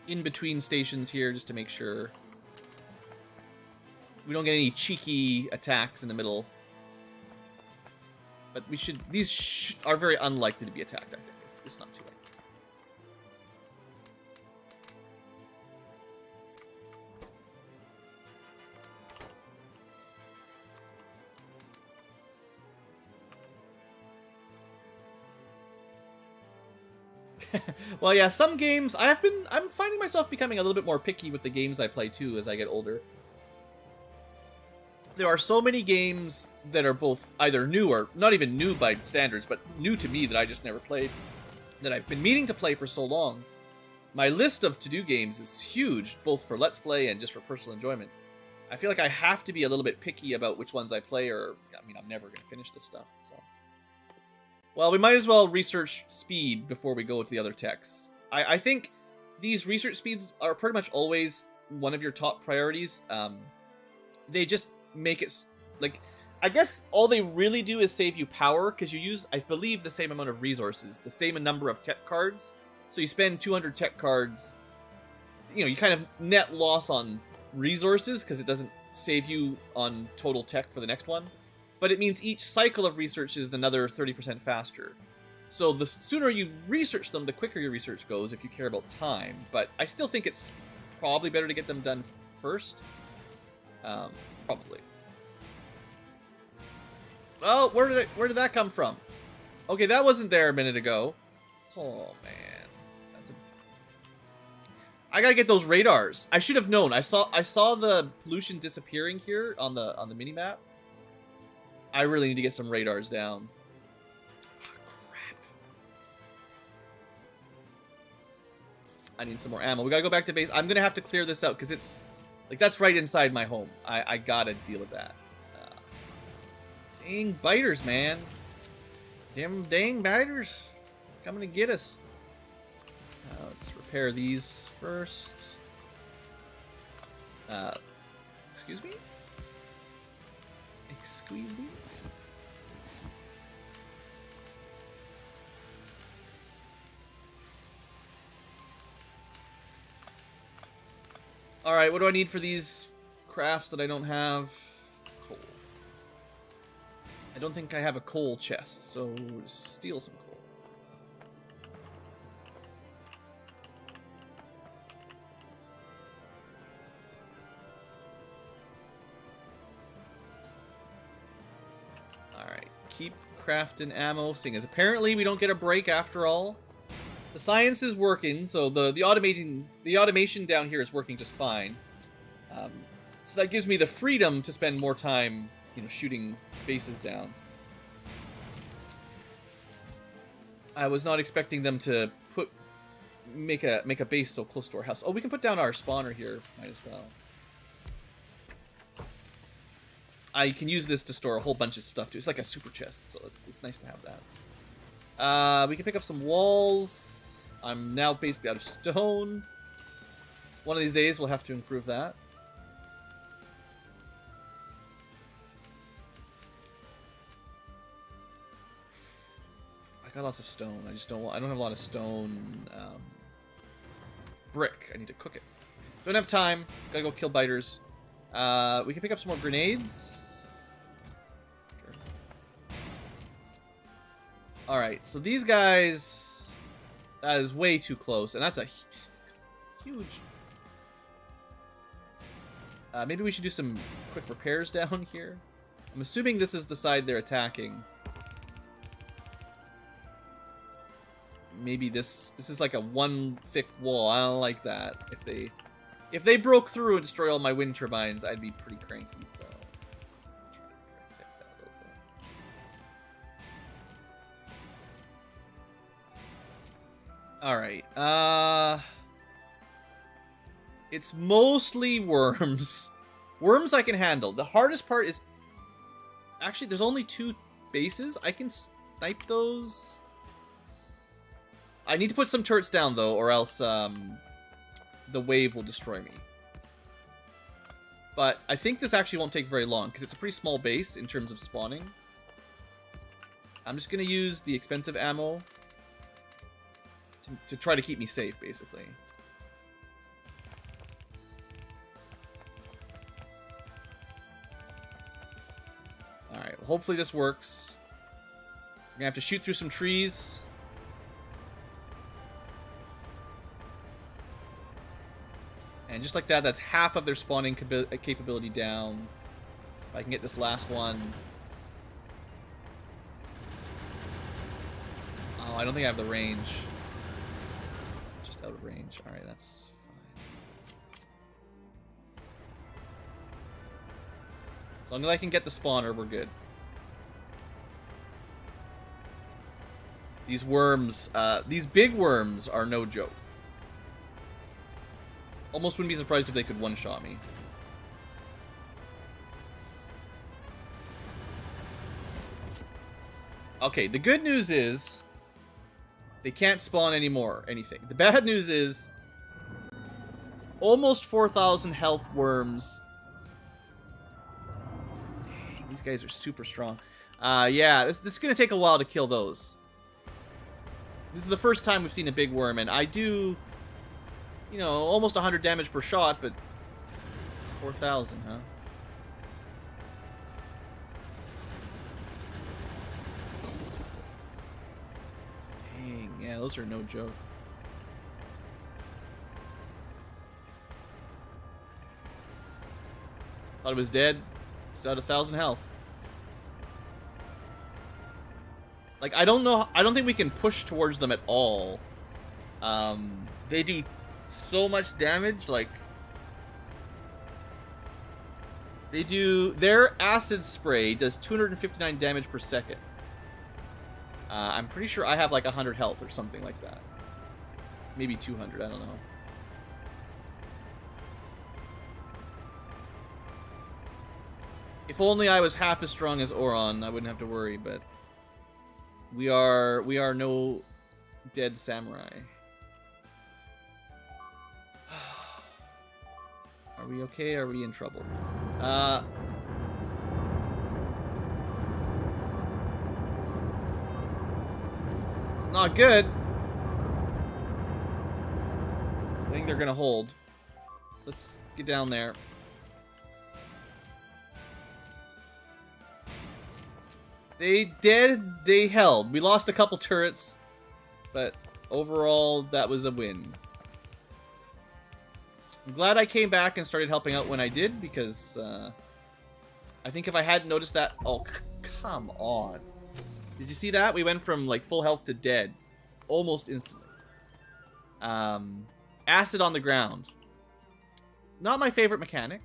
in-between stations here just to make sure we don't get any cheeky attacks in the middle. But we should... These are very unlikely to be attacked, I think. It's not too late. Well, yeah, some games... I'm finding myself becoming a little bit more picky with the games I play, too, as I get older. There are so many games that are both either new or not even new by standards, but new to me that I just never played, that I've been meaning to play for so long. My list of to-do games is huge, both for Let's Play and just for personal enjoyment. I feel like I have to be a little bit picky about which ones I play, or, I mean, I'm never going to finish this stuff, so... Well, we might as well research speed before we go to the other techs. I think these research speeds are pretty much always one of your top priorities. They just make it, like, I guess all they really do is save you power, because you use, I believe, the same amount of resources, the same number of tech cards. So you spend 200 tech cards, you know, you kind of net loss on resources, because it doesn't save you on total tech for the next one. But it means each cycle of research is another 30% faster. So the sooner you research them, the quicker your research goes if you care about time. But I still think it's probably better to get them done first. Probably. Oh, where did that come from? Okay, that wasn't there a minute ago. Oh man, I gotta get those radars. I should have known. I saw the pollution disappearing here on the mini map. I really need to get some radars down. Oh, crap. I need some more ammo. We gotta go back to base. I'm gonna have to clear this out because it's like that's right inside my home. I gotta deal with that. Dang biters, man. Damn dang biters. Coming to get us. Let's repair these first. Excuse me? Excuse me? Alright, what do I need for these crafts that I don't have? Coal. I don't think I have a coal chest, so we'll just steal some coal. Alright, keep crafting ammo, seeing as apparently we don't get a break after all. The science is working, so the automation down here is working just fine. So that gives me the freedom to spend more time, you know, shooting bases down. I was not expecting them to make a base so close to our house. Oh, we can put down our spawner here, might as well. I can use this to store a whole bunch of stuff too. It's like a super chest, so it's nice to have that. We can pick up some walls. I'm now basically out of stone. One of these days we'll have to improve that. I got lots of stone. I don't have a lot of stone brick. I need to cook it. Don't have time. Gotta go kill biters. We can pick up some more grenades. Sure. Alright, so these guys... That is way too close, and that's a huge... maybe we should do some quick repairs down here. I'm assuming this is the side they're attacking. Maybe this is like a one thick wall. I don't like that. If they broke through and destroy all my wind turbines, I'd be pretty cranky. So let's try to protect that a little bit. All right. It's mostly worms. Worms I can handle. The hardest part is Actually, there's only 2 bases. I can snipe those. I need to put some turrets down, though, or else the wave will destroy me. But I think this actually won't take very long, because it's a pretty small base in terms of spawning. I'm just going to use the expensive ammo to try to keep me safe, basically. Alright, well, hopefully this works. We're going to have to shoot through some trees. And just like that, that's half of their spawning capability down. If I can get this last one. Oh, I don't think I have the range. Just out of range. Alright, that's fine. As long as I can get the spawner, we're good. These worms, these big worms are no joke. Almost wouldn't be surprised if they could one-shot me. Okay, the good news is they can't spawn anymore, anything. The bad news is almost 4,000 health worms. Dang, these guys are super strong. Yeah, this is going to take a while to kill those. This is the first time we've seen a big worm, and I do, you know, almost 100 damage per shot, but 4,000, huh? Dang, yeah, those are no joke. Thought it was dead. Still at 1,000 health. Like, I don't know. I don't think we can push towards them at all. They do so much damage. Like, they do. Their acid spray does 259 damage per second. I'm pretty sure I have like 100 health or something like that. Maybe 200. I don't know. If only I was half as strong as Oron, I wouldn't have to worry, but we are no dead samurai. Are we okay? Are we in trouble? It's not good. I think they're gonna hold. Let's get down there. They did. They held. We lost a couple turrets, but overall, that was a win. I'm glad I came back and started helping out when I did, because I think if I hadn't noticed that... Oh, come on. Did you see that? We went from like full health to dead almost instantly. Acid on the ground. Not my favorite mechanic.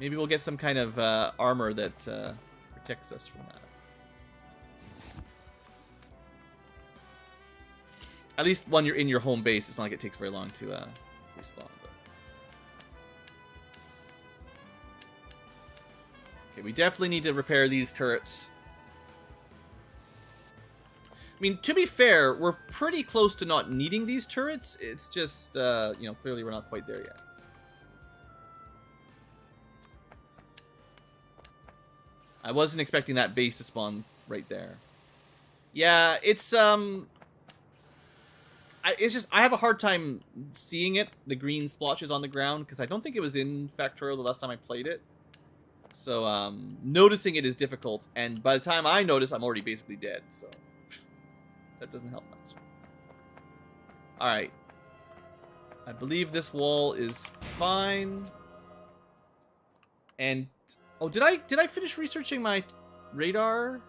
Maybe we'll get some kind of armor that protects us from that. At least when you're in your home base, it's not like it takes very long to respawn. But... Okay, we definitely need to repair these turrets. I mean, to be fair, we're pretty close to not needing these turrets. It's just, you know, clearly we're not quite there yet. I wasn't expecting that base to spawn right there. Yeah, it's just I have a hard time seeing it, the green splotches on the ground, because I don't think it was in Factorio the last time I played it. So noticing it is difficult, and by the time I notice, I'm already basically dead. So that doesn't help much. All right, I believe this wall is fine. And oh, did I finish researching my radar?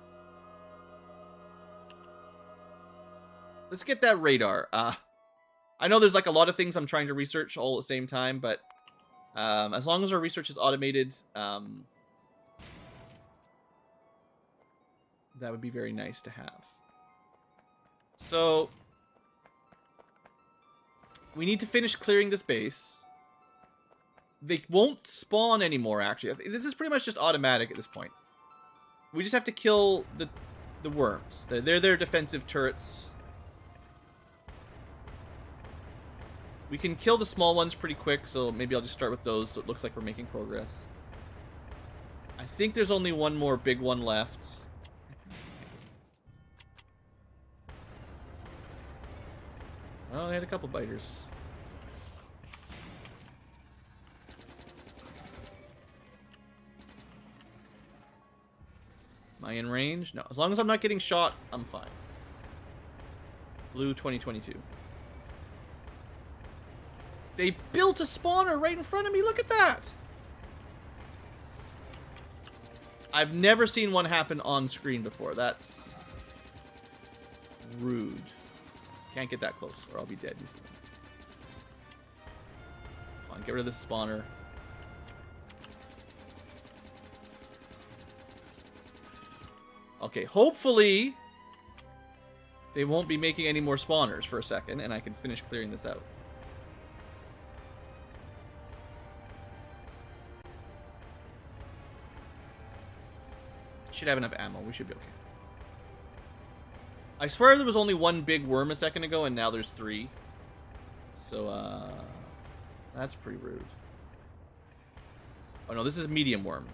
Let's get that radar. I know there's like a lot of things I'm trying to research all at the same time, but as long as our research is automated, that would be very nice to have. So we need to finish clearing this base. They won't spawn anymore, actually. This is pretty much just automatic at this point. We just have to kill the worms. They're their defensive turrets. We can kill the small ones pretty quick, so maybe I'll just start with those so it looks like we're making progress. I think there's only one more big one left. Oh, they had a couple biters. Am I in range? No. As long as I'm not getting shot, I'm fine. Blue 2022. They built a spawner right in front of me. Look at that. I've never seen one happen on screen before. That's rude. Can't get that close or I'll be dead. Come on, get rid of this spawner. Okay, hopefully they won't be making any more spawners for a second and I can finish clearing this out. Should have enough ammo. We should be okay. I swear there was only one big worm a second ago and now there's 3. So, that's pretty rude. Oh no, this is medium worm.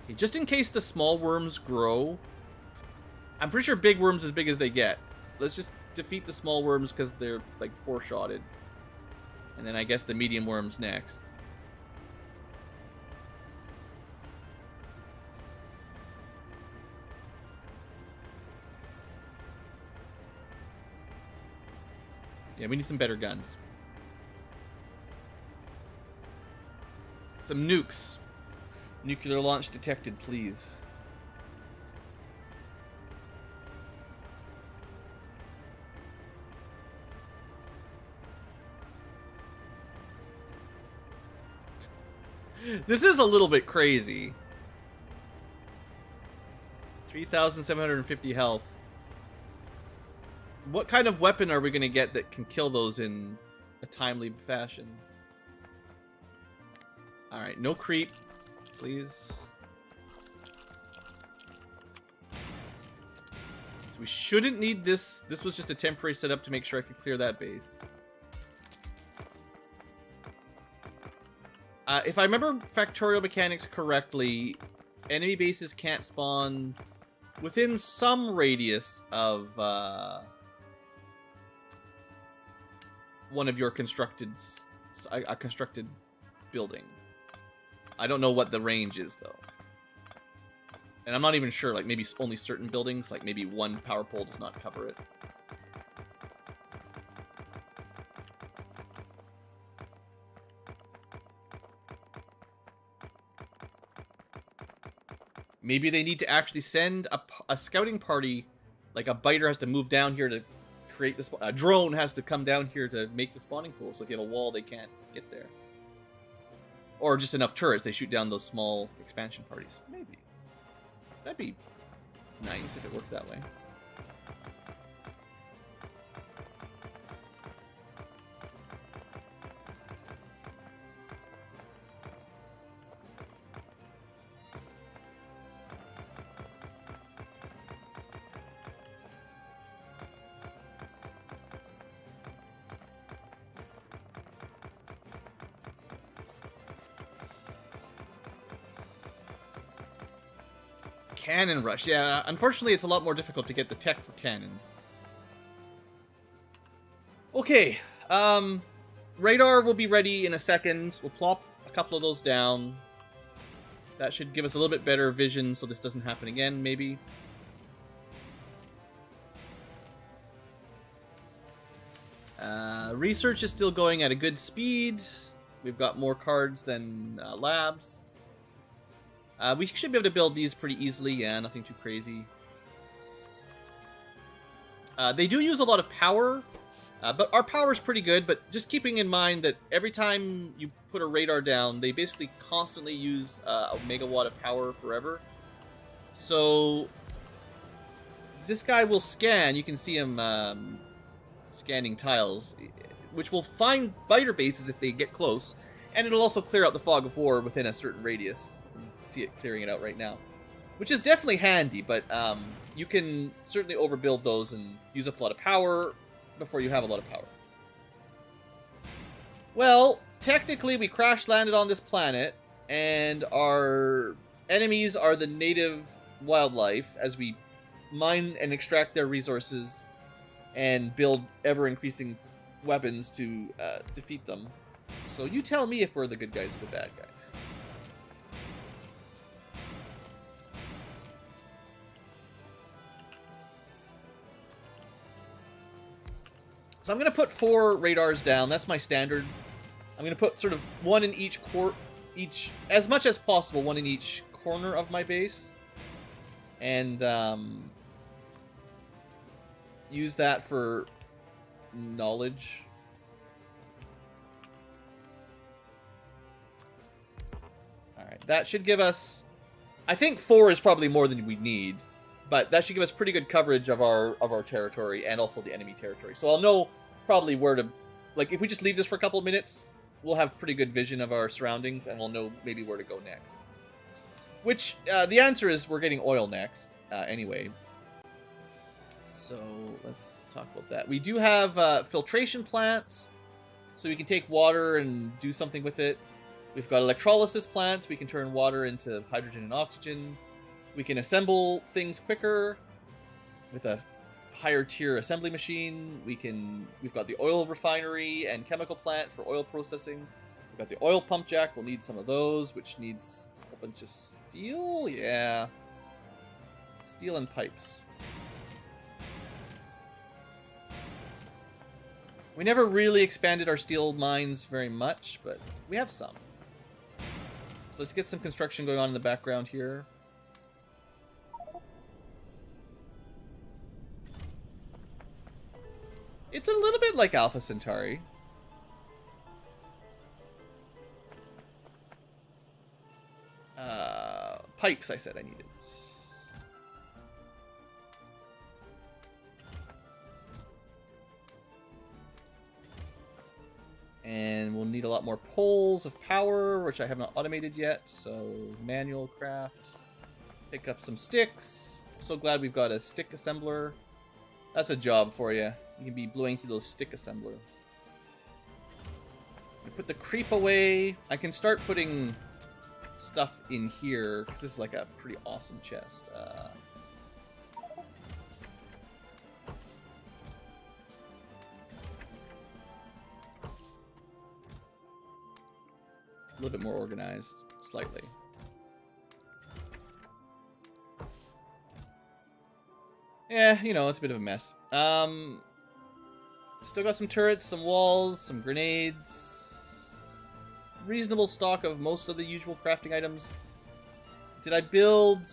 Okay, just in case the small worms grow, I'm pretty sure big worms as big as they get. Let's just defeat the small worms because they're like 4-shotted. And then I guess the medium worms next. Yeah, we need some better guns. Some nukes. Nuclear launch detected, please. This is a little bit crazy. 3,750 health. What kind of weapon are we going to get that can kill those in a timely fashion? Alright, no creep, please. So we shouldn't need this. This was just a temporary setup to make sure I could clear that base. If I remember Factorio mechanics correctly, enemy bases can't spawn within some radius of one of your constructed building. I don't know what the range is though, and I'm not even sure. Like maybe only certain buildings, like maybe one power pole does not cover it. Maybe they need to actually send a scouting party, like a biter has to move down here to create the a drone has to come down here to make the spawning pool. So if you have a wall, they can't get there. Or just enough turrets, they shoot down those small expansion parties. Maybe. That'd be nice if it worked that way. Cannon rush. Yeah, unfortunately it's a lot more difficult to get the tech for cannons. Okay, radar will be ready in a second. We'll plop a couple of those down. That should give us a little bit better vision so this doesn't happen again, maybe. Research is still going at a good speed. We've got more cards than labs. We should be able to build these pretty easily. Yeah, nothing too crazy. They do use a lot of power, but our power is pretty good. But just keeping in mind that every time you put a radar down, they basically constantly use a megawatt of power forever. So this guy will scan. You can see him scanning tiles, which will find biter bases if they get close, and it'll also clear out the fog of war within a certain radius. You can see it clearing it out right now, which is definitely handy, but you can certainly overbuild those and use up a lot of power before you have a lot of power. Well, technically we crash landed on this planet, and our enemies are the native wildlife as we mine and extract their resources and build ever-increasing weapons to defeat them. So you tell me if we're the good guys or the bad guys. So I'm going to put 4 radars down. That's my standard. I'm going to put sort of one in each as much as possible, one in each corner of my base. And use that for knowledge. Alright, that should give us... I think 4 is probably more than we need. But that should give us pretty good coverage of our territory and also the enemy territory. So I'll know probably where to... Like, if we just leave this for a couple of minutes, we'll have pretty good vision of our surroundings, and we'll know maybe where to go next. Which, the answer is we're getting oil next, anyway. So, let's talk about that. We do have filtration plants, so we can take water and do something with it. We've got electrolysis plants. We can turn water into hydrogen and oxygen. We can assemble things quicker with a higher tier assembly machine. We've got the oil refinery and chemical plant for oil processing. We've got the oil pump jack. We'll need some of those, which needs a whole bunch of steel. Yeah. Steel and pipes. We never really expanded our steel mines very much, but we have some. So let's get some construction going on in the background here. It's a little bit like Alpha Centauri. Pipes, I said I needed. And we'll need a lot more poles of power, which I have not automated yet, so manual craft. Pick up some sticks. So glad we've got a stick assembler. That's a job for you. You can be BlueAnkylo's stick assembler. Put the creep away. I can start putting stuff in here, because this is like a pretty awesome chest. A little bit more organized, slightly. Yeah, you know, it's a bit of a mess. Still got some turrets, some walls, some grenades. Reasonable stock of most of the usual crafting items. Did I build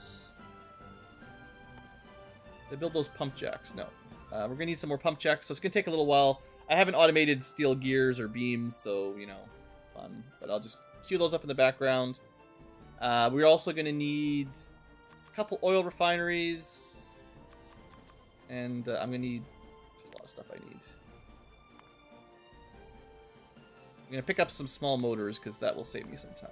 those pump jacks? No. We're going to need some more pump jacks, so it's going to take a little while. I haven't automated steel gears or beams, so, you know, fun. But I'll just queue those up in the background. We're also going to need a couple oil refineries. And I'm going to need... There's a lot of stuff I need. I'm going to pick up some small motors, because that will save me some time.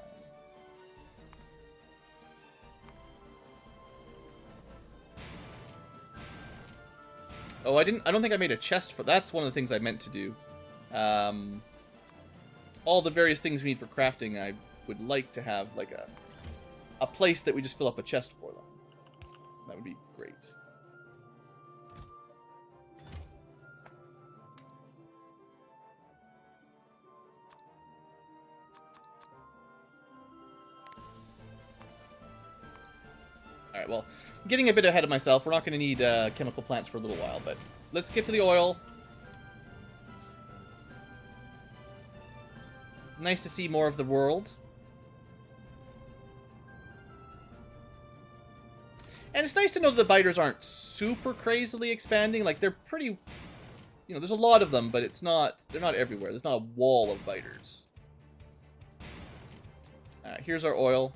Oh, I don't think I made a chest for... That's one of the things I meant to do. All the various things we need for crafting, I would like to have, like, a place that we just fill up a chest for them. That would be great. Alright, well, I'm getting a bit ahead of myself. We're not going to need chemical plants for a little while, but let's get to the oil. Nice to see more of the world. And it's nice to know that the biters aren't super crazily expanding. Like, they're pretty... You know, there's a lot of them, but it's not... They're not everywhere. There's not a wall of biters. Here's our oil.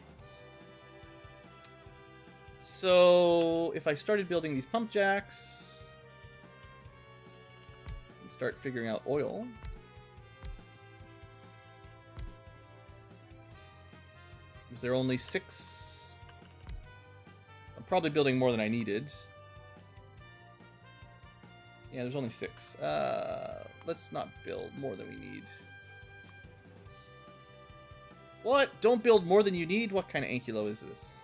So, if I started building these pump jacks... start figuring out oil. Is there only 6? I'm probably building more than I needed. Yeah, there's only 6. Let's not build more than we need. What? Don't build more than you need? What kind of Ankylo is this?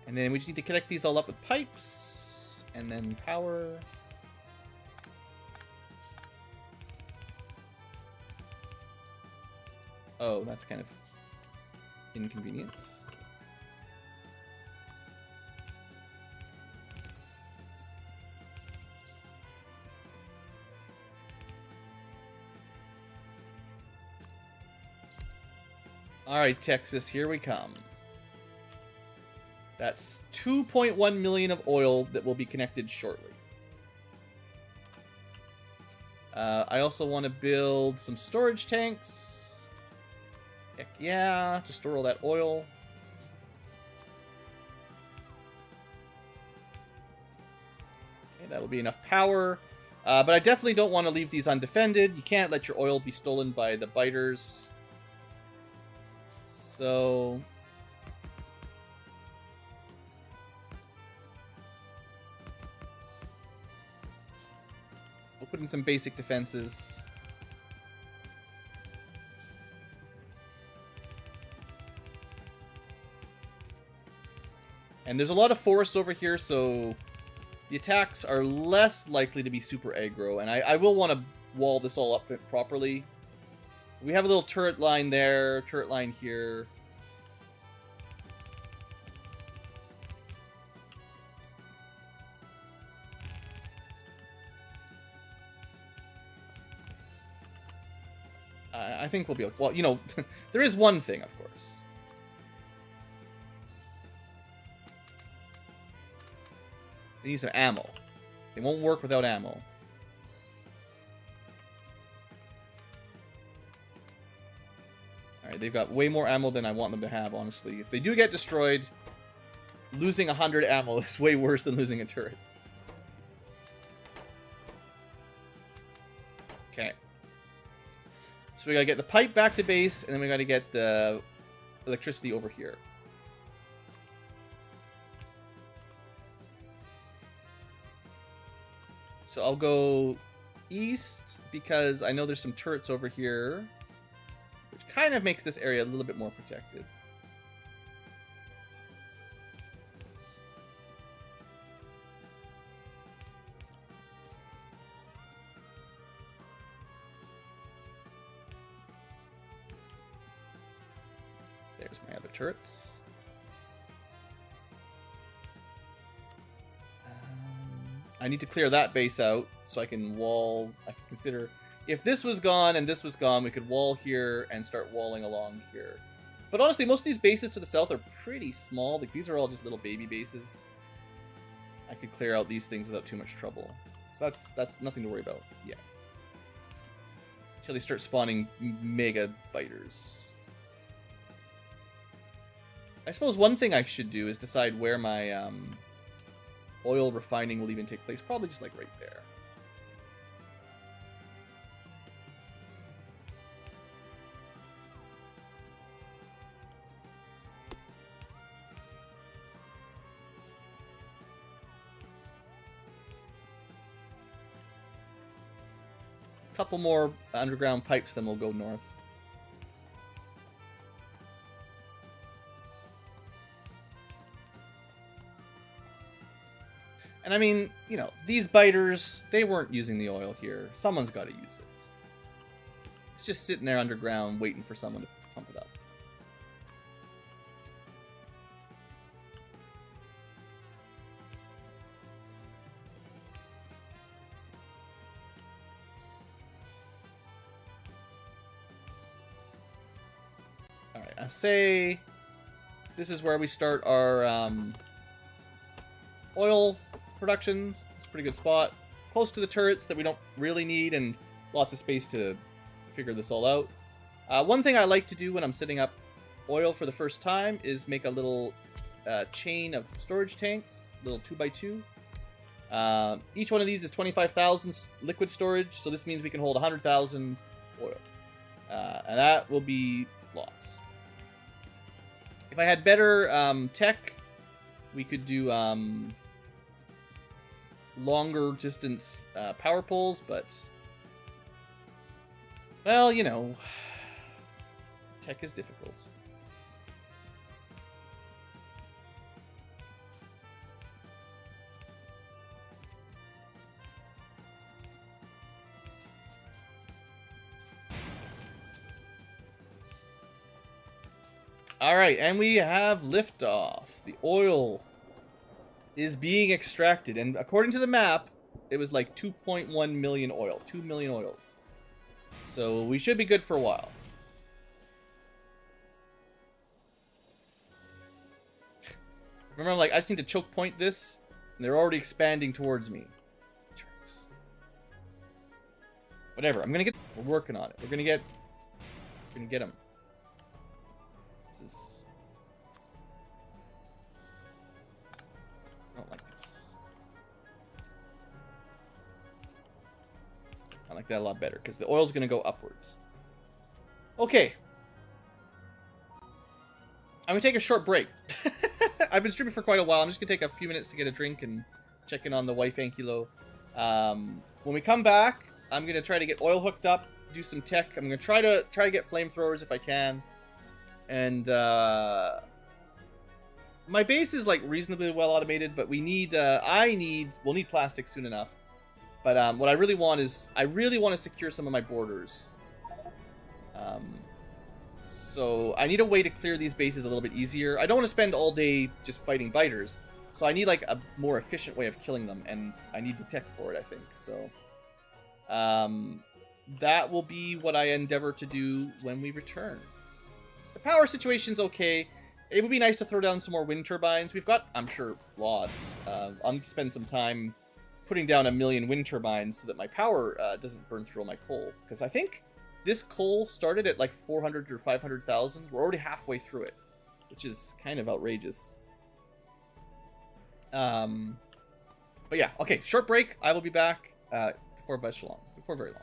And then we just need to connect these all up with pipes. And then power. Oh, that's kind of inconvenient. Alright, Texas, here we come. That's 2.1 million of oil that will be connected shortly. I also want to build some storage tanks. Heck yeah, to store all that oil. Okay, that'll be enough power. But I definitely don't want to leave these undefended. You can't let your oil be stolen by the biters. So we'll put in some basic defenses. And there's a lot of forests over here, so the attacks are less likely to be super aggro. And I will want to wall this all up properly. We have a little turret line there, turret line here. I think we'll be okay. Well, you know, there is one thing, of course. They need some ammo. They won't work without ammo. Alright, they've got way more ammo than I want them to have, honestly. If they do get destroyed, losing 100 ammo is way worse than losing a turret. Okay. So we gotta get the pipe back to base, and then we gotta get the electricity over here. So I'll go east, because I know there's some turrets over here, which kind of makes this area a little bit more protected. There's my other turrets. I need to clear that base out so I can wall. I can consider if this was gone and this was gone, we could wall here and start walling along here. But honestly, most of these bases to the south are pretty small. Like, these are all just little baby bases. I could clear out these things without too much trouble. So that's nothing to worry about yet. Until they start spawning mega biters. I suppose one thing I should do is decide where my oil refining will even take place. Probably just like right there. Couple more underground pipes, then we'll go north. And I mean, you know, these biters, they weren't using the oil here. Someone's got to use it. It's just sitting there underground waiting for someone to pump it up. Alright, I say this is where we start our oil production. It's a pretty good spot. Close to the turrets that we don't really need, and lots of space to figure this all out. One thing I like to do when I'm setting up oil for the first time is make a little chain of storage tanks, little 2x2. Each one of these is 25,000 liquid storage, so this means we can hold 100,000 oil. And that will be lots. If I had better tech, we could do longer distance power poles, but, well, you know, tech is difficult. All right, and we have liftoff. The oil is being extracted, and according to the map, it was like 2.1 million oil, 2 million oils. So we should be good for a while. Remember, like, I just need to choke point this, and they're already expanding towards me. Jerks. Whatever, I'm gonna get. We're working on it. We're gonna get them. This is. I don't like this. I like that a lot better because the oil's gonna go upwards. Okay. I'm gonna take a short break. I've been streaming for quite a while. I'm just gonna take a few minutes to get a drink and check in on the wife Ankylo. When we come back, I'm gonna try to get oil hooked up, do some tech. I'm gonna try to get flamethrowers if I can. And my base is like reasonably well automated, but we need we'll need plastic soon enough. But what I really want is I really want to secure some of my borders. So I need a way to clear these bases a little bit easier. I don't want to spend all day just fighting biters, so I need like a more efficient way of killing them, and I need the tech for it, I think. So that will be what I endeavor to do when we return. The power situation's okay. It would be nice to throw down some more wind turbines. We've got, I'm sure, lots. I'm going to spend some time putting down 1 million wind turbines so that my power doesn't burn through all my coal. Because I think this coal started at like 400 or 500,000. We're already halfway through it, which is kind of outrageous. But yeah, okay, short break. I will be back before very long.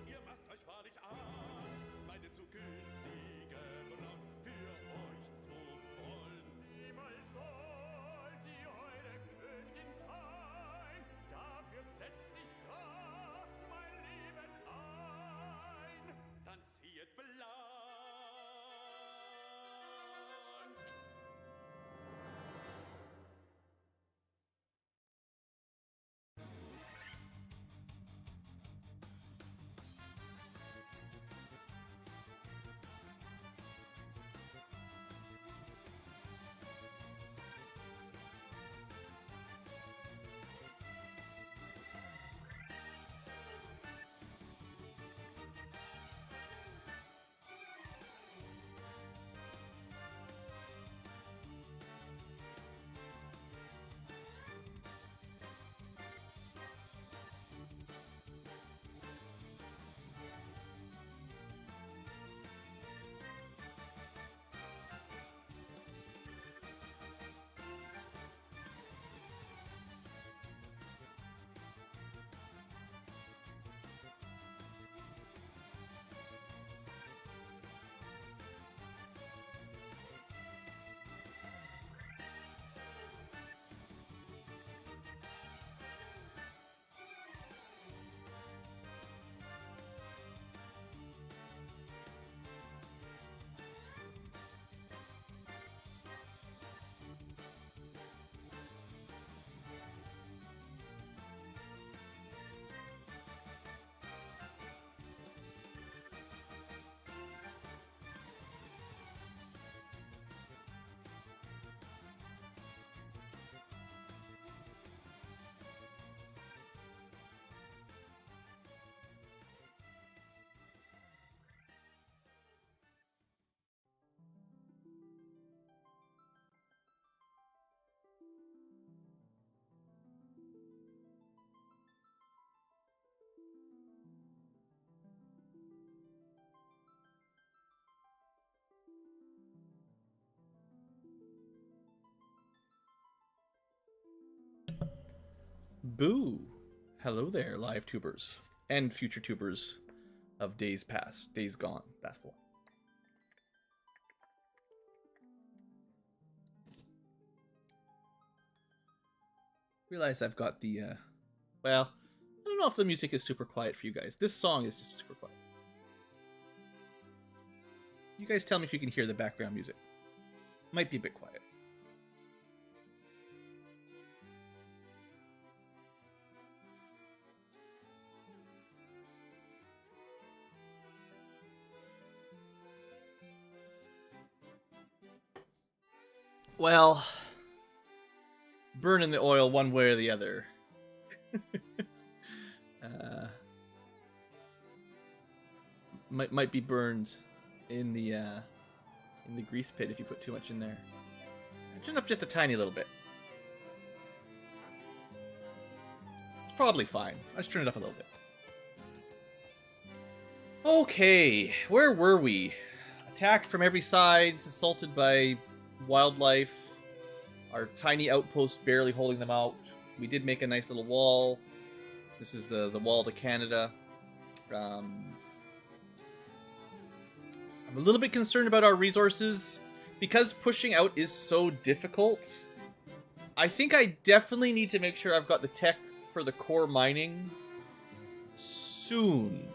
Ihr macht euch wahrlich an, meine zukünftige Braut für euch zu wollen. Niemals soll sie eure Königin sein, dafür setzt dich grad mein Leben ein. Dann ziehet blank. Boo! Hello there, live tubers. And future tubers of days past. Days gone. That's the one. Realize I've got the, well, I don't know if the music is super quiet for you guys. This song is just super quiet. You guys tell me if you can hear the background music. Might be a bit quiet. Well, burning the oil one way or the other. Might be burned in the grease pit if you put too much in there. Turn up just a tiny little bit. It's probably fine. I just turn it up a little bit. Okay, where were we? Attacked from every side, assaulted by wildlife. Our tiny outpost barely holding them out. We did make a nice little wall. This is the wall to Canada. I'm a little bit concerned about our resources. Because pushing out is so difficult, I think I definitely need to make sure I've got the tech for the core mining soon.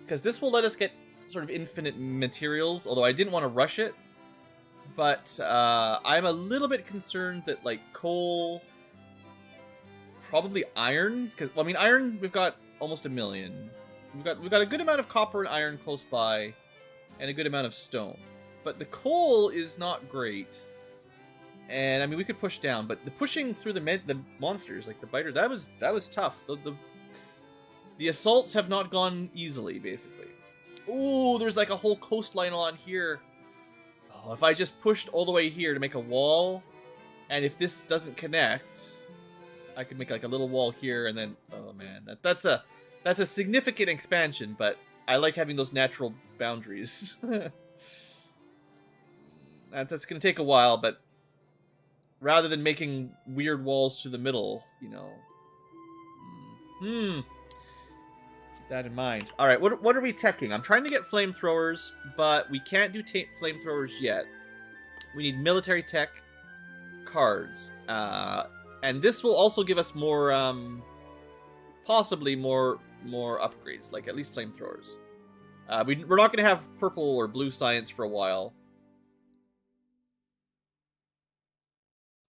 Because this will let us get sort of infinite materials, although I didn't want to rush it. But I'm a little bit concerned that, like, coal, probably iron, because, well, I mean, iron, we've got almost 1 million. We've got a good amount of copper and iron close by, and a good amount of stone. But the coal is not great. And, I mean, we could push down, but the pushing through the monsters, like the biter, that was tough. The assaults have not gone easily, basically. Ooh, there's like a whole coastline on here. Oh, if I just pushed all the way here to make a wall, and if this doesn't connect, I could make like a little wall here, and then, oh man, that's a significant expansion, but I like having those natural boundaries. That's going to take a while, but rather than making weird walls through the middle, you know. Keep that in mind. All right, what are we teching? I'm trying to get flamethrowers, but we can't do flamethrowers yet. We need military tech cards. And this will also give us more, possibly more upgrades, like at least flamethrowers. We're not going to have purple or blue science for a while.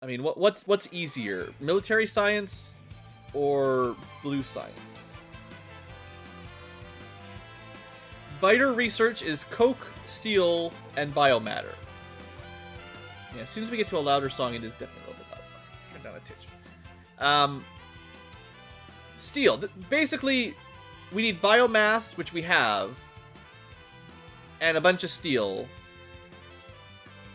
I mean, what's easier, military science or blue science? Biter research is coke, steel, and biomatter. Yeah, as soon as we get to a louder song, it is definitely a little bit louder. Turn down a titch. Steel. Basically, we need biomass, which we have, and a bunch of steel.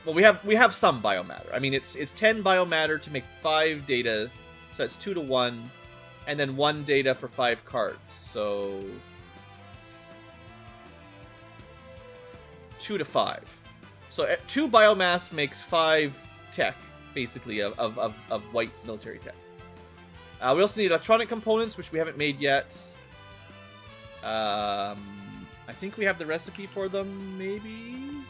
Well, we have some biomatter. I mean, it's 10 biomatter to make 5 data, so that's 2 to 1, and then 1 data for 5 cards. So 2 to 5. So 2 biomass makes 5 tech, basically, of white military tech. We also need electronic components, which we haven't made yet. I think we have the recipe for them, maybe?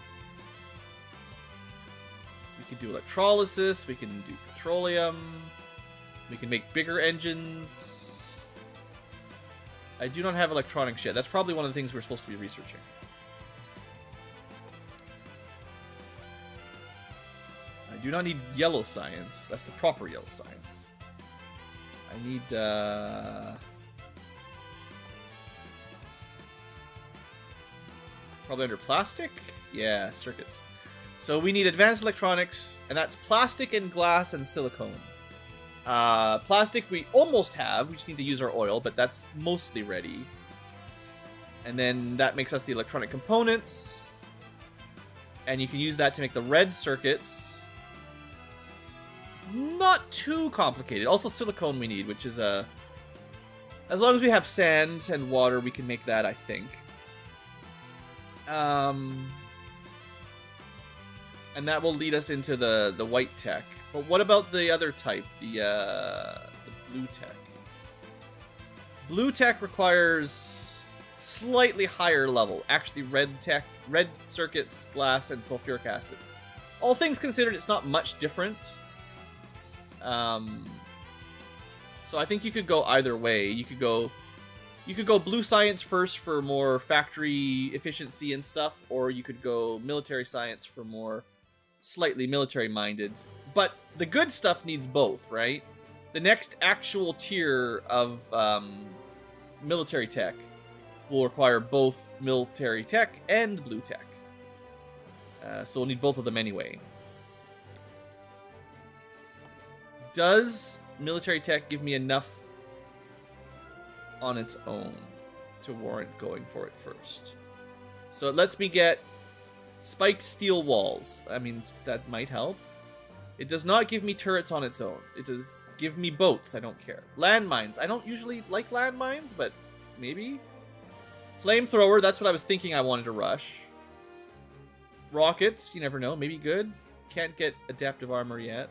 We can do electrolysis, we can do petroleum, we can make bigger engines. I do not have electronics yet. That's probably one of the things we're supposed to be researching. I do not need yellow science. That's the proper yellow science. I need, probably under plastic? Yeah, circuits. So we need advanced electronics, and that's plastic and glass and silicone. Plastic we almost have. We just need to use our oil, but that's mostly ready. And then that makes us the electronic components. And you can use that to make the red circuits. Not too complicated. Also silicone we need, which is a... As long as we have sand and water, we can make that, I think. And that will lead us into the white tech. But what about the other type, the blue tech? Blue tech requires slightly higher level. Actually, red circuits, glass, and sulfuric acid. All things considered, it's not much different. So I think you could go either way. You could go blue science first for more factory efficiency and stuff, or you could go military science for more slightly military-minded. But the good stuff needs both, right? The next actual tier of military tech will require both military tech and blue tech. So we'll need both of them anyway. Does military tech give me enough on its own to warrant going for it first? So it lets me get spiked steel walls. I mean, that might help. It does not give me turrets on its own. It does give me boats. I don't care. Landmines. I don't usually like landmines, but maybe. Flamethrower. That's what I was thinking I wanted to rush. Rockets. You never know. Maybe good. Can't get adaptive armor yet.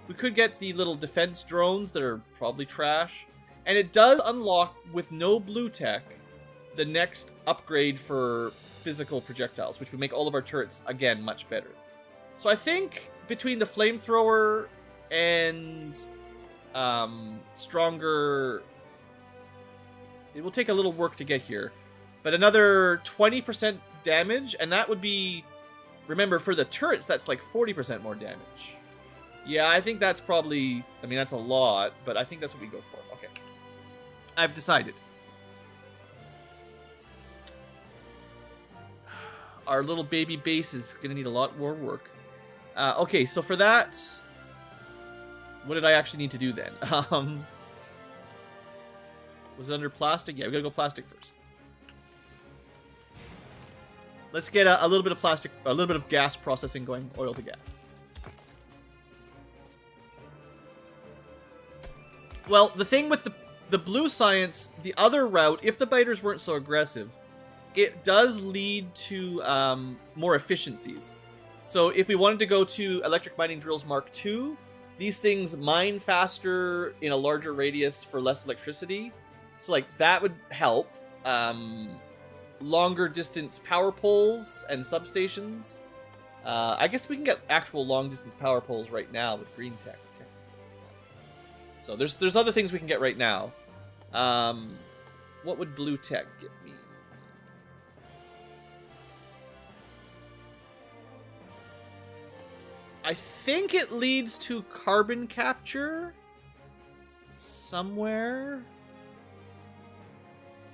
We could get the little defense drones that are probably trash. And it does unlock, with no blue tech, the next upgrade for physical projectiles, which would make all of our turrets, again, much better. So I think between the flamethrower and stronger... It will take a little work to get here. But another 20% damage, and that would be... Remember, for the turrets, that's like 40% more damage. Yeah, I think that's probably... I mean, that's a lot, but I think that's what we go for. Okay. I've decided. Our little baby base is going to need a lot more work. Okay, so for that... What did I actually need to do then? Was it under plastic? Yeah, we gotta go plastic first. Let's get a little bit of plastic, a little bit of gas processing going, oil to gas. Well, the thing with the blue science, the other route, if the biters weren't so aggressive, it does lead to more efficiencies. So if we wanted to go to electric mining drills Mark II, these things mine faster in a larger radius for less electricity. So like that would help. Longer distance power poles and substations. I guess we can get actual long distance power poles right now with green tech. So there's other things we can get right now. What would blue tech get me? I think it leads to carbon capture somewhere.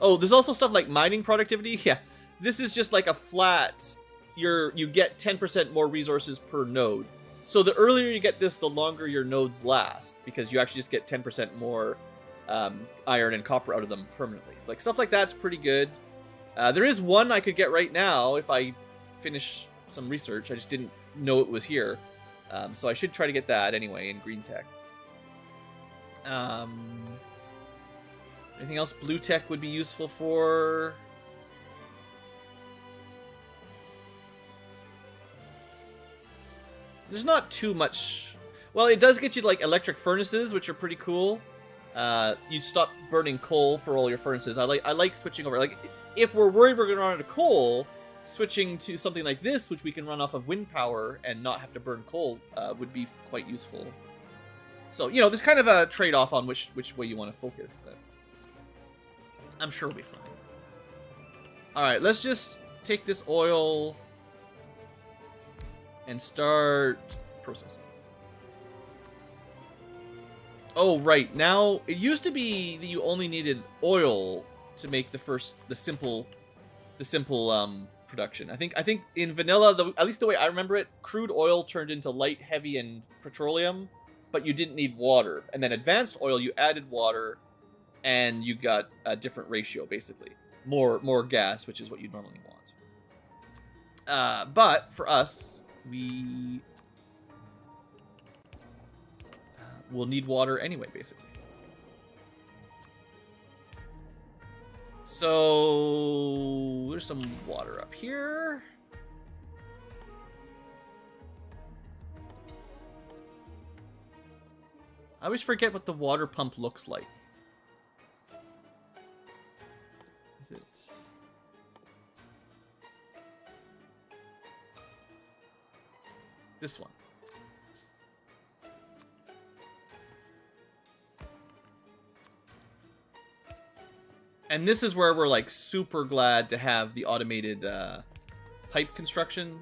Oh, there's also stuff like mining productivity. Yeah, this is just like a flat. You get 10% more resources per node. So the earlier you get this, the longer your nodes last, because you actually just get 10% more iron and copper out of them permanently. So like stuff like that's pretty good. There is one I could get right now if I finish some research. I just didn't know it was here. So I should try to get that anyway in green tech. Anything else blue tech would be useful for? There's not too much. Well, it does get you like electric furnaces, which are pretty cool. You stop burning coal for all your furnaces. I like switching over. Like if we're worried we're going to run out of coal, switching to something like this, which we can run off of wind power and not have to burn coal, would be quite useful. So, you know, there's kind of a trade-off on which way you want to focus, but I'm sure we'll be fine. Alright, let's just take this oil and start processing. Oh, right. Now, it used to be that you only needed oil to make the simple production. I think in vanilla, at least the way I remember it, crude oil turned into light, heavy, and petroleum, but you didn't need water. And then advanced oil, you added water, and you got a different ratio, basically. More gas, which is what you normally want. But for us, we will need water anyway, basically. So there's some water up here. I always forget what the water pump looks like. This one. And this is where we're like super glad to have the automated pipe construction.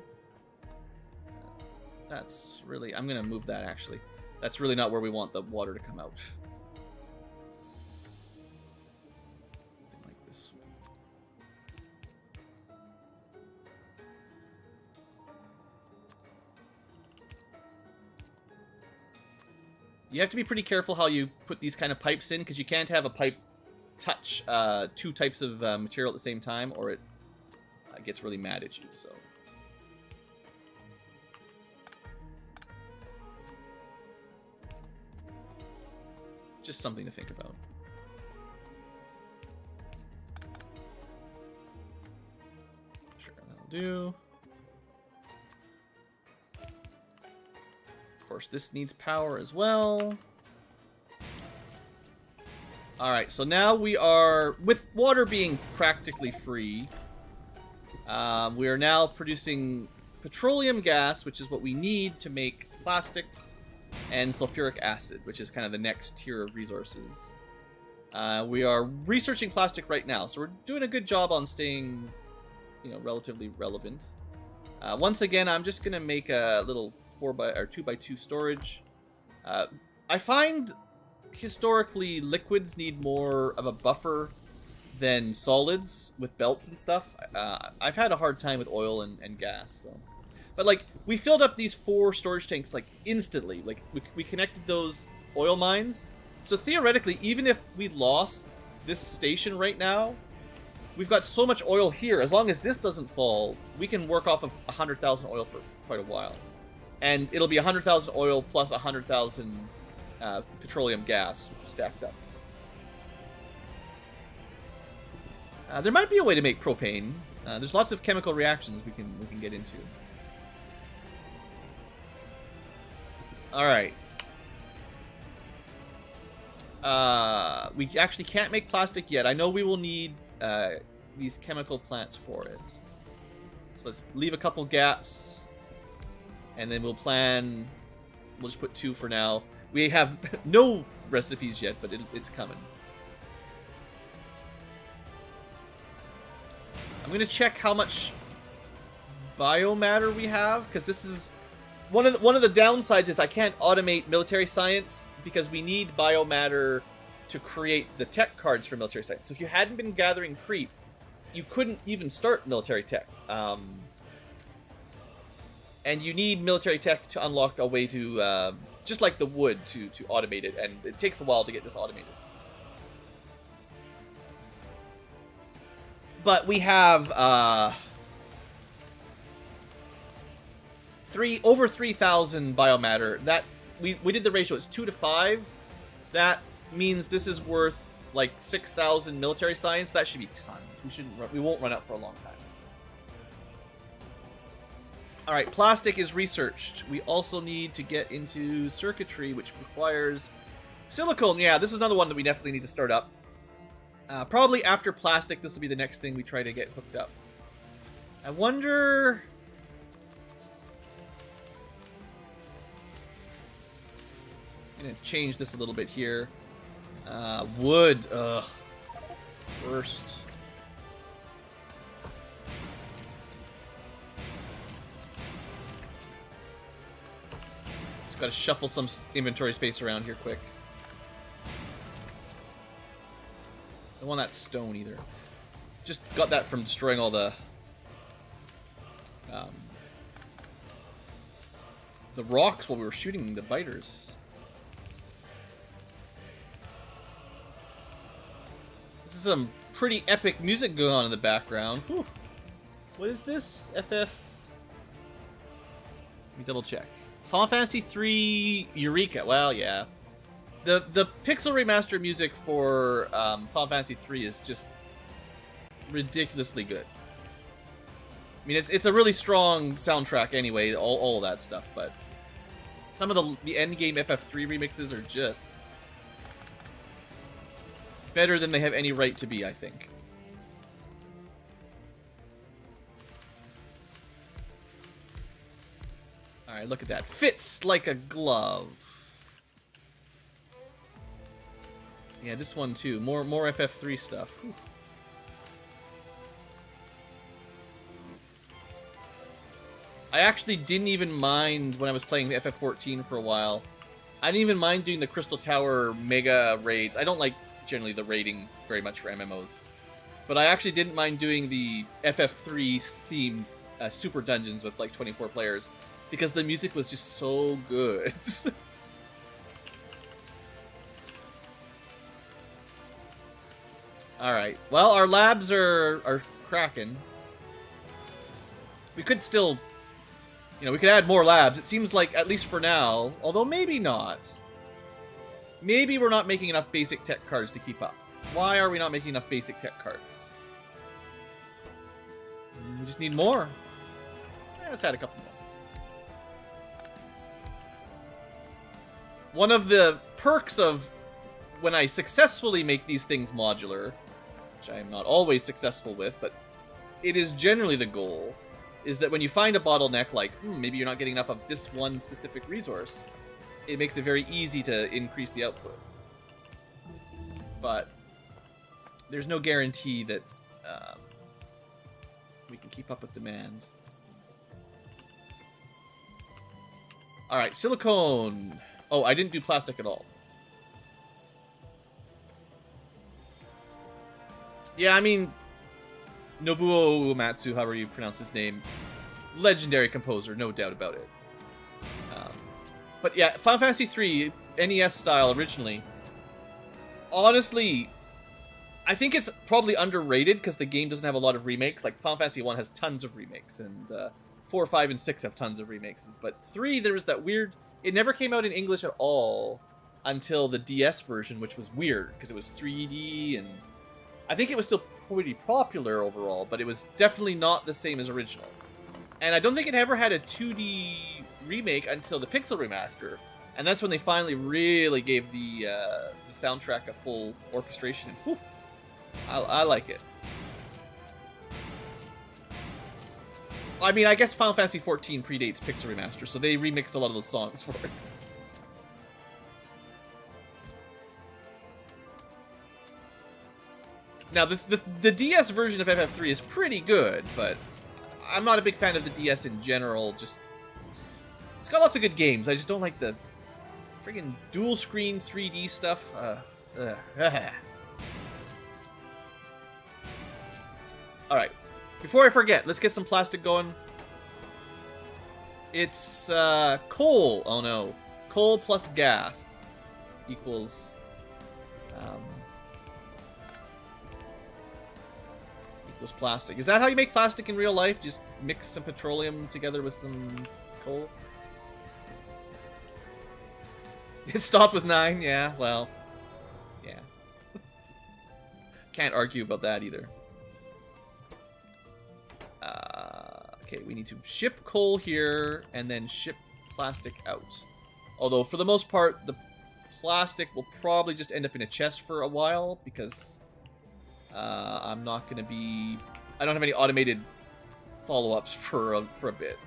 That's really, I'm gonna move that actually. That's really not where we want the water to come out. Something like this. You have to be pretty careful how you put these kind of pipes in, because you can't have a pipe touch two types of material at the same time, or it gets really mad at you. So just something to think about. Sure, that'll do. Of course, this needs power as well. Alright, so now we are, with water being practically free, we are now producing petroleum gas, which is what we need to make plastic, and sulfuric acid, which is kind of the next tier of resources. We are researching plastic right now, so we're doing a good job on staying, you know, relatively relevant. Once again, I'm just gonna make a little 2x2 storage. I find historically liquids need more of a buffer than solids with belts and stuff. I've had a hard time with oil and gas, so. But like, we filled up these 4 storage tanks like instantly. Like, we connected those oil mines, so theoretically, even if we lost this station right now, we've got so much oil here. As long as this doesn't fall, we can work off of 100,000 oil for quite a while, and it'll be 100,000 oil plus 100,000 petroleum gas stacked up. There might be a way to make propane. There's lots of chemical reactions we can get into. All right. We actually can't make plastic yet. I know we will need these chemical plants for it. So let's leave a couple gaps, and then we'll plan. We'll just put 2 for now. We have no recipes yet, but it's coming. I'm gonna check how much biomatter we have, because this is one of the downsides is I can't automate military science because we need biomatter to create the tech cards for military science. So if you hadn't been gathering creep, you couldn't even start military tech. And you need military tech to unlock a way to just like the wood to automate it, and it takes a while to get this automated. But we have over 3,000 biomatter. That we did the ratio. It's 2 to 5. That means this is worth like 6,000 military science. That should be tons. We won't run out for a long time. All right, plastic is researched. We also need to get into circuitry, which requires silicone. Yeah, this is another one that we definitely need to start up. Probably after plastic, this will be the next thing we try to get hooked up. I wonder. I'm gonna change this a little bit here. Wood. Ugh. Worst. Just gotta shuffle some inventory space around here quick. Don't want that stone either. Just got that from destroying all the rocks while we were shooting the biters. This is some pretty epic music going on in the background. Whew. What is this? FF? Let me double check. Final Fantasy III Eureka. Well, yeah. The pixel remaster music for Final Fantasy III is just ridiculously good. I mean, it's a really strong soundtrack anyway, all of that stuff, but some of the endgame FF3 remixes are just better than they have any right to be, I think. Alright, look at that. Fits like a glove. Yeah, this one too. More FF3 stuff. Whew. I actually didn't even mind when I was playing FF14 for a while. I didn't even mind doing the Crystal Tower mega raids. I don't like generally the raiding very much for MMOs. But I actually didn't mind doing the FF3 themed super dungeons with like 24 players. Because the music was just so good. Alright. Well, our labs are cracking. We could still... You know, we could add more labs. It seems like, at least for now, although maybe not. Maybe we're not making enough basic tech cards to keep up. Why are we not making enough basic tech cards? We just need more. Let's add a couple more. One of the perks of when I successfully make these things modular, which I am not always successful with, but it is generally the goal, is that when you find a bottleneck, like, maybe you're not getting enough of this one specific resource, it makes it very easy to increase the output. But there's no guarantee that we can keep up with demand. Alright, silicone. Oh, I didn't do plastic at all. Yeah, I mean, Nobuo Uematsu, however you pronounce his name, legendary composer, no doubt about it. But yeah, Final Fantasy III, NES style originally, honestly, I think it's probably underrated because the game doesn't have a lot of remakes. Like, Final Fantasy 1 has tons of remakes, and 4, 5, and 6 have tons of remakes. But 3, there was that weird... It never came out in English at all until the DS version, which was weird, because it was 3D, and I think it was still pretty popular overall, but it was definitely not the same as original. And I don't think it ever had a 2D remake until the Pixel Remaster, and that's when they finally really gave the soundtrack a full orchestration. Whew, I like it. I mean, I guess Final Fantasy XIV predates Pixel Remaster, so they remixed a lot of those songs for it. Now, the DS version of FF3 is pretty good, but I'm not a big fan of the DS in general. Just, it's got lots of good games. I just don't like the friggin' dual screen 3D stuff. Alright, before I forget, let's get some plastic going. It's coal. Oh no. Coal plus gas equals... equals plastic. Is that how you make plastic in real life? Just mix some petroleum together with some coal? It stopped with 9? Yeah, well. Yeah. Can't argue about that either. Okay, we need to ship coal here and then ship plastic out. Although, for the most part, the plastic will probably just end up in a chest for a while because I'm not going to be... I don't have any automated follow-ups for a bit.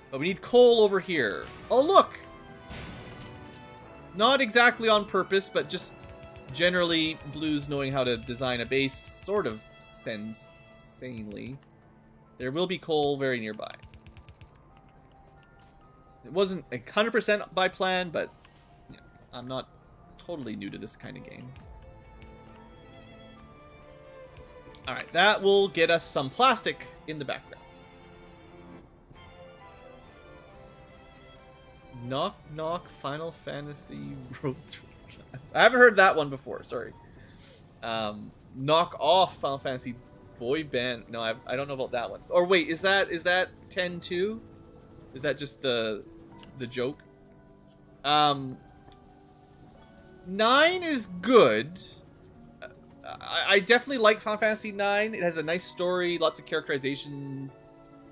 But we need coal over here. Oh, look! Not exactly on purpose, but just generally Blues knowing how to design a base sort of sends sanely. There will be coal very nearby. It wasn't 100% by plan, but yeah, I'm not totally new to this kind of game. Alright, that will get us some plastic in the background. Knock Knock Final Fantasy Road Trip. I haven't heard that one before, sorry. Knock Off Final Fantasy Boy Band. No, I don't know about that one. Or wait, is that 10-2? Is that just the joke? 9 is good. I definitely like Final Fantasy 9. It has a nice story, lots of characterization.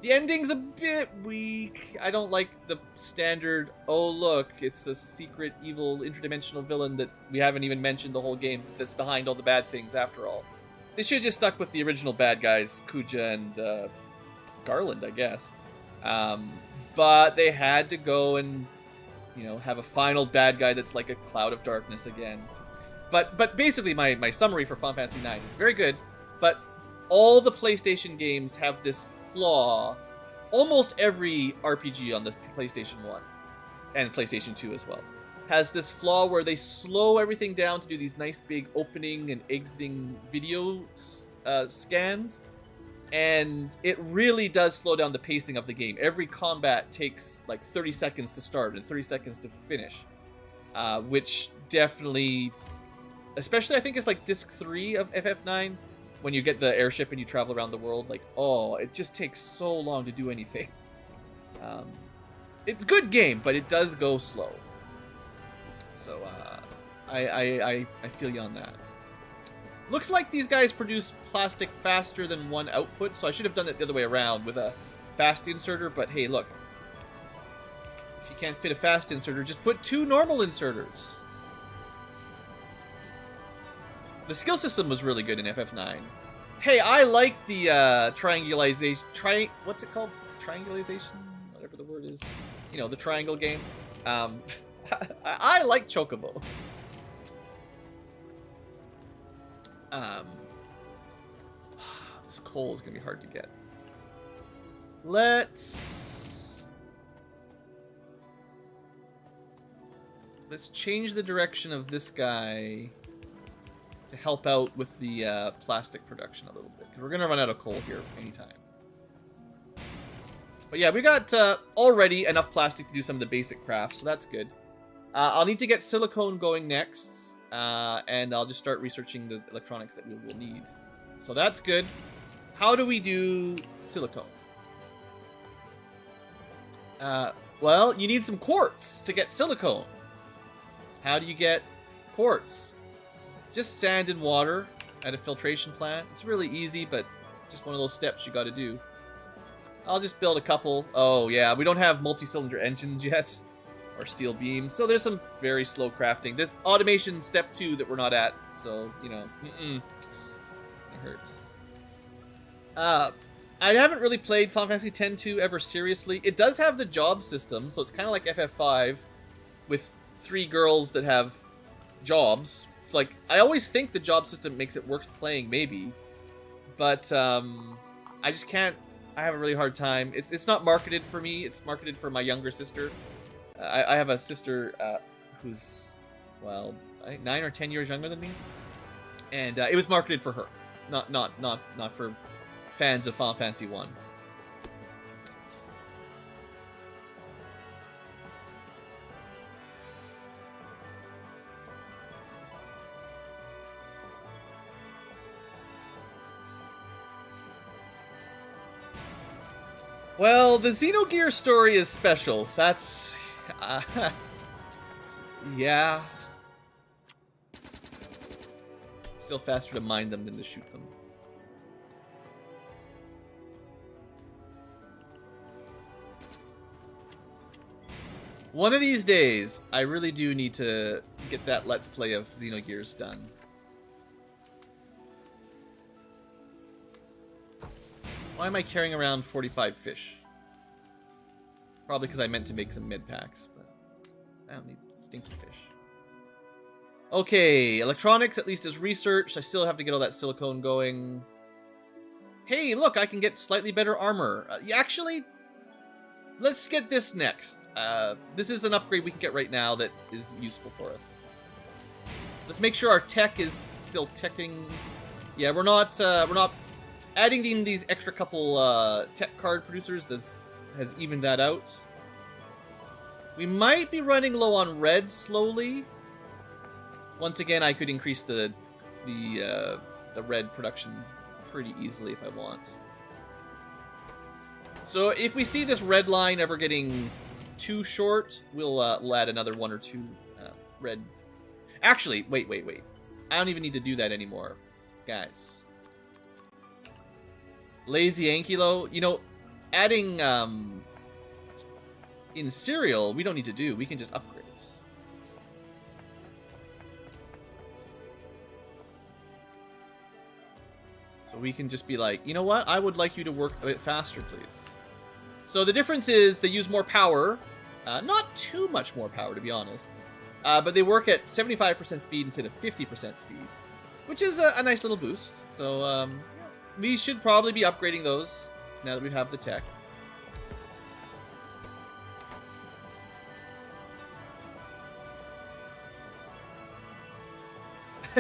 The ending's a bit weak. I don't like the standard, oh look, it's a secret evil interdimensional villain that we haven't even mentioned the whole game that's behind all the bad things after all. They should have just stuck with the original bad guys, Kuja and Garland, I guess. But they had to go and, you know, have a final bad guy that's like a cloud of darkness again. But basically, my summary for Final Fantasy IX is very good, but all the PlayStation games have this flaw. Almost every RPG on the PlayStation 1 and PlayStation 2 as well has this flaw where they slow everything down to do these nice big opening and exiting video scans, and it really does slow down the pacing of the game. Every combat takes like 30 seconds to start and 30 seconds to finish, which definitely, especially I think it's like disc 3 of FF9, when you get the airship and you travel around the world, like, oh, it just takes so long to do anything. It's a good game, but it does go slow. So, I feel you on that. Looks like these guys produce plastic faster than one output, so I should have done it the other way around with a fast inserter, but hey, look. If you can't fit a fast inserter, just put 2 normal inserters. The skill system was really good in FF9. Hey, I like the triangulation. What's it called? Triangulation? Whatever the word is. You know, the triangle game. I like Chocobo. This coal is gonna be hard to get. Let's change the direction of this guy to help out with the plastic production a little bit, because we're gonna run out of coal here anytime. But yeah, we got already enough plastic to do some of the basic crafts, so that's good. I'll need to get silicone going next, and I'll just start researching the electronics that we will need. So that's good. How do we do silicone? Well, you need some quartz to get silicone. How do you get quartz? Just sand and water at a filtration plant. It's really easy, but just one of those steps you gotta do. I'll just build a couple. Oh yeah, we don't have multi-cylinder engines yet, or steel beams, so there's some very slow crafting. There's automation step 2 that we're not at, so, you know, it hurts. I haven't really played Final Fantasy X-2 ever seriously. It does have the job system, so it's kind of like FF5 with 3 girls that have jobs. It's like, I always think the job system makes it worth playing, maybe, but I just can't. I have a really hard time. It's not marketed for me. It's marketed for my younger sister. I have a sister who's, well, I think 9 or 10 years younger than me, and it was marketed for her, not for fans of Final Fantasy 1. Well, the Xenogear story is special. That's... yeah. Still faster to mine them than to shoot them. One of these days, I really do need to get that Let's Play of Xenogears done. Why am I carrying around 45 fish? Probably because I meant to make some mid packs, but I don't need stinky fish. Okay, electronics at least is researched. I still have to get all that silicone going. Hey, look, I can get slightly better armor. Actually, let's get this next. This is an upgrade we can get right now that is useful for us. Let's make sure our tech is still teching. Yeah, we're not adding in these extra couple tech card producers has evened that out. We might be running low on red slowly. Once again, I could increase the red production pretty easily if I want. So if we see this red line ever getting too short, we'll add another 1 or 2 red. Actually, wait. I don't even need to do that anymore, guys. Lazy Ankylo, you know, adding in cereal, we don't need to do. We can just upgrade it. So we can just be like, you know what? I would like you to work a bit faster, please. So the difference is they use more power. Not too much more power, to be honest. But they work at 75% speed instead of 50% speed, which is a nice little boost. So we should probably be upgrading those now that we have the tech.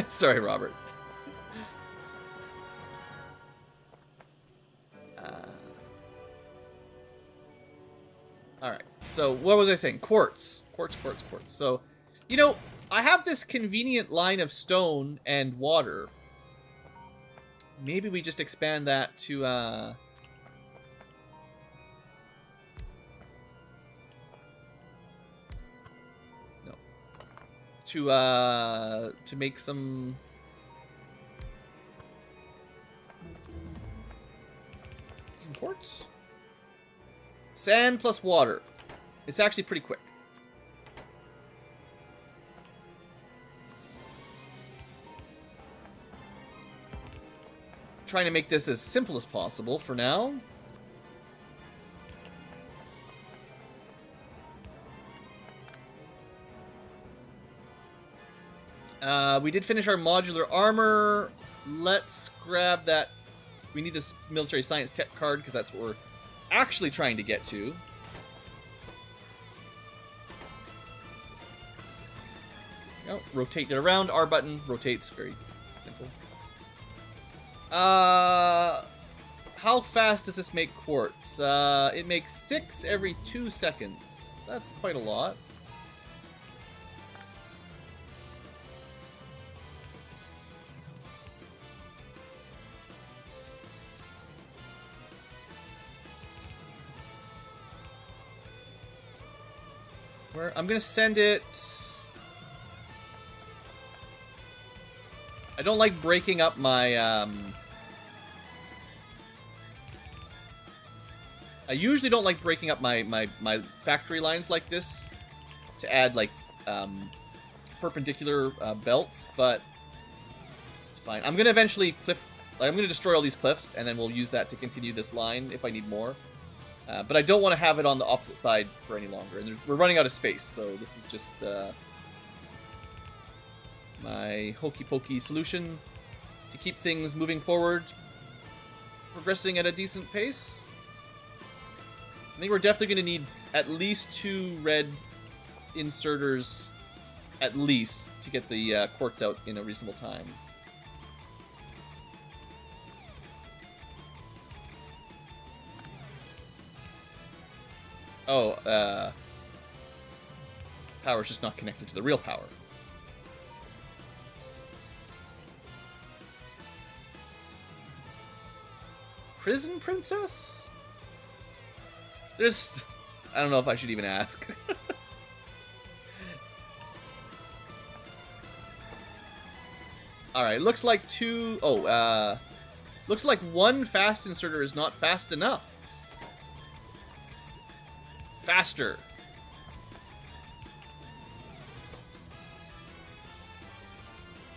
Sorry, Robert. Alright, so what was I saying? Quartz. Quartz. So, you know, I have this convenient line of stone and water. Maybe we just expand that to, no. To make some quartz? Sand plus water. It's actually pretty quick. Trying to make this as simple as possible for now. We did finish our modular armor. Let's grab that. We need this military science tech card because that's what we're actually trying to get to. Oh, rotate it around. R button rotates. Very simple. How fast does this make quartz? It makes 6 every 2 seconds. That's quite a lot. I'm gonna send it. I don't like breaking up my. I usually don't like breaking up my factory lines like this to add like perpendicular belts, but it's fine. I'm gonna eventually I'm gonna destroy all these cliffs, and then we'll use that to continue this line if I need more. But I don't want to have it on the opposite side for any longer. And we're running out of space, so this is just my hokey-pokey solution to keep things moving forward, progressing at a decent pace. I think we're definitely going to need at least 2 red inserters, at least, to get the quartz out in a reasonable time. Oh, power's just not connected to the real power. Prison Princess? There's... I don't know if I should even ask. Alright, looks like 2... Oh, looks like 1 fast inserter is not fast enough. Faster.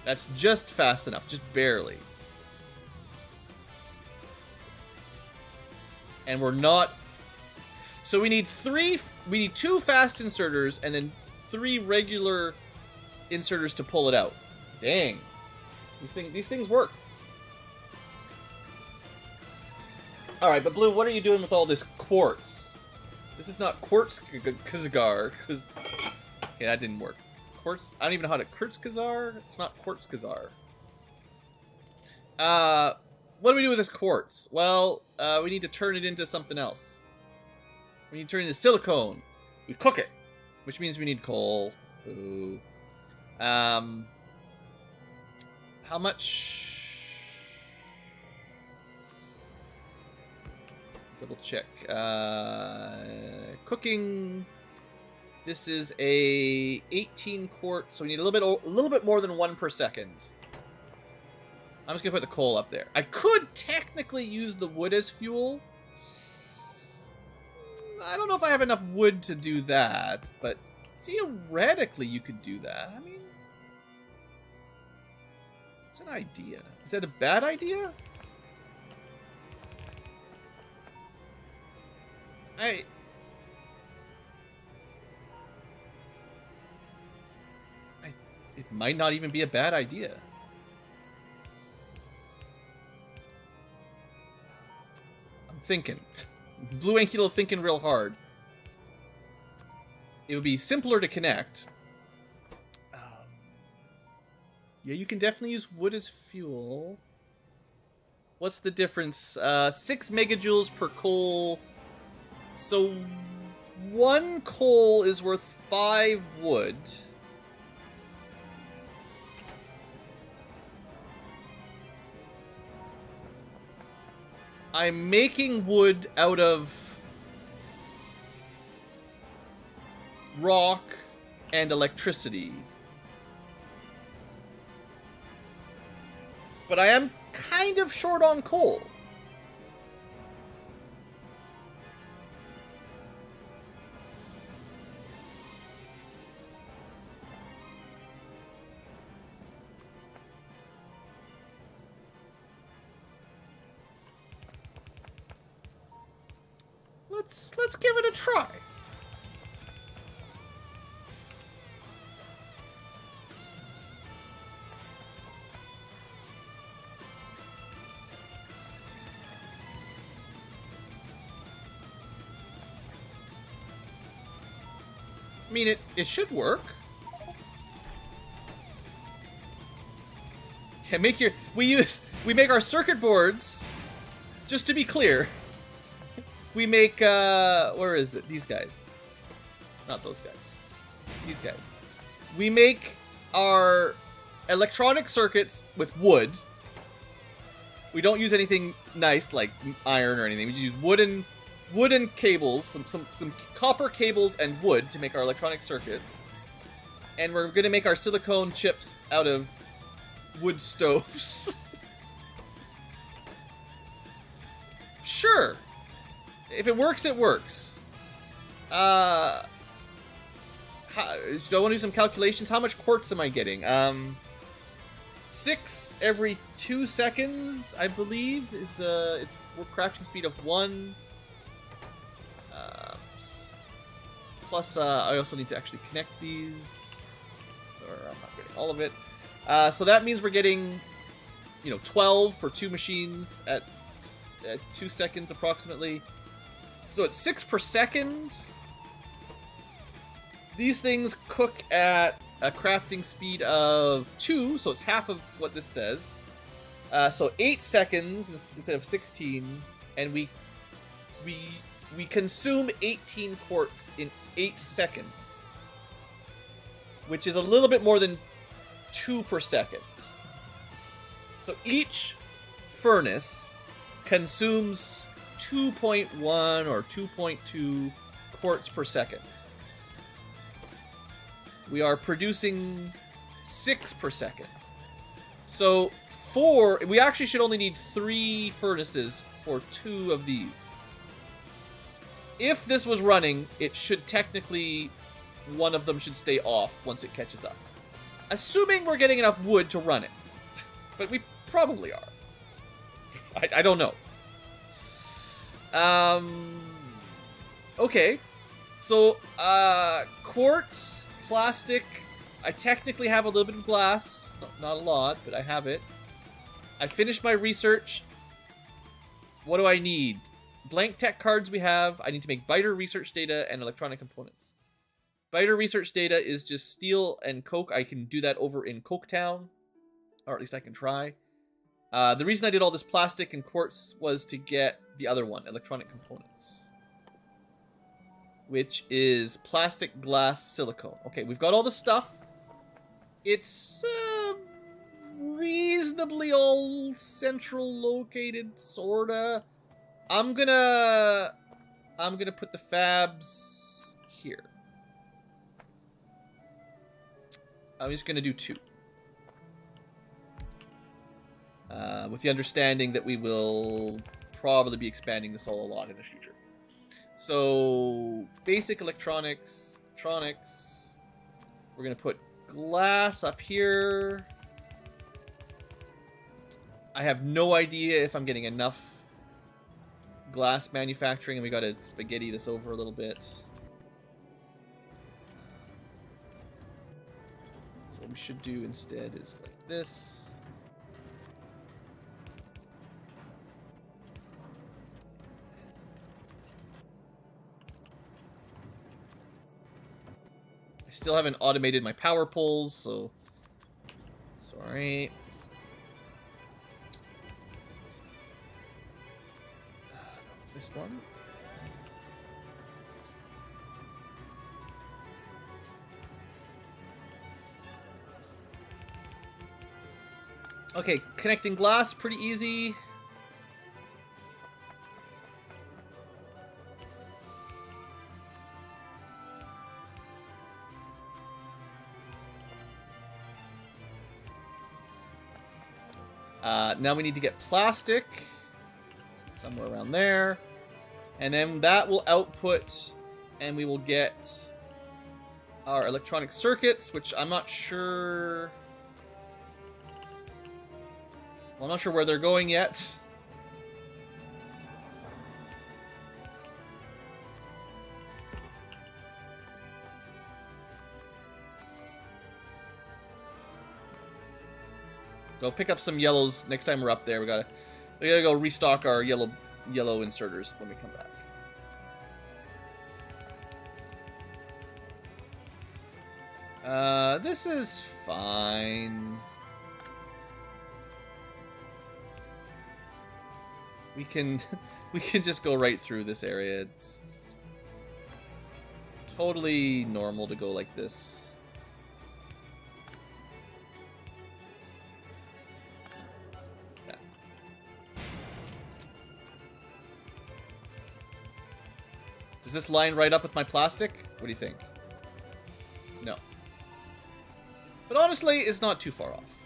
That's just fast enough, just barely. And we're not... So we need 2 fast inserters and then 3 regular inserters to pull it out. Dang. These things work. Alright, but Blue, what are you doing with all this quartz? This is not quartz kazar. Okay, that didn't work. Quartz. I don't even know how to quartz kazar. It's not quartz kazar. What do we do with this quartz? Well, we need to turn it into something else. We need to turn it into silicone. We cook it, which means we need coal. Ooh. How much? Double check. Cooking. This is a 18 quart, so we need a little bit more than 1 per second. I'm just gonna put the coal up there. I could technically use the wood as fuel. I don't know if I have enough wood to do that, but theoretically you could do that. I mean, it's an idea. Is that a bad idea? It might not even be a bad idea. I'm thinking. BlueAnkylo thinking real hard. It would be simpler to connect. Yeah, you can definitely use wood as fuel. What's the difference? 6 megajoules per coal. So 1 coal is worth 5 wood. I'm making wood out of rock and electricity. But I am kind of short on coal. Let's give it a try. I mean, it should work. Yeah, we make our circuit boards, just to be clear. We make, where is it? These guys. Not those guys. These guys. We make our electronic circuits with wood. We don't use anything nice like iron or anything. We just use wooden cables, some copper cables and wood to make our electronic circuits. And we're going to make our silicone chips out of wood stoves. Sure. If it works, it works. Do I want to do some calculations? How much quartz am I getting? 6 every 2 seconds, I believe, is it's crafting speed of 1. Plus, I also need to actually connect these. So I'm not getting all of it. So that means we're getting, 12 for 2 machines at 2 seconds approximately. So at 6 per second, these things cook at a crafting speed of 2, so it's half of what this says. So 8 seconds instead of 16, and we consume 18 quartz in 8 seconds, which is a little bit more than 2 per second. So each furnace consumes 2.1 or 2.2 quartz per second. We are producing 6 per second. So we actually should only need 3 furnaces for 2 of these. If this was running, it should technically, one of them should stay off once it catches up. Assuming we're getting enough wood to run it. But we probably are. I don't know. Okay. So, quartz, plastic. I technically have a little bit of glass. Not a lot, but I have it. I finished my research. What do I need? Blank tech cards we have. I need to make biter research data and electronic components. Biter research data is just steel and coke. I can do that over in Coketown. Or at least I can try. The reason I did all this plastic and quartz was to get the other one, electronic components. Which is plastic, glass, silicone. Okay, we've got all the stuff. It's reasonably all central located, sorta. I'm gonna put the fabs here. I'm just gonna do 2. With the understanding that we will probably be expanding this all a lot in the future. So, basic electronics. We're going to put glass up here. I have no idea if I'm getting enough glass manufacturing, and we gotta spaghetti this over a little bit. So what we should do instead is like this. I still haven't automated my power poles, so sorry. This one. Okay, connecting glass, pretty easy. Now we need to get plastic. Somewhere around there. And then that will output, and we will get our electronic circuits, which I'm not sure... Well, I'm not sure where they're going yet. Go pick up some yellows next time we're up there. We gotta go restock our yellow inserters when we come back. This is fine. We can just go right through this area. It's totally normal to go like this. Does this line right up with my plastic? What do you think? No. But honestly, it's not too far off.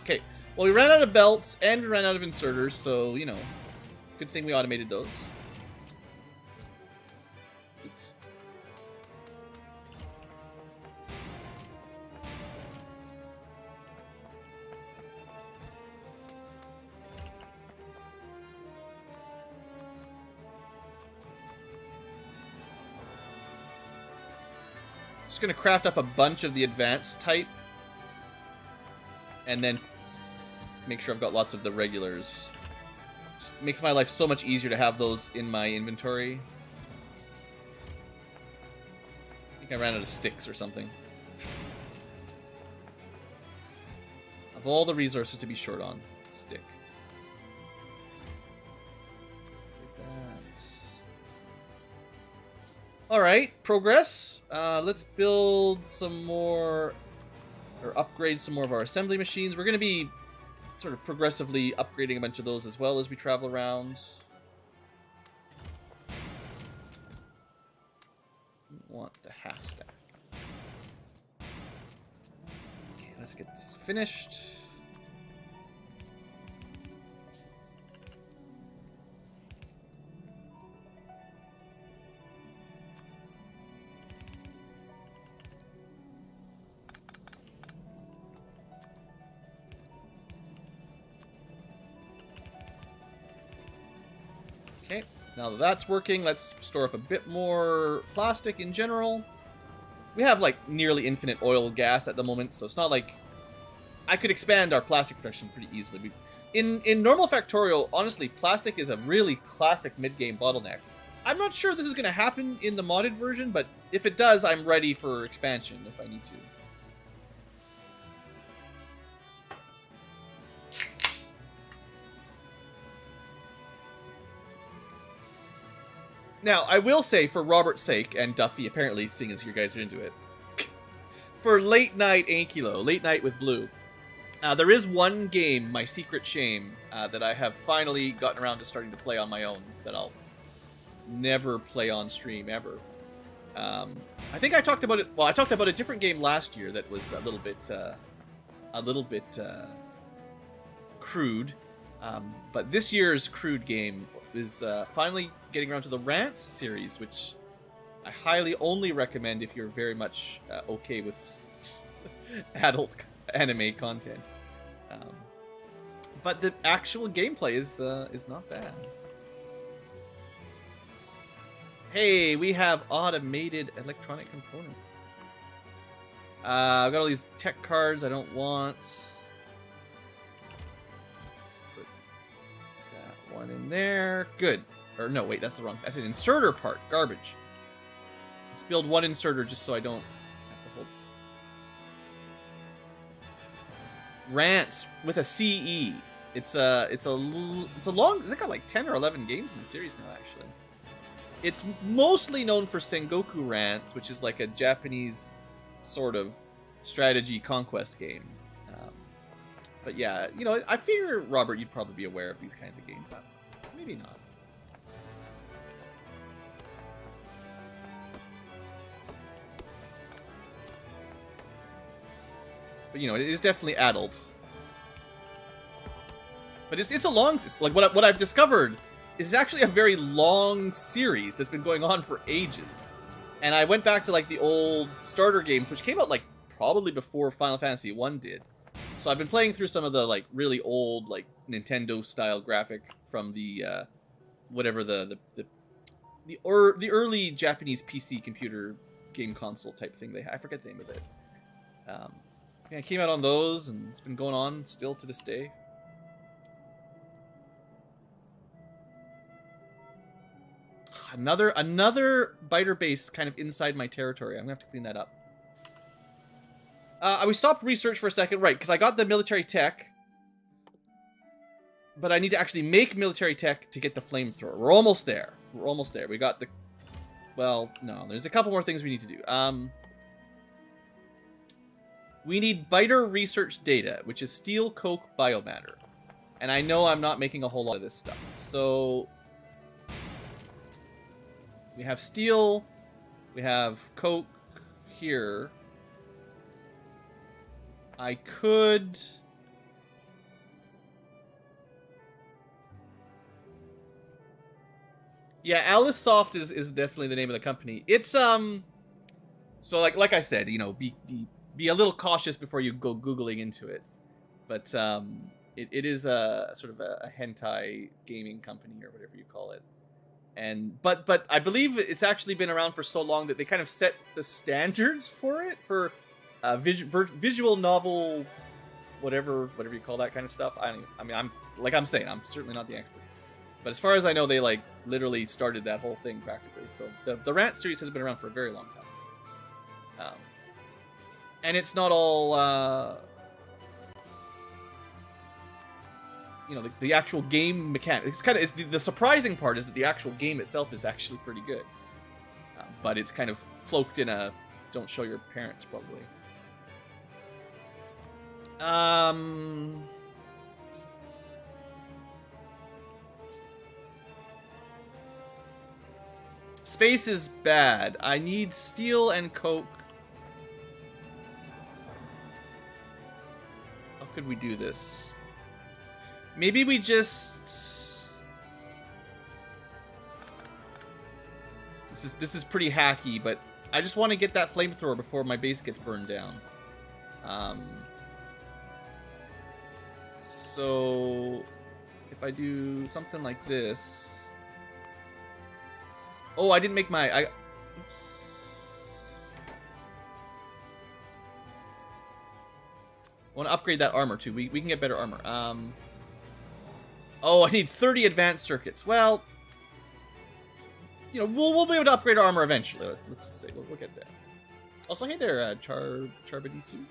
Okay. Well, we ran out of belts, and we ran out of inserters, so, you know. Good thing we automated those. Oops. Just gonna craft up a bunch of the advanced type, and then make sure I've got lots of the regulars. Just makes my life so much easier to have those in my inventory. I think I ran out of sticks or something. Of all the resources to be short on, stick. Like that. Alright, progress. Let's build some more, or upgrade some more of our assembly machines. We're going to be sort of progressively upgrading a bunch of those as well as we travel around. Want the half stack. Okay, let's get this finished. Okay, now that that's working, let's store up a bit more plastic in general. We have like nearly infinite oil gas at the moment, so it's not like I could expand our plastic production pretty easily. In normal Factorio, honestly, plastic is a really classic mid-game bottleneck. I'm not sure this is going to happen in the modded version, but if it does, I'm ready for expansion if I need to. Now, I will say, for Robert's sake, and Duffy, apparently, seeing as you guys are into it, for late night Ankylo, late night with Blue, there is one game, my secret shame, that I have finally gotten around to starting to play on my own, that I'll never play on stream, ever. I think I talked about it, well, I talked about a different game last year that was a little bit crude, but this year's crude game is finally getting around to the Rants series, which I highly only recommend if you're very much okay with adult anime content. But the actual gameplay is not bad. Hey, we have automated electronic components. I've got all these tech cards I don't want. Let's put that one in there. Good. Or no, wait, that's the wrong. That's an inserter part. Garbage. Let's build one inserter just so I don't have to hold. Rants with a CE. It's a long. It's got like 10 or 11 games in the series now, actually. It's mostly known for Sengoku Rants, which is like a Japanese sort of strategy conquest game. But yeah, you know, I figure, Robert, you'd probably be aware of these kinds of games. Maybe not. But you know, it is definitely adult. But it's a long. It's like what I've discovered is actually a very long series that's been going on for ages. And I went back to like the old starter games, which came out like probably before Final Fantasy 1 did. So I've been playing through some of the like really old like Nintendo style graphic from the whatever the early Japanese PC computer game console type thing they had. I forget the name of it. Yeah, it came out on those, and it's been going on still to this day. Another biter base kind of inside my territory. I'm gonna have to clean that up. We stopped research for a second, right? Because I got the military tech, but I need to actually make military tech to get the flamethrower. We're almost there. We're almost there. We got the. Well, no. There's a couple more things we need to do. We need biter research data, which is steel, coke, biomatter, and I know I'm not making a whole lot of this stuff, so. We have steel, we have coke here. I could... Yeah, Alice Soft is definitely the name of the company. It's, so like I said, you know, be a little cautious before you go Googling into it. But, it is a sort of a hentai gaming company or whatever you call it. And but I believe it's actually been around for so long that they kind of set the standards for it for visual novel, whatever you call that kind of stuff. I mean, I'm saying, I'm certainly not the expert, but as far as I know, they like literally started that whole thing practically. So the Rant series has been around for a very long time, and it's not all. You know, the actual game mechanic. It's kind of the surprising part is that the actual game itself is actually pretty good, but it's kind of cloaked in a don't show your parents probably. Space is bad. I need steel and coke. How could we do this? Maybe we just... This is pretty hacky, but I just want to get that flamethrower before my base gets burned down. So if I do something like this... Oh, I didn't make my... Oops. I want to upgrade that armor too. We can get better armor. Oh, I need 30 advanced circuits. Well, you know, we'll be able to upgrade our armor eventually. Let's just say we'll get there. Also, hey there, Charbadisu.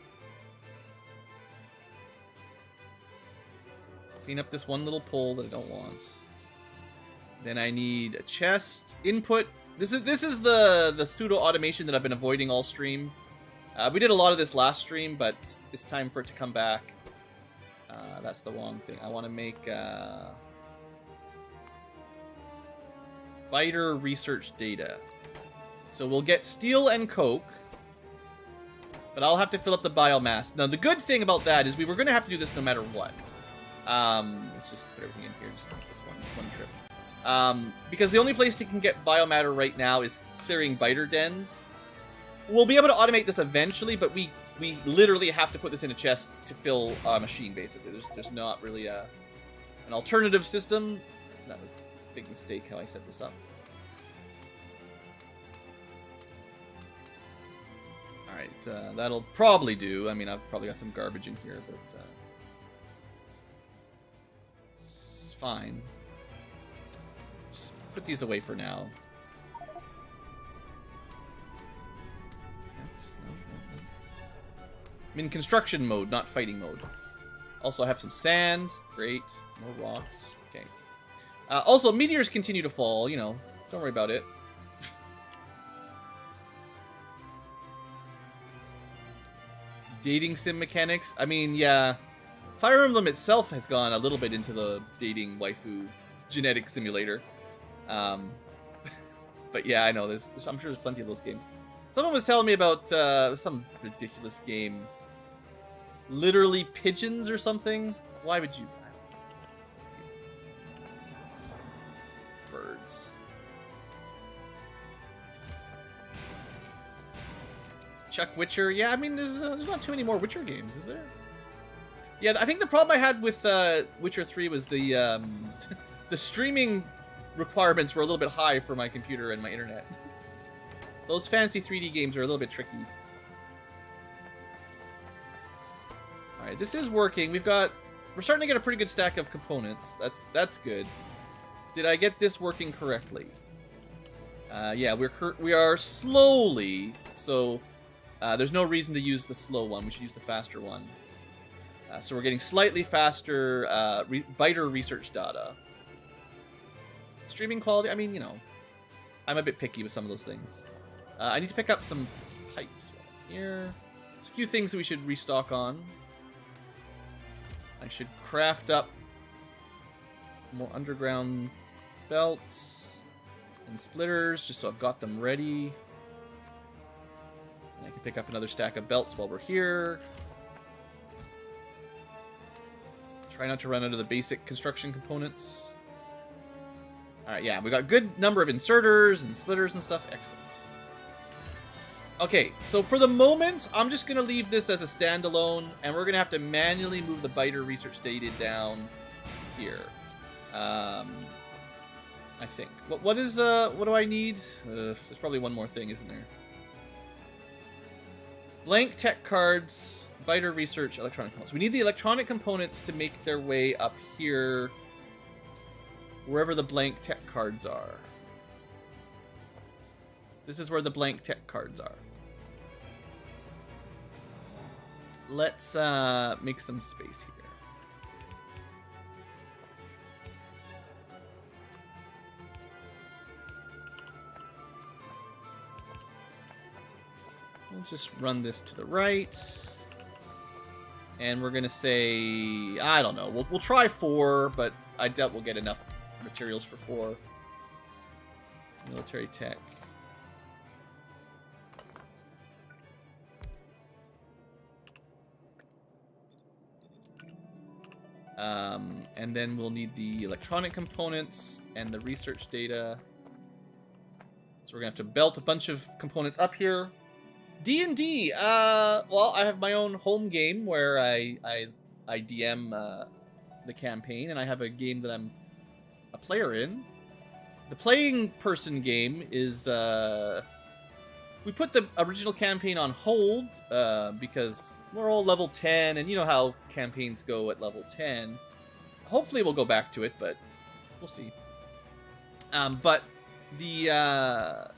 Clean up this one little pole that I don't want. Then I need a chest input. This is the pseudo automation that I've been avoiding all stream. We did a lot of this last stream, but it's time for it to come back. That's the wrong thing. I want to make biter research data. So we'll get steel and coke, but I'll have to fill up the biomass. Now, the good thing about that is we were going to have to do this no matter what. Let's just put everything in here, just this one trip. Because the only place you can get biomatter right now is clearing biter dens. We'll be able to automate this eventually, but we literally have to put this in a chest to fill a machine, basically. There's not really an alternative system. That was a big mistake how I set this up. Alright, that'll probably do. I mean, I've probably got some garbage in here, but it's fine. Just put these away for now. I'm in construction mode, not fighting mode. Also, I have some sand. Great. More rocks. Okay. Also, meteors continue to fall, you know. Don't worry about it. Dating sim mechanics? I mean, yeah. Fire Emblem itself has gone a little bit into the dating waifu genetic simulator. But yeah, I know. I'm sure there's plenty of those games. Someone was telling me about some ridiculous game. Literally pigeons or something? Why would you? Birds. Chuck Witcher. Yeah, I mean, there's not too many more Witcher games, is there? Yeah, I think the problem I had with Witcher 3 was the the streaming requirements were a little bit high for my computer and my internet. Those fancy 3D games are a little bit tricky. Alright, this is working. We're starting to get a pretty good stack of components. That's good. Did I get this working correctly? Yeah, we are slowly, so there's no reason to use the slow one. We should use the faster one. So we're getting slightly faster biter research data. Streaming quality, I mean, you know, I'm a bit picky with some of those things. I need to pick up some pipes here. There's a few things that we should restock on. I should craft up more underground belts and splitters, just so I've got them ready. And I can pick up another stack of belts while we're here. Try not to run out of the basic construction components. Alright, yeah, we got a good number of inserters and splitters and stuff. Excellent. Okay, so for the moment, I'm just going to leave this as a standalone, and we're going to have to manually move the biter research data down here. I think. What do I need? There's probably one more thing, isn't there? Blank tech cards, biter research, electronic components. We need the electronic components to make their way up here, wherever the blank tech cards are. This is where the blank tech cards are. Let's make some space here. We'll just run this to the right. And we're going to say, I don't know, we'll try 4, but I doubt we'll get enough materials for 4. Military tech. And then we'll need the electronic components and the research data. So we're going to have to belt a bunch of components up here. D&D. Well, I have my own home game where I DM the campaign, and I have a game that I'm a player in. The playing person game is... we put the original campaign on hold because we're all level 10, and you know how campaigns go at level 10. Hopefully we'll go back to it, but we'll see. But the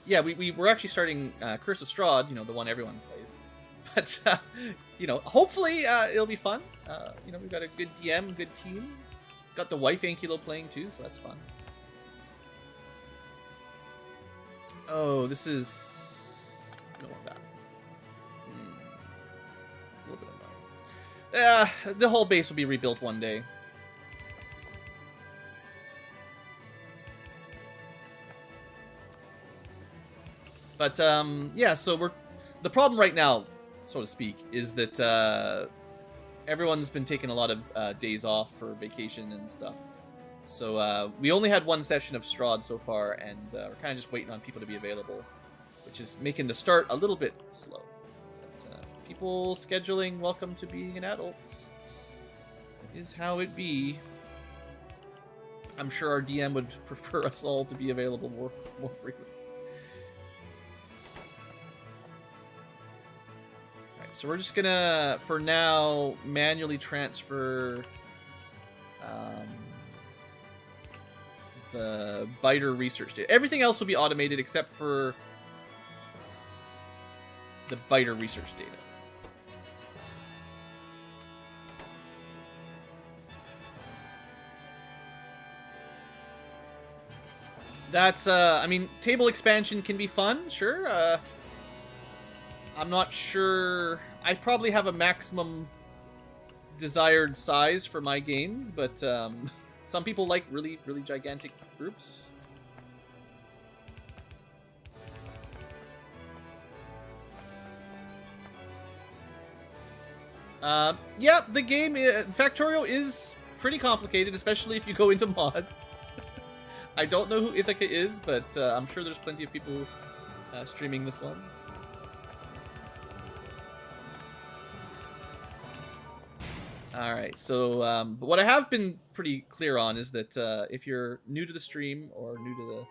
yeah, we're actually starting Curse of Strahd, you know, the one everyone plays. But you know, hopefully it'll be fun. You know, we've got a good DM, good team. Got the wife Ankylo playing too, so that's fun. Oh, this is no more back. A little bit annoying. The whole base will be rebuilt one day. But yeah, so the problem right now, so to speak, is that everyone's been taking a lot of days off for vacation and stuff. So we only had one session of Strahd so far, and we're kind of just waiting on people to be available, which is making the start a little bit slow. But people scheduling welcome to being an adult is how it be. I'm sure our DM would prefer us all to be available more frequently. So we're just gonna, for now, manually transfer the biter research data. Everything else will be automated except for the biter research data. That's, I mean, table expansion can be fun, sure. I'm not sure. I probably have a maximum desired size for my games, but some people like really, really gigantic groups. Yeah, the game, Factorio is pretty complicated, especially if you go into mods. I don't know who Ithaca is, but I'm sure there's plenty of people streaming this one. Alright, so what I have been pretty clear on is that if you're new to the stream or new to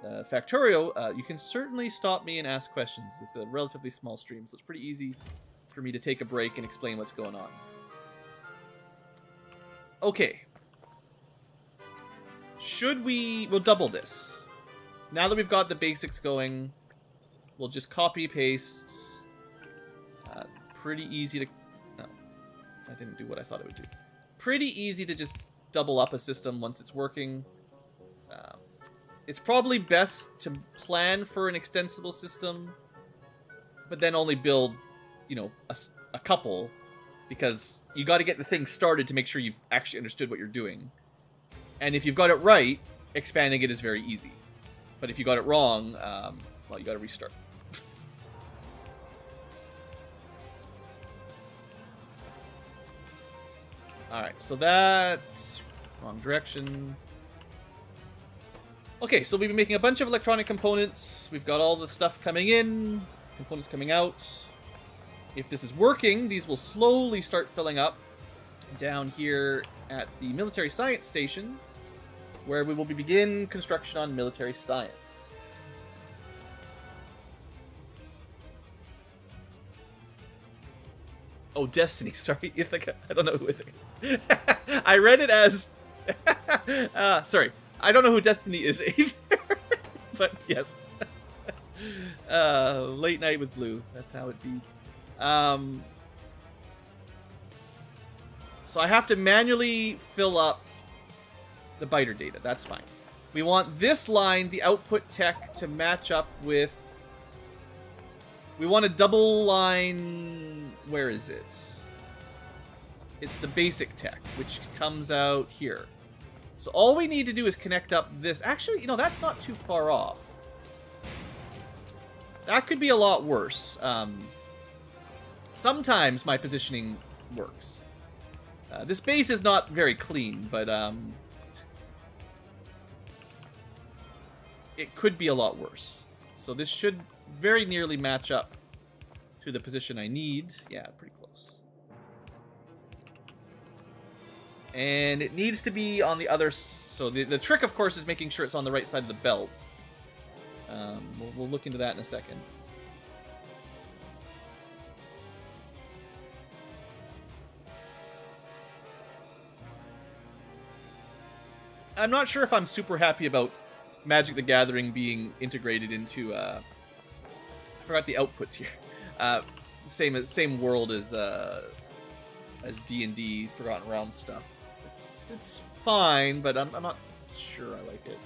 the Factorio, you can certainly stop me and ask questions. It's a relatively small stream, so it's pretty easy for me to take a break and explain what's going on. Okay. We'll double this. Now that we've got the basics going, we'll just copy, paste. Pretty easy to... No, that didn't do what I thought it would do. Pretty easy to just double up a system once it's working. It's probably best to plan for an extensible system, but then only build, you know, a couple, because you got to get the thing started to make sure you've actually understood what you're doing. And if you've got it right, expanding it is very easy. But if you got it wrong, well, you got to restart. Alright, so that's... wrong direction. Okay, so we've been making a bunch of electronic components. We've got all the stuff coming in, components coming out. If this is working, these will slowly start filling up down here at the military science station, where we will begin construction on military science. Oh, Destiny, sorry, Ithaca. I don't know who Ithaca. I read it as... sorry, I don't know who Destiny is either. But yes. Late night with Blue, that's how it be. So I have to manually fill up the biter data. That's fine. We want this line, the output tech, to match up with... We want a double line... Where is it? It's the basic tech, which comes out here. So all we need to do is connect up this... Actually, you know, that's not too far off. That could be a lot worse. Sometimes my positioning works. This base is not very clean, but it could be a lot worse. So this should very nearly match up to the position I need. Yeah, pretty close. And it needs to be on the other... So the trick, of course, is making sure it's on the right side of the belt. We'll look into that in a second. I'm not sure if I'm super happy about Magic the Gathering being integrated into... I forgot the outputs here. Same world as D&D Forgotten Realms stuff. It's fine, but I'm not sure I like it.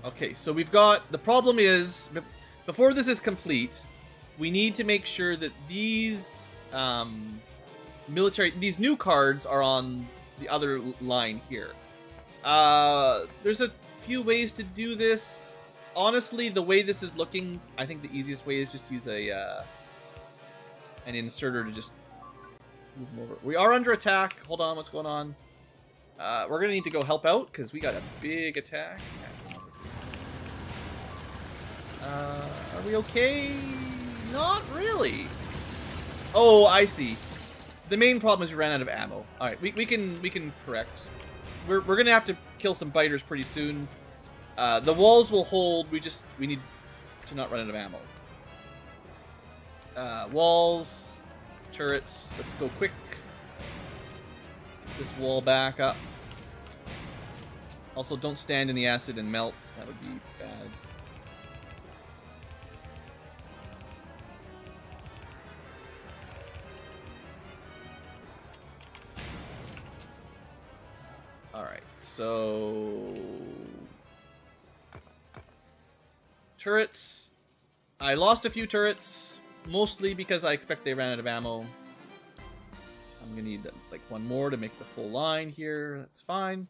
Okay, so we've got... The problem is, before this is complete, we need to make sure that these these new cards are on the other line here. There's a few ways to do this. Honestly, the way this is looking, I think the easiest way is just to use an inserter to just move them over. We are under attack. Hold on, what's going on? We're gonna need to go help out because we got a big attack. Are we okay? Not really. Oh, I see. The main problem is we ran out of ammo. All right, we can correct. We're gonna have to kill some biters pretty soon. The walls will hold. We need to not run out of ammo. Walls, turrets. Let's go quick. This wall back up. Also, don't stand in the acid and melt. That would be bad. Alright, so... turrets. I lost a few turrets, mostly because I expect they ran out of ammo. I'm gonna need like one more to make the full line here. That's fine.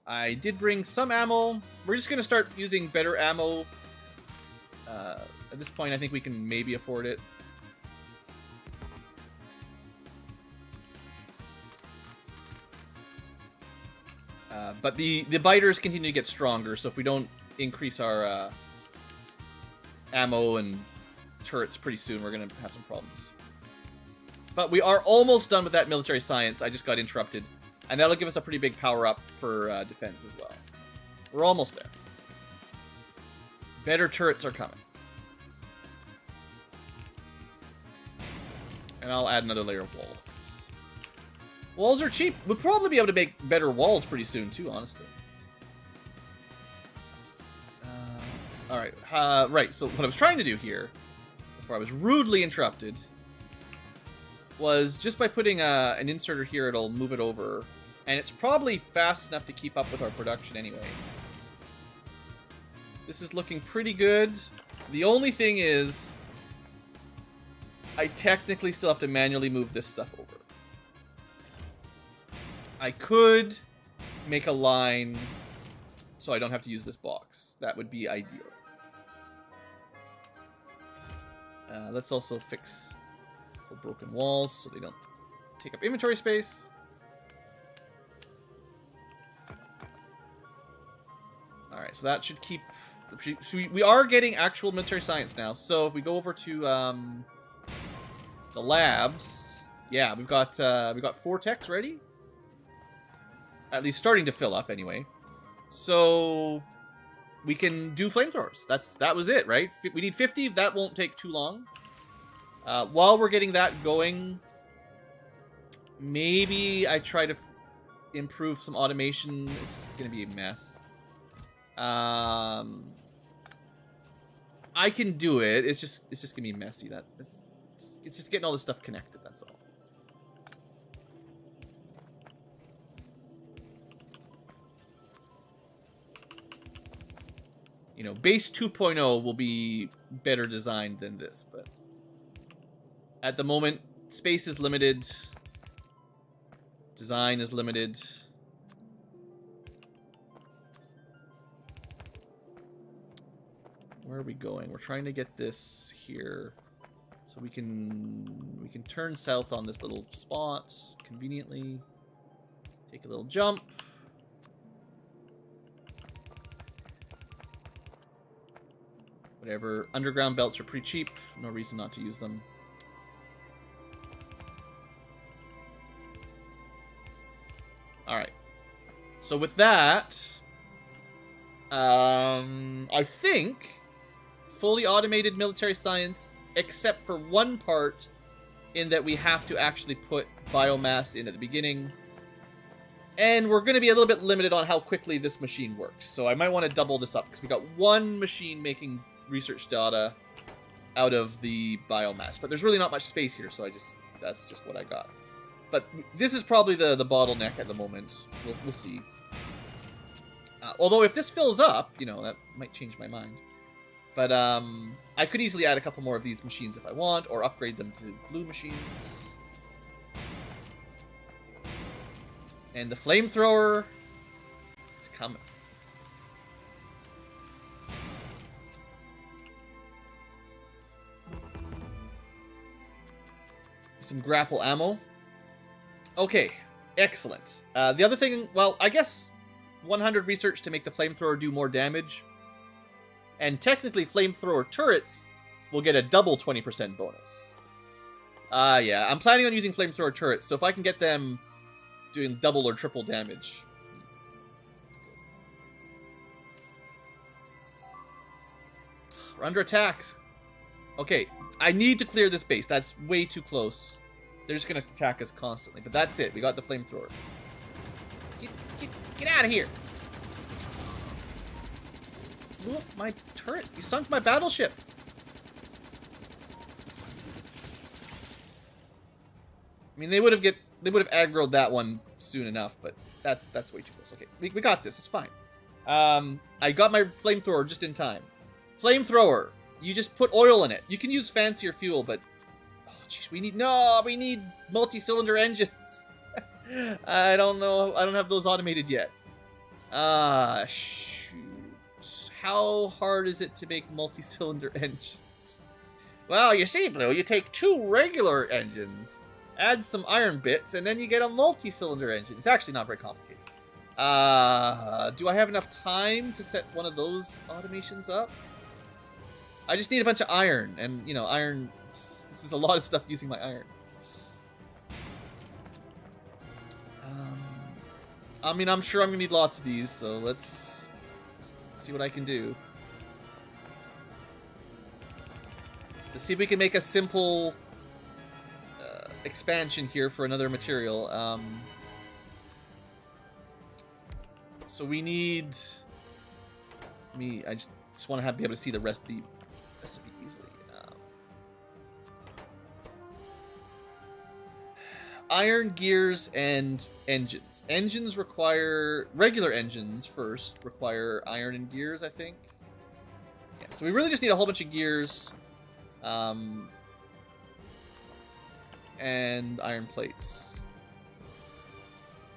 I did bring some ammo. We're just gonna start using better ammo. At this point, I think we can maybe afford it. But the biters continue to get stronger, so if we don't increase our ammo and turrets pretty soon, we're gonna have some problems. But we are almost done with that military science. I just got interrupted. And that'll give us a pretty big power-up for defense as well. So we're almost there. Better turrets are coming. And I'll add another layer of walls. Walls are cheap. We'll probably be able to make better walls pretty soon, too, honestly. Alright, right, so what I was trying to do here, before I was rudely interrupted, was just by putting an inserter here, it'll move it over. And it's probably fast enough to keep up with our production anyway. This is looking pretty good. The only thing is, I technically still have to manually move this stuff over. I could make a line so I don't have to use this box. That would be ideal. Let's also fix the broken walls so they don't take up inventory space. Alright, so that should keep... we are getting actual military science now. So if we go over to the labs... yeah, we've got 4 techs ready. At least starting to fill up anyway. So we can do flamethrowers. That was it, right? We need 50. That won't take too long. While we're getting that going, maybe I try to improve some automation. This is going to be a mess. I can do it. It's just going to be messy. It's just getting all this stuff connected, that's all. You know, base 2.0 will be better designed than this, but at the moment, space is limited. Design is limited. Where are we going? We're trying to get this here so we can turn south on this little spot conveniently. Take a little jump. Whatever. Underground belts are pretty cheap. No reason not to use them. Alright. So with that, I think fully automated military science, except for one part in that we have to actually put biomass in at the beginning. And we're going to be a little bit limited on how quickly this machine works. So I might want to double this up because we got one machine making research data out of the biomass, but there's really not much space here, so that's just what I got. But this is probably the bottleneck at the moment. We'll see. Although if this fills up, you know, that might change my mind. But I could easily add a couple more of these machines if I want, or upgrade them to blue machines. And the flamethrower, it's coming. Some grapple ammo. Okay, excellent. The other thing, well, I guess 100 research to make the flamethrower do more damage. And technically, flamethrower turrets will get a double 20% bonus. Yeah, I'm planning on using flamethrower turrets, so if I can get them doing double or triple damage. We're under attack. Okay, I need to clear this base. That's way too close. They're just gonna attack us constantly. But that's it. We got the flamethrower. Get out of here! Blew up my turret. You sunk my battleship. I mean, they would have aggroed that one soon enough, but that's way too close. Okay, we got this. It's fine. I got my flamethrower just in time. Flamethrower. You just put oil in it. You can use fancier fuel, but oh jeez, we need multi-cylinder engines. I don't know. I don't have those automated yet. Shoot. How hard is it to make multi-cylinder engines? Well, you see, Blue, you take 2 regular engines, add some iron bits, and then you get a multi-cylinder engine. It's actually not very complicated. Do I have enough time to set one of those automations up? I just need a bunch of iron, and, you know, iron... This is a lot of stuff using my iron. I mean, I'm sure I'm gonna need lots of these, so let's see what I can do. Let's see if we can make a simple expansion here for another material. So we need... I just want to be able to see the rest of the recipe easily. Iron, gears, and engines. Engines require... Regular engines first require iron and gears, I think. Yeah, so we really just need a whole bunch of gears. And iron plates.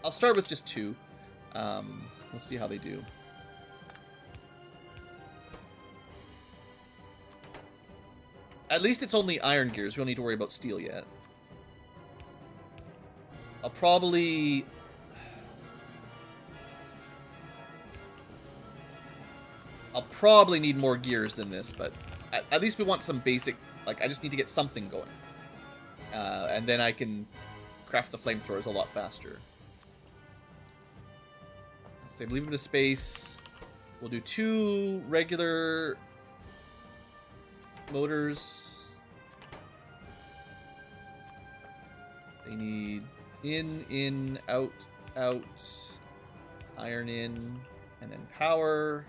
I'll start with just 2. We'll see how they do. At least it's only iron gears. We don't need to worry about steel yet. I'll probably need more gears than this, but at least we want some basic, like, I just need to get something going. And then I can craft the flamethrowers a lot faster. So leave them to space. We'll do 2 regular motors. They need in, out, iron in, and then power.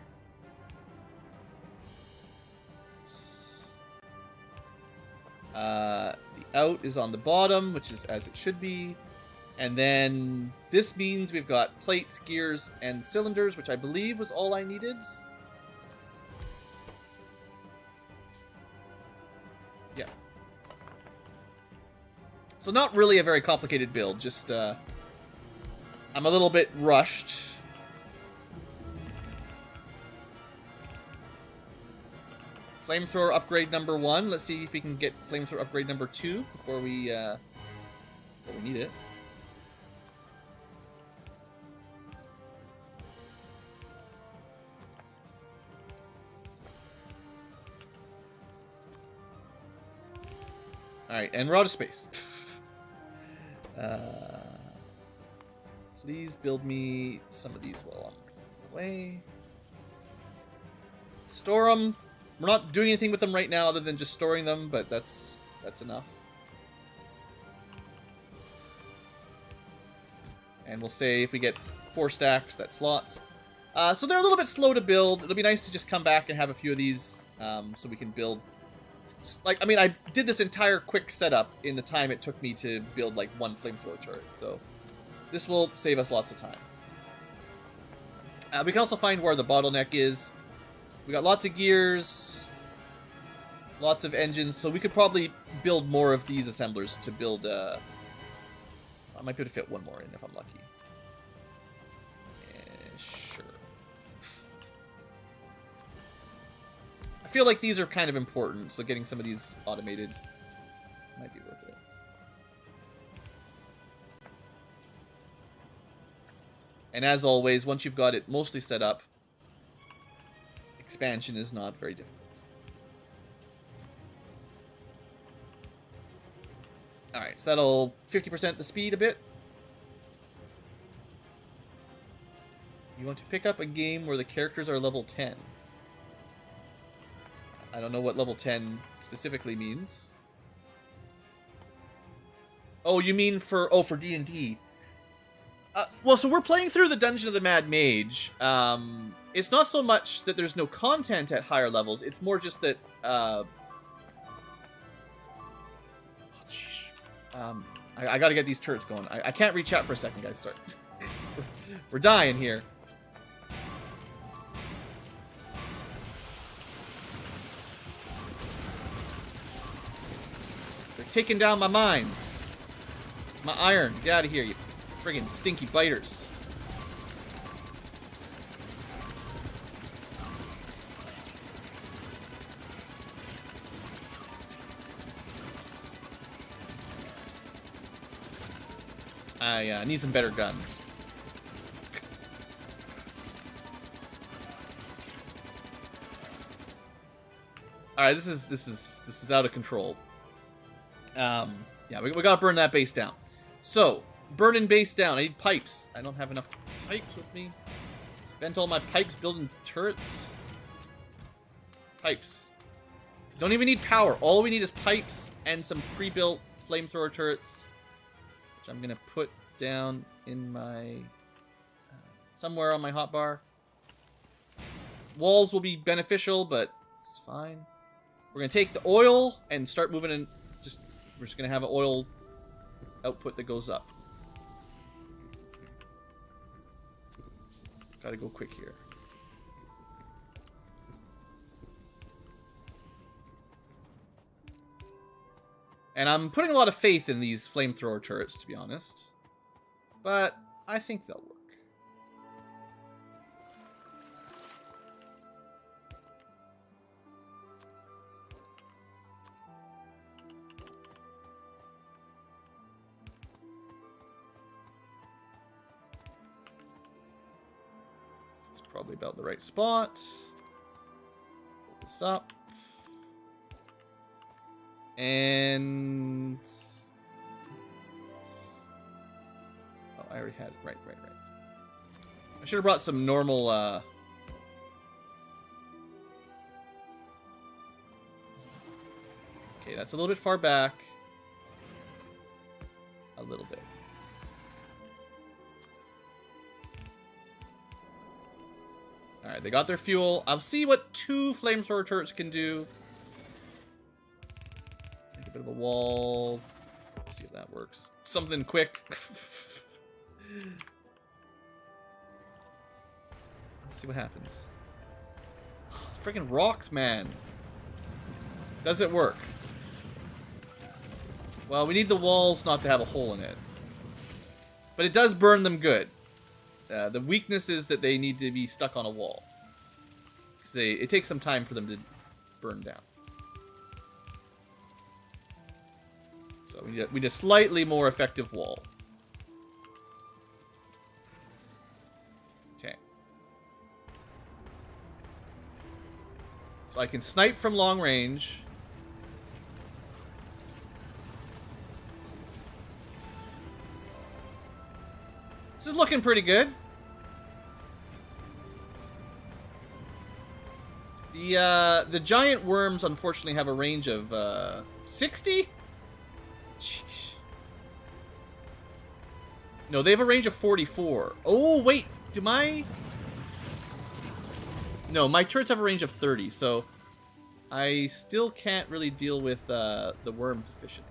The out is on the bottom, which is as it should be. And then this means we've got plates, gears, and cylinders, which I believe was all I needed. Yeah. So not really a very complicated build, just I'm a little bit rushed. Flamethrower upgrade number 1. Let's see if we can get flamethrower upgrade number 2 before we need it. Alright, and we're out of space. Please build me some of these while I'm away. Store them. We're not doing anything with them right now other than just storing them, but that's enough. And we'll say if we get 4 stacks, that's slots. So they're a little bit slow to build. It'll be nice to just come back and have a few of these so we can build. Like, I mean, I did this entire quick setup in the time it took me to build, like, 1 flamethrower turret, so this will save us lots of time. We can also find where the bottleneck is. We got lots of gears, lots of engines, so we could probably build more of these assemblers to build, I might be able to fit 1 more in if I'm lucky. Sure. I feel like these are kind of important, so getting some of these automated might be worth it. And as always, once you've got it mostly set up, expansion is not very difficult. Alright, so that'll 50% the speed a bit. You want to pick up a game where the characters are level 10. I don't know what level 10 specifically means. Oh, you mean for D&D? Well, so we're playing through the Dungeon of the Mad Mage. It's not so much that there's no content at higher levels. It's more just that. I got to get these turrets going. I can't reach out for a second, guys. Sorry. We're dying here. They're taking down my mines. My iron. Get out of here, you friggin' stinky biters. I need some better guns. All right, this is out of control. Yeah, we gotta burn that base down. So, burning base down. I need pipes. I don't have enough pipes with me. Spent all my pipes building turrets. Pipes. Don't even need power. All we need is pipes and some pre-built flamethrower turrets, which I'm gonna put down in my somewhere on my hotbar. Walls will be beneficial, but it's fine. We're gonna take the oil and start moving in. We're just gonna have an oil output that goes up. Gotta go quick here. And I'm putting a lot of faith in these flamethrower turrets, to be honest. But I think they'll work. This is probably about the right spot. Pull this up. And... oh, I already had it. Right. I should have brought some normal, okay, that's a little bit far back. A little bit. Alright, they got their fuel. I'll see what 2 flamethrower turrets can do. Make a bit of a wall. See if that works. Something quick. Let's see what happens. Freaking rocks, man. Does it work? Well, we need the walls not to have a hole in it. But it does burn them good. The weakness is that they need to be stuck on a wall. Because it takes some time for them to burn down. So we need a slightly more effective wall. Okay. So I can snipe from long range. This is looking pretty good. The giant worms unfortunately have a range of 60? Sheesh. No, they have a range of 44. Oh, wait. Do my... no, my turrets have a range of 30, so I still can't really deal with the worms efficiently.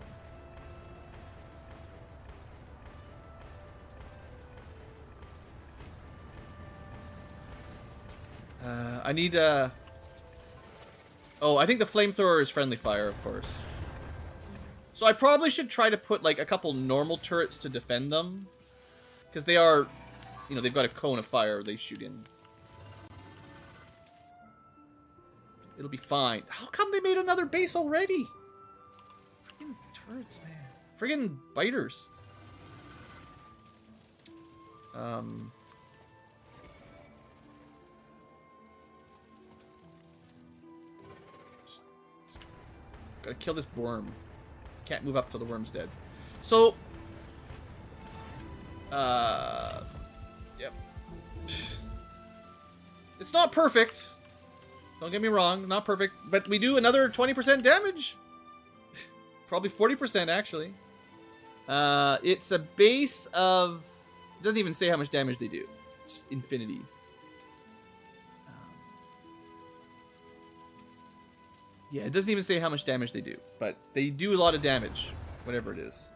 I need oh, I think the flamethrower is friendly fire, of course. So I probably should try to put like a couple normal turrets to defend them, because they are, you know, they've got a cone of fire they shoot in. It'll be fine. How come they made another base already? Friggin' turrets, man. Friggin' biters. Gotta kill this worm. Can't move up till the worm's dead. So, yep. It's not perfect, Don't get me wrong, not perfect, but we do another 20% damage. Probably 40% actually. It's a base of... It doesn't even say how much damage they do. Just infinity. Yeah, it doesn't even say how much damage they do, but they do a lot of damage, whatever it is.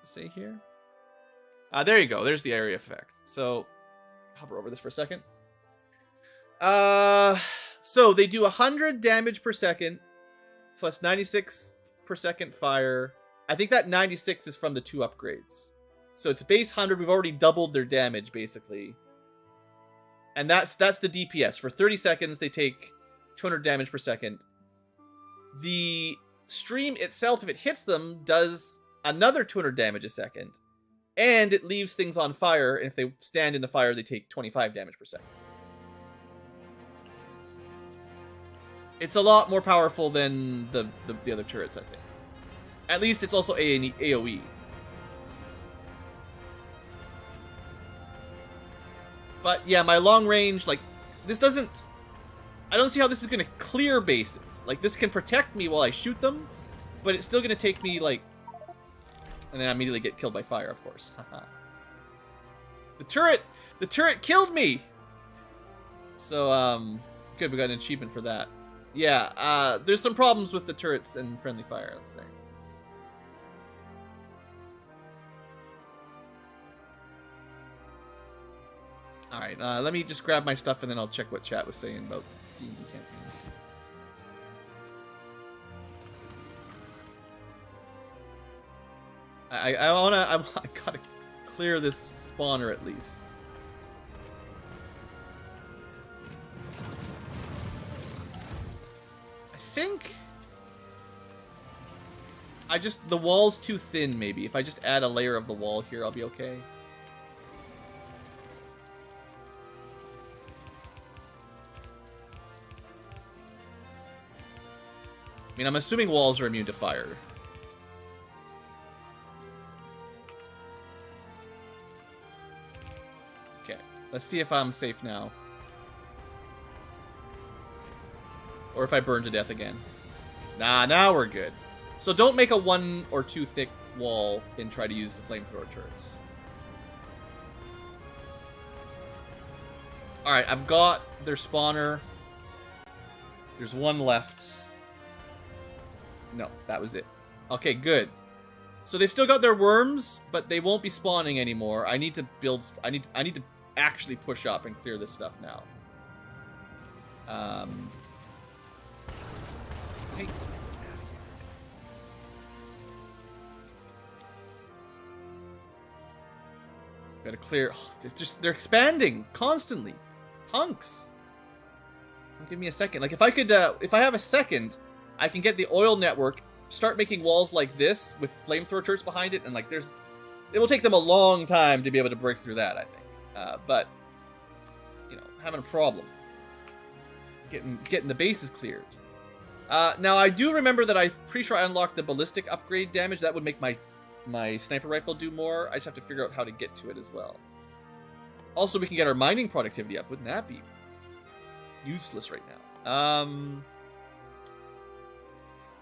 Say here. There you go. There's the area effect. So, hover over this for a second. So they do 100 damage per second, plus 96 per second fire. I think that 96 is from the 2 upgrades. So it's base 100. We've already doubled their damage, basically. And that's the DPS. For 30 seconds, they take 200 damage per second. The stream itself, if it hits them, does another 200 damage a second. And it leaves things on fire, and if they stand in the fire, they take 25 damage per second. It's a lot more powerful than the other turrets, I think. At least it's also AoE. But yeah, my long range, like, this doesn't... I don't see how this is going to clear bases. Like, this can protect me while I shoot them, but it's still going to take me, like... And then I immediately get killed by fire, of course. Haha. The turret killed me! So, good, we got an achievement for that. Yeah, there's some problems with the turrets and friendly fire, let's say. Alright, let me just grab my stuff and then I'll check what chat was saying about D&D campaigns. I gotta clear this spawner at least. I think the wall's too thin, maybe. If I just add a layer of the wall here, I'll be okay. I mean, I'm assuming walls are immune to fire. Okay, let's see if I'm safe now. Or if I burn to death again. Nah, now we're good. So don't make a 1 or 2 thick wall and try to use the flamethrower turrets. Alright, I've got their spawner. There's one left. No, that was it. Okay, good. So they've still got their worms, but they won't be spawning anymore. I need to build... I need to actually push up and clear this stuff now. Hey. Gotta clear... Oh, they're expanding constantly. Punks. Don't give me a second. Like, if I could... if I have a second... I can get the oil network, start making walls like this with flamethrower turrets behind it, and like it will take them a long time to be able to break through that, I think. But you know, having a problem getting the bases cleared. Now I do remember that I'm pretty sure I unlocked the ballistic upgrade damage. That would make my sniper rifle do more. I just have to figure out how to get to it as well. Also, we can get our mining productivity up. Wouldn't that be useless right now?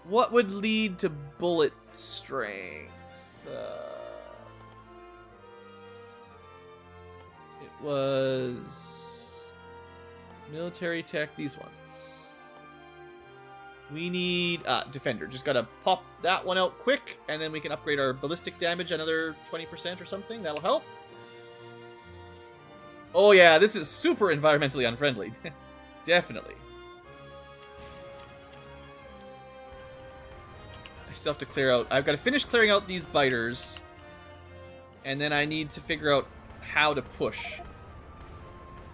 What would lead to bullet strength? It was military tech, these ones. We need defender. Just gotta pop that one out quick, and then we can upgrade our ballistic damage another 20% or something. That'll help. Oh yeah, this is super environmentally unfriendly. Definitely. I still have to clear out... I've got to finish clearing out these biters. And then I need to figure out how to push.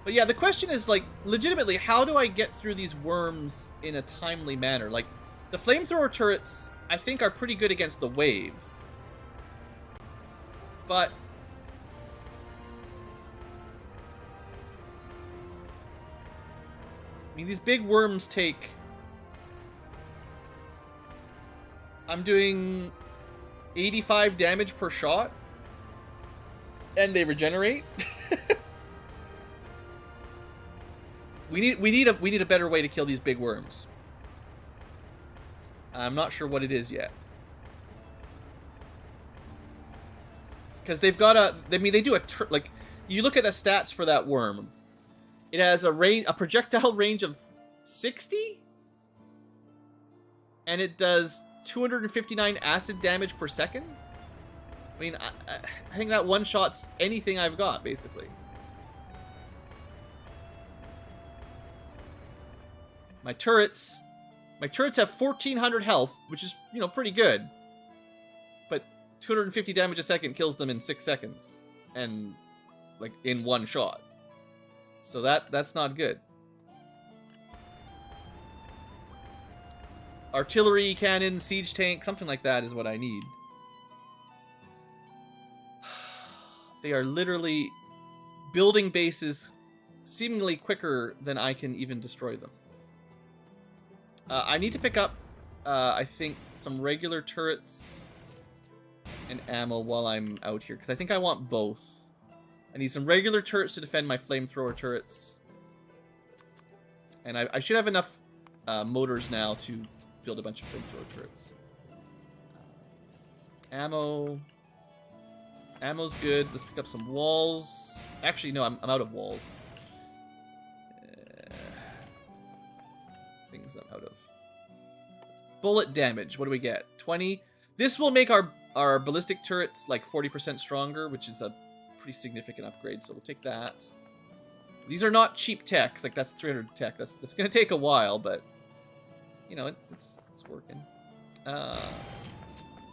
But yeah, the question is, like, legitimately, how do I get through these worms in a timely manner? Like, the flamethrower turrets, I think, are pretty good against the waves. But... I mean, these big worms take... I'm doing 85 damage per shot. And they regenerate. We need a better way to kill these big worms. I'm not sure what it is yet. Because they've got I mean, they do like, you look at the stats for that worm. It has a projectile range of 60? And it does 259 acid damage per second? I mean, I think that one-shots anything I've got, basically. My turrets have 1,400 health, which is, you know, pretty good. But 250 damage a second kills them in 6 seconds. And, like, in one shot. So that's not good. Artillery, cannon, siege tank, something like that is what I need. They are literally building bases seemingly quicker than I can even destroy them. I need to pick up, I think, some regular turrets and ammo while I'm out here, because I think I want both. I need some regular turrets to defend my flamethrower turrets. And I should have enough motors now to build a bunch of flamethrower turrets. Ammo. Ammo's good. Let's pick up some walls. Actually, no, I'm out of walls. Things I'm out of. Bullet damage. What do we get? 20. This will make our ballistic turrets like 40% stronger, which is a pretty significant upgrade, so we'll take that. These are not cheap techs. Like, that's 300 tech. That's going to take a while, but, you know, it's working.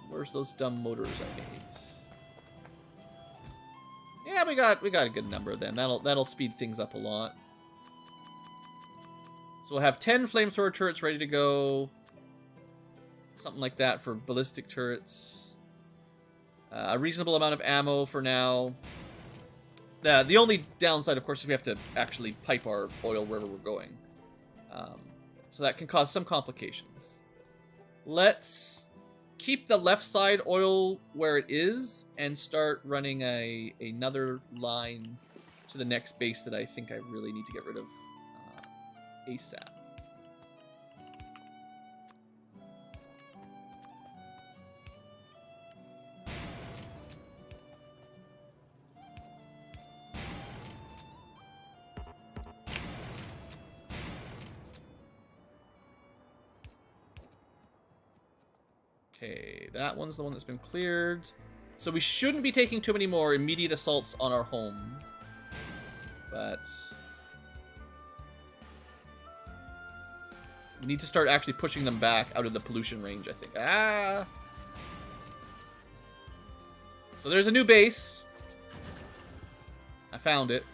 Where's those dumb motors I made? Yeah, we got a good number of them. That'll speed things up a lot. So we'll have 10 flamethrower turrets ready to go. Something like that for ballistic turrets. A reasonable amount of ammo for now. The only downside, of course, is we have to actually pipe our oil wherever we're going. So that can cause some complications. Let's keep the left side oil where it is and start running another line to the next base that I think I really need to get rid of ASAP. Okay, that one's the one that's been cleared. So we shouldn't be taking too many more immediate assaults on our home. But we need to start actually pushing them back out of the pollution range, I think. Ah! So there's a new base. I found it.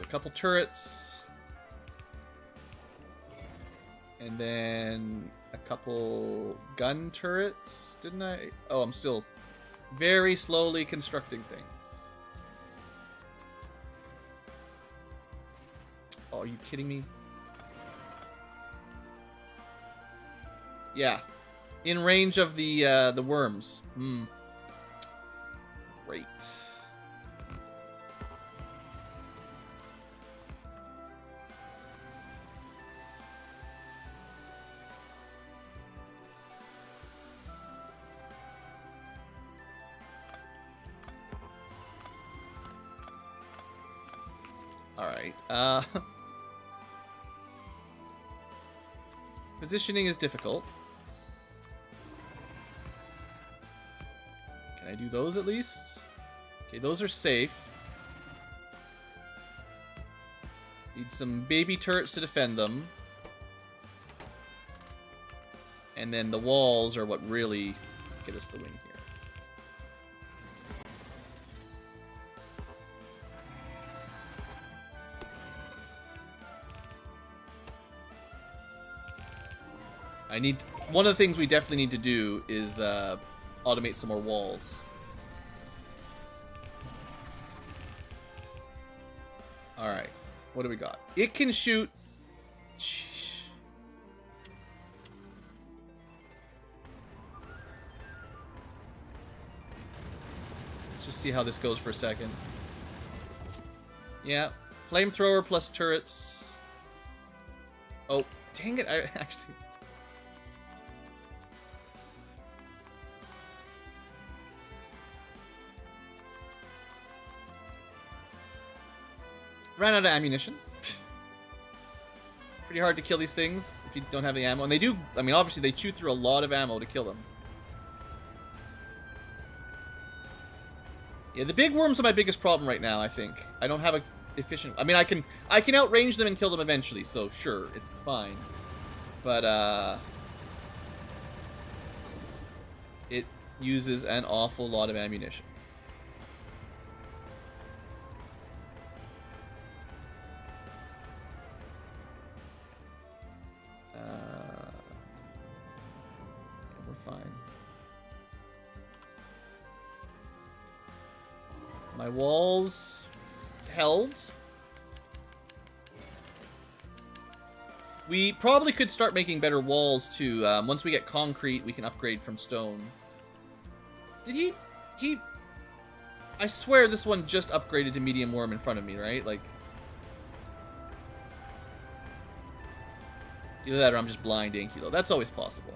A couple turrets. And then a couple gun turrets, didn't I? Oh, I'm still very slowly constructing things. Oh, are you kidding me? Yeah. In range of the worms. Great. Alright, positioning is difficult. Can I do those at least? Okay, those are safe. Need some baby turrets to defend them. And then the walls are what really get us the win here. One of the things we definitely need to do is automate some more walls. Alright, what do we got? It can shoot... Sheesh. Let's just just see how this goes for a second. Yeah, flamethrower plus turrets. Oh, dang it! I actually. Ran out of ammunition. Pretty hard to kill these things if you don't have any ammo. And they do, I mean, obviously they chew through a lot of ammo to kill them. Yeah, the big worms are my biggest problem right now, I think. I don't have a efficient... I mean, I can outrange them and kill them eventually, so sure, it's fine. But, it uses an awful lot of ammunition. Fine. My walls held. We probably could start making better walls too. Once we get concrete, we can upgrade from stone. Did he... I swear this one just upgraded to medium worm in front of me, right? Like... Either that or I'm just blind Ankylo. That's always possible.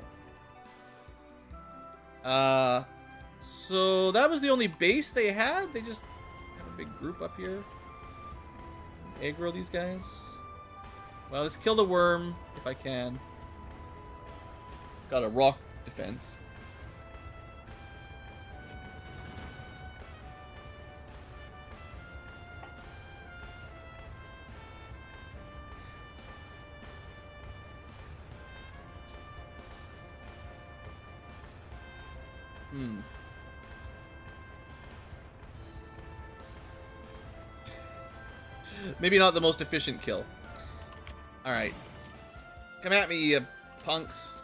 So that was the only base they had? They just have a big group up here. Aggro these guys. Well, let's kill the worm, if I can. It's got a rock defense. Maybe not the most efficient kill. Alright. Come at me, you punks.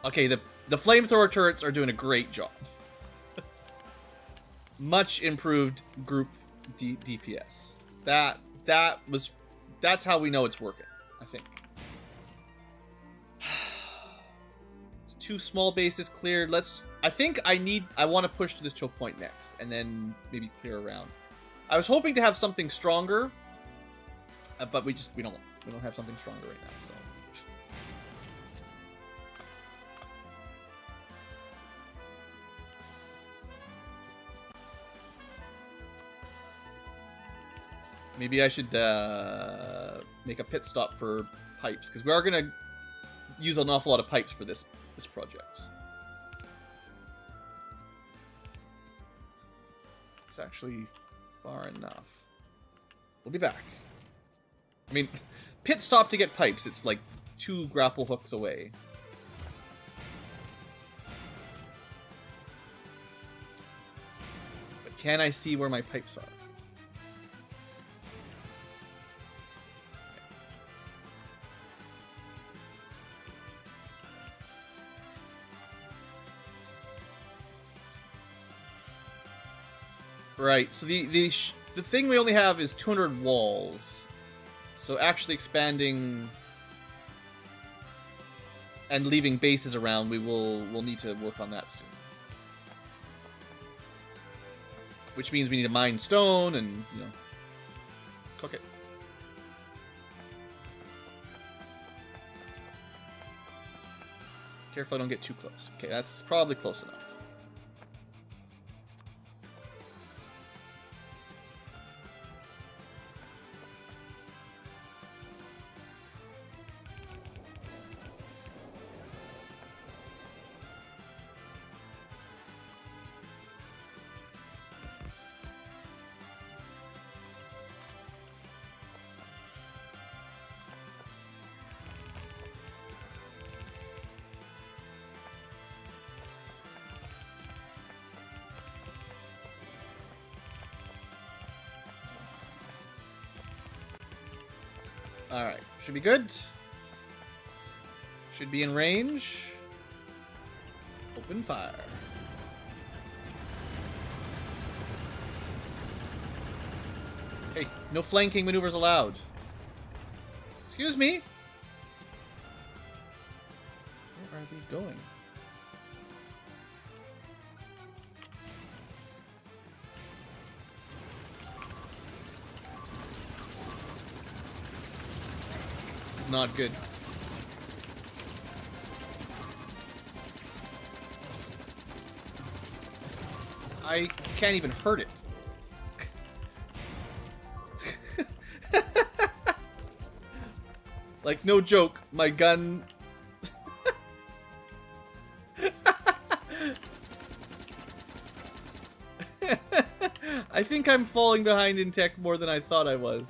Okay, the flamethrower turrets are doing a great job. Much improved group DPS. That's how we know it's working, I think. Two small bases cleared. I think I want to push to this choke point next, and then maybe clear around. I was hoping to have something stronger, but we don't have something stronger right now. So maybe I should make a pit stop for pipes, because we are gonna use an awful lot of pipes for this project. It's actually far enough. We'll be back. I mean, pit stop to get pipes. It's like 2 grapple hooks away. But can I see where my pipes are? Right, so the thing we only have is 200 walls. So actually expanding and leaving bases around, we'll need to work on that soon. Which means we need to mine stone and, you know, cook it. Careful I don't get too close. Okay, that's probably close enough. Alright, should be good. Should be in range. Open fire. Hey, no flanking maneuvers allowed. Excuse me? Where are they going? This is not good. I can't even hurt it. Like, no joke, my gun... I think I'm falling behind in tech more than I thought I was.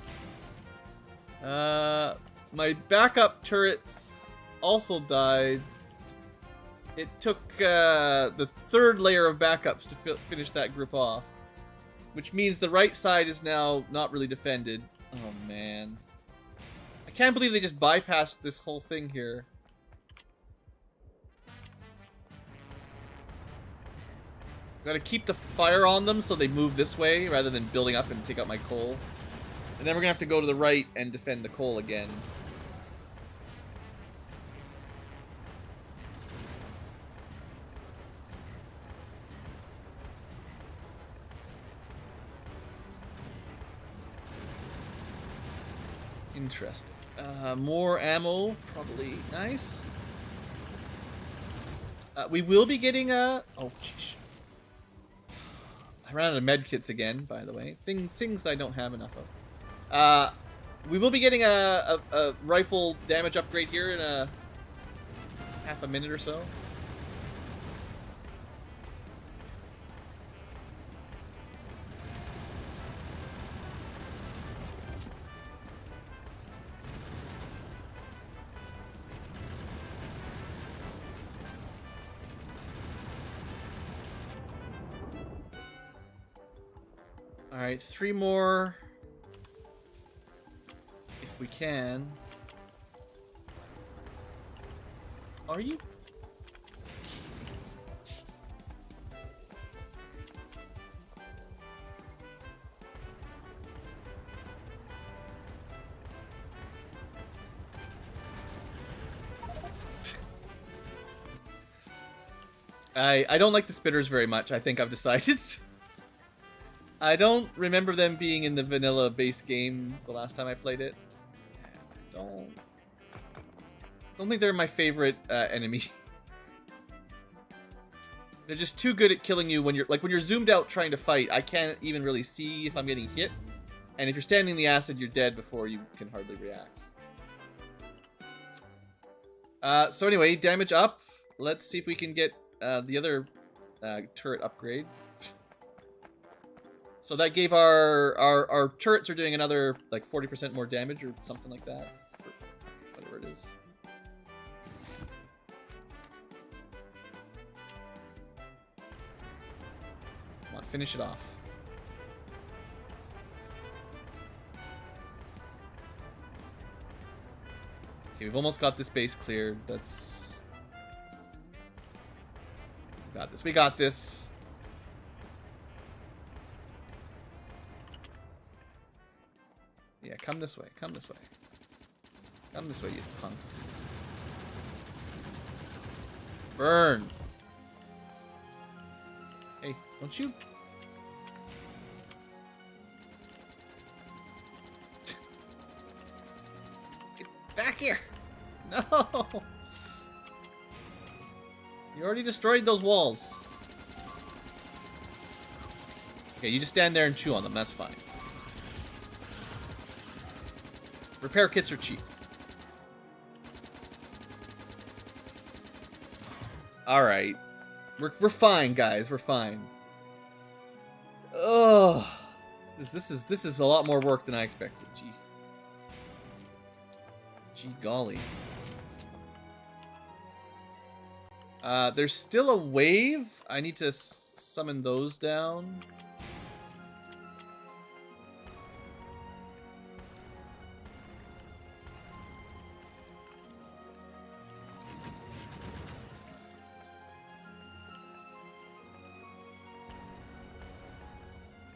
My backup turrets also died. It took the third layer of backups to finish that group off. Which means the right side is now not really defended. Oh, man. I can't believe they just bypassed this whole thing here. Gotta keep the fire on them so they move this way rather than building up and take out my coal. And then we're gonna have to go to the right and defend the coal again. Interesting. More ammo, probably nice. We will be getting a... Oh, jeez. I ran out of medkits again, by the way. Things I don't have enough of. We will be getting a rifle damage upgrade here in a half a minute or so. Alright, 3 more. If we can. Are you? I don't like the spitters very much, I think I've decided. I don't remember them being in the vanilla base game the last time I played it. I don't think they're my favorite enemy. They're just too good at killing you when you're zoomed out trying to fight. I can't even really see if I'm getting hit. And if you're standing in the acid, you're dead before you can hardly react. So anyway, damage up. Let's see if we can get the other turret upgrade. So that gave our turrets are doing another like 40% more damage or something like that. Or whatever it is. Come on, finish it off. Okay, we've almost got this base cleared. That's... We got this. We got this. Yeah, come this way. Come this way. Come this way, you punks. Burn! Hey, don't you... Get back here! No! You already destroyed those walls. Okay, you just stand there and chew on them. That's fine. Repair kits are cheap. Alright. We're fine, guys. We're fine. Oh, this is a lot more work than I expected. Gee golly. There's still a wave. I need to summon those down.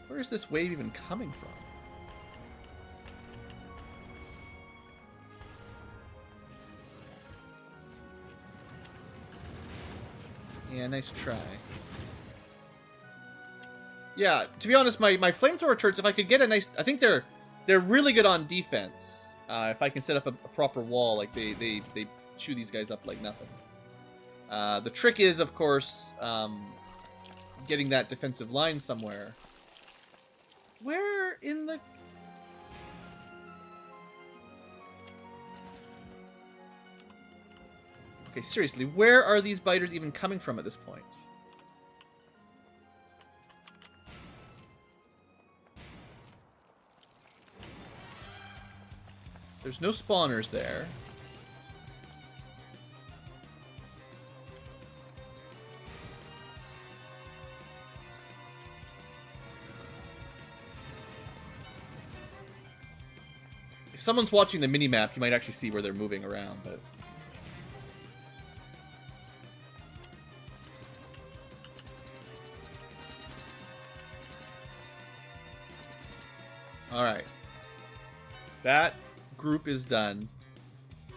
Where is this wave even coming from? Yeah, nice try. Yeah, to be honest, my flamethrower turrets, if I could get a nice... I think they're really good on defense. If I can set up a proper wall, like they chew these guys up like nothing. The trick is, of course, getting that defensive line somewhere. Where in the... Okay, seriously, where are these biters even coming from at this point? There's no spawners there. If someone's watching the minimap, you might actually see where they're moving around, but... Alright. That group is done.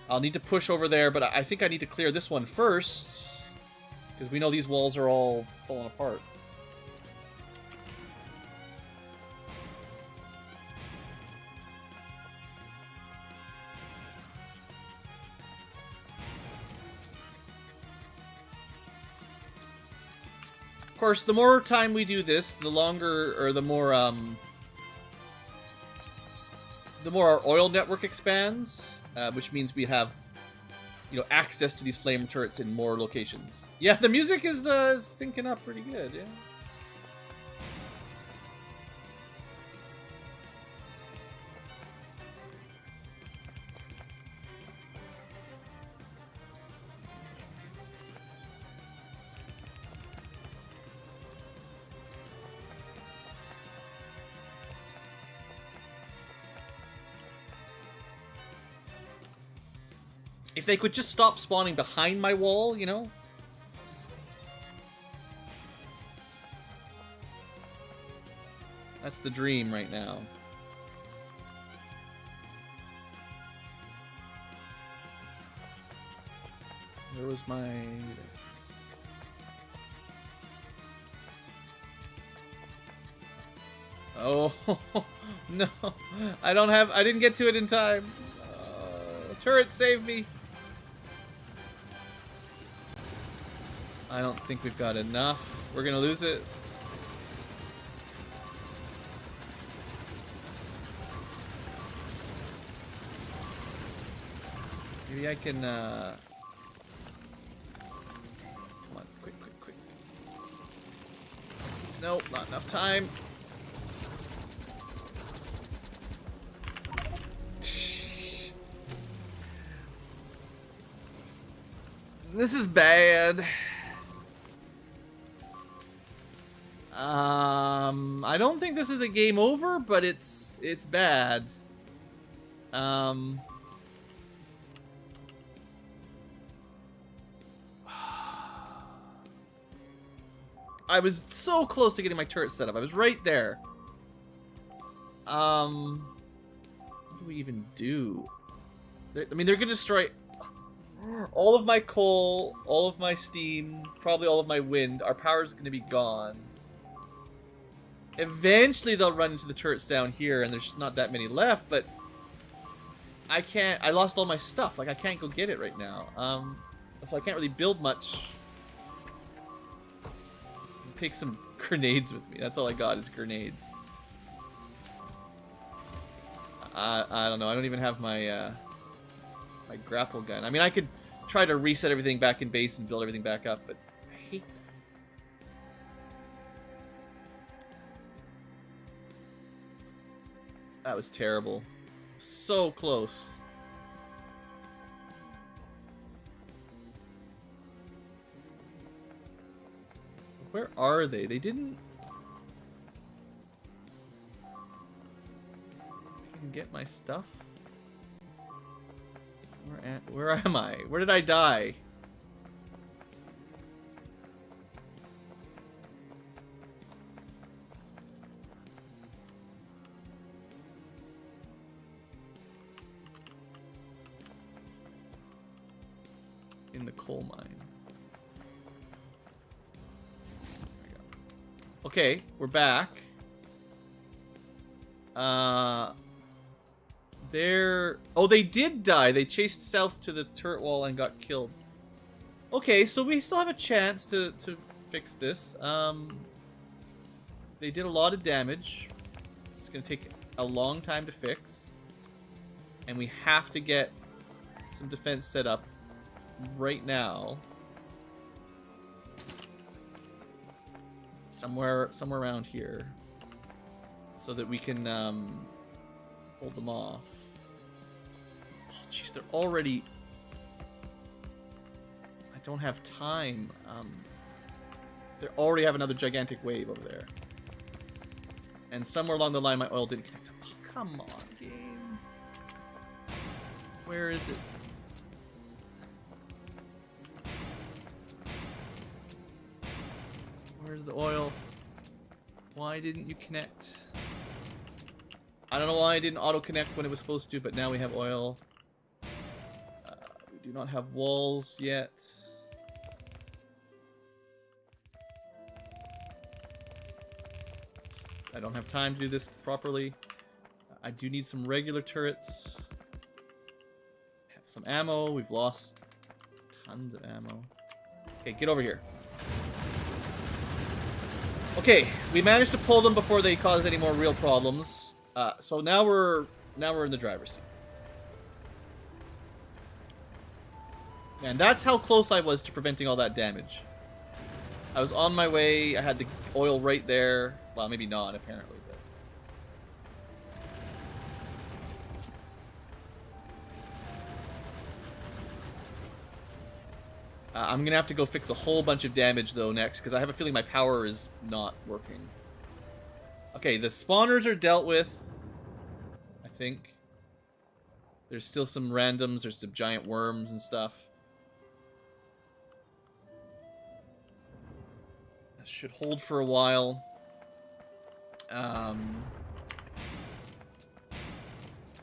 I'll need to push over there, but I think I need to clear this one first. Because we know these walls are all falling apart. Of course, the more time we do this, the longer, or the more our oil network expands, which means we have, you know, access to these flame turrets in more locations. Yeah, the music is syncing up pretty good, yeah. If they could just stop spawning behind my wall, you know? That's the dream right now. Where was my... Oh, no. I didn't get to it in time. Turret, save me. I don't think we've got enough. We're gonna lose it. Maybe I can, Come on, quick. Nope, not enough time. This is bad. I don't think this is a game over, but it's bad. I was so close to getting my turret set up. I was right there. What do we even do? I mean, they're gonna destroy all of my coal, all of my steam, probably all of my wind. Our power's gonna be gone. Eventually they'll run into the turrets down here, and there's not that many left, but I can't. I lost all my stuff. Like, I can't go get it right now. So I can't really build much. Take some grenades with me. That's all I got is grenades. I don't know. I don't even have my my grapple gun. I mean, I could try to reset everything back in base and build everything back up, but I hate that. That was terrible. So close. Where are they? They didn't even get my stuff. Where am I? Where did I die? In the coal mine. Okay, we're back. Oh, they did die. They chased south to the turret wall and got killed. Okay, so we still have a chance to fix this. They did a lot of damage. It's gonna take a long time to fix. And we have to get some defense set up right now. Somewhere around here. So that we can hold them off. Oh, jeez, they're already... I don't have time. They already have another gigantic wave over there. And somewhere along the line, my oil didn't connect. Oh, come on, game. Where is it? Where's the oil? Why didn't you connect? I don't know why I didn't auto-connect when it was supposed to, but now we have oil. We do not have walls yet. I don't have time to do this properly. I do need some regular turrets. Have some ammo. We've lost tons of ammo. Okay, get over here. Okay, we managed to pull them before they cause any more real problems. So now we're in the driver's seat. And that's how close I was to preventing all that damage. I was on my way. I had the oil right there. Well, maybe not, apparently. But... I'm going to have to go fix a whole bunch of damage, though, next. Because I have a feeling my power is not working. Okay, the spawners are dealt with. I think. There's still some randoms. There's some giant worms and stuff. That should hold for a while. Let's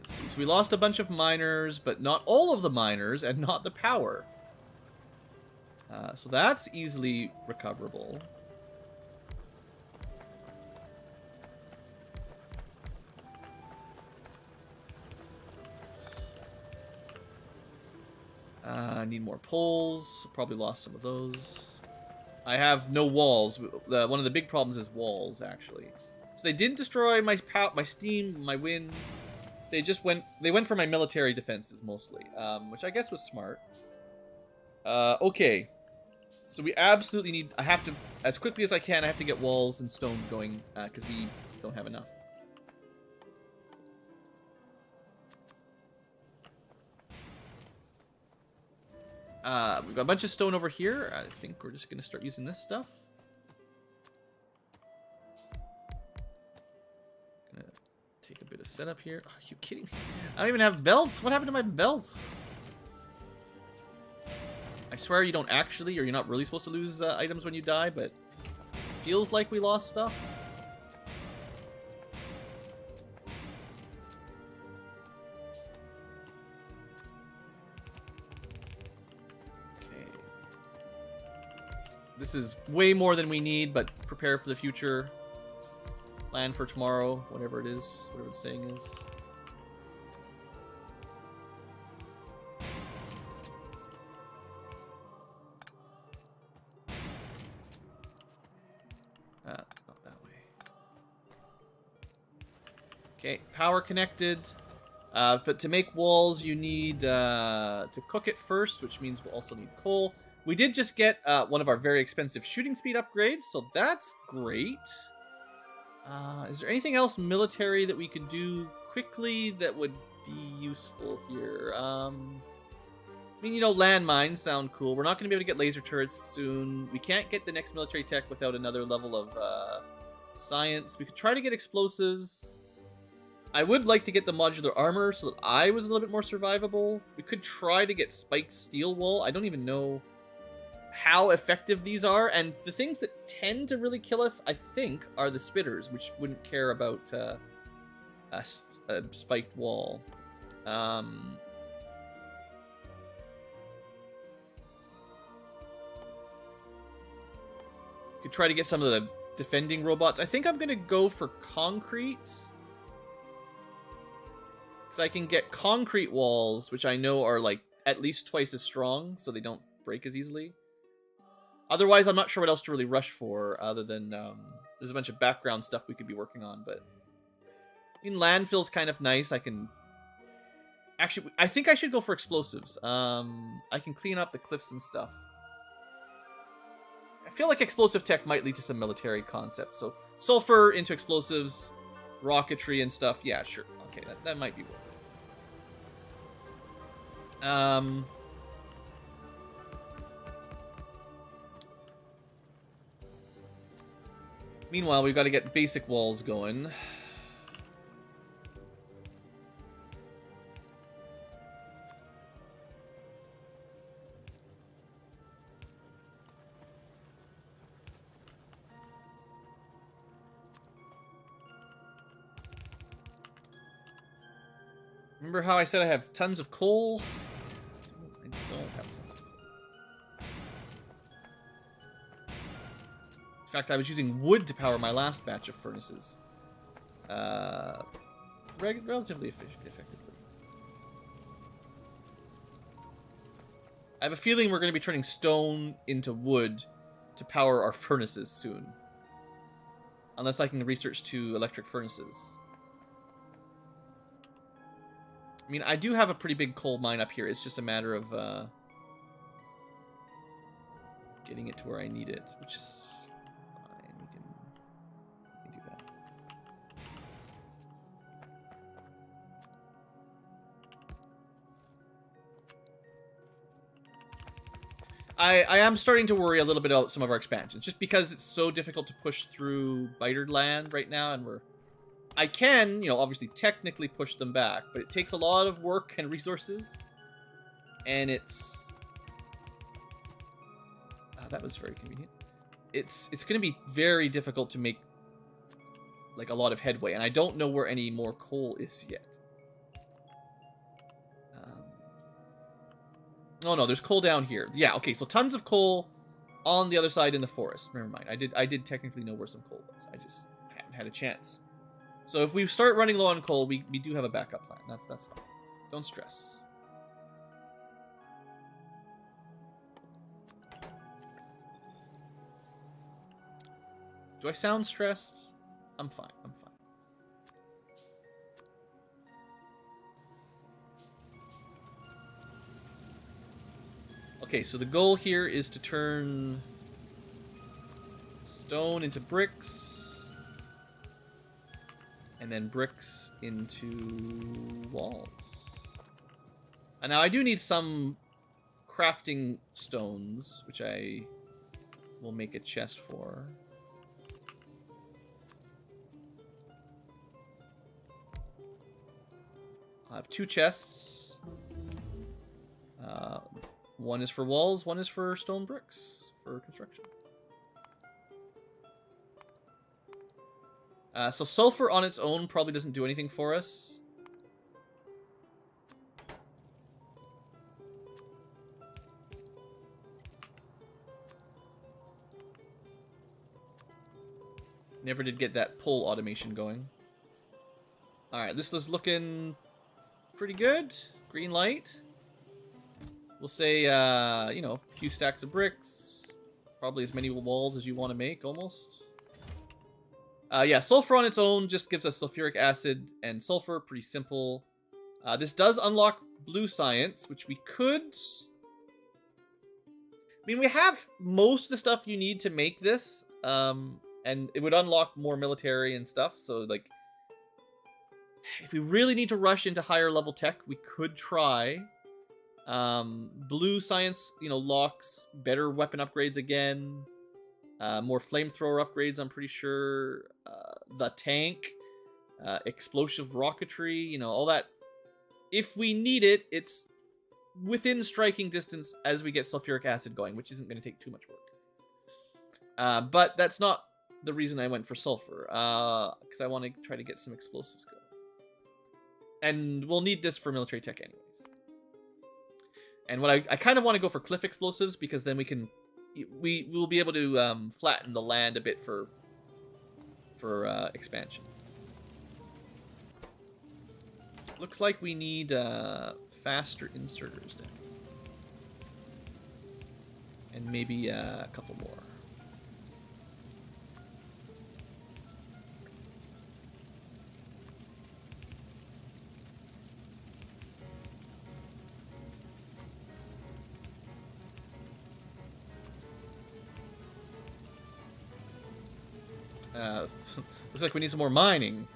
see. So we lost a bunch of miners, but not all of the miners, and not the power. So that's easily recoverable. I need more poles. Probably lost some of those. I have no walls. One of the big problems is walls, actually. So they didn't destroy my steam, my wind. They went for my military defenses mostly, which I guess was smart. Okay. So we absolutely need... I have to, as quickly as I can, I have to get walls and stone going, because we don't have enough. We've got a bunch of stone over here. I think we're just going to start using this stuff. Gonna take a bit of setup here. Are you kidding me? I don't even have belts. What happened to my belts? I swear you don't actually, or you're not really supposed to lose items when you die, but it feels like we lost stuff. This is way more than we need, but prepare for the future. Plan for tomorrow, whatever it is, whatever the saying is. Not that way. Okay, power connected. But to make walls, you need to cook it first, which means we'll also need coal. We did just get one of our very expensive shooting speed upgrades, so that's great. Is there anything else military that we could do quickly that would be useful here? I mean, you know, landmines sound cool. We're not going to be able to get laser turrets soon. We can't get the next military tech without another level of science. We could try to get explosives. I would like to get the modular armor so that I was a little bit more survivable. We could try to get spiked steel wool. I don't even know how effective these are, and the things that tend to really kill us, I think, are the spitters, which wouldn't care about a spiked wall. Could try to get some of the defending robots. I think I'm going to go for concrete. Because I can get concrete walls, which I know are like at least twice as strong, so they don't break as easily. Otherwise, I'm not sure what else to really rush for, other than there's a bunch of background stuff we could be working on. But I mean, landfill's kind of nice. I can actually, I think I should go for explosives. I can clean up the cliffs and stuff. I feel like explosive tech might lead to some military concepts. So sulfur into explosives, rocketry and stuff. Yeah, sure. Okay, that might be worth it. Meanwhile, we've got to get basic walls going. Remember how I said I have tons of coal? I don't have tons of coal. In fact, I was using wood to power my last batch of furnaces. Relatively effectively. I have a feeling we're going to be turning stone into wood to power our furnaces soon. Unless I can research to electric furnaces. I mean, I do have a pretty big coal mine up here. It's just a matter of getting it to where I need it, which is fine. We can do that. I am starting to worry a little bit about some of our expansions, just because it's so difficult to push through bitered land right now, and I can, obviously technically push them back, but it takes a lot of work and resources, and it's... that was very convenient. It's going to be very difficult to make, like, a lot of headway, and I don't know where any more coal is yet. Oh no, there's coal down here. Yeah, okay, so tons of coal on the other side in the forest. Never mind, I did technically know where some coal was. I just hadn't had a chance. So if we start running low on coal, we do have a backup plan. That's fine. Don't stress. Do I sound stressed? I'm fine. I'm fine. Okay, so the goal here is to turn stone into bricks. And then bricks into walls. And now I do need some crafting stones, which I will make a chest for. I'll have 2 chests. One is for walls, one is for stone bricks for construction. So sulfur on its own probably doesn't do anything for us. Never did get that pull automation going. Alright, this is looking pretty good. Green light. We'll say, a few stacks of bricks. Probably as many walls as you want to make, almost. Yeah, sulfur on its own just gives us sulfuric acid and sulfur. Pretty simple. This does unlock blue science, which we could... I mean, we have most of the stuff you need to make this. And it would unlock more military and stuff. So, like, if we really need to rush into higher level tech, we could try. Blue science, locks better weapon upgrades again. More flamethrower upgrades, I'm pretty sure. The tank. Explosive rocketry, all that. If we need it, it's within striking distance as we get sulfuric acid going, which isn't going to take too much work. But that's not the reason I went for sulfur. Because I want to try to get some explosives going. And we'll need this for military tech anyways. And what I kind of want to go for cliff explosives, because then we will be able to flatten the land a bit for for expansion. Looks like we need faster inserters now. And maybe a couple more. Looks like we need some more mining.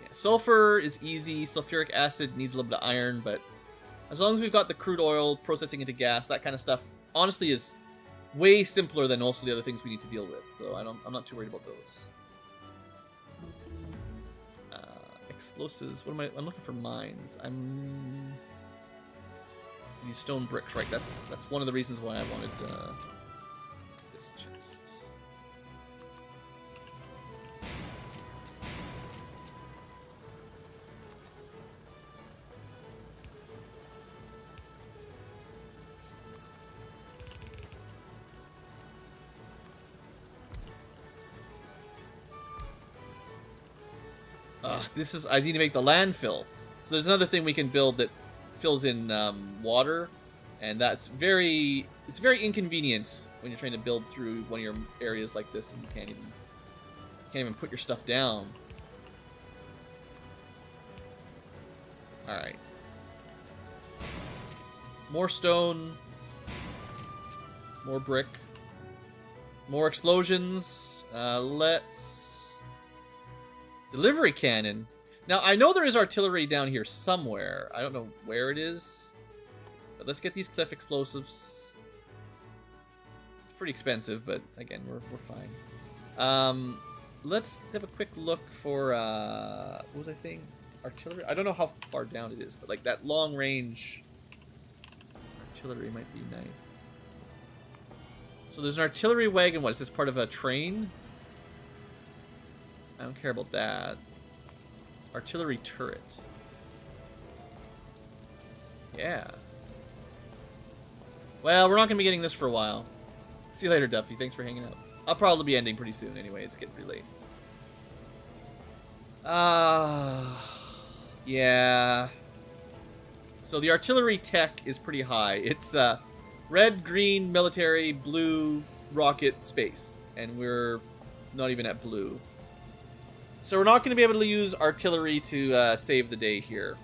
Yeah, sulfur is easy. Sulfuric acid needs a little bit of iron, but as long as we've got the crude oil processing into gas, that kind of stuff, honestly, is way simpler than most of the other things we need to deal with. So I'm not too worried about those. Explosives. What am I? I'm looking for mines. These stone bricks, right? That's one of the reasons why I wanted this chest. I need to make the landfill. So there's another thing we can build that fills in water, and it's very inconvenient when you're trying to build through one of your areas like this and you can't even put your stuff down. All right, more stone, more brick, more explosions. Let's delivery cannon. Now, I know there is artillery down here somewhere. I don't know where it is. But let's get these cliff explosives. It's pretty expensive, but again, we're fine. Let's have a quick look for, what was I saying? Artillery? I don't know how far down it is, but like that long range artillery might be nice. So there's an artillery wagon. What, is this part of a train? I don't care about that. Artillery turret. Yeah. Well, we're not going to be getting this for a while. See you later, Duffy. Thanks for hanging out. I'll probably be ending pretty soon anyway. It's getting pretty late. Yeah. So the artillery tech is pretty high. It's red, green, military, blue, rocket, space. And we're not even at blue. So we're not going to be able to use artillery to save the day here.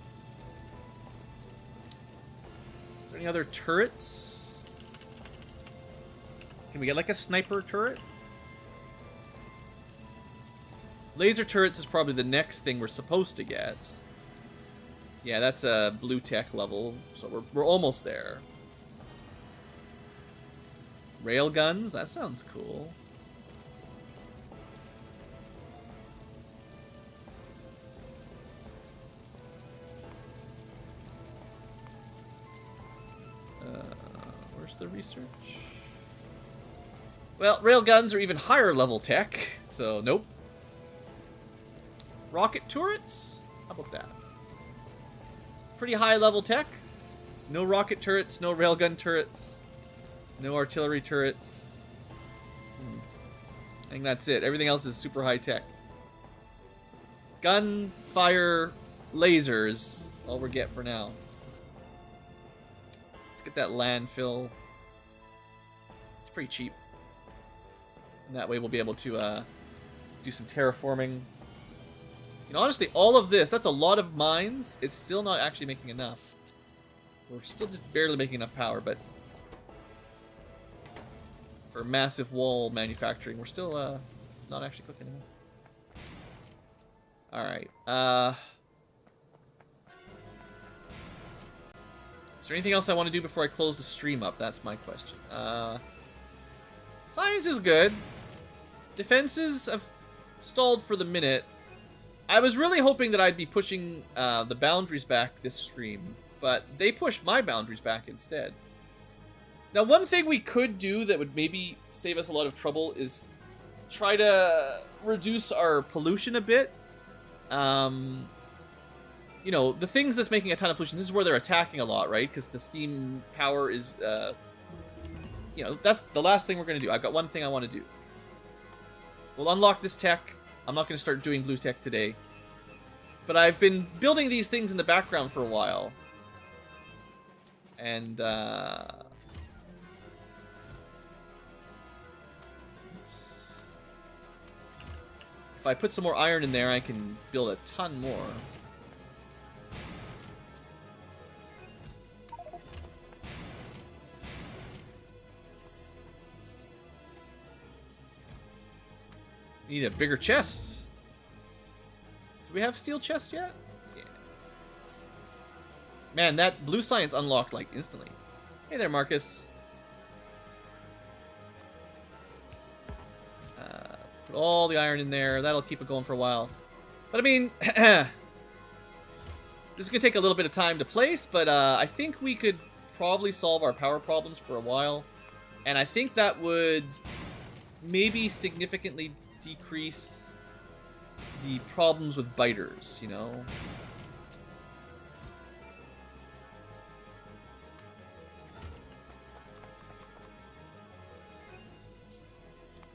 Is there any other turrets? Can we get like a sniper turret? Laser turrets is probably the next thing we're supposed to get. Yeah, that's a blue tech level, so we're almost there. Rail guns? That sounds cool. Where's the research? Well, rail guns are even higher level tech, so nope. Rocket turrets? How about that? Pretty high level tech. No rocket turrets, no railgun turrets, no artillery turrets. I think that's it. Everything else is super high tech. Gun, fire, lasers. All we get for now. Let's get that landfill. It's pretty cheap. And that way we'll be able to do some terraforming. You know, honestly, all of this, that's a lot of mines. It's still not actually making enough. We're still just barely making enough power, but for massive wall manufacturing, we're still not actually cooking enough. Alright. Is there anything else I want to do before I close the stream up? That's my question. Science is good. Defenses have stalled for the minute. I was really hoping that I'd be pushing the boundaries back this stream, but they pushed my boundaries back instead. Now, one thing we could do that would maybe save us a lot of trouble is try to reduce our pollution a bit. you know, the things that's making a ton of pollution, this is where they're attacking a lot, right? Because the steam power is, you know, that's the last thing we're going to do. I've got one thing I want to do. We'll unlock this tech. I'm not going to start doing blue tech today. But I've been building these things in the background for a while. And, if I put some more iron in there, I can build a ton more. Need a bigger chest. Do we have steel chest yet? Yeah. Man, that blue science unlocked like instantly. Hey there, Marcus. Put all the iron in there. That'll keep it going for a while. But I mean, this is gonna take a little bit of time to place, but I think we could probably solve our power problems for a while. And I think that would maybe significantly decrease the problems with biters, you know?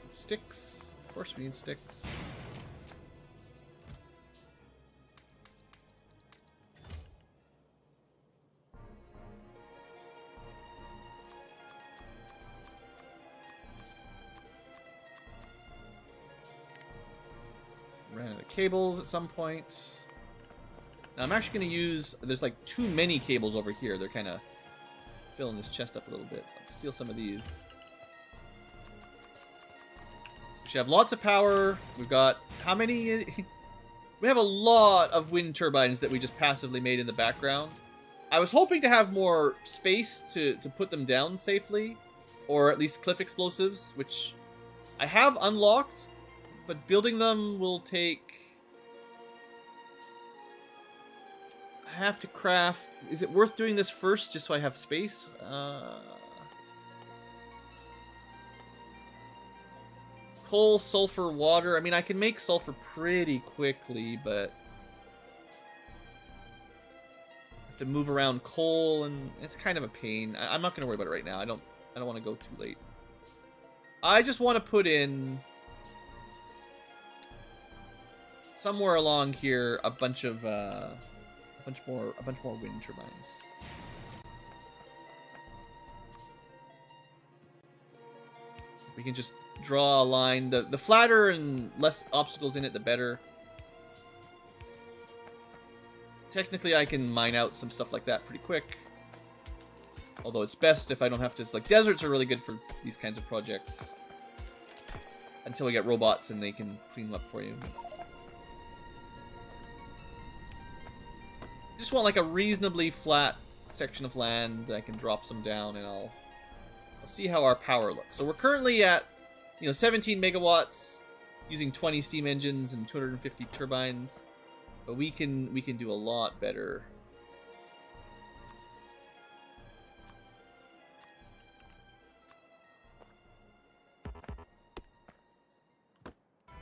Sticks. Of course we need sticks. Ran out of cables at some point. Now I'm actually going to use... There's like too many cables over here. They're kind of filling this chest up a little bit. So I'll steal some of these. We should have lots of power. We've got... How many... We have a lot of wind turbines that we just passively made in the background. I was hoping to have more space to put them down safely. Or at least cliff explosives, which I have unlocked. But building them will take... I have to craft... Is it worth doing this first, just so I have space? Coal, sulfur, water. I mean, I can make sulfur pretty quickly, but... I have to move around coal, and it's kind of a pain. I'm not going to worry about it right now. I don't want to go too late. I just want to put in... somewhere along here, a bunch more wind turbines. We can just draw a line. The flatter and less obstacles in it, the better. Technically, I can mine out some stuff like that pretty quick. Although it's best if I don't have to. It's like deserts are really good for these kinds of projects. Until we get robots and they can clean them up for you. I just want like a reasonably flat section of land that I can drop some down, and I'll see how our power looks. So we're currently at, 17 megawatts using 20 steam engines and 250 turbines, but we can do a lot better.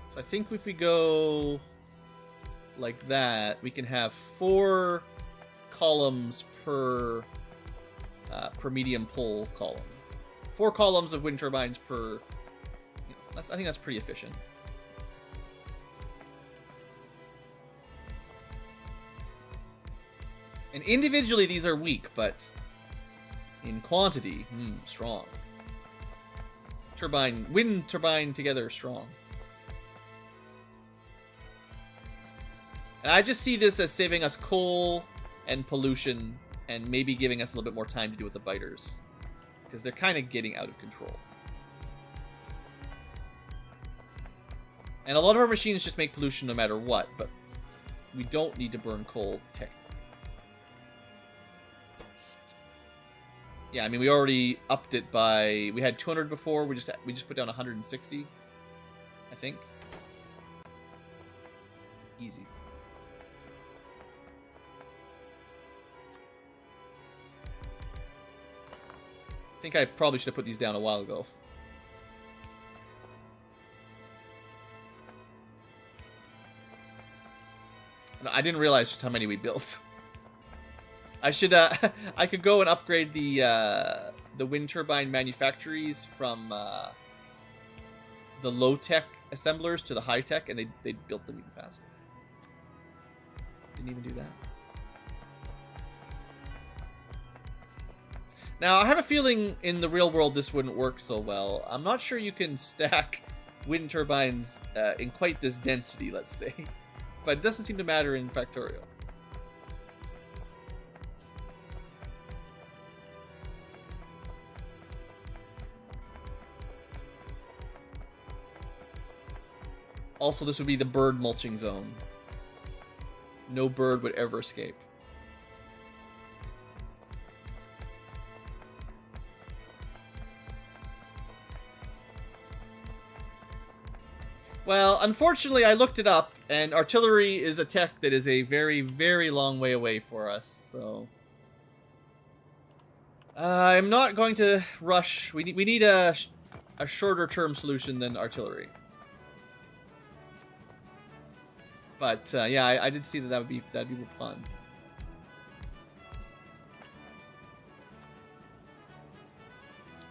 So I think if we go like that, we can have 4 columns per medium pull column. 4 columns of wind turbines per... I think that's pretty efficient. And individually these are weak, but in quantity, strong. Wind turbine together, strong. And I just see this as saving us coal and pollution, and maybe giving us a little bit more time to do with the biters. Because they're kind of getting out of control. And a lot of our machines just make pollution no matter what, but we don't need to burn coal technically. Yeah, I mean, we already upped it by... We had 200 before, we just put down 160, I think. Easy. I think I probably should have put these down a while ago. No, I didn't realize just how many we built. I should I could go and upgrade the wind turbine manufactories from the low-tech assemblers to the high-tech, and they built them even faster. Didn't even do that. Now, I have a feeling in the real world this wouldn't work so well. I'm not sure you can stack wind turbines in quite this density, let's say. But it doesn't seem to matter in Factorio. Also, this would be the bird mulching zone. No bird would ever escape. Well, unfortunately, I looked it up, and artillery is a tech that is a very, very long way away for us, so... I'm not going to rush. We need a shorter-term solution than artillery. But, yeah, I did see that that'd be fun.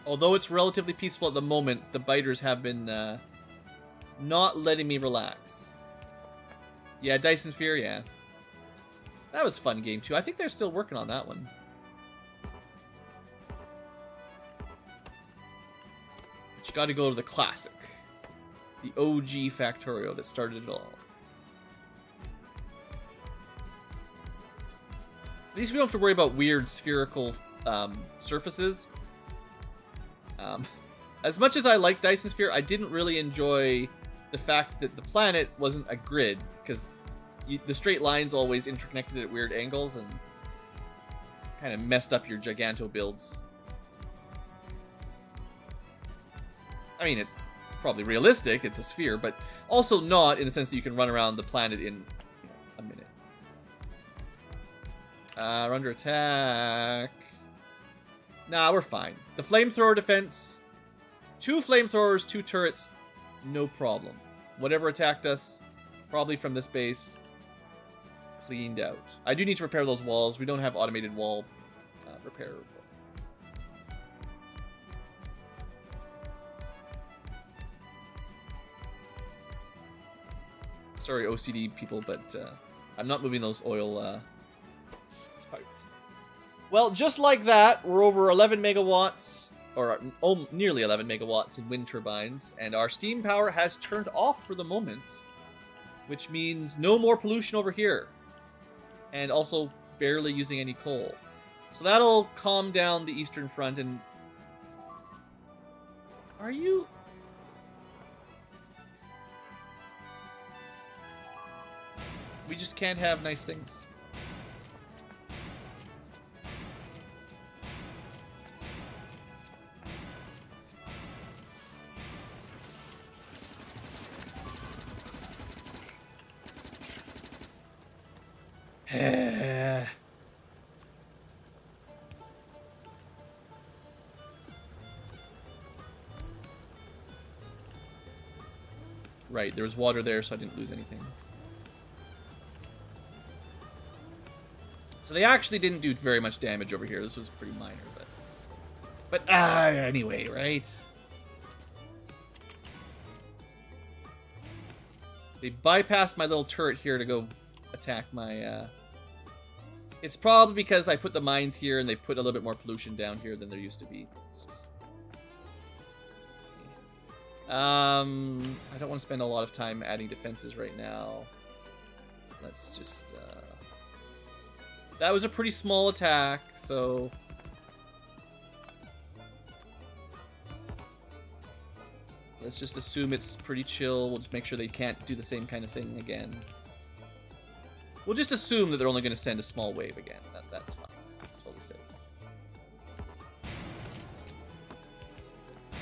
Although it's relatively peaceful at the moment, the biters have been... not letting me relax. Yeah, Dyson Sphere, yeah. That was a fun game, too. I think they're still working on that one. But you gotta go to the classic. The OG Factorio that started it all. At least we don't have to worry about weird spherical surfaces. As much as I like Dyson Sphere, I didn't really enjoy the fact that the planet wasn't a grid, because the straight lines always interconnected at weird angles and kind of messed up your Giganto builds. I mean, it's probably realistic, it's a sphere, but also not in the sense that you can run around the planet in a minute. We're under attack. Nah, we're fine. The flamethrower defense, 2 flamethrowers, 2 turrets, no problem. Whatever attacked us, probably from this base, cleaned out. I do need to repair those walls. We don't have automated wall repair. Sorry, OCD people, but I'm not moving those oil pipes. Well, just like that, we're over 11 megawatts. Or nearly 11 megawatts in wind turbines, and our steam power has turned off for the moment, which means no more pollution over here, and also barely using any coal. So that'll calm down the Eastern Front. And are you... We just can't have nice things. Right, there was water there, so I didn't lose anything. So they actually didn't do very much damage over here. This was pretty minor, but anyway, right? They bypassed my little turret here to go attack my, It's probably because I put the mines here and they put a little bit more pollution down here than there used to be. I don't want to spend a lot of time adding defenses right now. Let's just, that was a pretty small attack, so... Let's just assume it's pretty chill. We'll just make sure they can't do the same kind of thing again. We'll just assume that they're only going to send a small wave again. That's fine. Totally safe.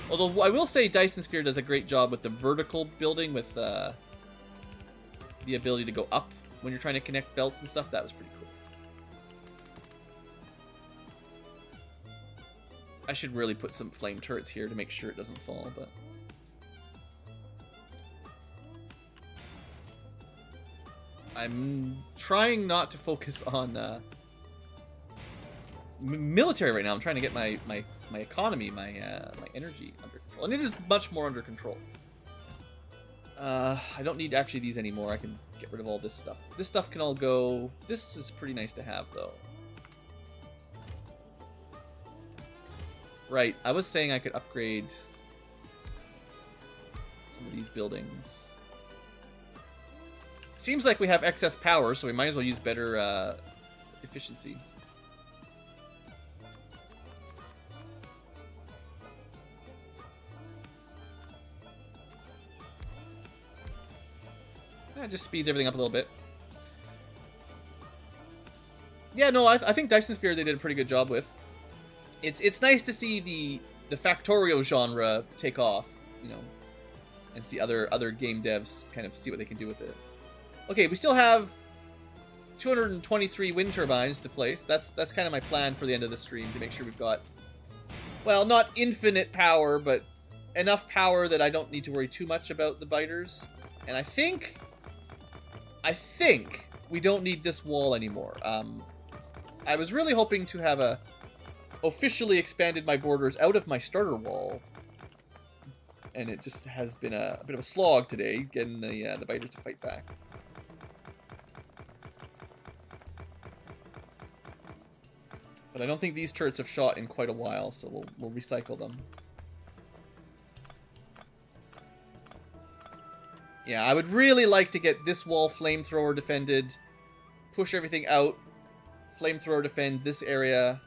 Although I will say Dyson Sphere does a great job with the vertical building with the ability to go up when you're trying to connect belts and stuff. That was pretty cool. I should really put some flame turrets here to make sure it doesn't fall, but... I'm trying not to focus on military right now. I'm trying to get my economy, my energy under control, and it is much more under control. I don't need actually these anymore. I can get rid of all this stuff. This stuff can all go. This is pretty nice to have, though. Right, I was saying I could upgrade some of these buildings. Seems like we have excess power, so we might as well use better efficiency. It just speeds everything up a little bit. Yeah, no, I think Dyson Sphere they did a pretty good job with. It's nice to see the Factorio genre take off, you know, and see other game devs kind of see what they can do with it. Okay, we still have 223 wind turbines to place. That's kind of my plan for the end of the stream, to make sure we've got, well, not infinite power, but enough power that I don't need to worry too much about the biters. And I think we don't need this wall anymore. I was really hoping to have officially expanded my borders out of my starter wall, and it just has been a bit of a slog today, getting the biters to fight back. But I don't think these turrets have shot in quite a while, so we'll recycle them. Yeah, I would really like to get this wall flamethrower defended, push everything out, flamethrower defend this area.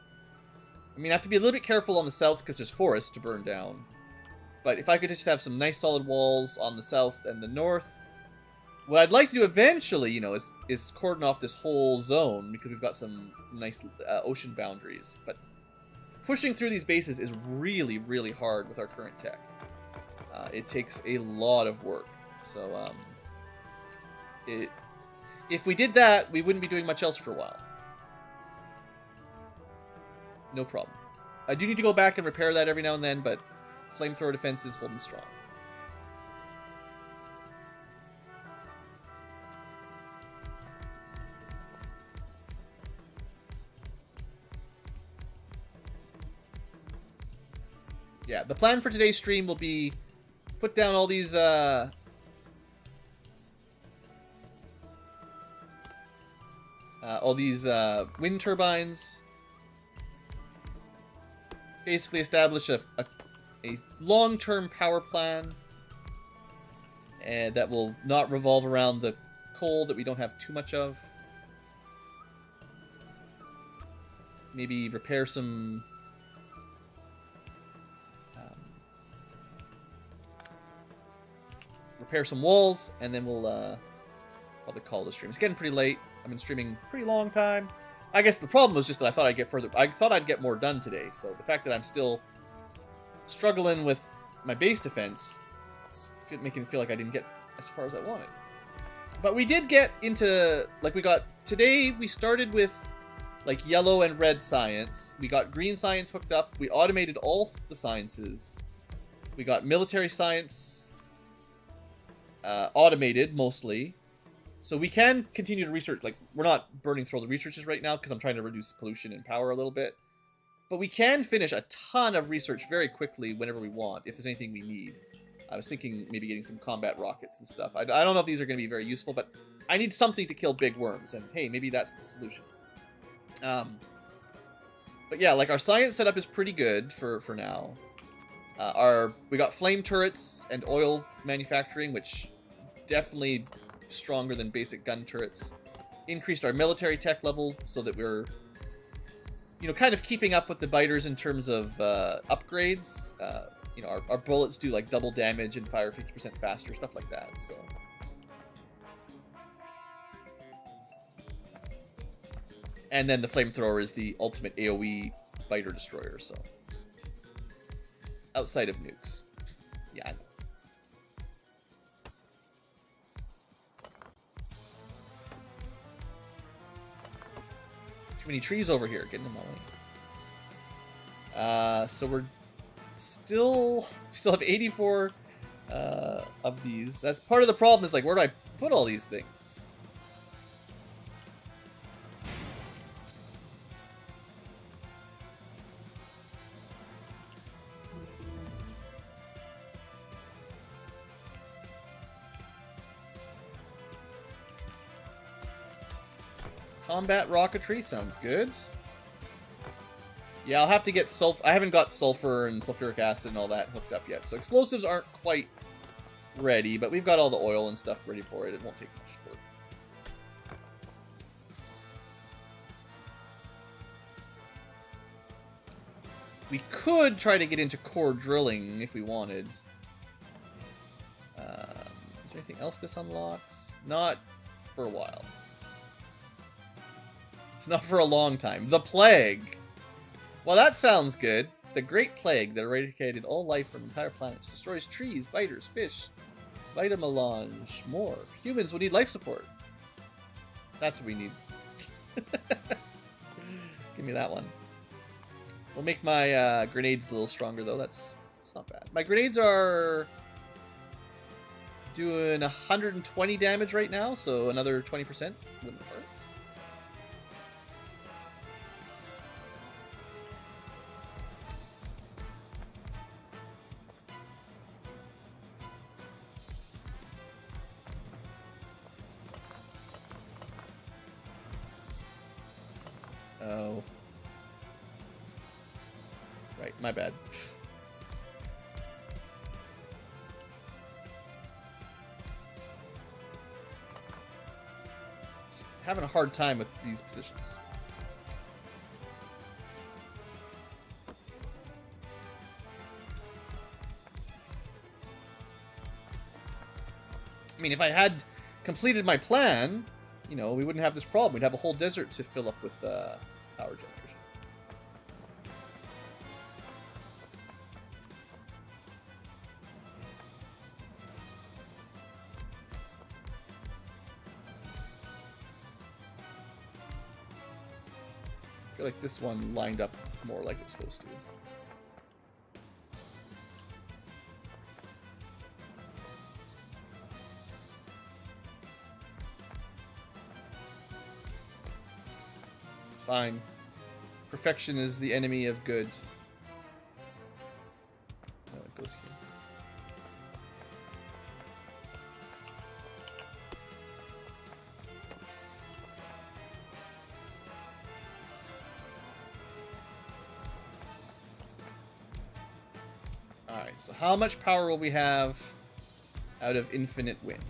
I mean, I have to be a little bit careful on the south because there's forests to burn down. But if I could just have some nice solid walls on the south and the north. What I'd like to do eventually, you know, is cordon off this whole zone, because we've got some nice ocean boundaries. But pushing through these bases is really, really hard with our current tech. It takes a lot of work. So, if we did that, we wouldn't be doing much else for a while. No problem. I do need to go back and repair that every now and then, but flamethrower defense is holding strong. Yeah, the plan for today's stream will be put down all these wind turbines. Basically establish a long-term power plan, and that will not revolve around the coal that we don't have too much of. Maybe repair some walls, and then we'll probably call the stream. It's getting pretty late. I've been streaming a pretty long time. I guess the problem was just that I thought I'd get more done today. So the fact that I'm still struggling with my base defense is making me feel like I didn't get as far as I wanted. But we did get into, like, today we started with like yellow and red science. We got green science hooked up. We automated all the sciences. We got military science automated mostly. So we can continue to research. Like, we're not burning through all the researches right now because I'm trying to reduce pollution and power a little bit. But we can finish a ton of research very quickly whenever we want, if there's anything we need. I was thinking maybe getting some combat rockets and stuff. I don't know if these are going to be very useful, but I need something to kill big worms, and hey, maybe that's the solution. But yeah, like, our science setup is pretty good for now. We got flame turrets and oil manufacturing, which definitely stronger than basic gun turrets. Increased our military tech level so that we're, you know, kind of keeping up with the biters in terms of upgrades. You know, our bullets do like double damage and fire 50% faster, stuff like that. So, and then the flamethrower is the ultimate AoE biter destroyer. So, outside of nukes, yeah, I know. Too many trees over here, getting them all in. So we still have 84 of these. That's part of the problem, is like, where do I put all these things? Combat rocketry sounds good. Yeah, I'll have to get sulfur. I haven't got sulfur and sulfuric acid and all that hooked up yet. So explosives aren't quite ready, but we've got all the oil and stuff ready for it. It won't take much work. We could try to get into core drilling if we wanted. Is there anything else this unlocks? Not for a while. Not for a long time. The Plague! Well, that sounds good. The Great Plague that eradicated all life from entire planets. Destroys trees, biters, fish, vitamelange, more. Humans will need life support. That's what we need. Give me that one. We'll make my grenades a little stronger, though. That's not bad. My grenades are doing 120 damage right now, so another 20% wouldn't hurt. Oh. Right, my bad. Just having a hard time with these positions. I mean, if I had completed my plan, you know, we wouldn't have this problem. We'd have a whole desert to fill up with power generation. I feel like this one lined up more like it's supposed to. It's fine. Perfection is the enemy of good. No, it goes here. Alright, so how much power will we have out of infinite wind?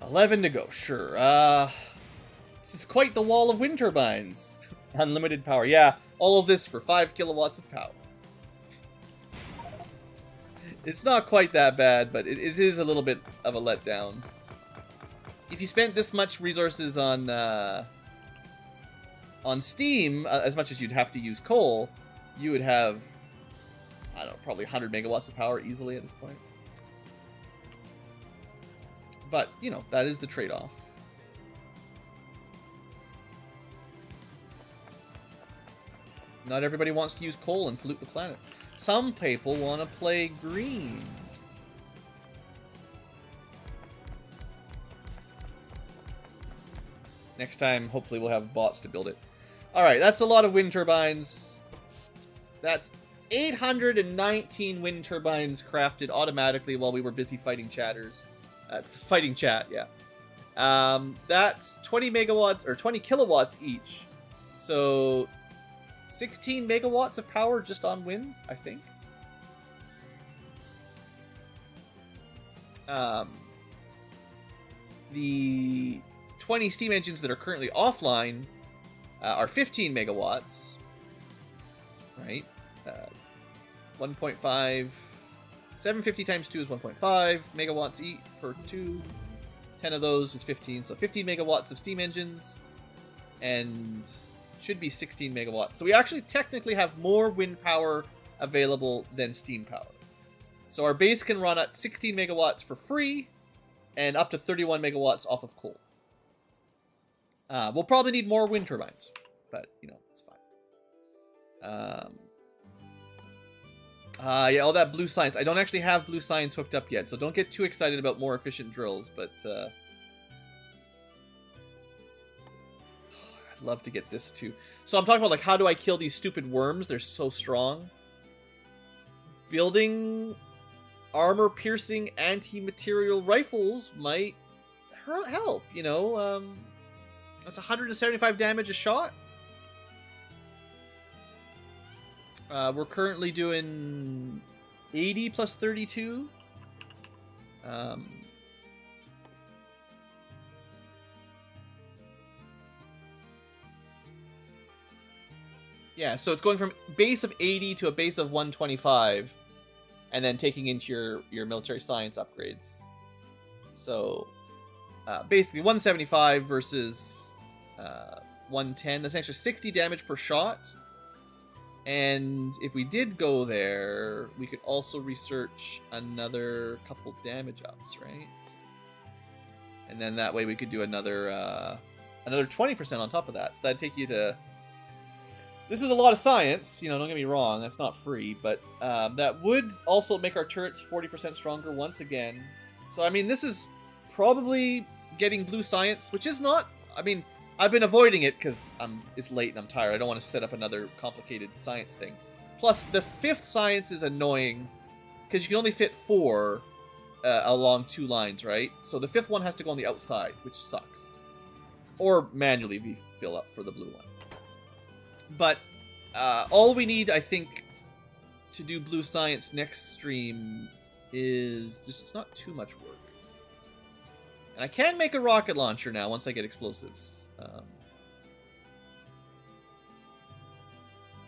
$11 to go, sure. This is quite the wall of wind turbines. Unlimited power. Yeah, all of this for 5 kilowatts of power. It's not quite that bad, but it is a little bit of a letdown. If you spent this much resources on Steam, as much as you'd have to use coal, you would have, I don't know, probably 100 megawatts of power easily at this point. But, you know, that is the trade-off. Not everybody wants to use coal and pollute the planet. Some people want to play green. Next time, hopefully we'll have bots to build it. Alright, that's a lot of wind turbines. That's 819 wind turbines crafted automatically while we were busy fighting chatters. Fighting chat, yeah. That's 20 megawatts, or 20 kilowatts each. So 16 megawatts of power just on wind, I think. The 20 steam engines that are currently offline are 15 megawatts. Right? 1.5... 750 times 2 is 1.5 megawatts each per 2. 10 of those is 15. So 15 megawatts of steam engines. And should be 16 megawatts. So we actually technically have more wind power available than steam power. So our base can run at 16 megawatts for free. And up to 31 megawatts off of coal. We'll probably need more wind turbines. But, you know, it's fine. Yeah, all that blue science. I don't actually have blue science hooked up yet, so don't get too excited about more efficient drills, but I'd love to get this too. So I'm talking about, like, how do I kill these stupid worms? They're so strong. Building armor-piercing anti-material rifles might help, you know? That's 175 damage a shot. We're currently doing 80 plus 32. Yeah, so it's going from base of 80 to a base of 125, and then taking into your military science upgrades. So basically 175 versus 110. That's an extra 60 damage per shot. And if we did go there, we could also research another couple damage ups, right? And then that way we could do another 20% on top of that. So that'd take you to... This is a lot of science, you know, don't get me wrong, that's not free, but that would also make our turrets 40% stronger once again. So, I mean, this is probably getting blue science, which is not... I mean... I've been avoiding it because it's late and I'm tired. I don't want to set up another complicated science thing. Plus, the 5th science is annoying because you can only fit 4 along 2 lines, right? So the 5th one has to go on the outside, which sucks. Or manually fill up for the blue one. But all we need, I think, to do blue science next stream is... It's not too much work. And I can make a rocket launcher now once I get explosives.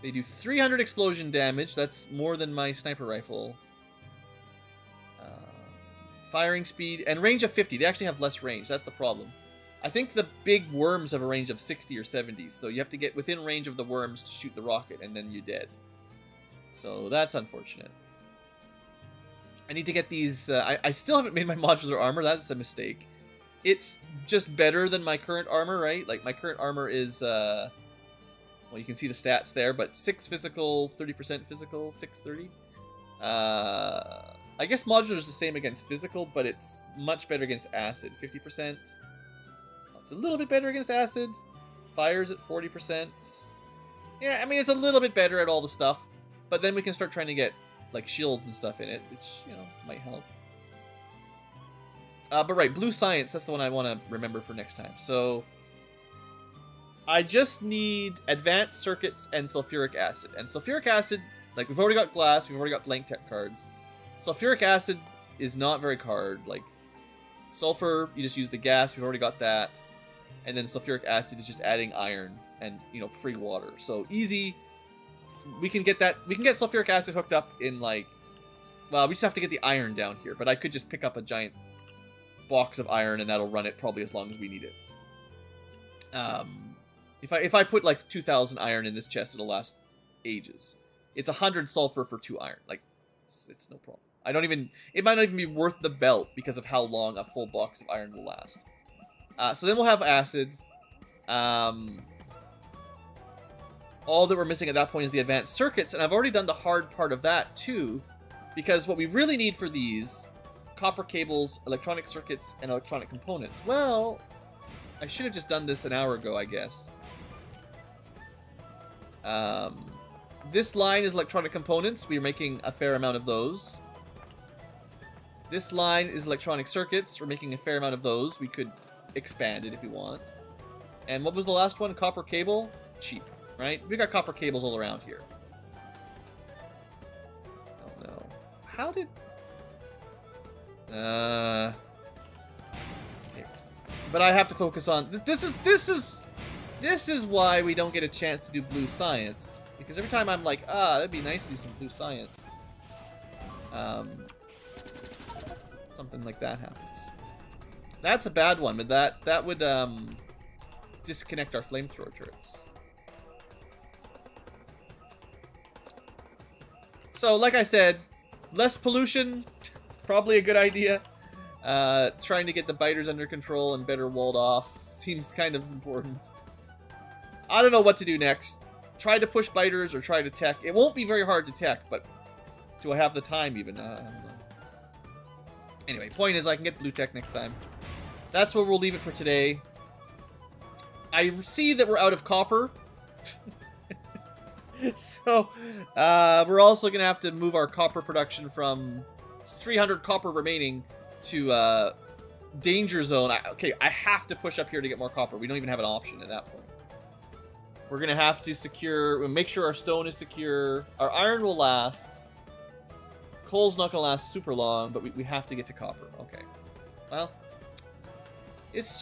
They do 300 explosion damage. That's more than my sniper rifle. Firing speed and range of 50. They actually have less range. That's the problem. I think the big worms have a range of 60 or 70. So you have to get within range of the worms to shoot the rocket, and then you're dead. So that's unfortunate. I need to get these... I still haven't made my modular armor. That's a mistake. It's just better than my current armor, right? Like, my current armor is, well, you can see the stats there, but 6 physical, 30% physical, 630. I guess modular is the same against physical, but it's much better against acid, 50%. It's a little bit better against acid. Fires at 40%. Yeah, I mean, it's a little bit better at all the stuff, but then we can start trying to get, like, shields and stuff in it, which, you know, might help. But right, blue science, that's the one I want to remember for next time. So, I just need advanced circuits and sulfuric acid. And sulfuric acid, like, we've already got glass, we've already got blank tech cards. Sulfuric acid is not very hard. Like, sulfur, you just use the gas, we've already got that. And then sulfuric acid is just adding iron and, you know, free water. So, easy. We can get that, we can get sulfuric acid hooked up in, like, well, we just have to get the iron down here. But I could just pick up a giant box of iron and that'll run it probably as long as we need it. If I put like 2,000 iron in this chest, it'll last ages. It's 100 sulfur for 2 iron. Like, it's no problem. It might not even be worth the belt because of how long a full box of iron will last. So then we'll have acid. All that we're missing at that point is the advanced circuits, and I've already done the hard part of that too, because what we really need for these: copper cables, electronic circuits, and electronic components. Well, I should have just done this an hour ago, I guess. This line is electronic components. We're making a fair amount of those. This line is electronic circuits. We're making a fair amount of those. We could expand it if we want. And what was the last one? Copper cable? Cheap, right? We got copper cables all around here. Oh no. How did... Okay. But I have to focus on... This is why we don't get a chance to do blue science. Because every time I'm like, that'd be nice to do some blue science. Something like that happens. That's a bad one, but that would disconnect our flamethrower turrets. So, like I said, less pollution, probably a good idea. Trying to get the biters under control and better walled off seems kind of important. I don't know what to do next. Try to push biters or try to tech. It won't be very hard to tech, but Do I have the time even? I don't know. Anyway, point is I can get blue tech next time. That's where we'll leave it for today. I see that we're out of copper. So, we're also going to have to move our copper production from 300 copper remaining to danger zone. Okay, I have to push up here to get more copper. We don't even have an option at that point. We're going to have to secure, make sure our stone is secure. Our iron will last. Coal's not going to last super long, but we have to get to copper. Okay. Well, it's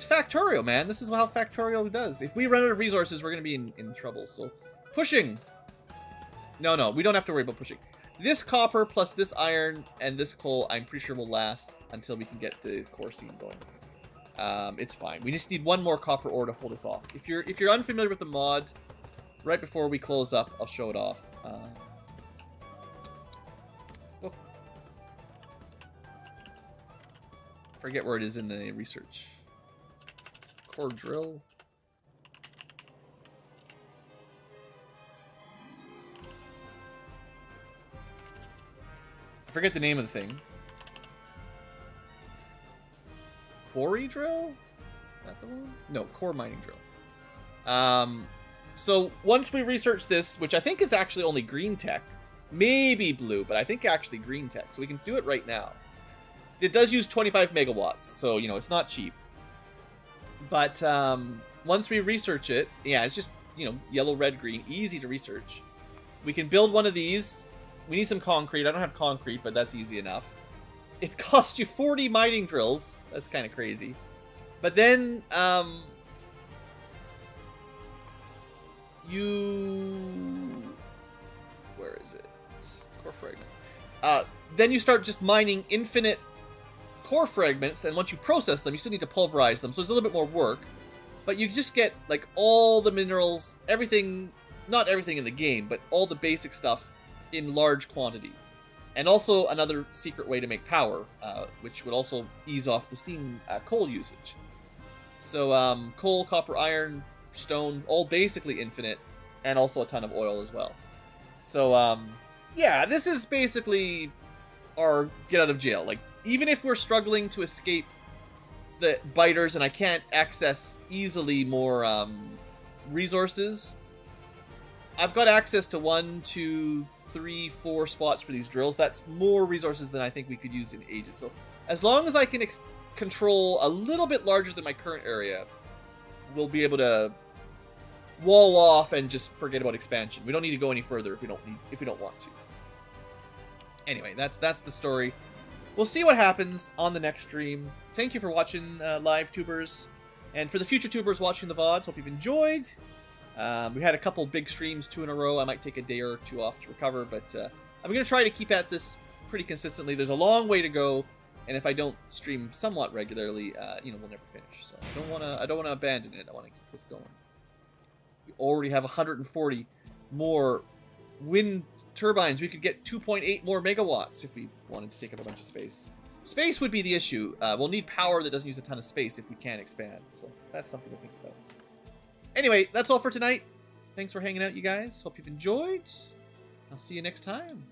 Factorio, man. This is how Factorio does. If we run out of resources, we're going to be in trouble. So, pushing. No, we don't have to worry about pushing. This copper plus this iron and this coal, I'm pretty sure will last until we can get the core scene going. It's fine. We just need one more copper ore to hold us off. If you're unfamiliar with the mod, right before we close up, I'll show it off. Forget where it is in the research. Core drill. I forget the name of the thing. Quarry drill? Is that the one? No, core mining drill. So once we research this, which I think is actually only green tech, maybe blue, but I think actually green tech, so we can do it right now. It does use 25 megawatts, so, you know, it's not cheap. But once we research it, yeah, it's just, you know, yellow, red, green, easy to research. We can build one of these. We need some concrete. I don't have concrete, but that's easy enough. It costs you 40 mining drills. That's kind of crazy. But then, where is it? It's core fragment. Then you start just mining infinite core fragments, and once you process them, you still need to pulverize them, so it's a little bit more work. But you just get, like, all the minerals, everything, not everything in the game, but all the basic stuff in large quantity. And also another secret way to make power, which would also ease off the steam coal usage. So coal, copper, iron, stone, all basically infinite, and also a ton of oil as well. So yeah, this is basically our get out of jail. Like, even if we're struggling to escape the biters and I can't access easily more resources, I've got access to 1, 2, 3, 4 spots for these drills. That's more resources than I think we could use in ages. So as long as I can control a little bit larger than my current area, we'll be able to wall off and just forget about expansion. We don't need to go any further if we don't want to. Anyway, that's the story. We'll see what happens on the next stream. Thank you for watching, live tubers, and for the future tubers watching the VODs. Hope you've enjoyed. We had a couple big streams, 2 in a row. I might take a day or 2 off to recover, but I'm going to try to keep at this pretty consistently. There's a long way to go, and if I don't stream somewhat regularly, you know, we'll never finish. So I don't want to abandon it. I want to keep this going. We already have 140 more wind turbines. We could get 2.8 more megawatts if we wanted to take up a bunch of space. Space would be the issue. We'll need power that doesn't use a ton of space if we can't expand. So that's something to think about. Anyway, that's all for tonight. Thanks for hanging out, you guys. Hope you've enjoyed. I'll see you next time.